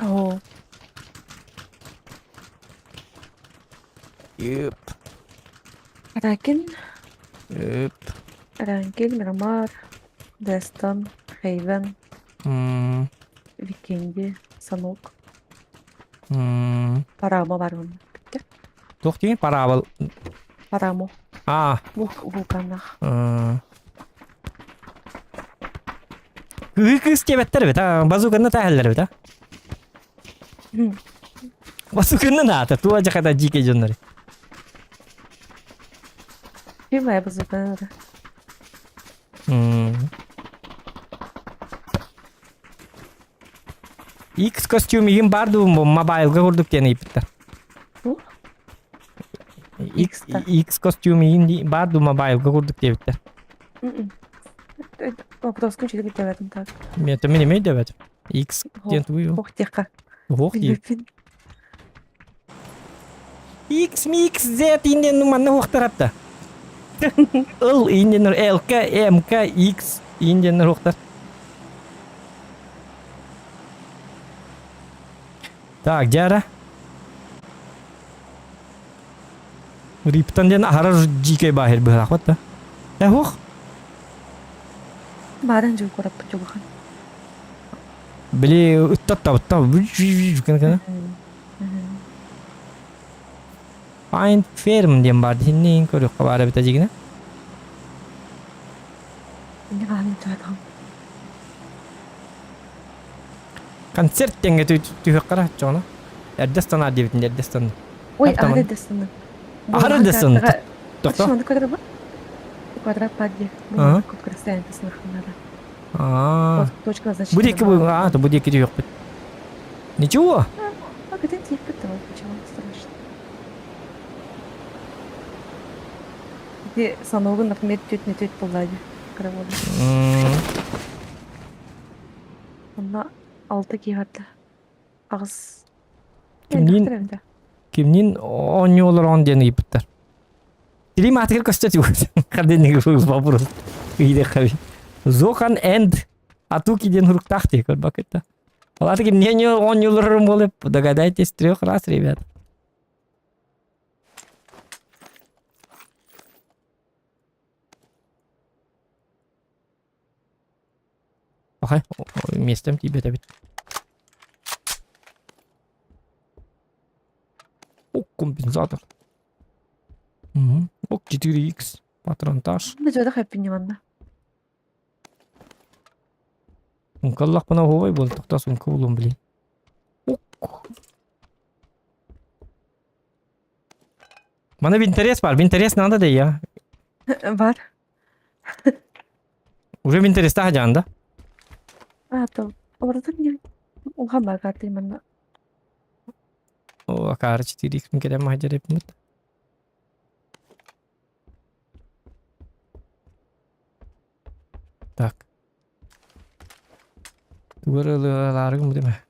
О. Юп. Ракин. Юп. Рангель, Мирамар. Дестан. Хейвен. Викинги. Санок. Парамо бар оның. Бітті. Тоқ деген парабол. Парамо. Вулканнах. Кыз кебеттер бет, базуканы тәһәлләр бет, Базуканы ната, туа жақада жике жоннары. Кемая базуканы да. X костюм егін барды мобайлға көрдік дені епіттер. X костюм егін барды мобайлға көрдік дебіттер. Вопроскun çeli bir devedim tak. Мен емей дебет. X ден туйу. Ох тека. Ох дейіп. X, Mix, Z инден нуманны оқтарапты. Ил инден LK, MK, X инден оқтар. Так, жара. Риптан ден арар жике бахир бахир бахир. Ох. Барын жыл көріп бұтығын. Біле ұттап-тап-тап. Find Firm дем барды. Сеннен көріп қабары біта жегіне? Не ғалым тұйдығым. Концерт тенге түйік қара жоғына. Әрдестан ады бітін, әрдестан. Ой, ары дестаны. Ары дестаны. Тоқта? Шуанды көдірі ба? Квадрат падде. Бұл көпкір стоянка сынақынлары. Точка значения. Будеки бұл, то будеки түйік біт. Ничего? Где тип бітті ол, почему страшно. Где саногын, например, тет болады. Кіроводы. Онна 6 кейгарды. Ағыз. Кімнен 10 олар 10 дені епіттер. Телим атығыр көстет yok. Kadın ne gibi babur. İyi de kavi. Zokan and Ату киден хуруктах те көрбак это. Алар ким не 10 юлларым болуп, догадайтесь 3 раз, ребят. Ага, местом тебе табит. О, компенсатор. Ок, 4х. Патронтаж. Мына жада хайппин манна. Сумкаллах пана ховай бол, тахта сумка болом, блин. Ок. Мана винтерес бар, винтерес надо да я. Бар. Уже винтерес та хажанда. То ората не. Улхан бар карты манна. О, акар 4х мин керем хажарып мут. Так. Тугырыларым деме.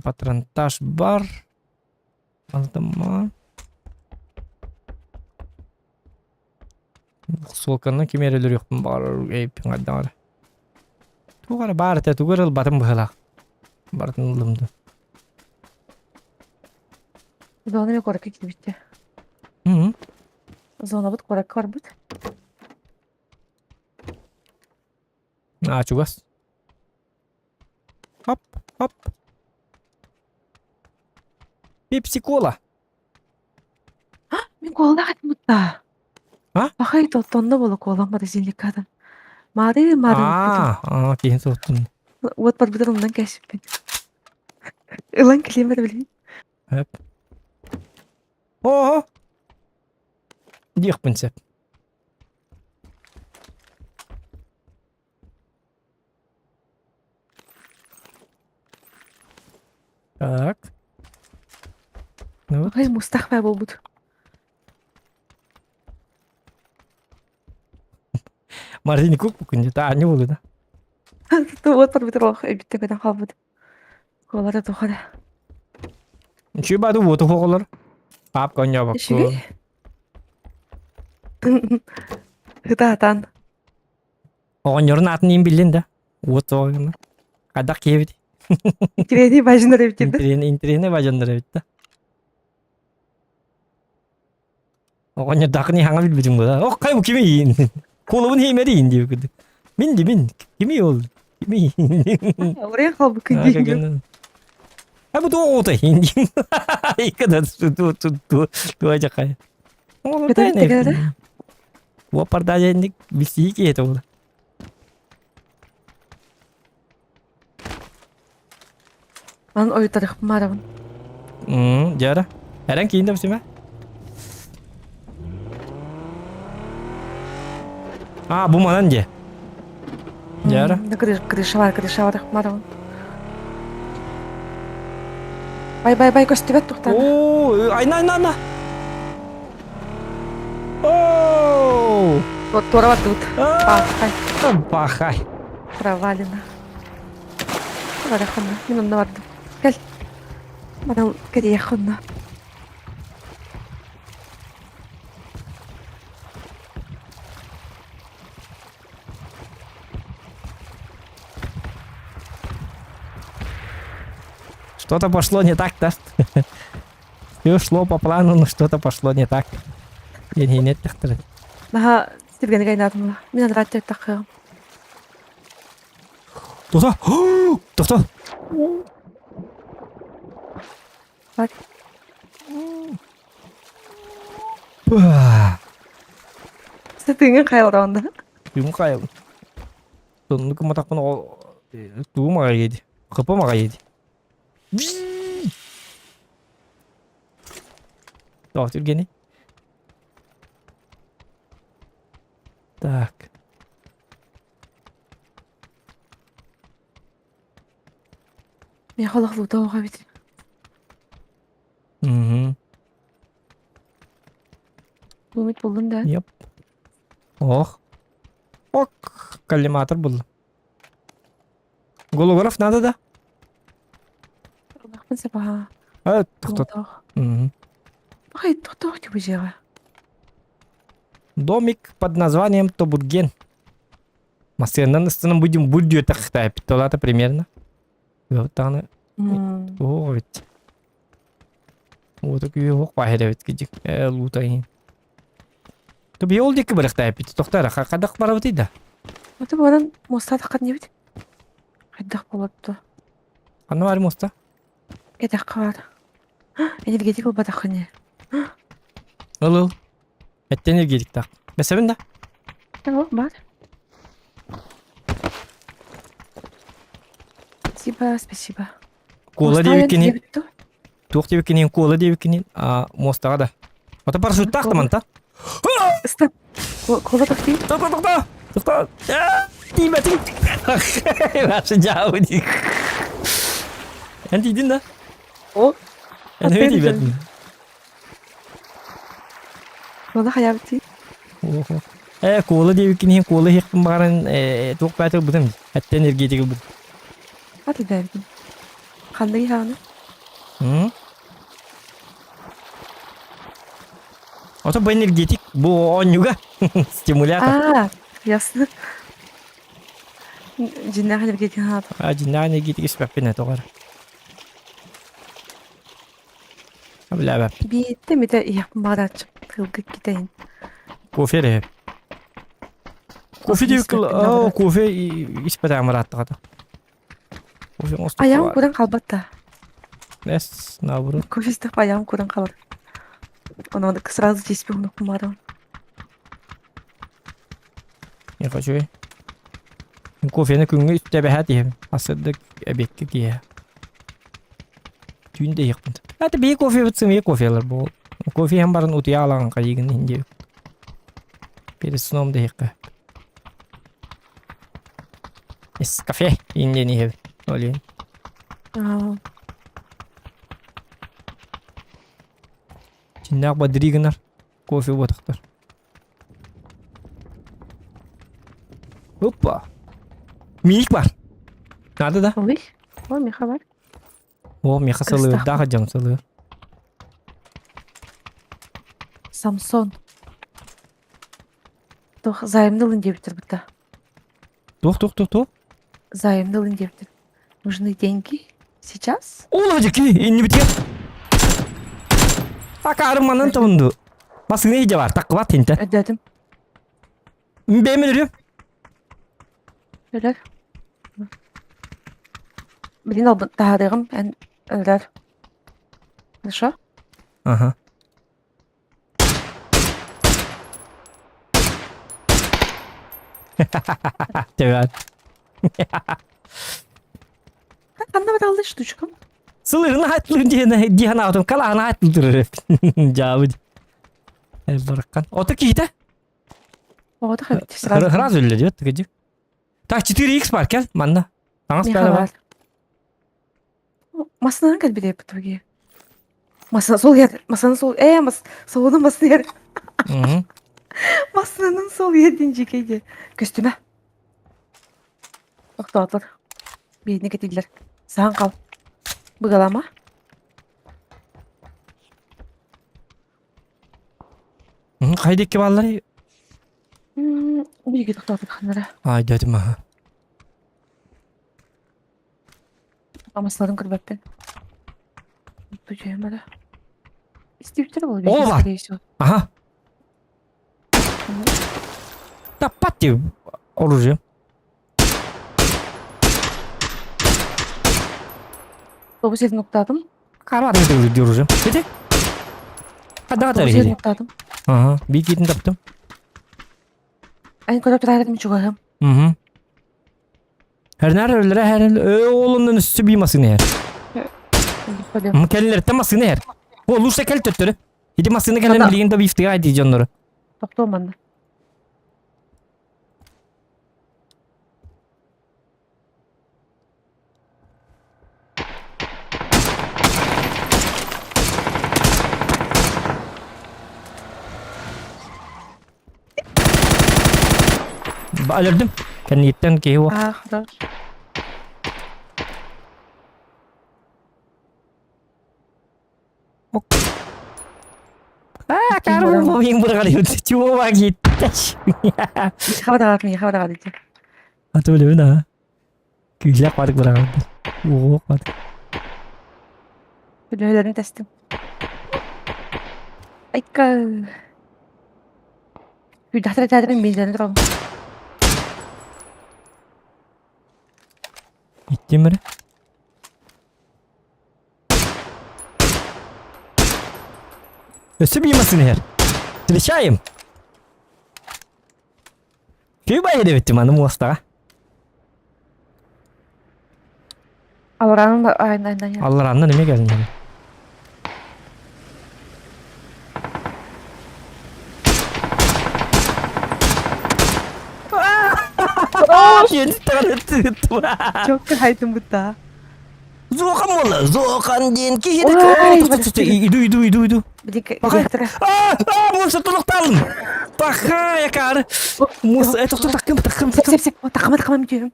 Патронтаж бар. Алдыма. Солканна кемерелер юкпун бар. Эйпин аддагар. Тугара бар те тугырыл батым быхалак. Бартын ылымды. Зона ме корак китти битти. Зона бут корак бар бут. Чугас. Хоп, хоп. Пепси-кола. Мен колда хат мутта. А? Ахай тонда боло колам бар зинликадан. Мады мады. Кейін соқтым. Вот бар бутар ундан кәшиппен. Илан климат билин. Хөп. Ого. Дих принцип. Так. Ну вот. Ахай мустахба болбут. Мартини кук бүгінде не болды да. Вот бар бутар ох битте кадан халбут. Колара тухара. Чүй бады вот оғылар. Ап коня бак. Шиги. Хытаатан. Оған yorun атын ем білден да. Вот оғылар. Қадақ кебеді. Киреди бажындар эбитти. Интерене бажандар бітті. Оған дақыны хаңа білбедің бұда. Оқ қай бұл кеме ең. Қолыбын хеймері ең деп күді. Мен. Кеме ол. Кеме ең. Орен халбы кыйын. Bu da o da hindi. İkada tu aja kaya. O Kita da tegara. ne? Bu parda jendik bisi ki itu. Ман ойтарых марабын. Жара. Herang kiyinde misin be? Bu manan je. Jara. Крыша бар марабын. Бай көстүбөт туктады. Oo, ayna. Oo. Вот тора бар тут. Пахай. Провалено. Барахана. Мен онда бардым. Кел. Мадам керехонна. Что-то пошло не так, да? Все шло по плану, но что-то пошло не так. Я не так. Наха стиргени кайнадым. Мен радио такыгым. Тоқта. Бар. Сетиңе кайылраганда. Юм қайыл. Сонды кім атақпын туы маға еді. Қыпы маға еді. Так, Евгений. Так. Мен халахлуу тауга бит. Умит болдун да. Yep. Ох. Коллиматор был. Голограф надо, да? Нахман сапа. Тоқтат. Бахай тоқтоо деп жега. Домик под названием Тобурген. Машинанын ыстынын будем будью тахтай питолата примерно. Вот таны. О, ведь. Вот так и хок пахере ведь кидик. Лутайын. То би ол деки барахтай пит. Тоқтар хакадак барабыты да. Оты болан моста таққан не бит? Қайдақ болапты. Аны бар моста. Кедақ қабар. Энергетик ол батаққан не. Ыл. Этте энергетик так. Бесебин да. О, бар. Спасибо, спасибо. Кола дебикини. Бітті. Тук дебикини, кола дебикини. Мостага да. Ата парашют тақты ман та. Стоп. Кола тақти. Тоқта. Тима. Ваша жауы дик. Ән тидің да? О. Ән өй тибетін. Кола қая бітті. Кола дебикини, кола хеқпін бағарын тоқ бәтіл бұдым. Әтті энергетикіл бұдым. Аты бәрдің. Қандай ханы? Ото bu энергетик, bu он juga стимулятор. Ясно. Жиннақ энергетик ханы. Жиннақ энергетик испәппен әтоғар. Абла бәп. Бейті меді яқпын бағдатшым. Тылғы кетейін. Кофе реп. Кофе деп кіл, кофе испәті амыраттығады. Аяғым көден қалбатта. Әс, наоборот. Кофе істіп аяғым көден қалыр. Оны сразу жеспе оны құмарым. Не хочу. Кофені күнгі үстә бәхәт ем. Асырдық әбекке кие. Түйінде еқпінді. Әті бей кофе бұтсым, ей кофелер бұл. Кофе hem барын ұтыя алаған қайығын енді. Пересуномды еққа. Ес кафе енді не ев. Олейін. Чиннақ бадригінар. Кофе бұтықтар. Опа. Мейік бар. Нады да? Ой, ой, меха бар. О, меха сылыр. Дағы жам сылыр. Самсон. Тоқ, зайымды лын дебітір бұтта. Тоқ. Зайымды лын дебітір. Нужны деньги? Сейчас? Ола жеки, не біткен. Ақарым манын тұмынды. Басыңа еде бар, таққы бат енті. Ödedim. Бәймен үрем. Öder. Bilin al dağdığım ben öder. Хорошо? Ага. Тевәт. Anna var aldı штучкам. Сылырын хаттылын дейін аутым. Қалағын хаттылдыр. Жауы. Бараққан. Оты кейті? O da evet. Сразу. Раз өлі дейт. Тігіді. Так, 4X бар, кәл. Манда. Аңыз бәрі бар. Масадан gel bir de bu togi. Masa sol yer. Masanın sol. Solunun masası yer. Masanın sol yerdince keydi. Köstüme. Bak dağıtlar. Birine getirdiler. Sağın kal. Bıgalama. Қайдекке балалар? Bir gidip dağıtlar kanlara. Ay dedim ha. Amasladım kırbap ben. Böceğim bana. İsteyiptir bu. O var. Aha. Da pat diye olacağım. Topu senin noktadım. Karvar edildi diyoruz. Hadi. Hadi Topu senin hadi. noktadım. Aha. Bir gidin taptım. En kadar tırayladım çoğum. Hı. Her nerelere her oğlunun üstü büyümesin eğer. Kelleler temasın eğer. Olursa kel tötürü. Hadi masını gelen bilgin de bir iftira edeceğim onları. Toplu bana. Alırdım. Kendiyetten ki o. Хорош. Karım bu benim bırakıyor. Çuva gitti. Миха бара диди. Atı öyle mi daha? Güzel kadık bırakıyor. Oo kadık. Hölölөрүн тестим. Айка. Хүдахтара таадырын бензин турам. Gittim mi? Ösü bilmesin her. Silişayım. Küba yedi bittim hanım usta. Аларанын айынан я. Allah anla neme geldin yani. Yedi tane tuttum. Çok haydım bu da. Zokan mola. Zokan diyen ki hedi. Ой, İdu. Бдик. Bakın. Musa tuluktalım. Baka yakar. Musa takım. Сеп. Такама диyorum.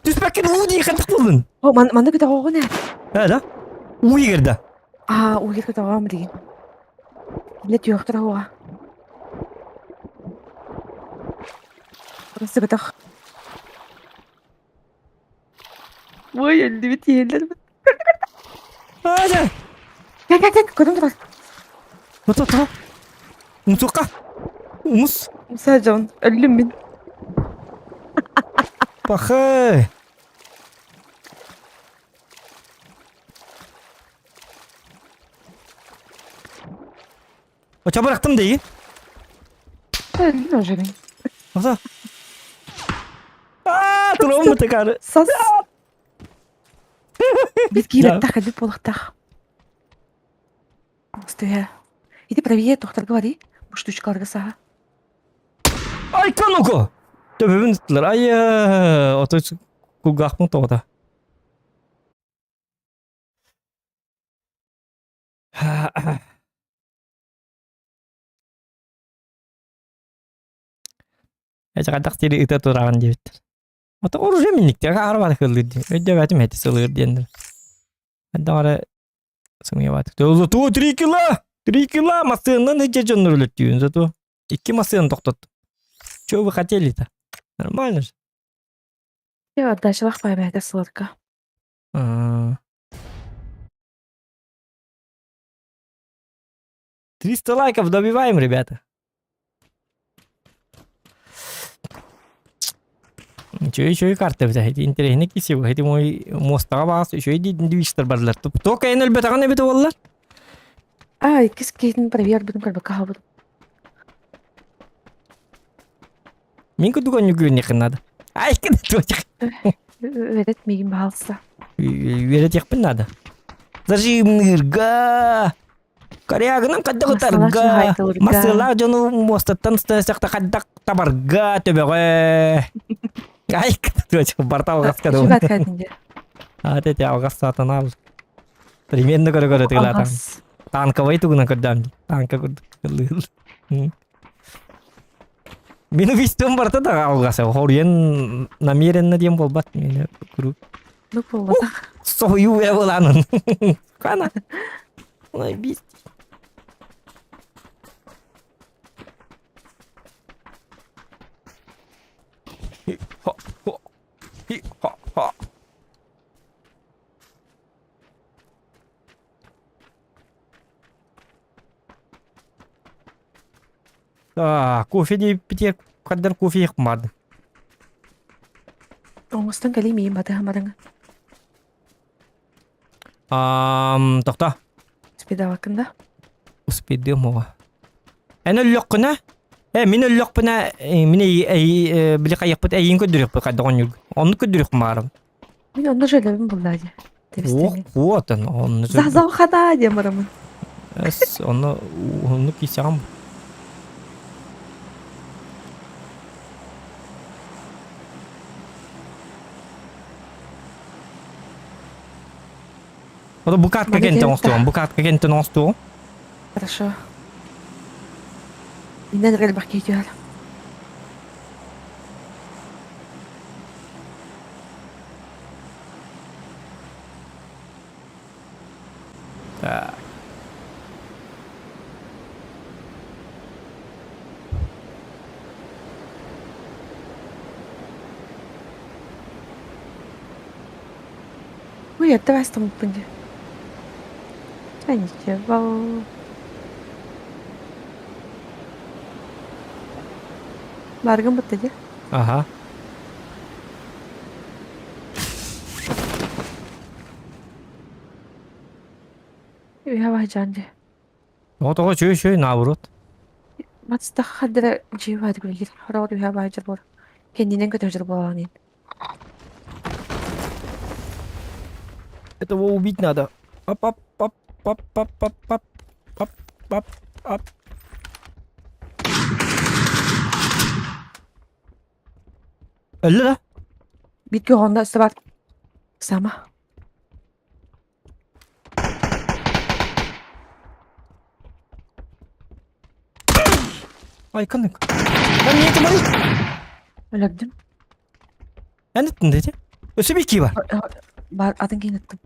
Düz bakın uğu diye kan takıldın. О, манда кыта огон я. Öyle. Uğu girdi. А, уйгер кыта огон диген. Лет yoktır ова. Burası bıdak. Vay öldü bit yerler. Hadi. Gel. Kodum dur. Tamam. Musuka. Mus. Musa Can. Öldüm ben. Bakı. Oça bıraktım değil. Öldüm hocam. Nasıl? Duralım mı tekrar? Sas. Biz Ya. giyip takıldık bolaktak. Стоя. Иди проверь, доктор говори. Bu штучкаларга сага. Ay kanuko. Töbebini tuttular. Ay otuz kulgakmı toğda. Ecaqadaq seri ıta turağın debittir. Ota oruca minnikte araba kıldı. Ödebetim heti sılır diyendir. Hatta ara sımıya batık. Zatu 3 kilo. 3 kilo masığından hıca canlar öğretiyorsun Zatu. 2 masığını toxtattım. Чего вы хотели-то? Нормально же. Я отдачалах поймет, сладко. А. 300 лайков добиваем, ребята. Еще и карты взять. Интересно, кисего. Это мой мостага бас. Еще и двистер барлар. Только я нельбет, а не бит валлар. Ай, кискейтин проверь, будем как бы кахабыд. Минку дуган югюрнек надо. Ай, куда точек. Ведет мигин бахалса. Верить их надо. Зажимырга. Корягынан кадда кытарга. Масылар жону мостаттан стасакта каддак табарга төбөгө. Ай, куда точек. Бартал гаскада. Шугат кадинде. А те алгас сатан ал. Примерно көрө тыгылатам. Танковый тугуна көрдам. Танка көрдүк. Мені вистом барта да алгаса. Хорьен намеренно дем болбат мені күрү. Ну, полбата. Сою эвланын. Кана. Ой, бист. Хо. Кофе де пите каддар кофе якмады. Оңыстан кали мигин баты хамадыңа. Тохта. Спида вакында. Успеди мова. Эне лёккына. Мен лёкпына, мен биле каяппыт эйин көдүрүк кадаган юг. Онну көдүрүк марым. Мен онда жөлөбүм булдади. Вот он. Зазау хада демарамын. Эс onu кисям. Ода букатка кенте онстуон, букатка кенте онстуон. Хорошо. Минен рел бакетер. Так. Ой, это вас там пунди. А ничего. Барган баттади. Ага. Үһэ баһаджаанди. Отого чөй наоборот. Матста хаддара жиба дигүлгир. Хороор үһэ баһаджар бор. Кендинен көтөжөр болаанын. Этого убить надо. Оп, оп, оп, оп, оп, оп, оп, оп, оп, оп. Öldü da. Bitki honda üstü бар. Сама. Ay kanık. Ben niyetim ay. Өлөрдүм. Ben ettim dedi. Ösü bir ki var. Бар атын кейін аттым.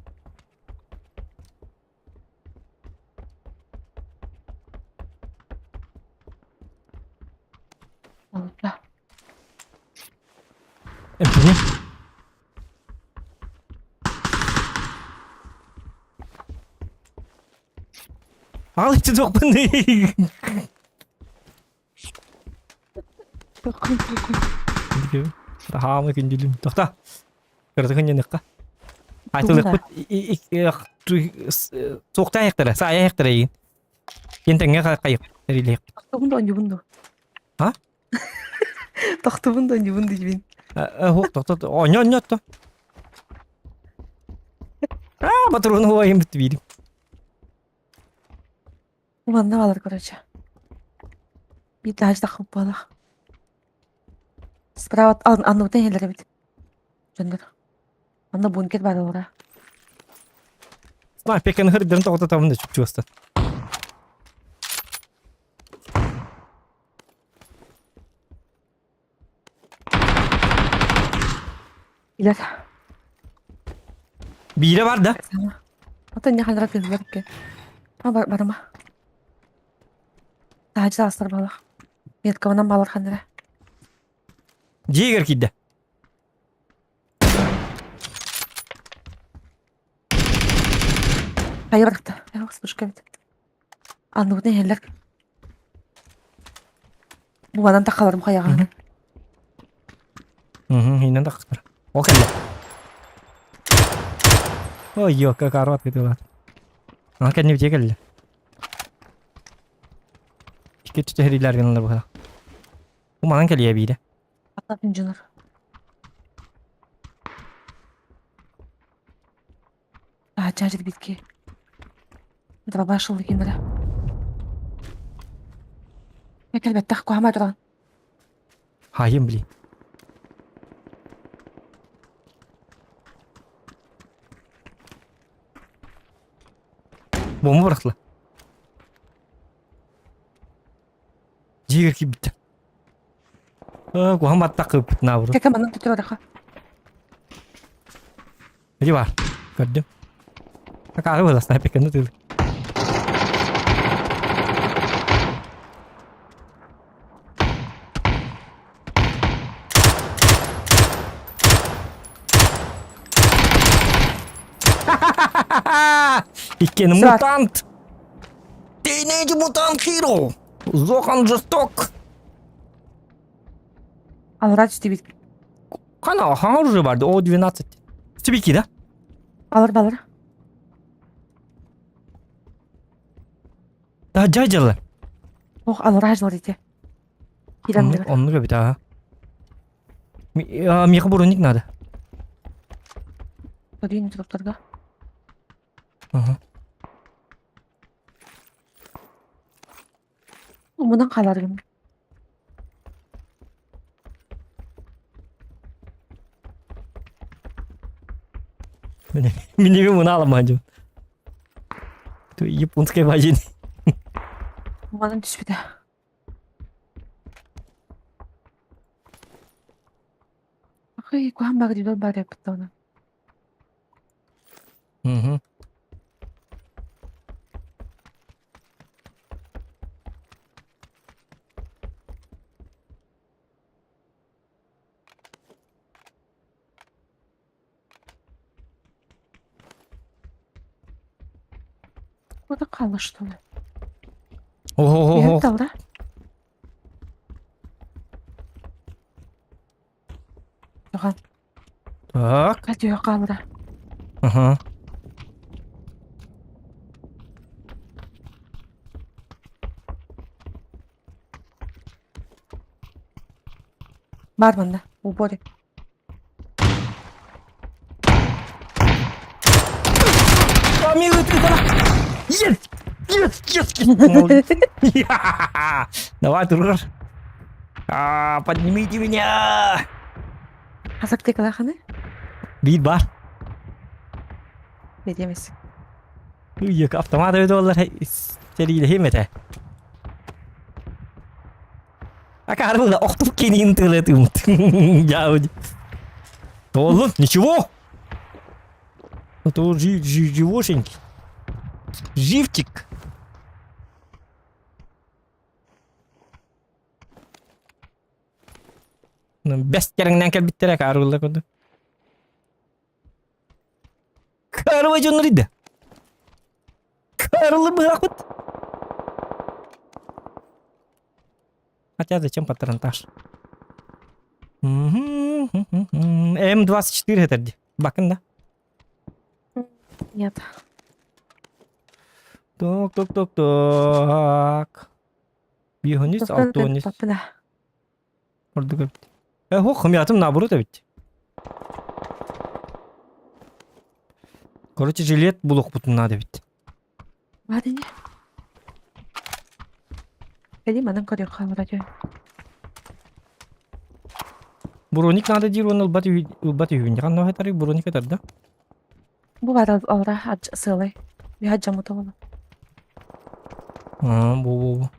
Алла. Empini. Al işte çok bunu. Daha mı gündülüm? Dokta. Kırdı kınyanıkka. Айтылык бут соқта аяқтары, сая аяқтары егин. Ентеңге кайык рилек. Тохтубунду онжубунду. А? Тохтубунду онжубунду жибин. Хок тохта. Оньо то. Батырын хуайым бит бирим. Уманна балар короче. Bir daha takıp bala. Справа аннутен хелер бит. Жөндөр. Анда бункер бар ора. Снай пекен хырдырын тохта табында чүп чуаста. İler. Бире бар да. Ата не хандырап келдилер ке. Барма. Тажда астар бала. Меткамынан балар хандыра. Жегер кидде. Кайбырыкты. Я вспышка бит. Аннутен хелер. Буадан такаларым каяган. Хинен да кыскыр. О келди. Ой, yok, карват кетип. А кенне бите келди. Ишке түтөрүлөр генелер бу. Бу манан келия биде. Ататын жунар. Чажыр битки. Дава башылды кендера. Я келбетте куама турган. Хайым били. Бомба бырактыла. Жегер кип битти. Куам баттак кып бит набыры. Кека манын түтүр адака. Где бар? Gördüm. Kakak bola sniper kan tuh. İkken Saat. mutant. Teenage mutant hero. Зохан жесток. Алыра түсті бит. Kana hangi orужие vardı? O 12. Стебики, да? Алыр балыр. Да, жайжалы. Ох, алыра ажлар ете. Кирамдыр. Он любит, ага. Меха броник надо. Подвинь туруптарга. Ага. Мунан каларым. Миними мына аламын. Ты японская вазин. Мунан түспүдө. Ахый, куам багы дидол бар япытта оны. Угу. Bu da kalıştı. Ого-го-го. Evet dalda. Yohan. Так. Hadi yok kaldı. Ага. Var bende. Bu body. Помилуй ты, давай. Yes! Yes! Yes! Yes! Я! Давай, Тургар. Поднимите меня! Hazak tek alakanı. Бит бар. Bediyemez. Uyuk автомат öyle ollar. Seriyle himete. Акар было, ох ты кинин ты летым. Я вот. Олу, ничего. Это живошенький. Живчик. Бес тереңнен келбиттер акар было коду. Карва жонриде. Карлы бахут. Хотя зачем патронтаж? М24 это bakın da. Нет. Так. Бихонис, алтонис. Топпина. Orada göbit. Hokum yatım naburut evet. Короче, жилет булук бутун надо бит. Hadi ne? Benim anam kalıyor kalıyor. Буроник надо дир он улбати хүйін. Яқан нау хетари буроник хетар да. Bu var alra hac sığlay. Bir hacca mutavalı. Bu.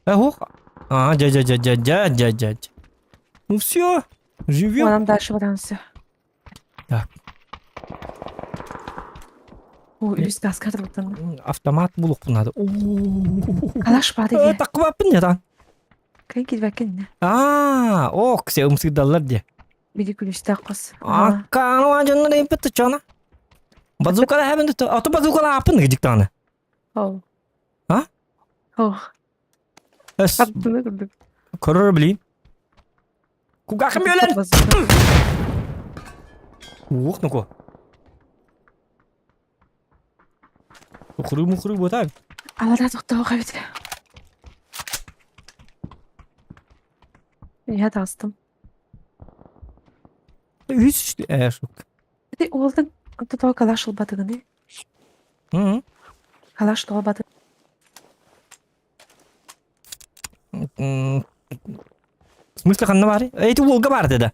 Хох. Джа. Ну все, Bu живем. adam dərşi varansı. Так. Bu üst gaz kadrotun. Автомат булук надо. Kalaş var diye. Так yapın ya lan. Kayın gidvekin ne? Ok, se umsıkdallar diye. Biri gülüşte kız. Akkanı acını repet tuçana. Bazukala hemen tut. Atı bazukala yapın gıcık tane. Oh. Ha? Oh. Es. Kaptını kırdık. Korur bileyim. Kuga kamıyor lan. Nuko. Mukuru buat abi. Alra doktor kayıt. Ya da astım. Hiç şok. Bir de oldun. Tutu kalaş olmadı ne? Hı. Kalaş olmadı. В смысле, ханна бар? Эти волга бар dedi.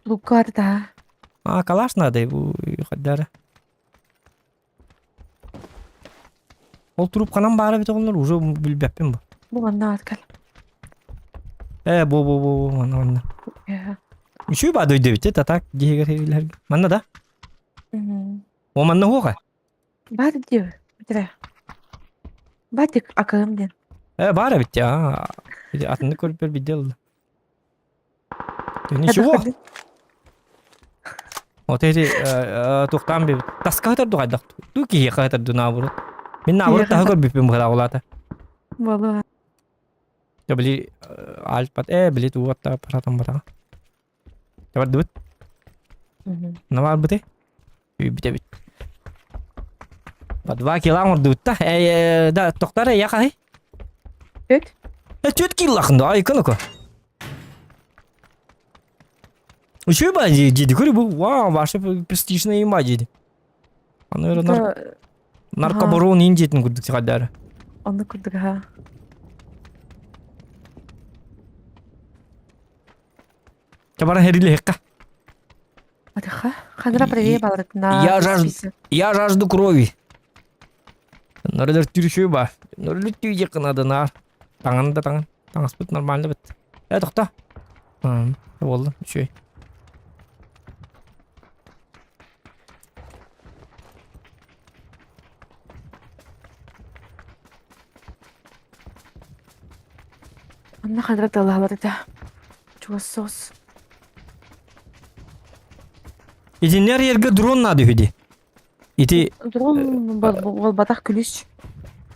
Lugar da. Калаш надо bu хаддары. Ол туруп канан бары бит onlar уже билбеппин бу. Bu bana arkal. Bu mana. Ya. Şu ba döydü bit tatak diğerler. Manna da. O manna hoga. Var diyor. Bitire. Batık akılım den. Бары бит ya. Bir atını korup bir del. Ничего. Вот эти тухтан bir таска хатар дугайдак. Ду ки хатар ду набуру. Мен набуру та хагар бипем бара улата. Vallahi. Ya beli alpat beli tu wata paratam bara. Dapat duit. Nama bete. Bite bit. Badwa kilang duit ta da doktor ya kai. Evet. Çöt kilakında ay kanaka. Şu bacı ciddi kuru bu. Wow, başka prestijne imajıydı. Anıyorum narkobaron incetin kurduk kadar. Onu kurduk ha. Çabara herili hekka. Hadi ha. Kanara preveye bağladık. Я жажду крови. Нарыдар түрші бар. Нөрлі түйде қынады нар. Таңында таңын. Таңыз бұт нормально бұт. Тоқта. Болды. Шөй. Anna kanara dalaları da. Çuvasos. Edinler yerge drone nadı hüdi. ити Дрон бол батах күлүс.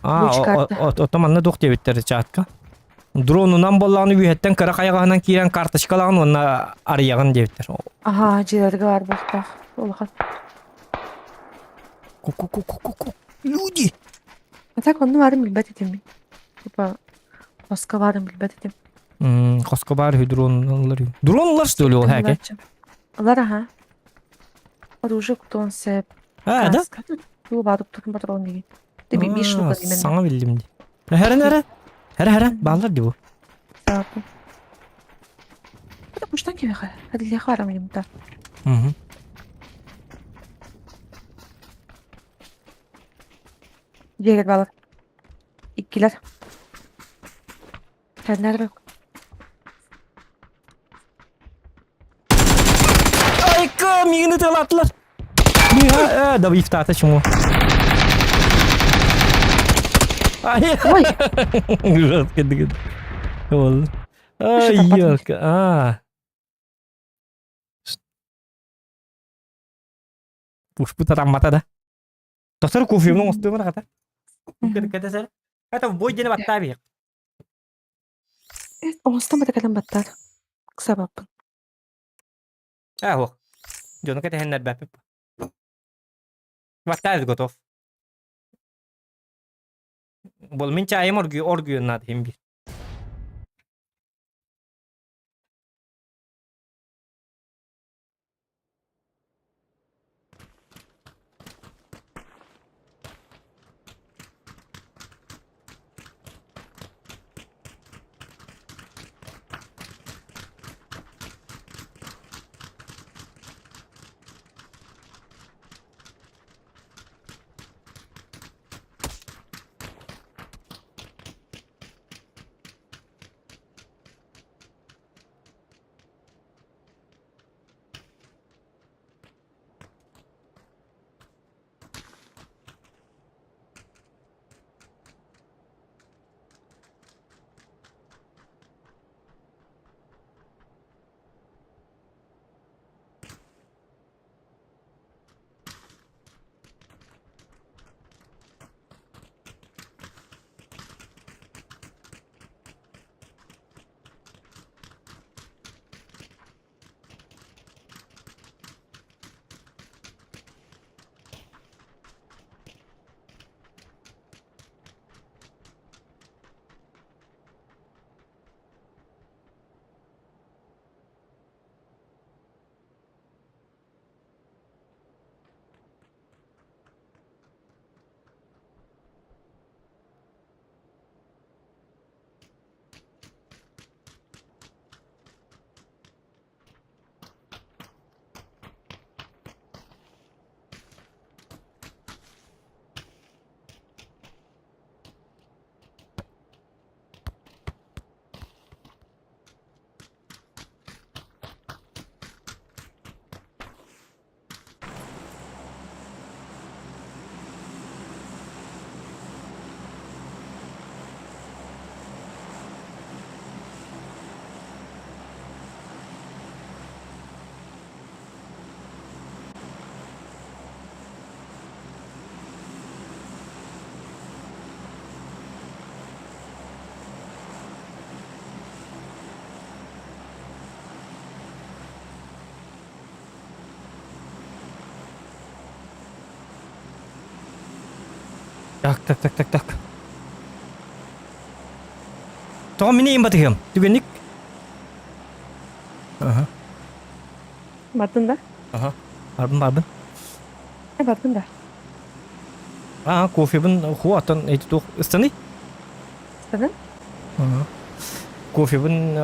Луч карта. отоманна дух дебиттер чатка. Дронунан боллаганы үйеттен кыра кайгаһынан кирен карточкалаган онна арыяган дебиттер. Ага, жилерге бар бактах. Улахан. Ку-ку-ку-ку-ку. Люди. Так onu varım bilbet etimi. Типа Оска varım bilbet etim. Коска бар дронлар. Дронлар что ли ол хәке? Алар аха. Оружие кутон сеп. Ha да. Бу бадып тукун патрон деген. Ти би 5 штука димен. Саңа билдим ди. Хәрән баллар ди бу. Сапы. Bu kuştan gibi ha. Hadi ya var mıyım da. Мгм. Diğer balık. İkiler. Sen nerede bak? Айка, мигне тылатлар. Мига, да ифтата чему. Ай. Ой. Ужас кедик. Ол. Что там, Ай, ёлка. Уж путарам матада. Доктор кофемның осты бар ката. Кете сәр. Это бой дене батта бик. Oğuz'tan da kadın battar. Kısa bakın. О. Жоно кете хеннер бәп. Батта готов. Бол мин чайым оргу над хим бир. Так. Тоғам мені ең батығым. Түгенік. Ага. Bardın da. Ага. Барбын. Bardın da. Кофе бін хуатан әйті тоқ ұстаны. İstedin? Кофе бін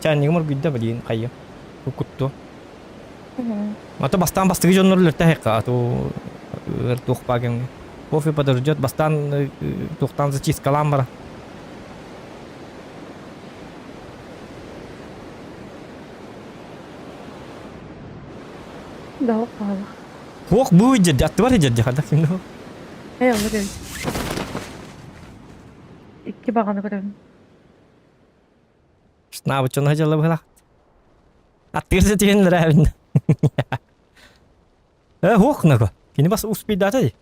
чайнығы мұр гүйді білейін қайы. Құтту. Ата бастан бастығы жонлар лөрті әйқа. Ату тоқ багын. Кофе подождет, бастан тоқтан зачистка ламбара. Da o pahalı. Хуақ бұй жерде, атты бар жерде қада кімді ол? Hey onu görün. İki bağını görün. Шнабы чон хажалы бұла. Аттырсы түйенлер әбін. Хуақ нағы. Kini bas uspey data di.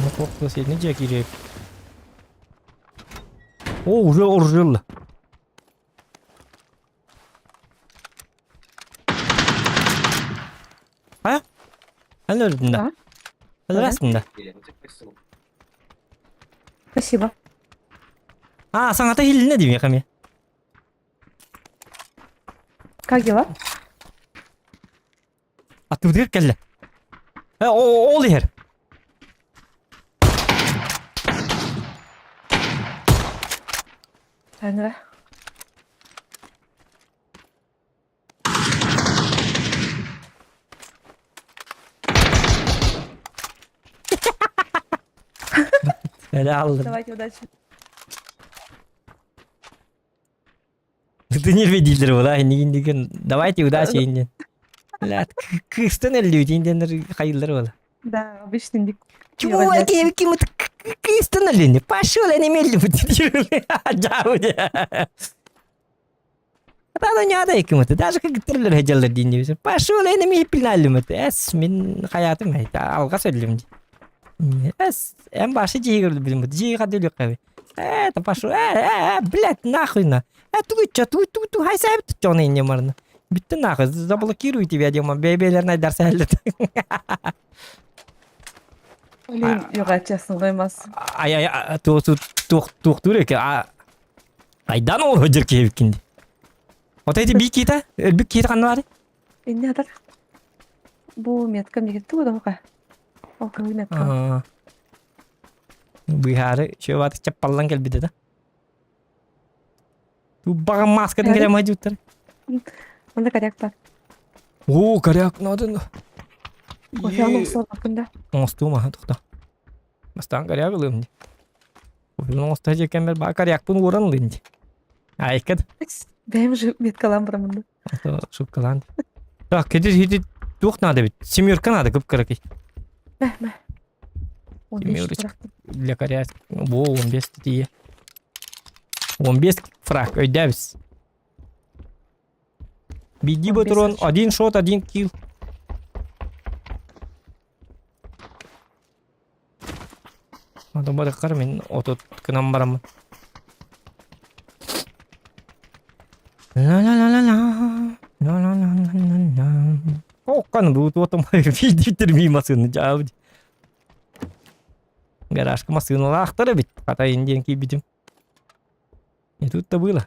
Ну, kokla seni cekiri. Уже оружил. А? Алло, да. Здравствуйте. Спасибо. Саңата хилине дейм яками. Как дела? Атудыр келе. Ол ер. Тәңірі. Öyle aldım. Давайте, удачи. Ты не видели, да? Давайте удачи инден. Ла, кыстын элли инден хайылдыр ола. Да, обычный ник. Чего кем кыстын элли? Пошел, они мелли будут. Жауды. Таны не ада экимет. Даже как терлер хеджалар дейін. Пошел, они ми пилналымет. Эс, мен хаятым айта. Алға сөйлем. Эс, эм башы жиі көрді білім. Жиі қады өлек қабы. Это пошел. Блядь, нахуй на. Ту хайсайып тұтчауына ине марына. Бітті нахуй, заблокирую тебя, Дима. Бейбейлерін айдарса әлді. Блин, юғатчасын қоймас. Туқтур еке. Айдан ол өдір кебіккенде. Отайды бей кейті? Әлбік кейті қанды бары? Енді адар. Бұл метка мекетті одан қа. Ол кіл метка. Бұйхары шөбаты чаппалдан келбеді да. Ту бағын маскадан келем айдуыттар. Онда коряк бар. О, коряк, надо. Кофеаны ұсылар бақында. Оңысту ма, тұқта. Бастан коряк ылым де. Кофеаны оңыста жекен бер ба коряк бұны оран ылым де. Айкад. Бәйім жүк меткалан бұрамында. Шупкалан. Так, кеде туқ надо бит. Семерка надо, көп коракай. Мә. 15 Семерочка. бұрақтым. Для коряк. Во, 15 тие. 15 фраг, өйдәбіз. Биди батурон, 1 шот, 1 килл. Надо бары қар, мен отот кінам барамын. Оқан бұд отым видеотер мимасыны жауды. Гаражка масыны лақтыры бит. Қатайын ден кей бітім. И тут-то было.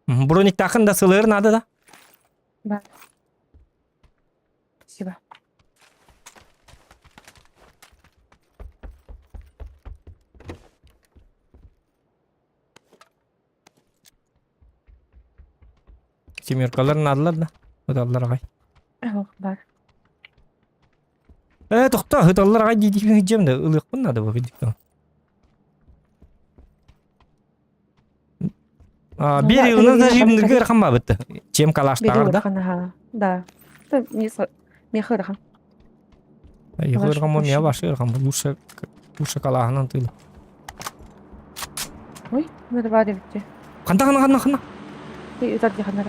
Броник тақын да сылыр надо да? Бар. Спасибо. Семеркалар надылар да? Ыдалар ағай. Бар. Тоқта, ыдалар ағай дейдейін жем да ылықпын надо бұл видео. Бері ұны да жемдерге ырқам ба бітті? Чем калаштағыр да? Да. Мехы ырқам. Еху ырқам ба, мия башы ырқам ба. Лучше калағынан тыйлы. Ой, мені бар дебітте. Қанда. Өтар дехандар.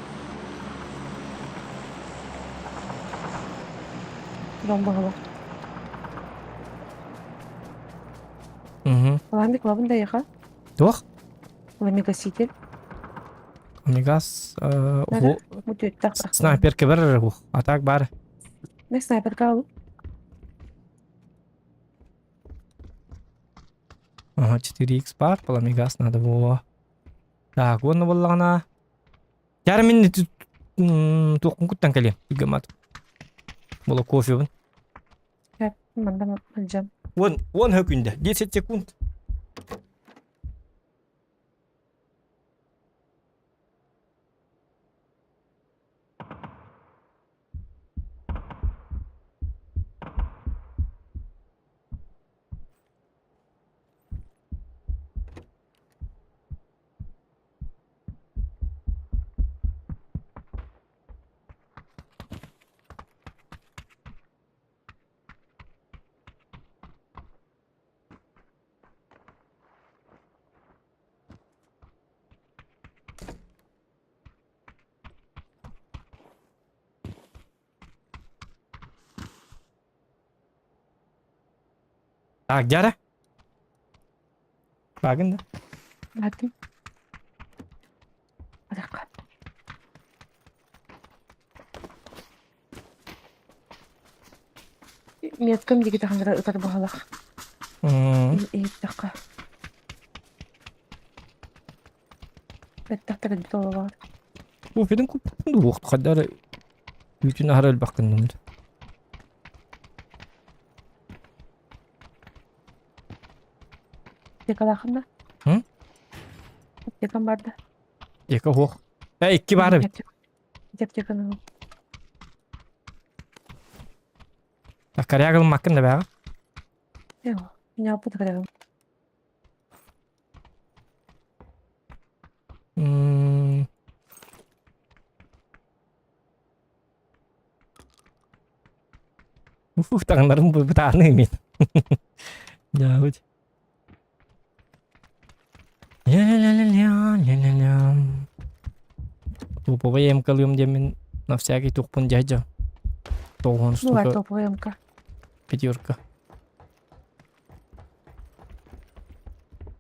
Ромбаға бар. Ламик лабында еқа. Доқ? Ламика сетел. Амигас, Мұты өттақ. снайперке бір атак бар. Не снайперка алу. 4х бар, бұл амигас надо было. Так, оны болағана. Ярым мен тоқын күттен кәлем. Игамат. Бұл кофе бұн. Манда алжам. 10 хөкінде, 10 секунд. Так, жара. Багында. Батын. Адака. Меткам диги тахандыра ытар бахалак. Эйттака. Беттактар битолалар. Bu film kupunda vaqt kadar bütün haral bakındım. Tekalakhında. Hı? Tekam barda. Eka hoq. Ya iki var bit. Tekanu. Takaryagal makın da baga. Yo, nyapu takara. Tanganlarım bu tane emin. Ya uç. Ya la la la la la la. Тупово ем калым демен на всякий тухпун дядя. То он Ну, штука это поемка. пятерка.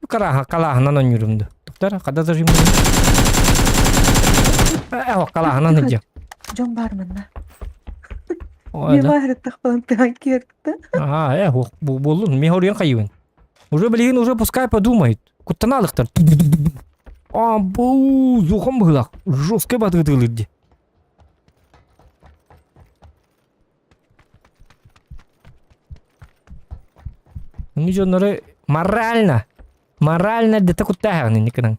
Калахана йөрүмдү. Туктар, када да жим. Калахана нәҗә. Жон бармын. Ой, Не варит так плантанкерта. ага, бу болун, мен орыян кайын. Уже билген, уже пускай подумает. Куттаналыктар. Бу зухам булак. Жёсткә батыдылды. Ни жоннары морально де такуттаганы никнең.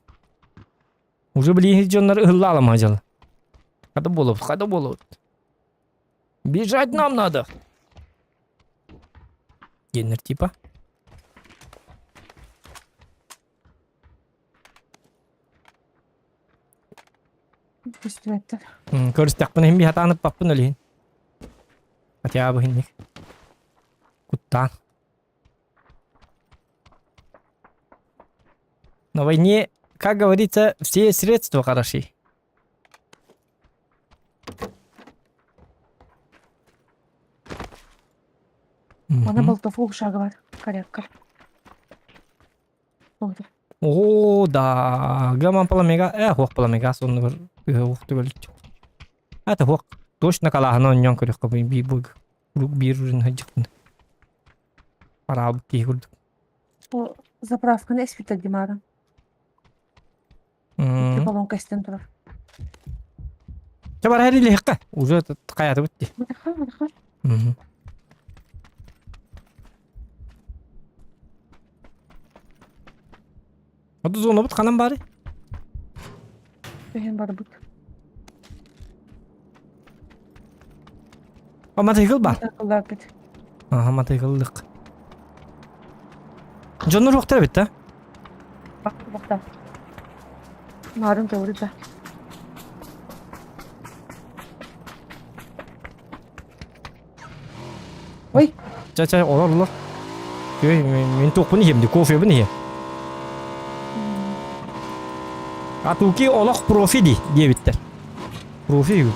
Уже билген жоннары ыллалам ажал. Када болот. Бежать нам надо. Генер типа. Пустуеттер. Көрістіқпін hem bir hatanıp bakpın öyle. Хотя бы hindik. Куттан. На войне, как говорится, все средства хороши. Ona boltofu uşağı var. Karyakkar. Oldu. О, да. Гаман паламега. Хуак паламега. Сонны bir хуак түгел. Это хуак. Точно калахана оньон көрек кабы би буг. Рук bir ürün hacıktın. Арабы кей көрдік. O zapravkаны эспита димарын. Колонка истен турар. Чабар әрелі хеққа. Уже қаяты бітті. Мыдыха. Оды зона бұт қанан бары? Беген бар бұд. Матайғыл бар? Матайғылдар бет. Матайғылдық. Жоныр оқтар бет, да? Бақта. Нарын тәуірі да. Ой! Ча, олар. Мен тоқ бұны емді, кофе бұны ем. Атуки олақ профи дей біттер. Профи ю.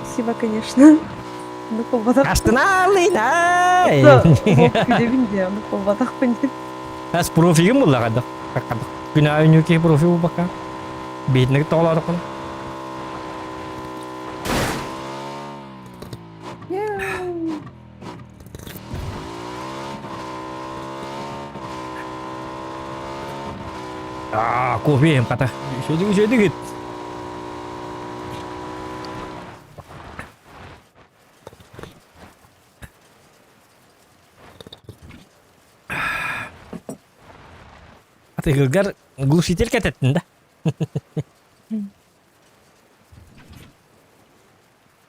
Спасибо, конечно. Ну, колбадақ. Аштыналын, ай! Күлебінде, ну, колбадақ пенде. Әс профигім бұл ағады. Күні айын өке профи бұл бақа. Бетінегі тоғылады құны. Кофе ем қата. Шөйді кет. Атығылғар глушитель кететтін да.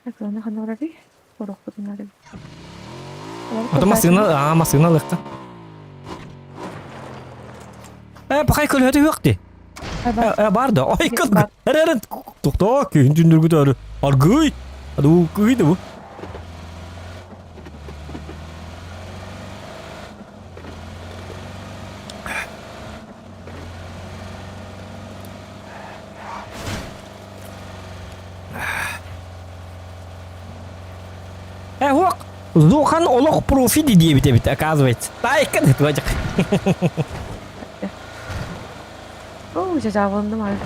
Әкіліні қаны ұрады? Қорық бұдынады. Ата масына лыққа. Бақай көлі өте өқті. Барды. Ай кыл. Әрәрін. Тоқта, кейін түндіргі тәрі. Аргый. Ады бұл күйді бұл. Huak. Зухан олох профи диye бит, оказывается. Тайка да твоя. О, жажавындым ай.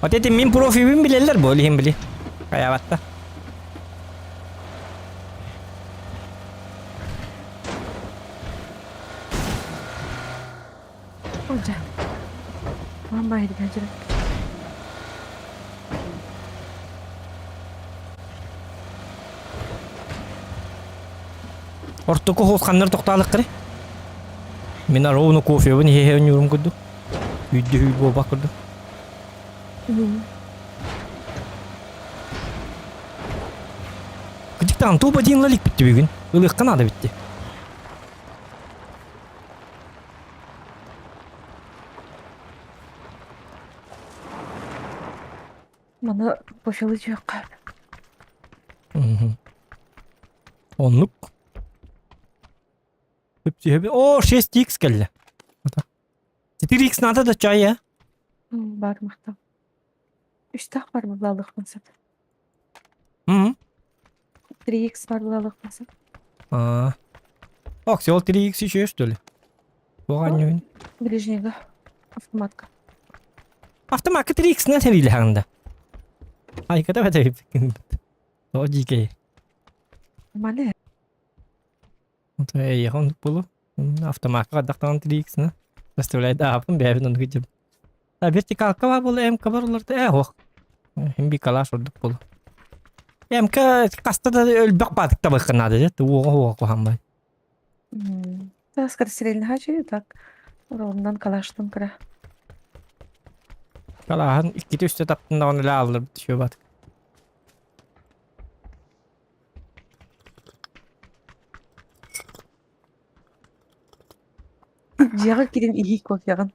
Вот эти мин профибин билелер бу элем били. Каябатта. Онжа. Мамбай деген жер. Ортоко хосканнар токталык кыре. Мен ровно кофе бу хе нюрум кыдды. Үйдө үй бо бакырды. Кыдыктан туба динлалик битти бүгүн. Ылык кана да битти. Мана бошалы жок. Онлук. О, 6x келді. 4x надо да чай, я? Бар мактап. Үстак бар булалык мансат. 3x бар булалык мансат. Ок, сел 3x еще, что ли? Оған Ближнего автоматка. Автоматка 3x не терили ханда. Ай, kada бәді? О, жикей. Нормально. Яғын бұлы. Автоматқа қадақтан 3x не. Заставляет апын бәбін оны күтіп. Вертикалка бар бұлы, әмка бар оларды. Оқ. Хемби калаш ордық бұлы. Әмка қаста да өлбәк бадықта бұқынады. Оға қоған бай. Скорострельный хачи, так. Рондан калаштың кіра. Калахан 2-3 таптың да оны лағылыр бітіші бадық. Жағы керен игі көк яғын.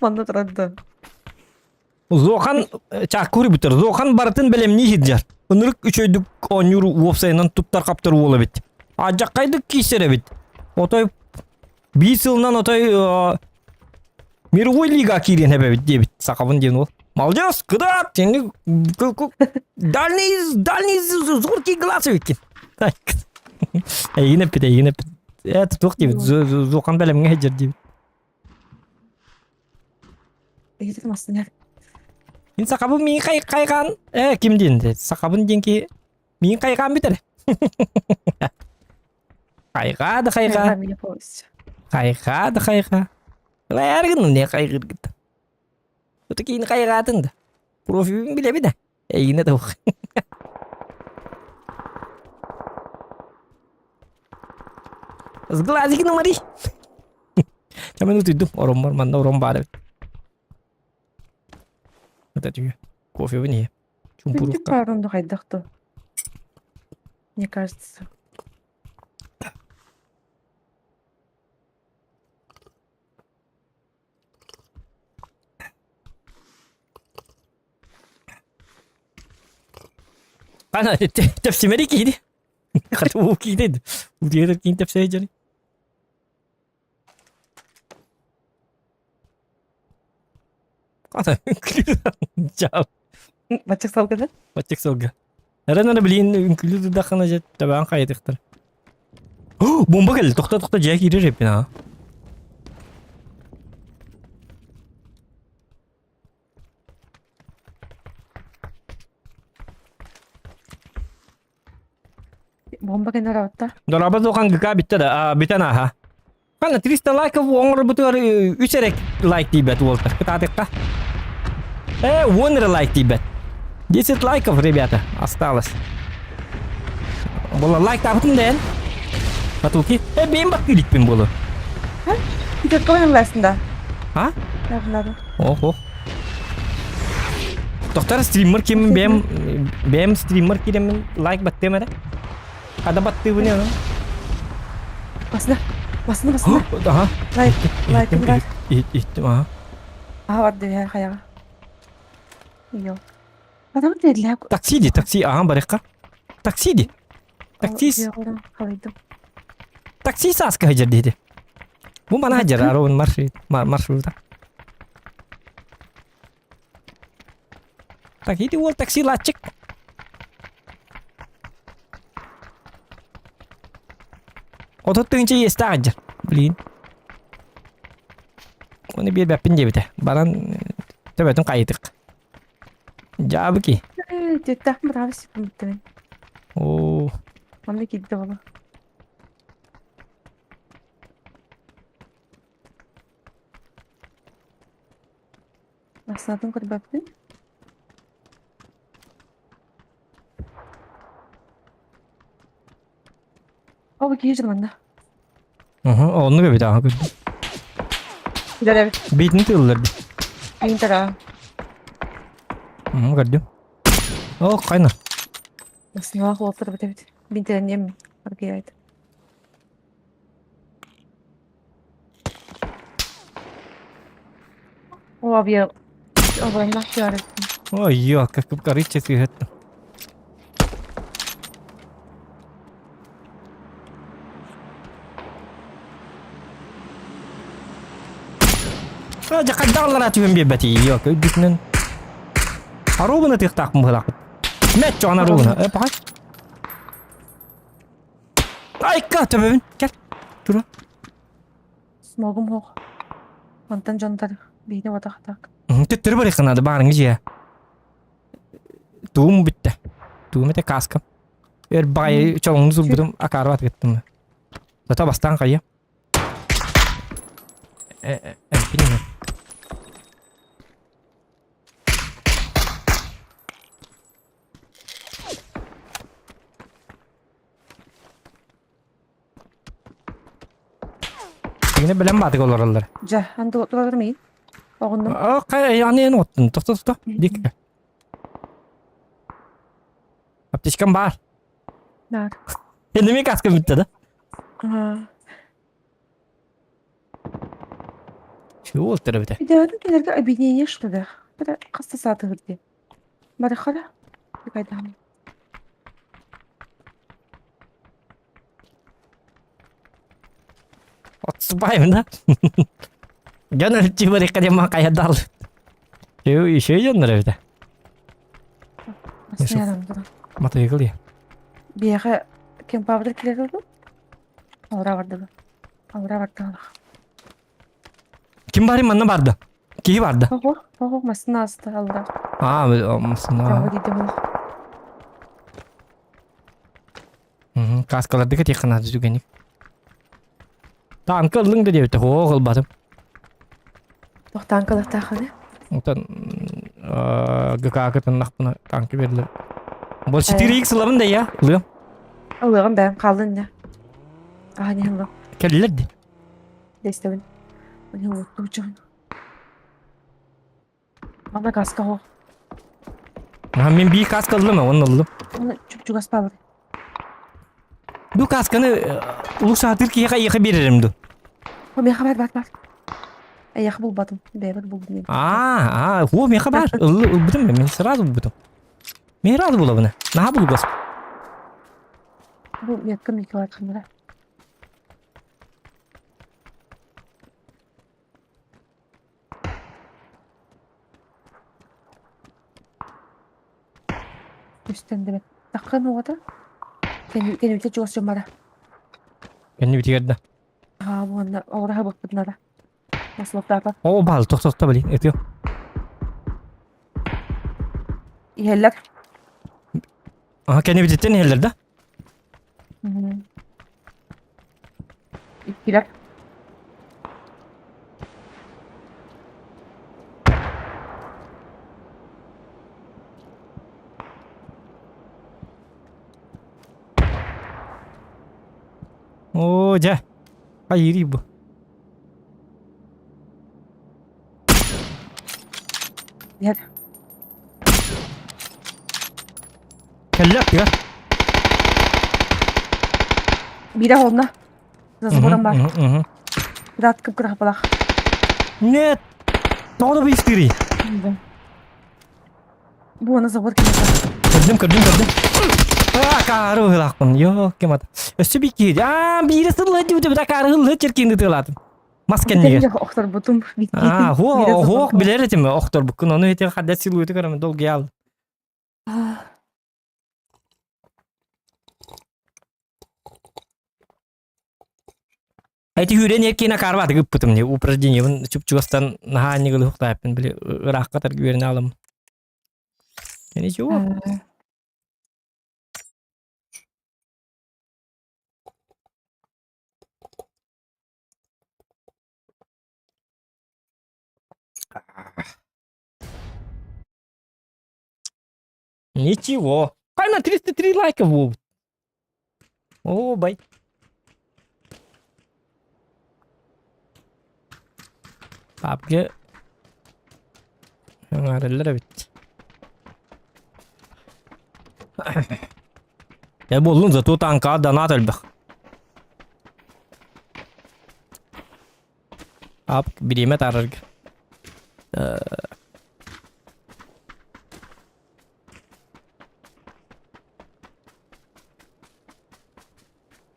Манда тұрады. Зохан чакури бітір. Зохан барытын білем не хиджар. Үнірік 3 өйдік 10 юру уопсайынан туптар қаптыр олы бет. Ажаққайды кейсері бет. Отой 5 жылынан отой мировой лига кирен хәбе бет дебет. Сақабын ден ол. Молодец, кыдат! Дальний зоркий глаз өткен. Егін әппет, егін әппет. Тұтық дебет. Зохан бәлемге хәджер дебет. Егітім астын әр. Мен сақабын мен қайған. Кімден? Сақабын денке мен қайған бітір. Қайғады қайға. Қайғады қайға. Әргін не қайғыр кітті. Өті кейін қайғатынды. Профибін біле біді. Әйіне де оқ. С глазики номари. Чамен өтейдім. Орым бар, манда орым бары. Это тебе кофе вне. Чумпурукка. Парунду қайдақты. Мне кажется. Ана тепсимери кейді. Қаты ол кейді. Удиедер кейін тепсей жаны. Ана күлі жау. Бачық салғы да? Бачық салғы. Әрін ана білейін күлі дақына жет. Табаған қайдықтыр. Бомба келді. Тоқта жай кейдер жеппен аға. Бомба кенде рабатта. Долабыз оған гіка бітті да. Бітен аға. Қана 300 лайков оңыр бұтығыр 3 әрек лайк дейбет олды. Кытатыққа. 1 лайк дейбет. 10 лайков, ребята, осталось. Было лайк табытын дән. Батулки. Бейін бақ күлікпен болу. Питер көмін бәсінде. А? Яғынады. Ох. Тоқтар стример кемін бәйім стример керемін лайк бәттемеді. Қада бәтті бұны оны? Басында. Аха. Лайкым бар. Еттім, аха. Аға барды бәр қаяға. Йо. Адамы дәділі. Такси, аға барыққа. Такси. Такси сасқа хәжер дейді. Бұл мана хәжер, аровын маршрута. Так, иди ол такси латчик. Otottığınca yeste acır. Bilin. Onu bir bepin cebite. Baran tebetun kayıtık. Cevabı ki. Дөттәк мырабы сипим биттен. Oo. Мамы кидде бала. Асадын кырбапты. Абы кийжир манда. Onu bebite. Aha. Гидер Bitini tığılırdı. Мин тара. Gördüm. Oh kayna. Сынала холтыр бит. Мин теренем. Аргайт. О абия. Абай нахяр. Ой, yok. Kakıp karıçça tüyhet. Aja kadar lah tüyem bebeti. Yok. Bitinin. Arubuna tıktak mı hılak? Met çoğun arubuna. Bakay. Ay ka tebebin. Gel. Dur. Смогум хох. Антан жонтар бийне ватахтак. Tüttürü bari kınadı bağırınız ya. Tuğum bitti. Tuğum ete kaskım. Bir bayı çoluğunuzu budum akarı at gittim. Zata bastan kayı. Bilmiyorum. Yine bilen batık olur oraları. Жа, анды отурар мин. Огундум. Yani yeni ottun. Tosta. Dik. Aptişkan var. Нар. Kendime kaskım bitti de. Şu oldu bir de. Bir de öyle gelirken объединение что да. Bir de kasta saati hırdı. Bari hala. Bir kaydam. Отступаем, да? Gönül cibiri kadema kaya dal. Şey yanlar evde. Nasıl Yusuf. yaram dur. Mata yıkıl ya. Bir yere kim pavdır kiler oldu? Avra vardı. Avra vardı. Kim bari manna vardı? Ki vardı? Oho masın astı avra. Olmasın. Java gidiyor. Kaskalar dikkat yakın adı dügenik. Tamam kıllın da diyor. Ho kılbadım. Tohtan kalır takılı. Ondan gıkakı tırnak buna tanki verilir. Bu sitiri ilk sılavın da ya. Uluyor. Allah'ım ben kaldın ne? Ah ne Allah. Kellilerdi. Destemin. Ne oldu uçağın? Bana kaska ho. Ben bir kask aldım mı? Onu aldım. Ona çok aspalı. Bu kaskını Ulusa Türkiye'ye yıkı veririm du. O bir haber bak. Ayak bulmadım. Beraber buldum. Hu mi haber? Buldum ben sırada buldum. Mirad bula bunu. Ne yapılır? Bu yakın bir var kamera. Üstten de takkan o da. Kendi bir de çok şomara. Kendi bitirdi. Ha bu anda oraya bak bunlara. Nasıl yapar? O bal tok bali etiyor. Yeller. Aha kendi bitirdi ne yerlerde? İkiler. Ja. Hayır bu. Yer. Kellak ya. Bir de onunla. Nasıl buram var? Bir de atkıp kırık balak. Ne? Doğru bir istiri. Bu ona zabır kimse. Kırdım. Karı hılakın. Yok kemat. Sübik ki. Biri sırlı diyor da karı hıllı çirkin tıladım. Masken niye? Oktar butum. Ho bilerim mi? Oktar bu konu ete hadde siluetu karam dol gel. Эти хюрен еркина карваты гыппытым не упражнение вон чупчугастан нахани гылы хуктайппын биле ыракка тар гүерин алым. Ничего. Ничего. Кайна 303 лайка вов. О, бай. Папке. Аралар бит. Я болдун зато танка донат албах. Ап бириме тарырга.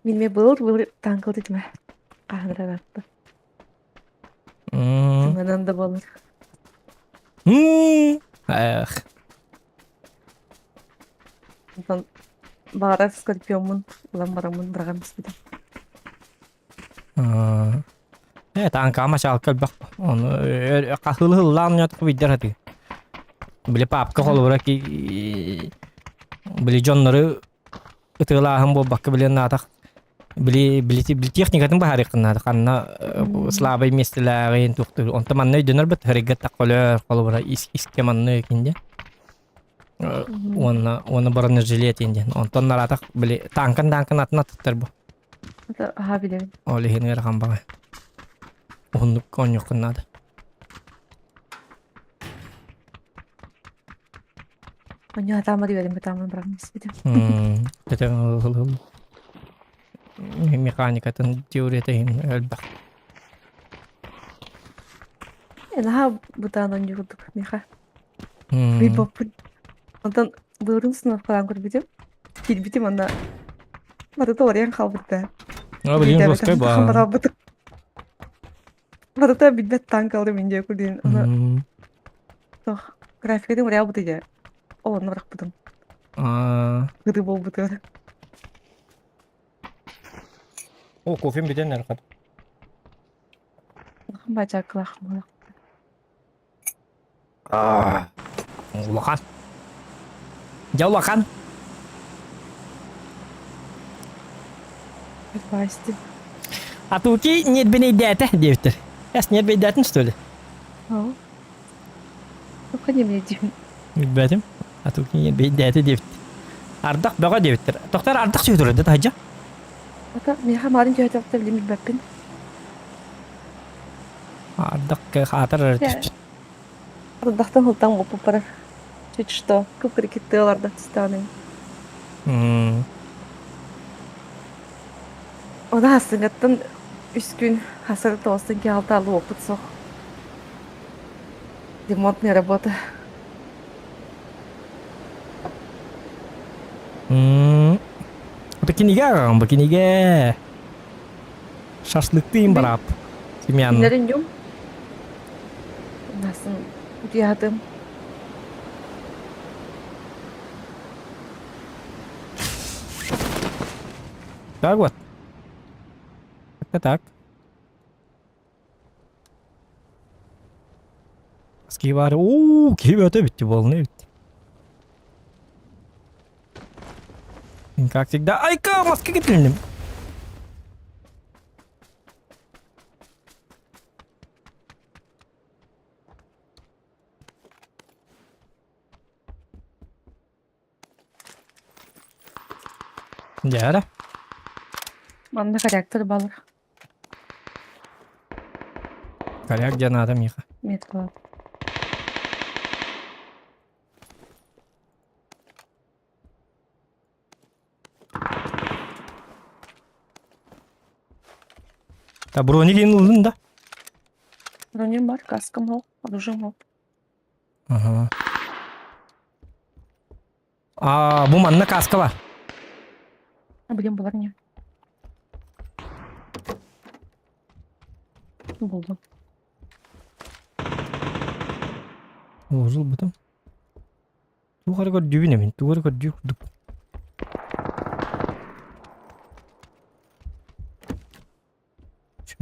Минме был танкал дитме. Ахыра баттı. Тыңынан да болыр. Эх. Ondan bağıra skorpionmun lambaramın bırakamız bir de. Танка машалка албах. Onu кахылы хыллан ятып бидер хати. Биле папка холбура ки биле жоннору ытылаһын болбакка билен натак. Биле техникатын бахары кыннады. Канна слабый местелерин тукту. Онта манны дөнөр бит хәрәкәт таколер холбура иске манны кинде. Оны бронежилет инде. Онтон наратак биле танкан атына туттар бу. Aha bilerim. Олехин герхан бага. Оннук коньок кыннады. Onu atama diyelim tamam bırakmış bir de. Это механикатын теориятын элбак. Daha bu tane yurduk Miha. Bir bakın. Ondan buyurun sınıf falan kurbidim. Bilbidim onda. Bada da oraya kalbırdı. Блин, жесткая ба. Bada da bilbet tank aldım ince kurdun. Ona toh grafikten oraya bu diye. Onu bırakmadım. Gıdı bol bu diyor. О, кофем беден наркат. Bacak lakmalı. Улахан. Жаулахан. Бasti. А туки нет бенедета, девтер. Яс нет бенедетин, что ли? Ну, хотим я дим. Билбетим. А туки нет бенедета, девтер. Ардак бага девтер. Токтар ардак сөйдүрөт да хажа. Ata Miha malum ki hatta bilim bilbepin. Ардак хатыр. Ардактан хылтан опуп барар. Чуть что, көп крикеттеларда станы. O da hasıngаттан 3 gün hasarı olsun ki 6 aylık опыт sok. Ремонтная работа. Бакиниге. Шашлыктыйм барап. Семьян. Günlerin yum. Nasıl uyadım. Так вот. Как-то так. Скивары. Кибеты битти волны битти. Как всегда. Айка, маска кетилдим. Жара. Bana reaktör balır. Коряк жанада Миха. Меткалар. Та броник инулдун да. Бронем бар, каскам yok, оружием yok. Ага. Bu manna kaska var. Bilem bular ne? Buldum. Ozul bu tam. Tuğarı kod dübüne min. Tuğarı kod dübü.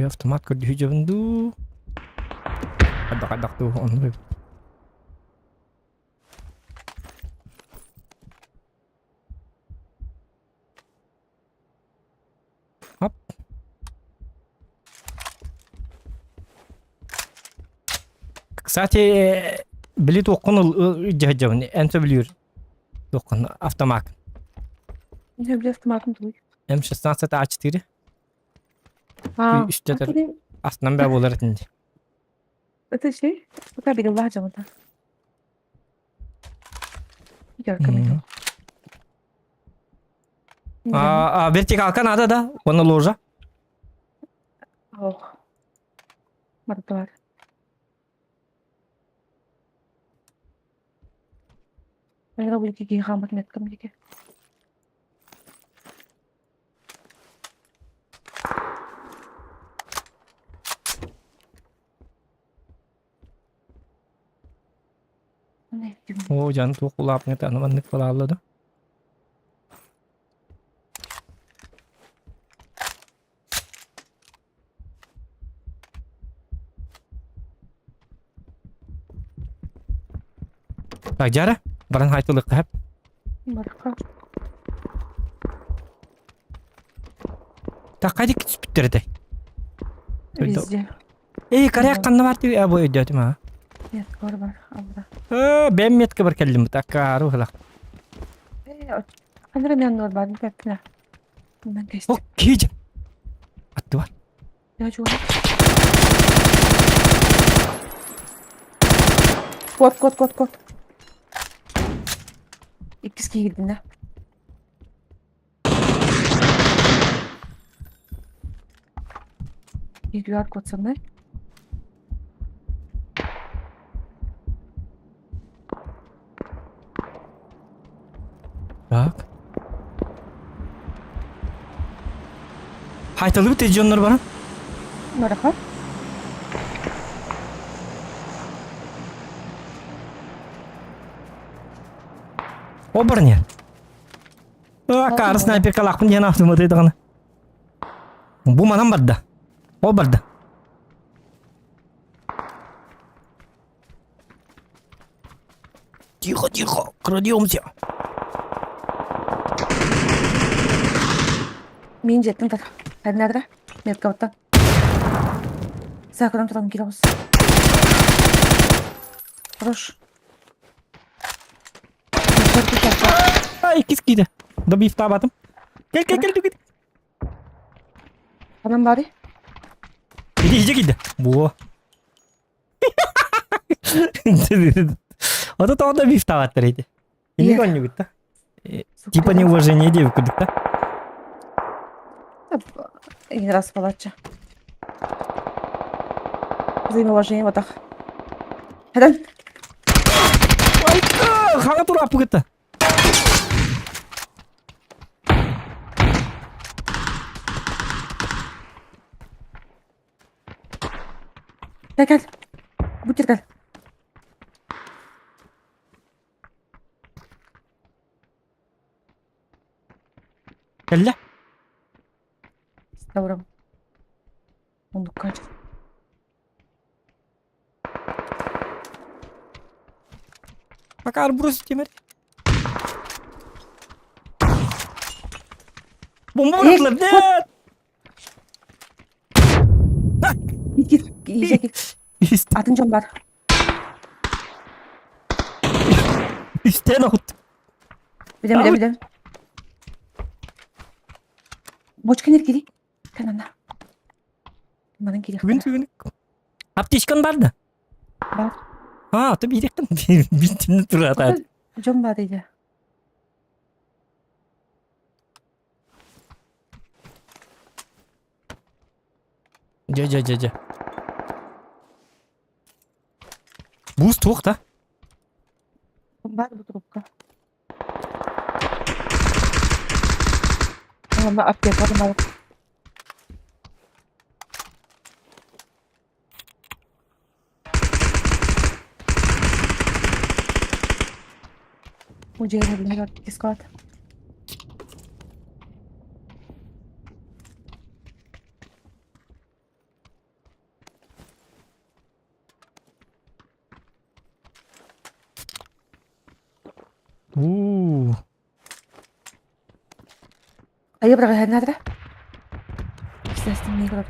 Bir автомат көrdү жабынду. Кадак onu. Hop. Kısati bilet okunu jabını ente biliyor. Dokun автомат. Ne bileyim автоматım duruyor. M16 açtırı. Ha. Üstte de- Aslında Aslında ben bolar etindi. öte şey. Bu kadar benim var camında. Görkem. Vertikal kanada da onu loja. Oh. Marka var. Mereka boleh gigi rambut net kamu gigi. Ne diyeyim? O canı tuh kulap ngeta manık falan da. Tak jara, barang haytılık hep. Marka. Tak kaydı bittirdi. Везде. Karaya kanı var diye bu ödedi ma. Нет, гор бар. Абра. Ben metke bir kellim tak karu hala. Андра мен нор бар. Бәпне. Bundan geçti. O kiç. Attı var. Ya çoğu. Kod. İkisi girdiğinde. Gidiyor kod sana. Bak. Haytalı bir tecrübeler bana. Merhaba. O bir ne? Kar sniper kalakın yana автоматы даганы. Bu manam barda. O barda. Тихо, крадемся. Мен жеттім так. Hadi nerede? Medkavut'tan. Sakın tutalım kilosu. Хорош. İkiz gidi. Da bir ifta batım. Gel. Anam bari. Gidi iyice gidi. Bu. O da bir ifta battırıydı. İyi konyu gitti. Типа неуважение девушек, да? Один раз палача. Взаимоуважение вот так. Hadi. Hangi tur apı gitti? Gel. Butir gel. Gel. Добро. Он дукать. Bakar burası Timur. Bomba bıraktılar. Ne? Git. İyice git. Atın can var. Üstten out. Bilem. Бочка нет кири. Канана. Манан кири. Gün. Aptişkan vardı. Бар. Ha tabii yakın. Bittimini tur atar. Жон бар дейді. Ja. Boost hoch da. Бар bu трубка. Ama аптека бар. मुझे मिलेगा किसका हाथ Уу. Ayı bırak her nerede? İstersen neyi bırak.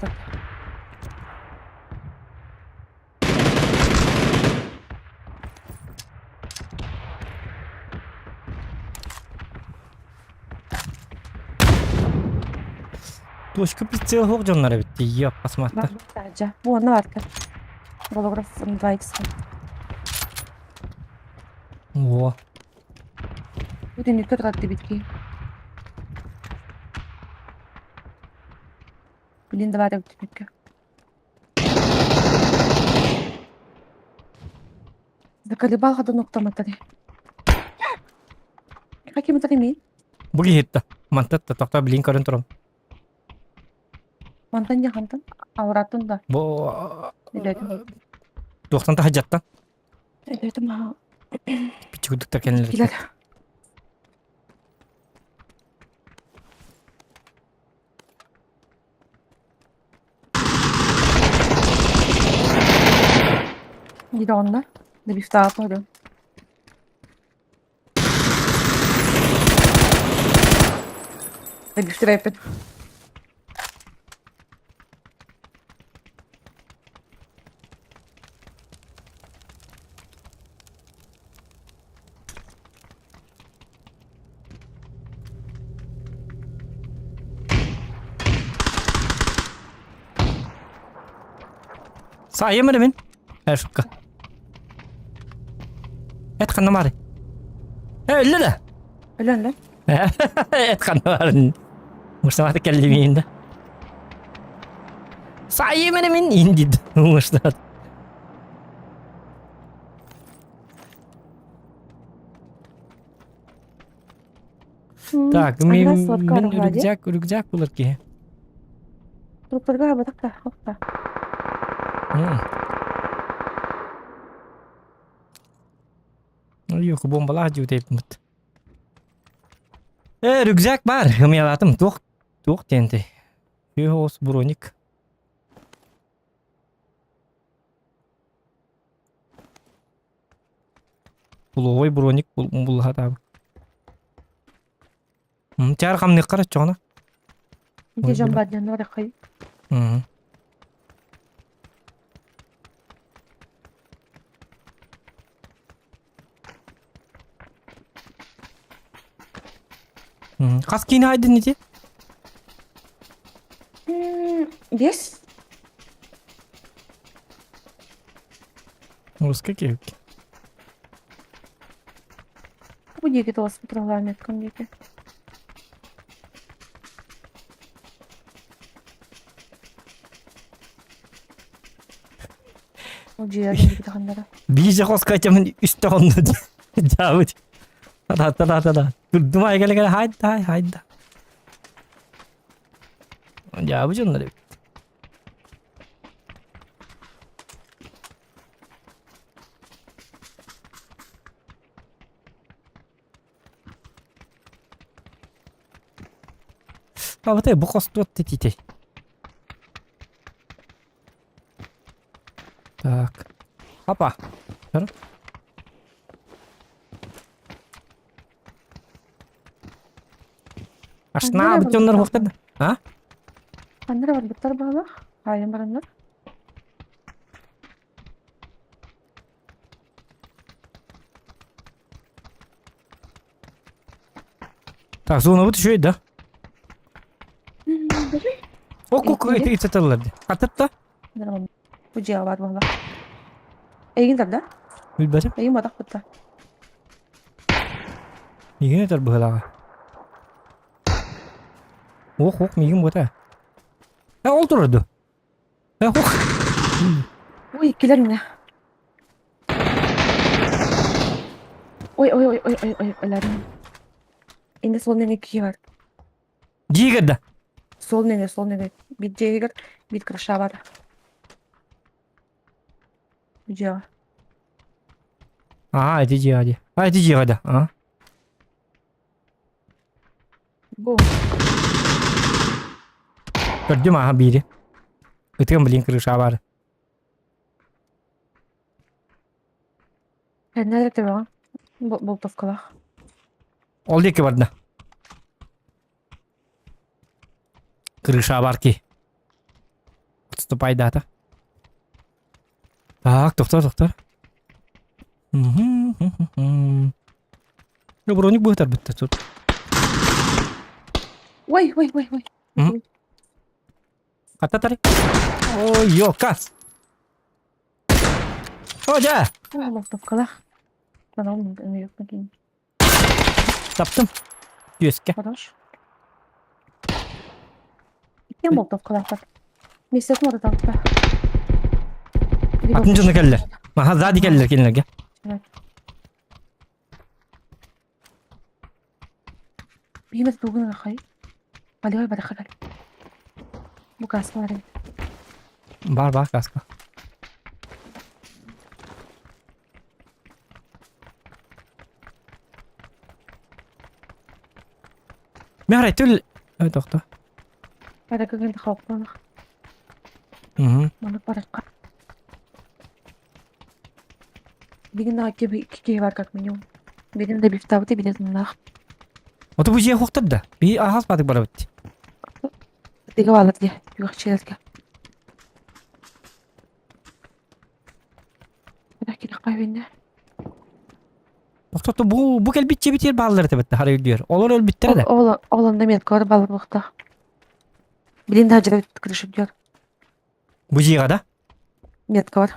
Тушка прицел хук жоннары битти. Yok basmatta. Bak sadece. Bu onda var. Holograf 2x. О. Bu da nükle kadar bitki. Bilin de var ya bir nükle. Заколебал ходу нокта матари. Какие матари ми? Буги хитта. Мантатта токта билин көрүн турам. Мантан я хантан. Ауратун да. Бо Билетим. 90-та хажаттан. Билетим ha. Пичигудуктар кенелер. Giler. Gider onlar. Da bir daha yapalım. Da bir süre yapalım. Sağ yemedi min. Her şukka. Et kanı mari. Öyle de. Öyle öyle. Et kanı mari. Mustafa da kellimeyin de. Sağ yemedi min. İndi. Mustafa. Так, Ага, мен сладкая вроде. рюкзак булар ки. Труппарга батакка. Хопpa. Yok bombalar jutayıp mut. Rüzgak var. Hımyalatım. Тух тенте. Юхос броник. Пуловой броник бул хата. Чар камны кара чона. Где жамбаднян var kay. Кас кийин айдын неде? Yes. Русский кек. Bu diye ki dost programı etken diye ki. O ciğerden bir kanlara. Бийже хоскачамын үстө онду. Жабыт. Та. Турдумай келе хайда. Жабы жоннор. А вот бу костот тетите. Так. Опа. Ver. Ашна Nereye bütünler bakıyorsun? hoştun. Ha? Kanlara var bitler bağla. Hayır baranlar. Так, зона вот еще и да. Ок, İyi. это тылларды. Атытта. Nereye bu ciğer var bağla. Egin tabi. Билбесем. Egin badak bitti. Мигин этер быхалага. Ох, мигин бота. Ол турду. Ох. Uy ikiler yine. Oy. Ölerim. Yine sol nene iki var. Жигерда. Sol nene. Bir ciğer, bir kırışa var. Bir ciğer var. А, это жигади. А, это жигада. А. Bu. Көрдүм аха бири. Өткен билин кырыша бар. Nerede var? Bol tofkalak. Oldu ki barda. Крыша бар ки. Отступай дата. Так, тоқтар. Броник будет арбитр тут. Ой. Ката тари. Ой, ёка. Hoca. Молотовкалах. Канал не yok bakayım. Taptım. Yüzke. Хорош. İki молотовкалах bak. Mesut orada taptı. Atıncını geldiler. Aha zadi geldiler gel. Evet. Bimet bugün akay. Maliyay bırakır. Bu kas var. Бар kaska. Mehret tül. Evet doktor. Ada kagin takapon. Mana bırakır. Bugün daha iki var как minimum. Benim de bir tabute bir de daha. Oto bu jiye hoqtad da. Bir ahas batık bala bitti. Tiga balat ya. Yok şeyler. Belki de kahvinde. Doktor bu gel bitçe bitir bağları tabitte harı diyor. Olur öl bittir de. Oğlan da met kor balık bakta. Bilin de hacıra kırışıp diyor. Bu jiye da. Met kor.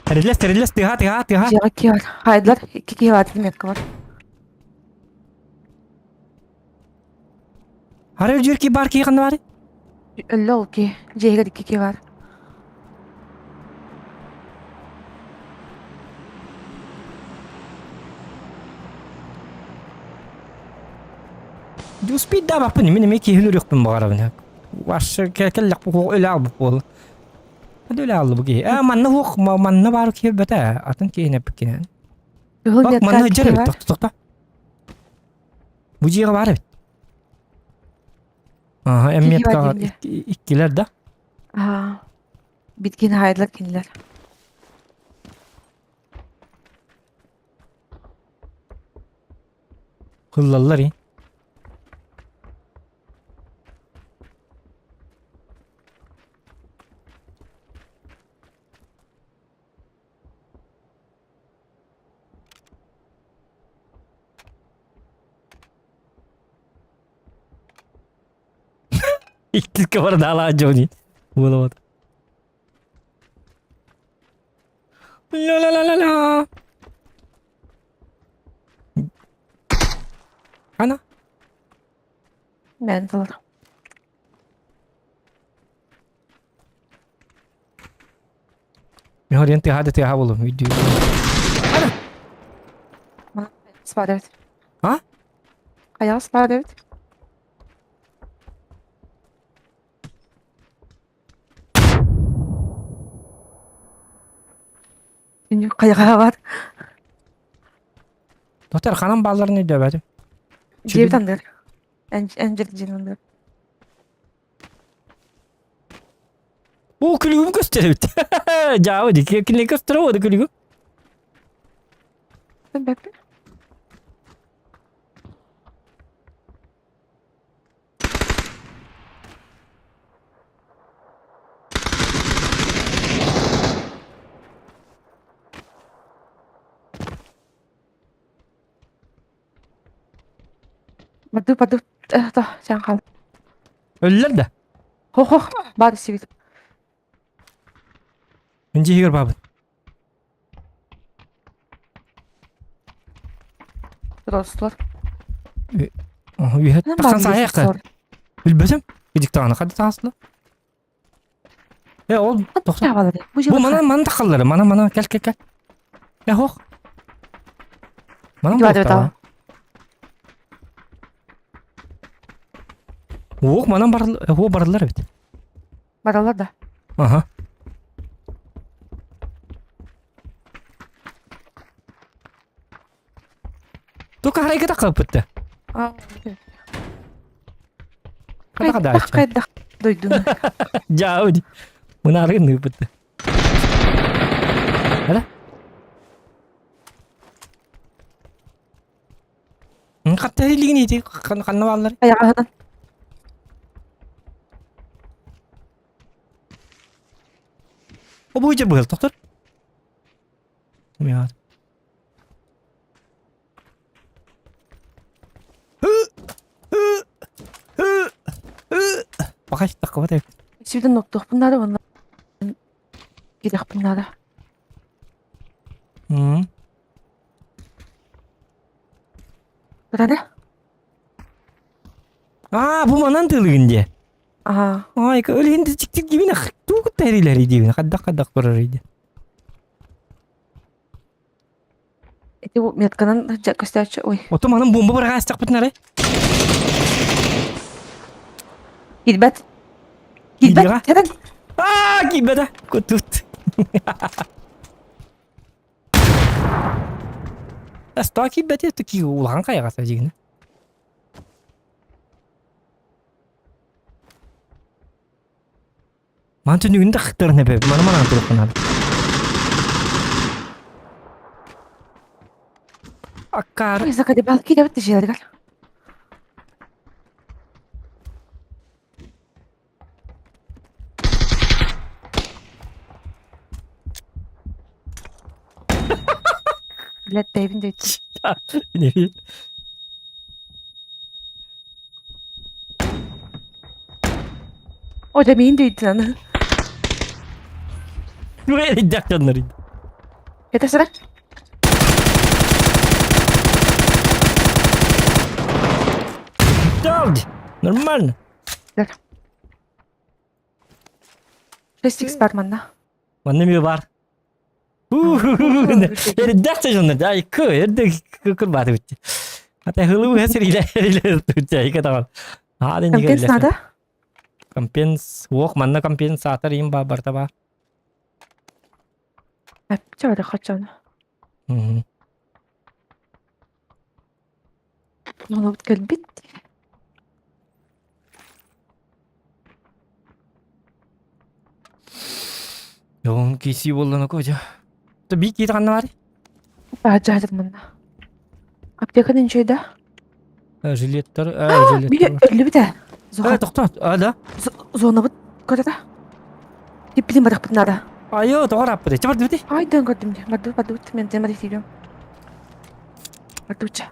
Terilles tiha. Jiga ki var. Haydılar. İki var met kor. Harı diyor ki bar ki yakında var. Öyle ol ki. Jiga iki var. Du speed da bak benim ki hünür yok ben bu arabın. Vaş kellek bu öyle al bu. Hadi öyle al bu ki. Manna hoq manna var ki bete. Atın ki ne pekine. Bak manna hıcır bit doktor. Bu jiye var bit. Aha emniyet kağıt ikkiler de. Aha. Bitkin haydılar kinler. Hıllallar iyi. İkisi kafanı da ala Johnny. Bulamadı. La. Ana. Ben kalırım. Mejor yente hadi bulun video. Var evet. Ha? Ayağı var evet. Çünkü kayağı var. Doktor kanın ballarını dövedim. Cevdandır. En cevdandır. O külüğümü gösteriyor. Jauh di kini gösteriyor o külüğü. Ben bekle. Padu. Dah, jangan kal. Ölüler de. Ho, bari sivil. Önce hier babın. Dostlar. Oh, yuhet. Bakın saya kı. Bilbesim. Gecik tağına kadı tağıslı. Oğlum. Doktor. Bu mana takalları. Mana. Gel. Hoq. Mana mı doktor? Hoq, mana barılar evet. Baralar da. Aha. Tuh hareket tak kapıttı. Kada aç. Kayda duydum. Jauh di. Menarik nih kapıttı. Hadi. Katta hilgin iti kanna balları. Ayağından. O bu iyice bığıl doktor. Ya. Bakay dakika batay. Şimdi nokta bunlar da bunlar. Gidelim bunlara. Hı. Burada. Aa bu manan tılgınca. Aha. Ay öyle hindi çıktık gibi ne tuğuk terileri diye kaddak durarıydı. Itu bu metkanan jak gösterçi. Oy. Otomanın bomba bırakacak bunları. Gilbet. Gilbet. Gilbet. Neden? Aa gibede kutut. Esta gibede tuki ulan kayak saja gini. Mantun juga tak terne be mana turun kenal. Akar. Oy zakade belki de bitti şeyler gal. Let David de. Ini. O da min de lan. Böyle daktanları. Это sıra. Daldı. Normal. Restik Sparman'da. Mana mi var? Daktan jonlar. Ay kı. Kır batı bitti. Hatta hılı hesiriyle tutacak kadar. Hadi ne Kampens geldi? nada? Kampens, walk mana kampens satar im ba bartaba. Hep çağırdı kaçan. Mhm. Onu gel bitti. Yon kisi bolan aku aja. Tabi kita kan mari. Baca manna. Aptekan inşeyde. Jiletler, Bir jiletler. ölü bir de. Zoha. Doktor, ada. Zona bu kadar. Diplim badak bunlara. Ayo, doktor apa deh? Cepat deh. Ay dön gördüm. Badu men temel istiyorum. Baduça.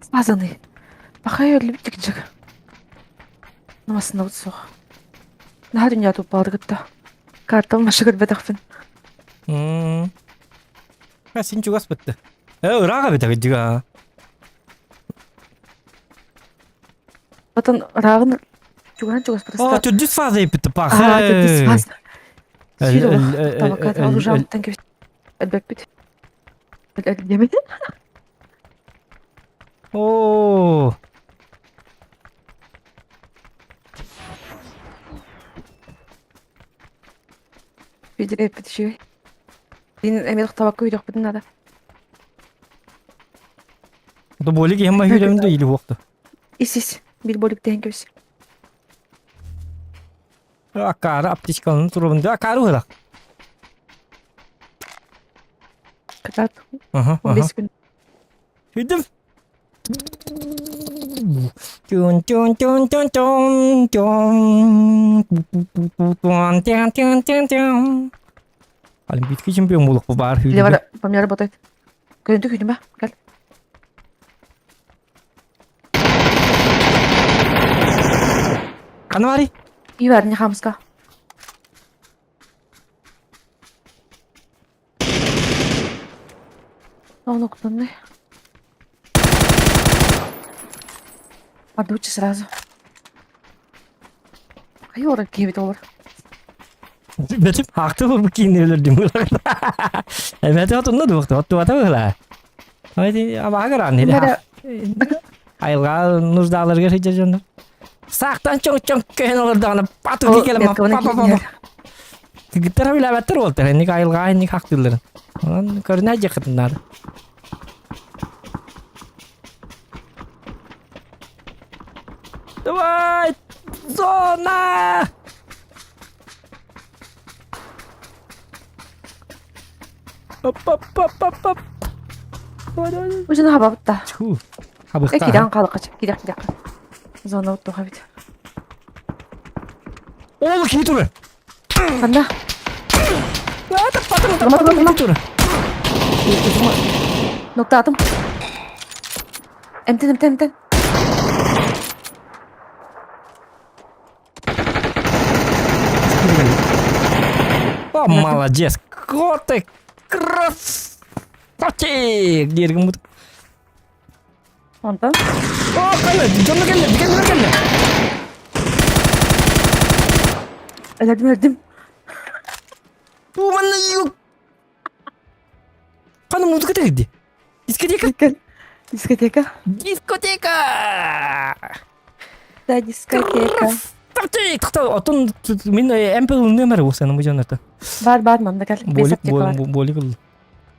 Spazanı. Bakay ölü bir çıkacak. Namasında bu soğuk. Daha dünya topladı gitti. Kartal maşıkır bedakfın. Kasih juga sebetul. Raga beda juga. Vatan rağın juga seperti Oh, tu dus fazla yaptı pak. Aa, dedis fazla. El- Şilo el- bak. el- Tabakat el- alacağım. el- Tanki. Elbek bit. El yemedi. Oh. Bir de hep şey. Dinin emelik tabak koyduk bütün nada. Tu boleh ki hem hiram tu ilu waktu. İsiz. Bir bolik denk göz. Akar aptis kalın turun da akaru lah. Kadar. Aha, 15 gün. Hidup. Cun cun cun cun cun cun. Tuan tian tian tian tian. Paling bitki champion muluk bu bar Bir de hidup. var. Pamyara botayt. Görüntü küydüm ha. Gel. Kan mari. İyi verdin ya Hamska. O noktan ne? Подучи сразу. Ай, ора кебет olur. Betul haklı bu kini öldüm. Evet hatun da waktu waktu lah. Hadi ama agaran ne? Bunlara Ayılga nuzdalarga hiç canlar. Saktan çok çok kenarlardan patu ki kelime papa. Gitar bile beter oldu. Hani ayılga hani haklılar. Lan karına jakatlar. Давай! Зона! Hop hop hop hop hop. Ужин хабабытта. Çu. Habıkka. Кидан калык качып, кидек. Зона уту хабит. Oğlu ki dur. Канда? Patron dur. Ноктатым. Эмтен. О, молодец. Котик. Красавчик. Дергім бұд. Онтан? О, қайла. Жонды келді. Өлдім. Туманны юк. Қаны музыка тегді. Дискотека. Дискотека. Да, дискотека. Красавчик. Отын мен эмпел нөмірі осы әнің бұл жанарда. Бар, манда кәл. Болик ұлы.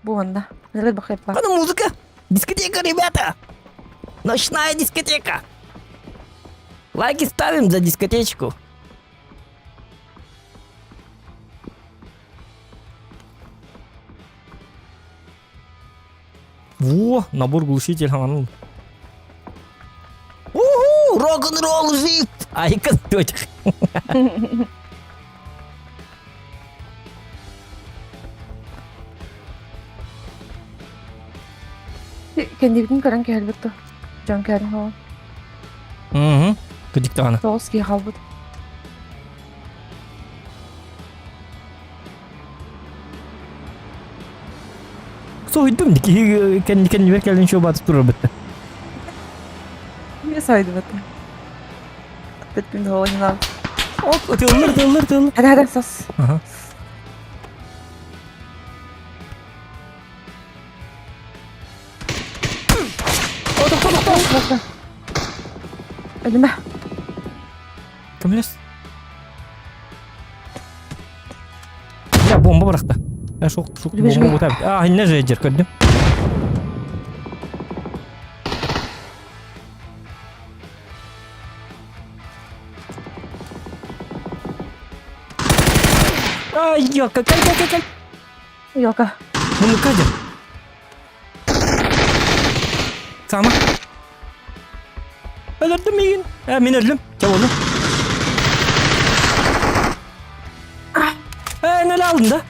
Бу манда. Нелер бақайып бар. Қаны музыка. Дискотека, ребята. Ночная дискотека. Лайки ставим за дискотечку. Во, набор глушитель ханул. Уху, рок-н-ролл жив. Айка точка. Кендибитин көрөн кәлбітті. Жон кәрін хава. Кыдик тағана. Тоғыз кей қалбыт. Soydum ki kendi verkelerin şu batı durur bitti. Не сайды бітті. Бітпін хава ненал. Hop, tığılır. Hadi сас. Aha. Ölüme. Kamilez. Ya bomba bıraktı. Ya çok bomba bu tabi. Ah ne rejir gördüm. Ay yok gel. Yok. Bunu kaçır. Sama. Öldürdüm bir gün. Ben öldüm. Çabuk oldu. Ne aldın da?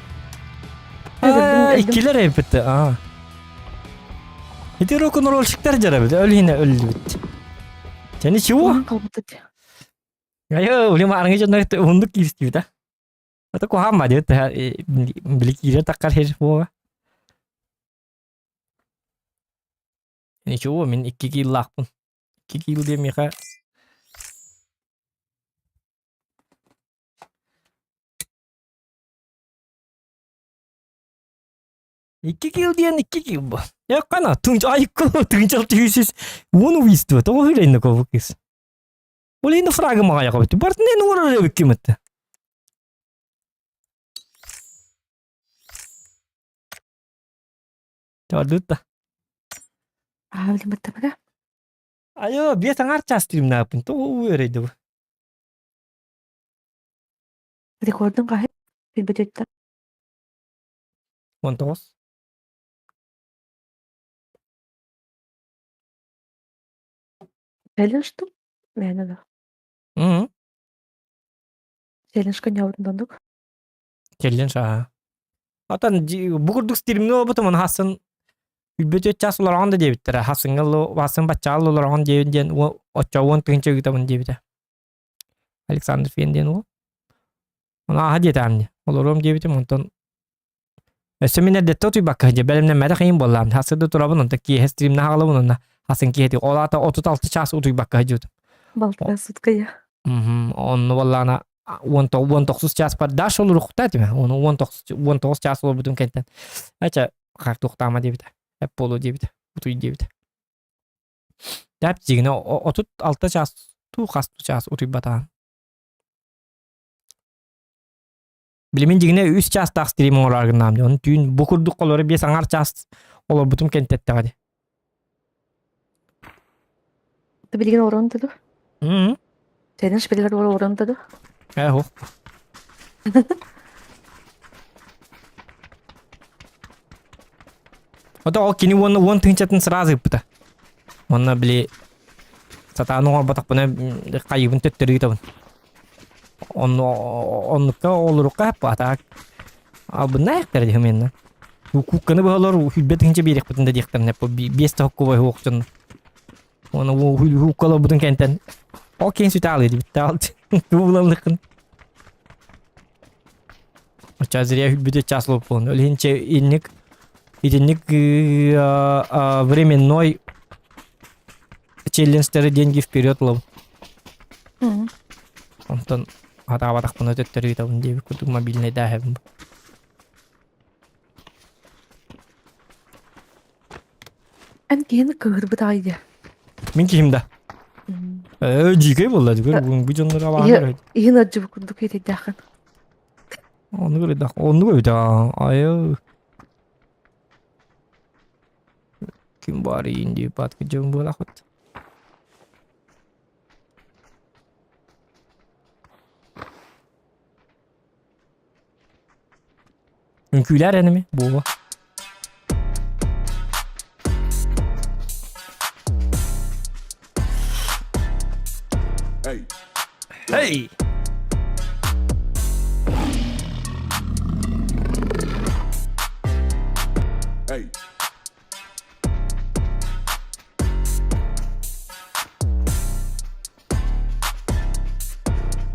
Öldürdüm. İkiler hep bitti. Hadi rock'n'roll çıktar carabi. Öl yine öldü bitti. Seni çuvu. Kalbıtı. Ayo, udah marangnya contoh untuk kiri kita. Atau kok hama dia beli kiri takar her semua. Ini coba min 2 kilo lah pun. 2 kilo dia mereka. İki kilo diyen 2 kilo. Ya kana tuncal tüyüsüz. Onu vistu. Tahu öyle ne kau kis. Boleh ini frage makanya kau itu. Berarti ini orang ada bikin mata. Coba dulu ta. Öldüm bitti bana. Ayo biasa ngarca stream na pun. Tahu öyle itu. Recording kahit. Bilbetütte. Montos. Challenge-ту? Мен да. Challenge-ка не орындандык. Challenge Atan bugurduk streamni o butumun hasın Bilbece ças olarak da diyebilir. Hasın vasın bacağı olarak diyebilir. O çavun tınca kitabın diyebilir. Alexander Fendi'nin o. Ona hadi tamam. Olurum diyebilir. Ondan seminerde tutuy bakınca benimle merak edeyim bollam. Hasın da turabın onda ki streamni hağlı bununla. Hasın ki hedi. Ola da 36 ças utuy bakınca. Baltıra sutkaya. Onu vallana 19 ças par daş olur kutat mı? Onu 19 ças olur bütün kentten. Aça kalk tuhtama diyebilir. Hep polo diyebilir. Utuy diyebilir. Dep jigine 36 ças tu kastu ças utuy batan. Bilimin jigine 3 ças tak stream olar namdı. Onu tüyün bukurduk kolları bir sangar ças olur bütün kenttette hadi. Ты билген орындады. Hı. Challenge билер орындады. Ho. Ото ол кини вон тынчатын сразу ыппыта. Онна били сатааны орбатак бuna кайыбын төттөрү табын. Оннукка олурукка атак. Абына яктар дегенмен. Кукканы болор хүлбет тынча берек бутында дектем не по 5 токкубай хоокчун. Оны хуккала бутун кентен. Ол кен сүталы дип тал. Туулалыкын. Чазрия хүлбете часлоп болон. Өлинче инник временной челленджтері деньги вперед лов. Онтон атабатак буна төттөрү табын деп күтүк мобильный дахем. Эн кейін кығырбыт айды. Мен кимда. Жиге болла жүгөр бу жонлор алар. Иын аджы бүкүндүк етеді ақын. Onu göre da onu göre da ay kim bari indi pat ke jom bola khot Ünküler enemi bu. Hey, Hey. hey.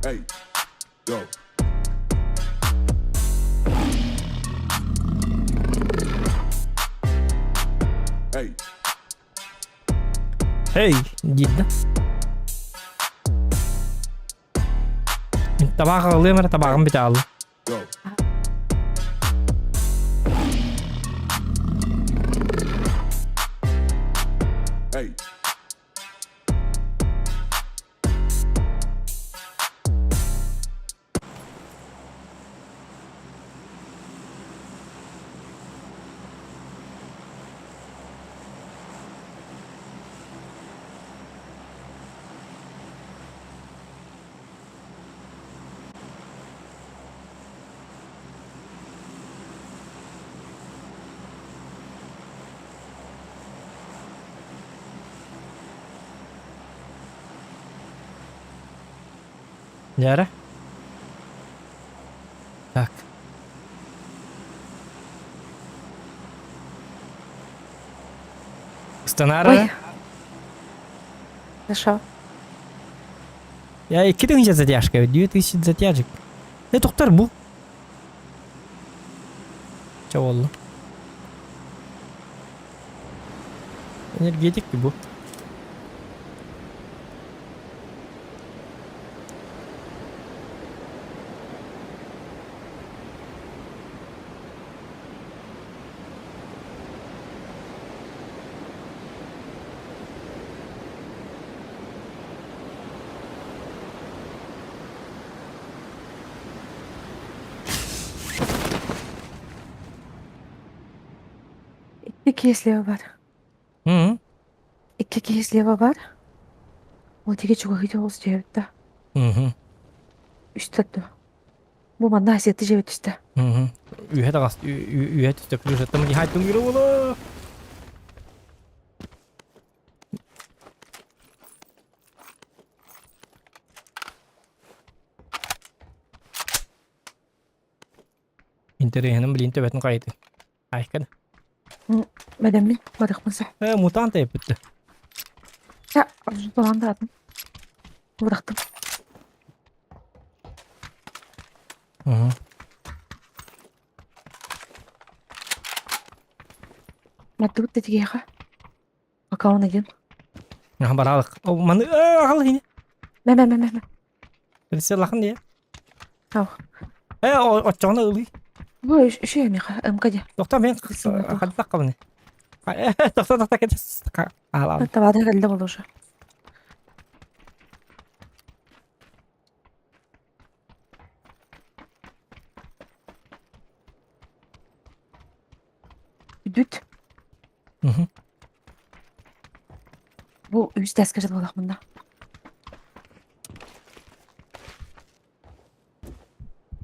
Hey, go. Hey, Hey, جدا. طبعا غالي مرة طبعا بتاعه. go. Hey, Яра. Так. Станара. Ой. Хорошо. Я 2000 затяжка, 2000 затяжек. Тоқтар бу. Ча болду? Энергетик бу. İki слева бар. Hı. İki слева бар. Ол теге чугахите ол жебітті. Hı. Үстәтті. Бұл манда әсетті жебет үсті. Hı. Üye de gast. Üye tüste plus ettim. Haytım yürü ola. Интерьерным блин төбәтен кайты. Айкан. Мәдәммен, бадықмысы. Мутант yapıttı. Я ұзын боланды адым. Бұрақтым. Hı. Мәдді бұтты тегеға. Акауын еден. Nah baralik. Oh mana akal ini. Мәмәмәмәмә. Silakan dia. Ау. Ocağına ılı. Бұл үші әмеға, әмкәде. Doktor ben Bismillah. hadi tak kabını. Doktor kes. Al. Табады кәлді бұл ұшы. Дүт. Hı. Бұл үйіз тәскер болақ мұнда.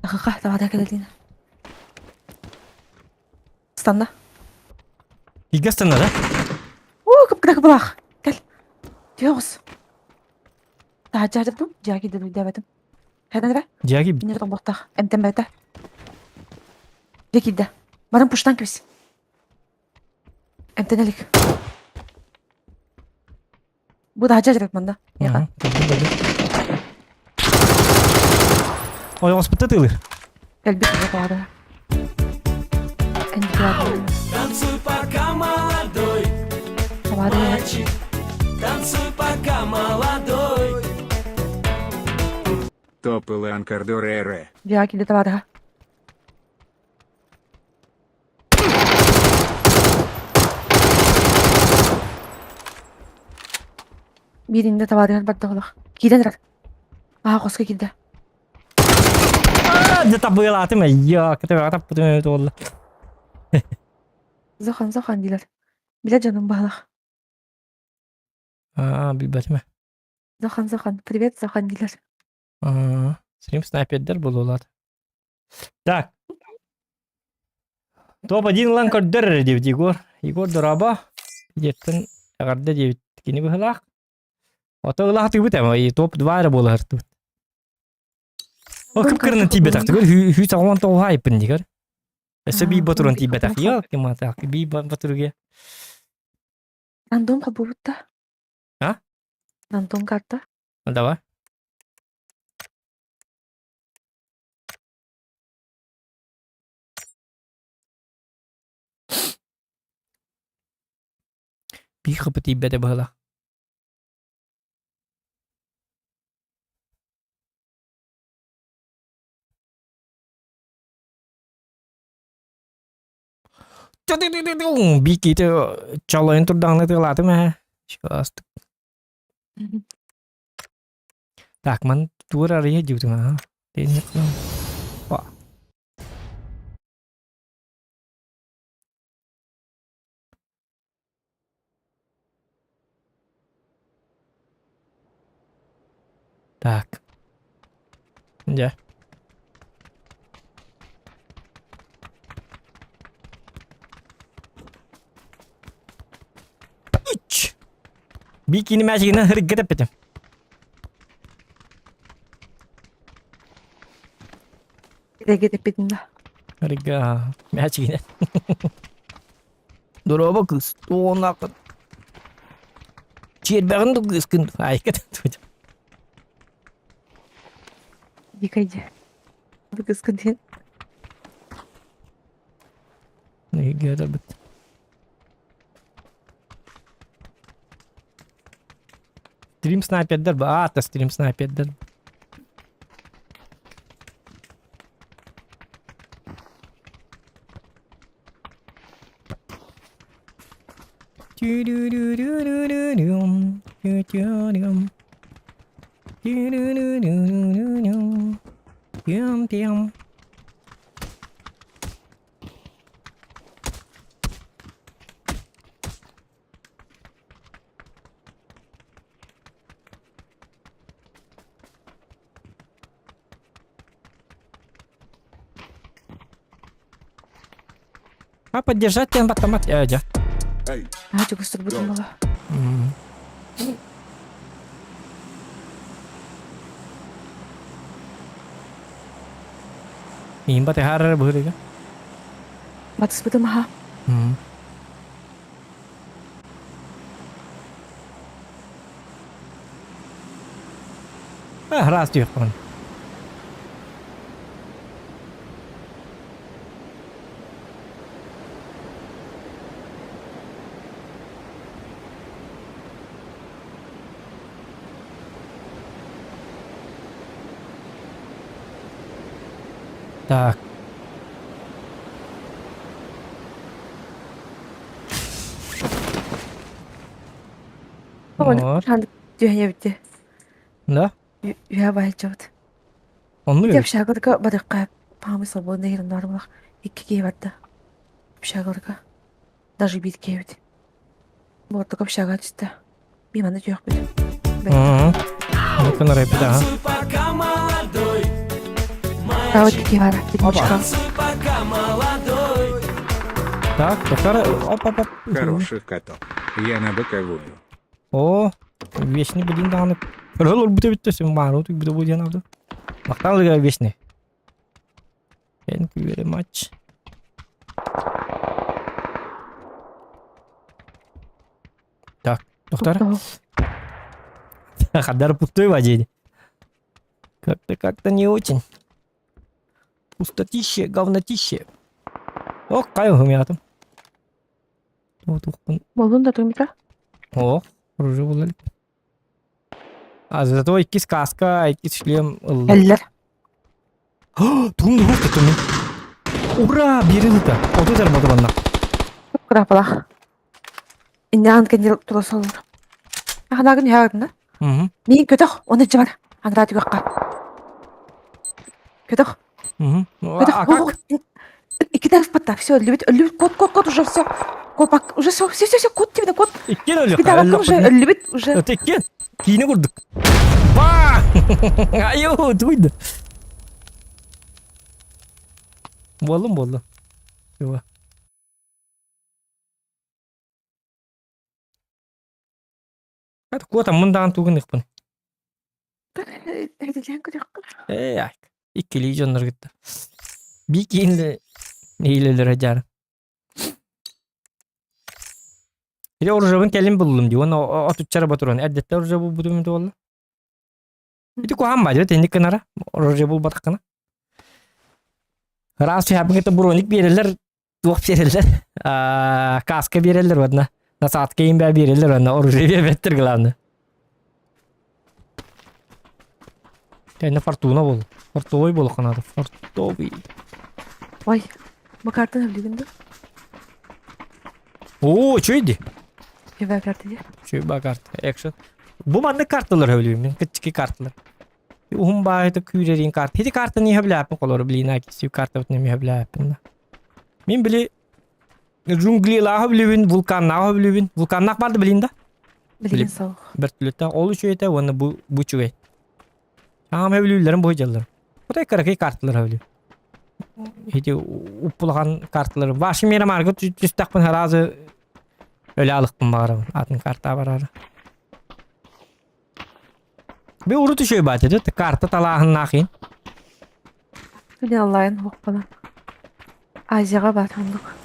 Ақыға табады кәлдейін. Станда. Кигастана, да? О, кыпкырак булах. Кел. Тиогус. Таажардым, жаги дебетим. Хәдәнрә? Жаги. Мине роботтах. Эмтем бәтә. Декидә. Барам пуштан кибис. Эмтенелик. Бу да ажарып мында. Яга. Ой, господи, ты. Элбит бара. Энди. Танцуй, пока молодой, Бара. мальчик. Танцуй, пока молодой. Топылы Анкардорере. Жаги дә бара. Birinde tavarıyor badalak. Kiden rak. Koska kide. Где-то было, ты моя, которая так потом толла. Zohan diler. Bile canım bağlak. Билбетме. Zohan. Привет, Zohan diler. Стрим снайпердер бололат. Так. Топ-1 лан көрдөр деп Егор. Егор дораба. Жеттен агарды деп кини бахлак. Отоглах тибет ама топ-2 болар тут. О, кыпкырны тибет акты. Хүй сагон то хайпын дигер. Эсеби батурун тибет ак. Я кемата ак би батурге. Рандом кабурта. А? Рандом карта. Давай. Би хапти беде бахла. Бики то чало tur đang tới là thế mà. Так, man tua ra ria juga tengah. Ini Pak. Так. Ya. Bikin match ini harga dapat. Gide pedinde. Harga match ini. Doroba kız. Ona kad. Çiğ bağın da kızgın. Ay kadar. Yıkayıcı. Bu kızgın değil. Ne garabet. Stream снайпердер багато стрім снайпердер. А поддержать тем автомат aja. Hey, Cukup serbetun malah. Imba teh har boleh kan? Batas betul maha. Ras dia kan. Так. Вот. Dünya bitti. Да? Üye bayılacak. Он Я ну. в шагорка бадыкка памы свободный ериндар булах. Икки кейбатта. В шагорка. Даже бит кейбит. Вот только в шага түсті. Биманы жоқ бит. Ну-ка на рэпе, да. Танцуй, пока молодой, А вот кейбара. Битмушка. танцуй, пока молодой. Так, доктор, оп. Хороших котов. Я на боковую. О, вечный, блин, да, Ролл буде бітті, мару, тут буде буде надо. Мақталыга вечный. Thank you very much. Так, доктор. Хадар пустой в одежде. Как-то не очень. Пустотище, говнотище. О, кайф у меня там. Вот, Болдун да турмита. о, уже булали. А зато иккис каска, иккис шлем. Эллер. Тумду хуфта туми. Ура, берилда. Ото зармады банна. Крапала. Иннан кендел турасол. Ахнагын яадна. Мгм. Мен көтөх, оны жабар. Андра түгөкка. Көтөх. Мгм. Көтөх. А как? Iki taraf patlar. Все, ölübit, кот, уже все. Кот, бак, уже все, кот тебе, кот. Иккен өлі Bir daha bakın уже, ölübит, уже. Öte иккен. Кейіне көрдік. Ба! Айо, туйды. Болды. Йоға. Hadi kuota mundağın tuğun ıkpın. Ayk. İkkili jonlar gitti. Bir keyinli neyleler acar. Bir orjabın kelim buldum diyor. Onu atutçara baturan. Erdette orjabı budum diyor valla. Bir de kuham bacı. Tendik kenara. Orjabı batakana. Rasu yapın ki buronik verirler. Tuğuk verirler. Kaska verirler vadına. Nasat keyin be verirler vadına. Orjabı vettir gılandı. Yani Fortuna bol. Fortoy bol kanadı. Fortoy. Ой, bu kartın ölübinde. Oo, çöydü. Güver kartı diye. Şöyle bak kart. Action. Bu manda kartlar öyleyim. Ben küçük kartlar. Uhum bahayda kürerin kart. Hedi kartı niye bile yapın kolor bilina ki şu kartı ne bile yapın. Min bile jungli la bilin vulkan na bilin. Vulkan vardı bilin da. Bilin soğuk. Bertülete olu şöyle onu bu çöy. Tamam evlilerin boycalar. Bu da karakay kartlar öyle. Hedi upulagan kartları. Başım yere market üstakpın harazı öyle alıkpın bağırım. Atın kartı var ara. Bir urutu şey batı da kartı talahın nakın. Bilin Allah'ın hukbana. Aycağa batandık.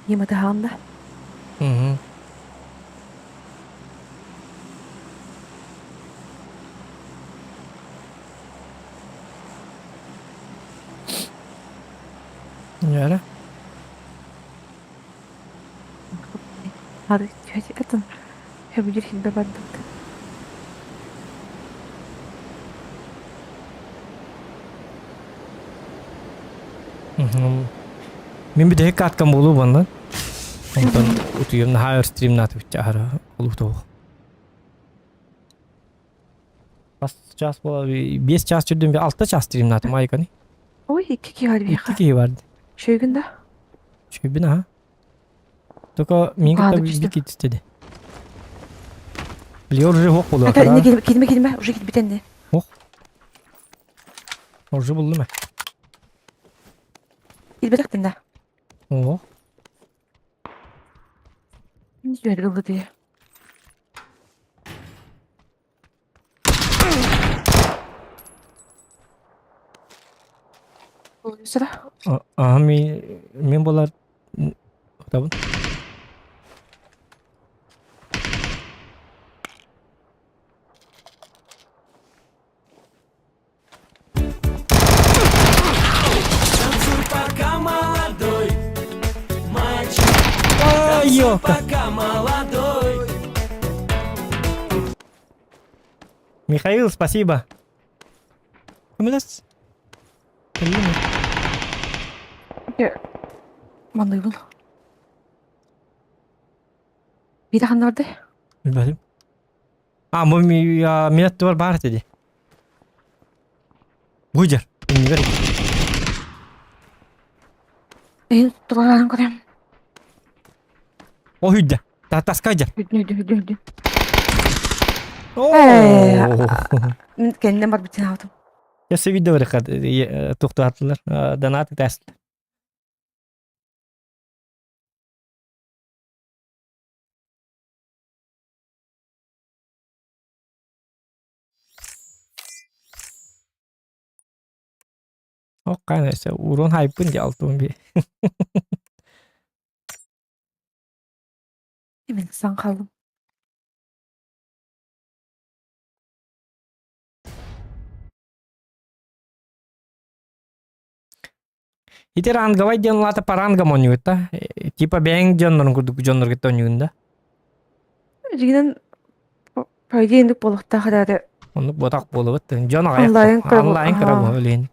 Yemedi handa. Hı. Yara. Hadi çocuk atın. Hep bir hilde bandık. Min bir de katkam bolu bandan. Ondan utuyum higher stream natı biçara olu to. Pas ças bu 5 ças çürdüm bir 6 ças stream natı maykani. Oy iki var bir yaka. İki vardı. Şu günde. Şey bina ha. Toka min Hadi kitabı işte. bir kit istedi. Biliyor je hok bolu Hadi akara. ne gelme. Уже git biten ne? Orju buldum ben. Git bırak dinle. Oh. Ne diyor kıldı diye. Oluyor sıra. Aha min bolar tabun. Танцуй пока молодой, мальчик. Ay yok. Пока молодой. Михаил, спасибо. Камилас. Mandığı bul. Bir daha nerede? Bilmedim. Ha bu minat var bahar dedi. Buyur. Şimdi ver. En dolarlarını koyayım. O hüdde. Таскайжа. Үдү. Оо. Мен кенне бар битен алдым. Ясы видео рекорд туктаттылар. Донат тест. Оккайнасы урон хайпын жалтым би. Мен сан калдым. Итер ангавай ден лата паранга монюта. Типа бен жоннор курдук жоннор кетти онюнда. Жигинен пайдендик болохта харары. Onu botak bolubut. Жон агай. Онлайн кырабы. Онлайн кырабы өлен.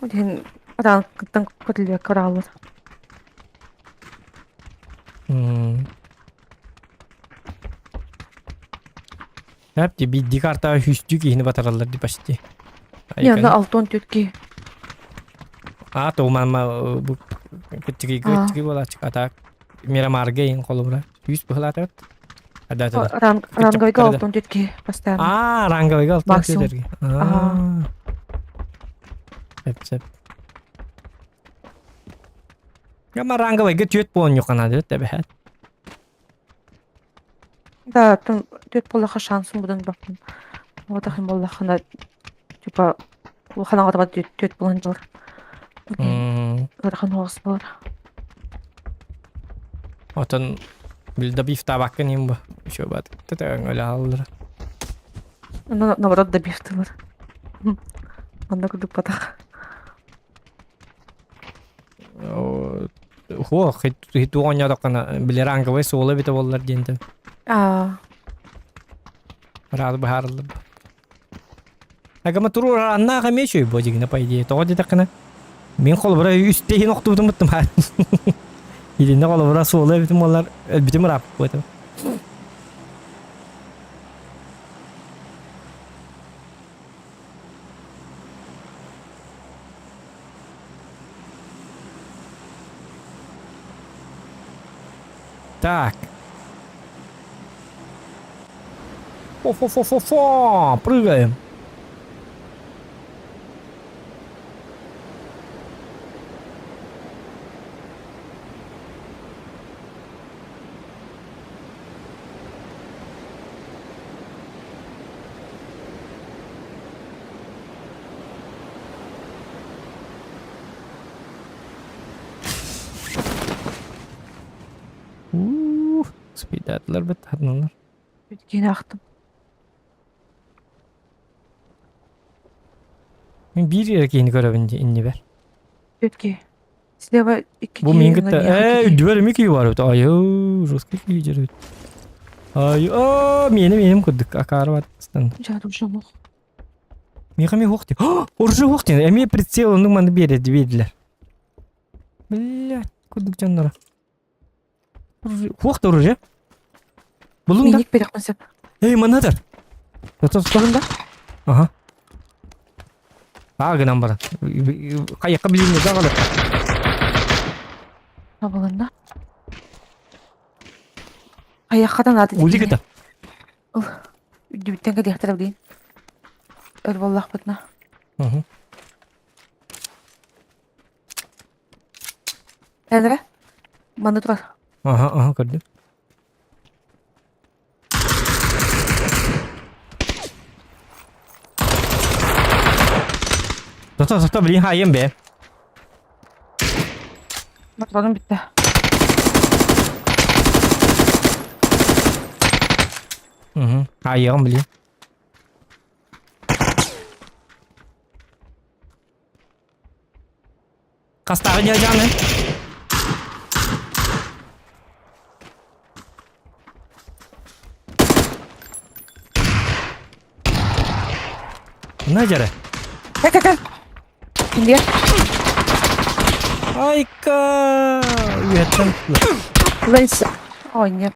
Ден ранктан көтүлбөк каралыр. Хәпти бидди карта хүстүк ихни батаралар ди почти. Яна алтон төтки. А то мама бу кичиги болачык атак. Мирамарга ин колумра. 100 бахлатат. Адата. Рангайга алтон төтки постоянно. А, ранговыга алтын Максимум. төтерги. Сеп. Яма ранговыга төт болон юкана деп табахат. Да, тун төт болаха шансым будан бактым. Отахын болахына типа бул ханага төт болон жыл. Гархан оғыс болар. Отон билда бифта баккан имба. Шо бат. Тетен öyle алыр. Наоборот да бифтылар. Анда күдүк батак. Хо, хиту оня кана билеранговый соло бите боллар денде. Рад бахарлы. Агама туру анна хамешой бодигина по идее. То где такана. Мен кол бара үстейин октудум мыттым. Идинде кол бара соло бите боллар. Бите мрап бото. Так. Фо, прыгаем. Спидатlar бит хатналар. Өткені ақтым. Мен бир еркейни көрөбүн инни бер. Өтке. Слева iki Бу мингитте дүбөр мики бар өт. Айо, жестко кийжер өт. Айо, меним кудук акары баттан. Жарым жамок. Мехами хохти. Оржу хохти. Эми прицел ону маны берди ведилер. Блядь, кудук жаннара. Хохти оружие. Булунда. Миник берек мансеп. Эй, манатар. Булунда. Ага. Агынан бара. Каяққа билине дагалы. Булунда. Аяққадан ады. Узи кета. Дүбіттен кәді яқтар білейін. Өр боллақ бұтына. Әлірі? Маны тұрар. Ага, көрдім. Тоқта білейін хайым бе. Батырладым бітті. Хайым білейін. Қастағы не жаны? Ne jere? Кәк. Инде. Айка! Уяттан. Лэнс. Ой, не.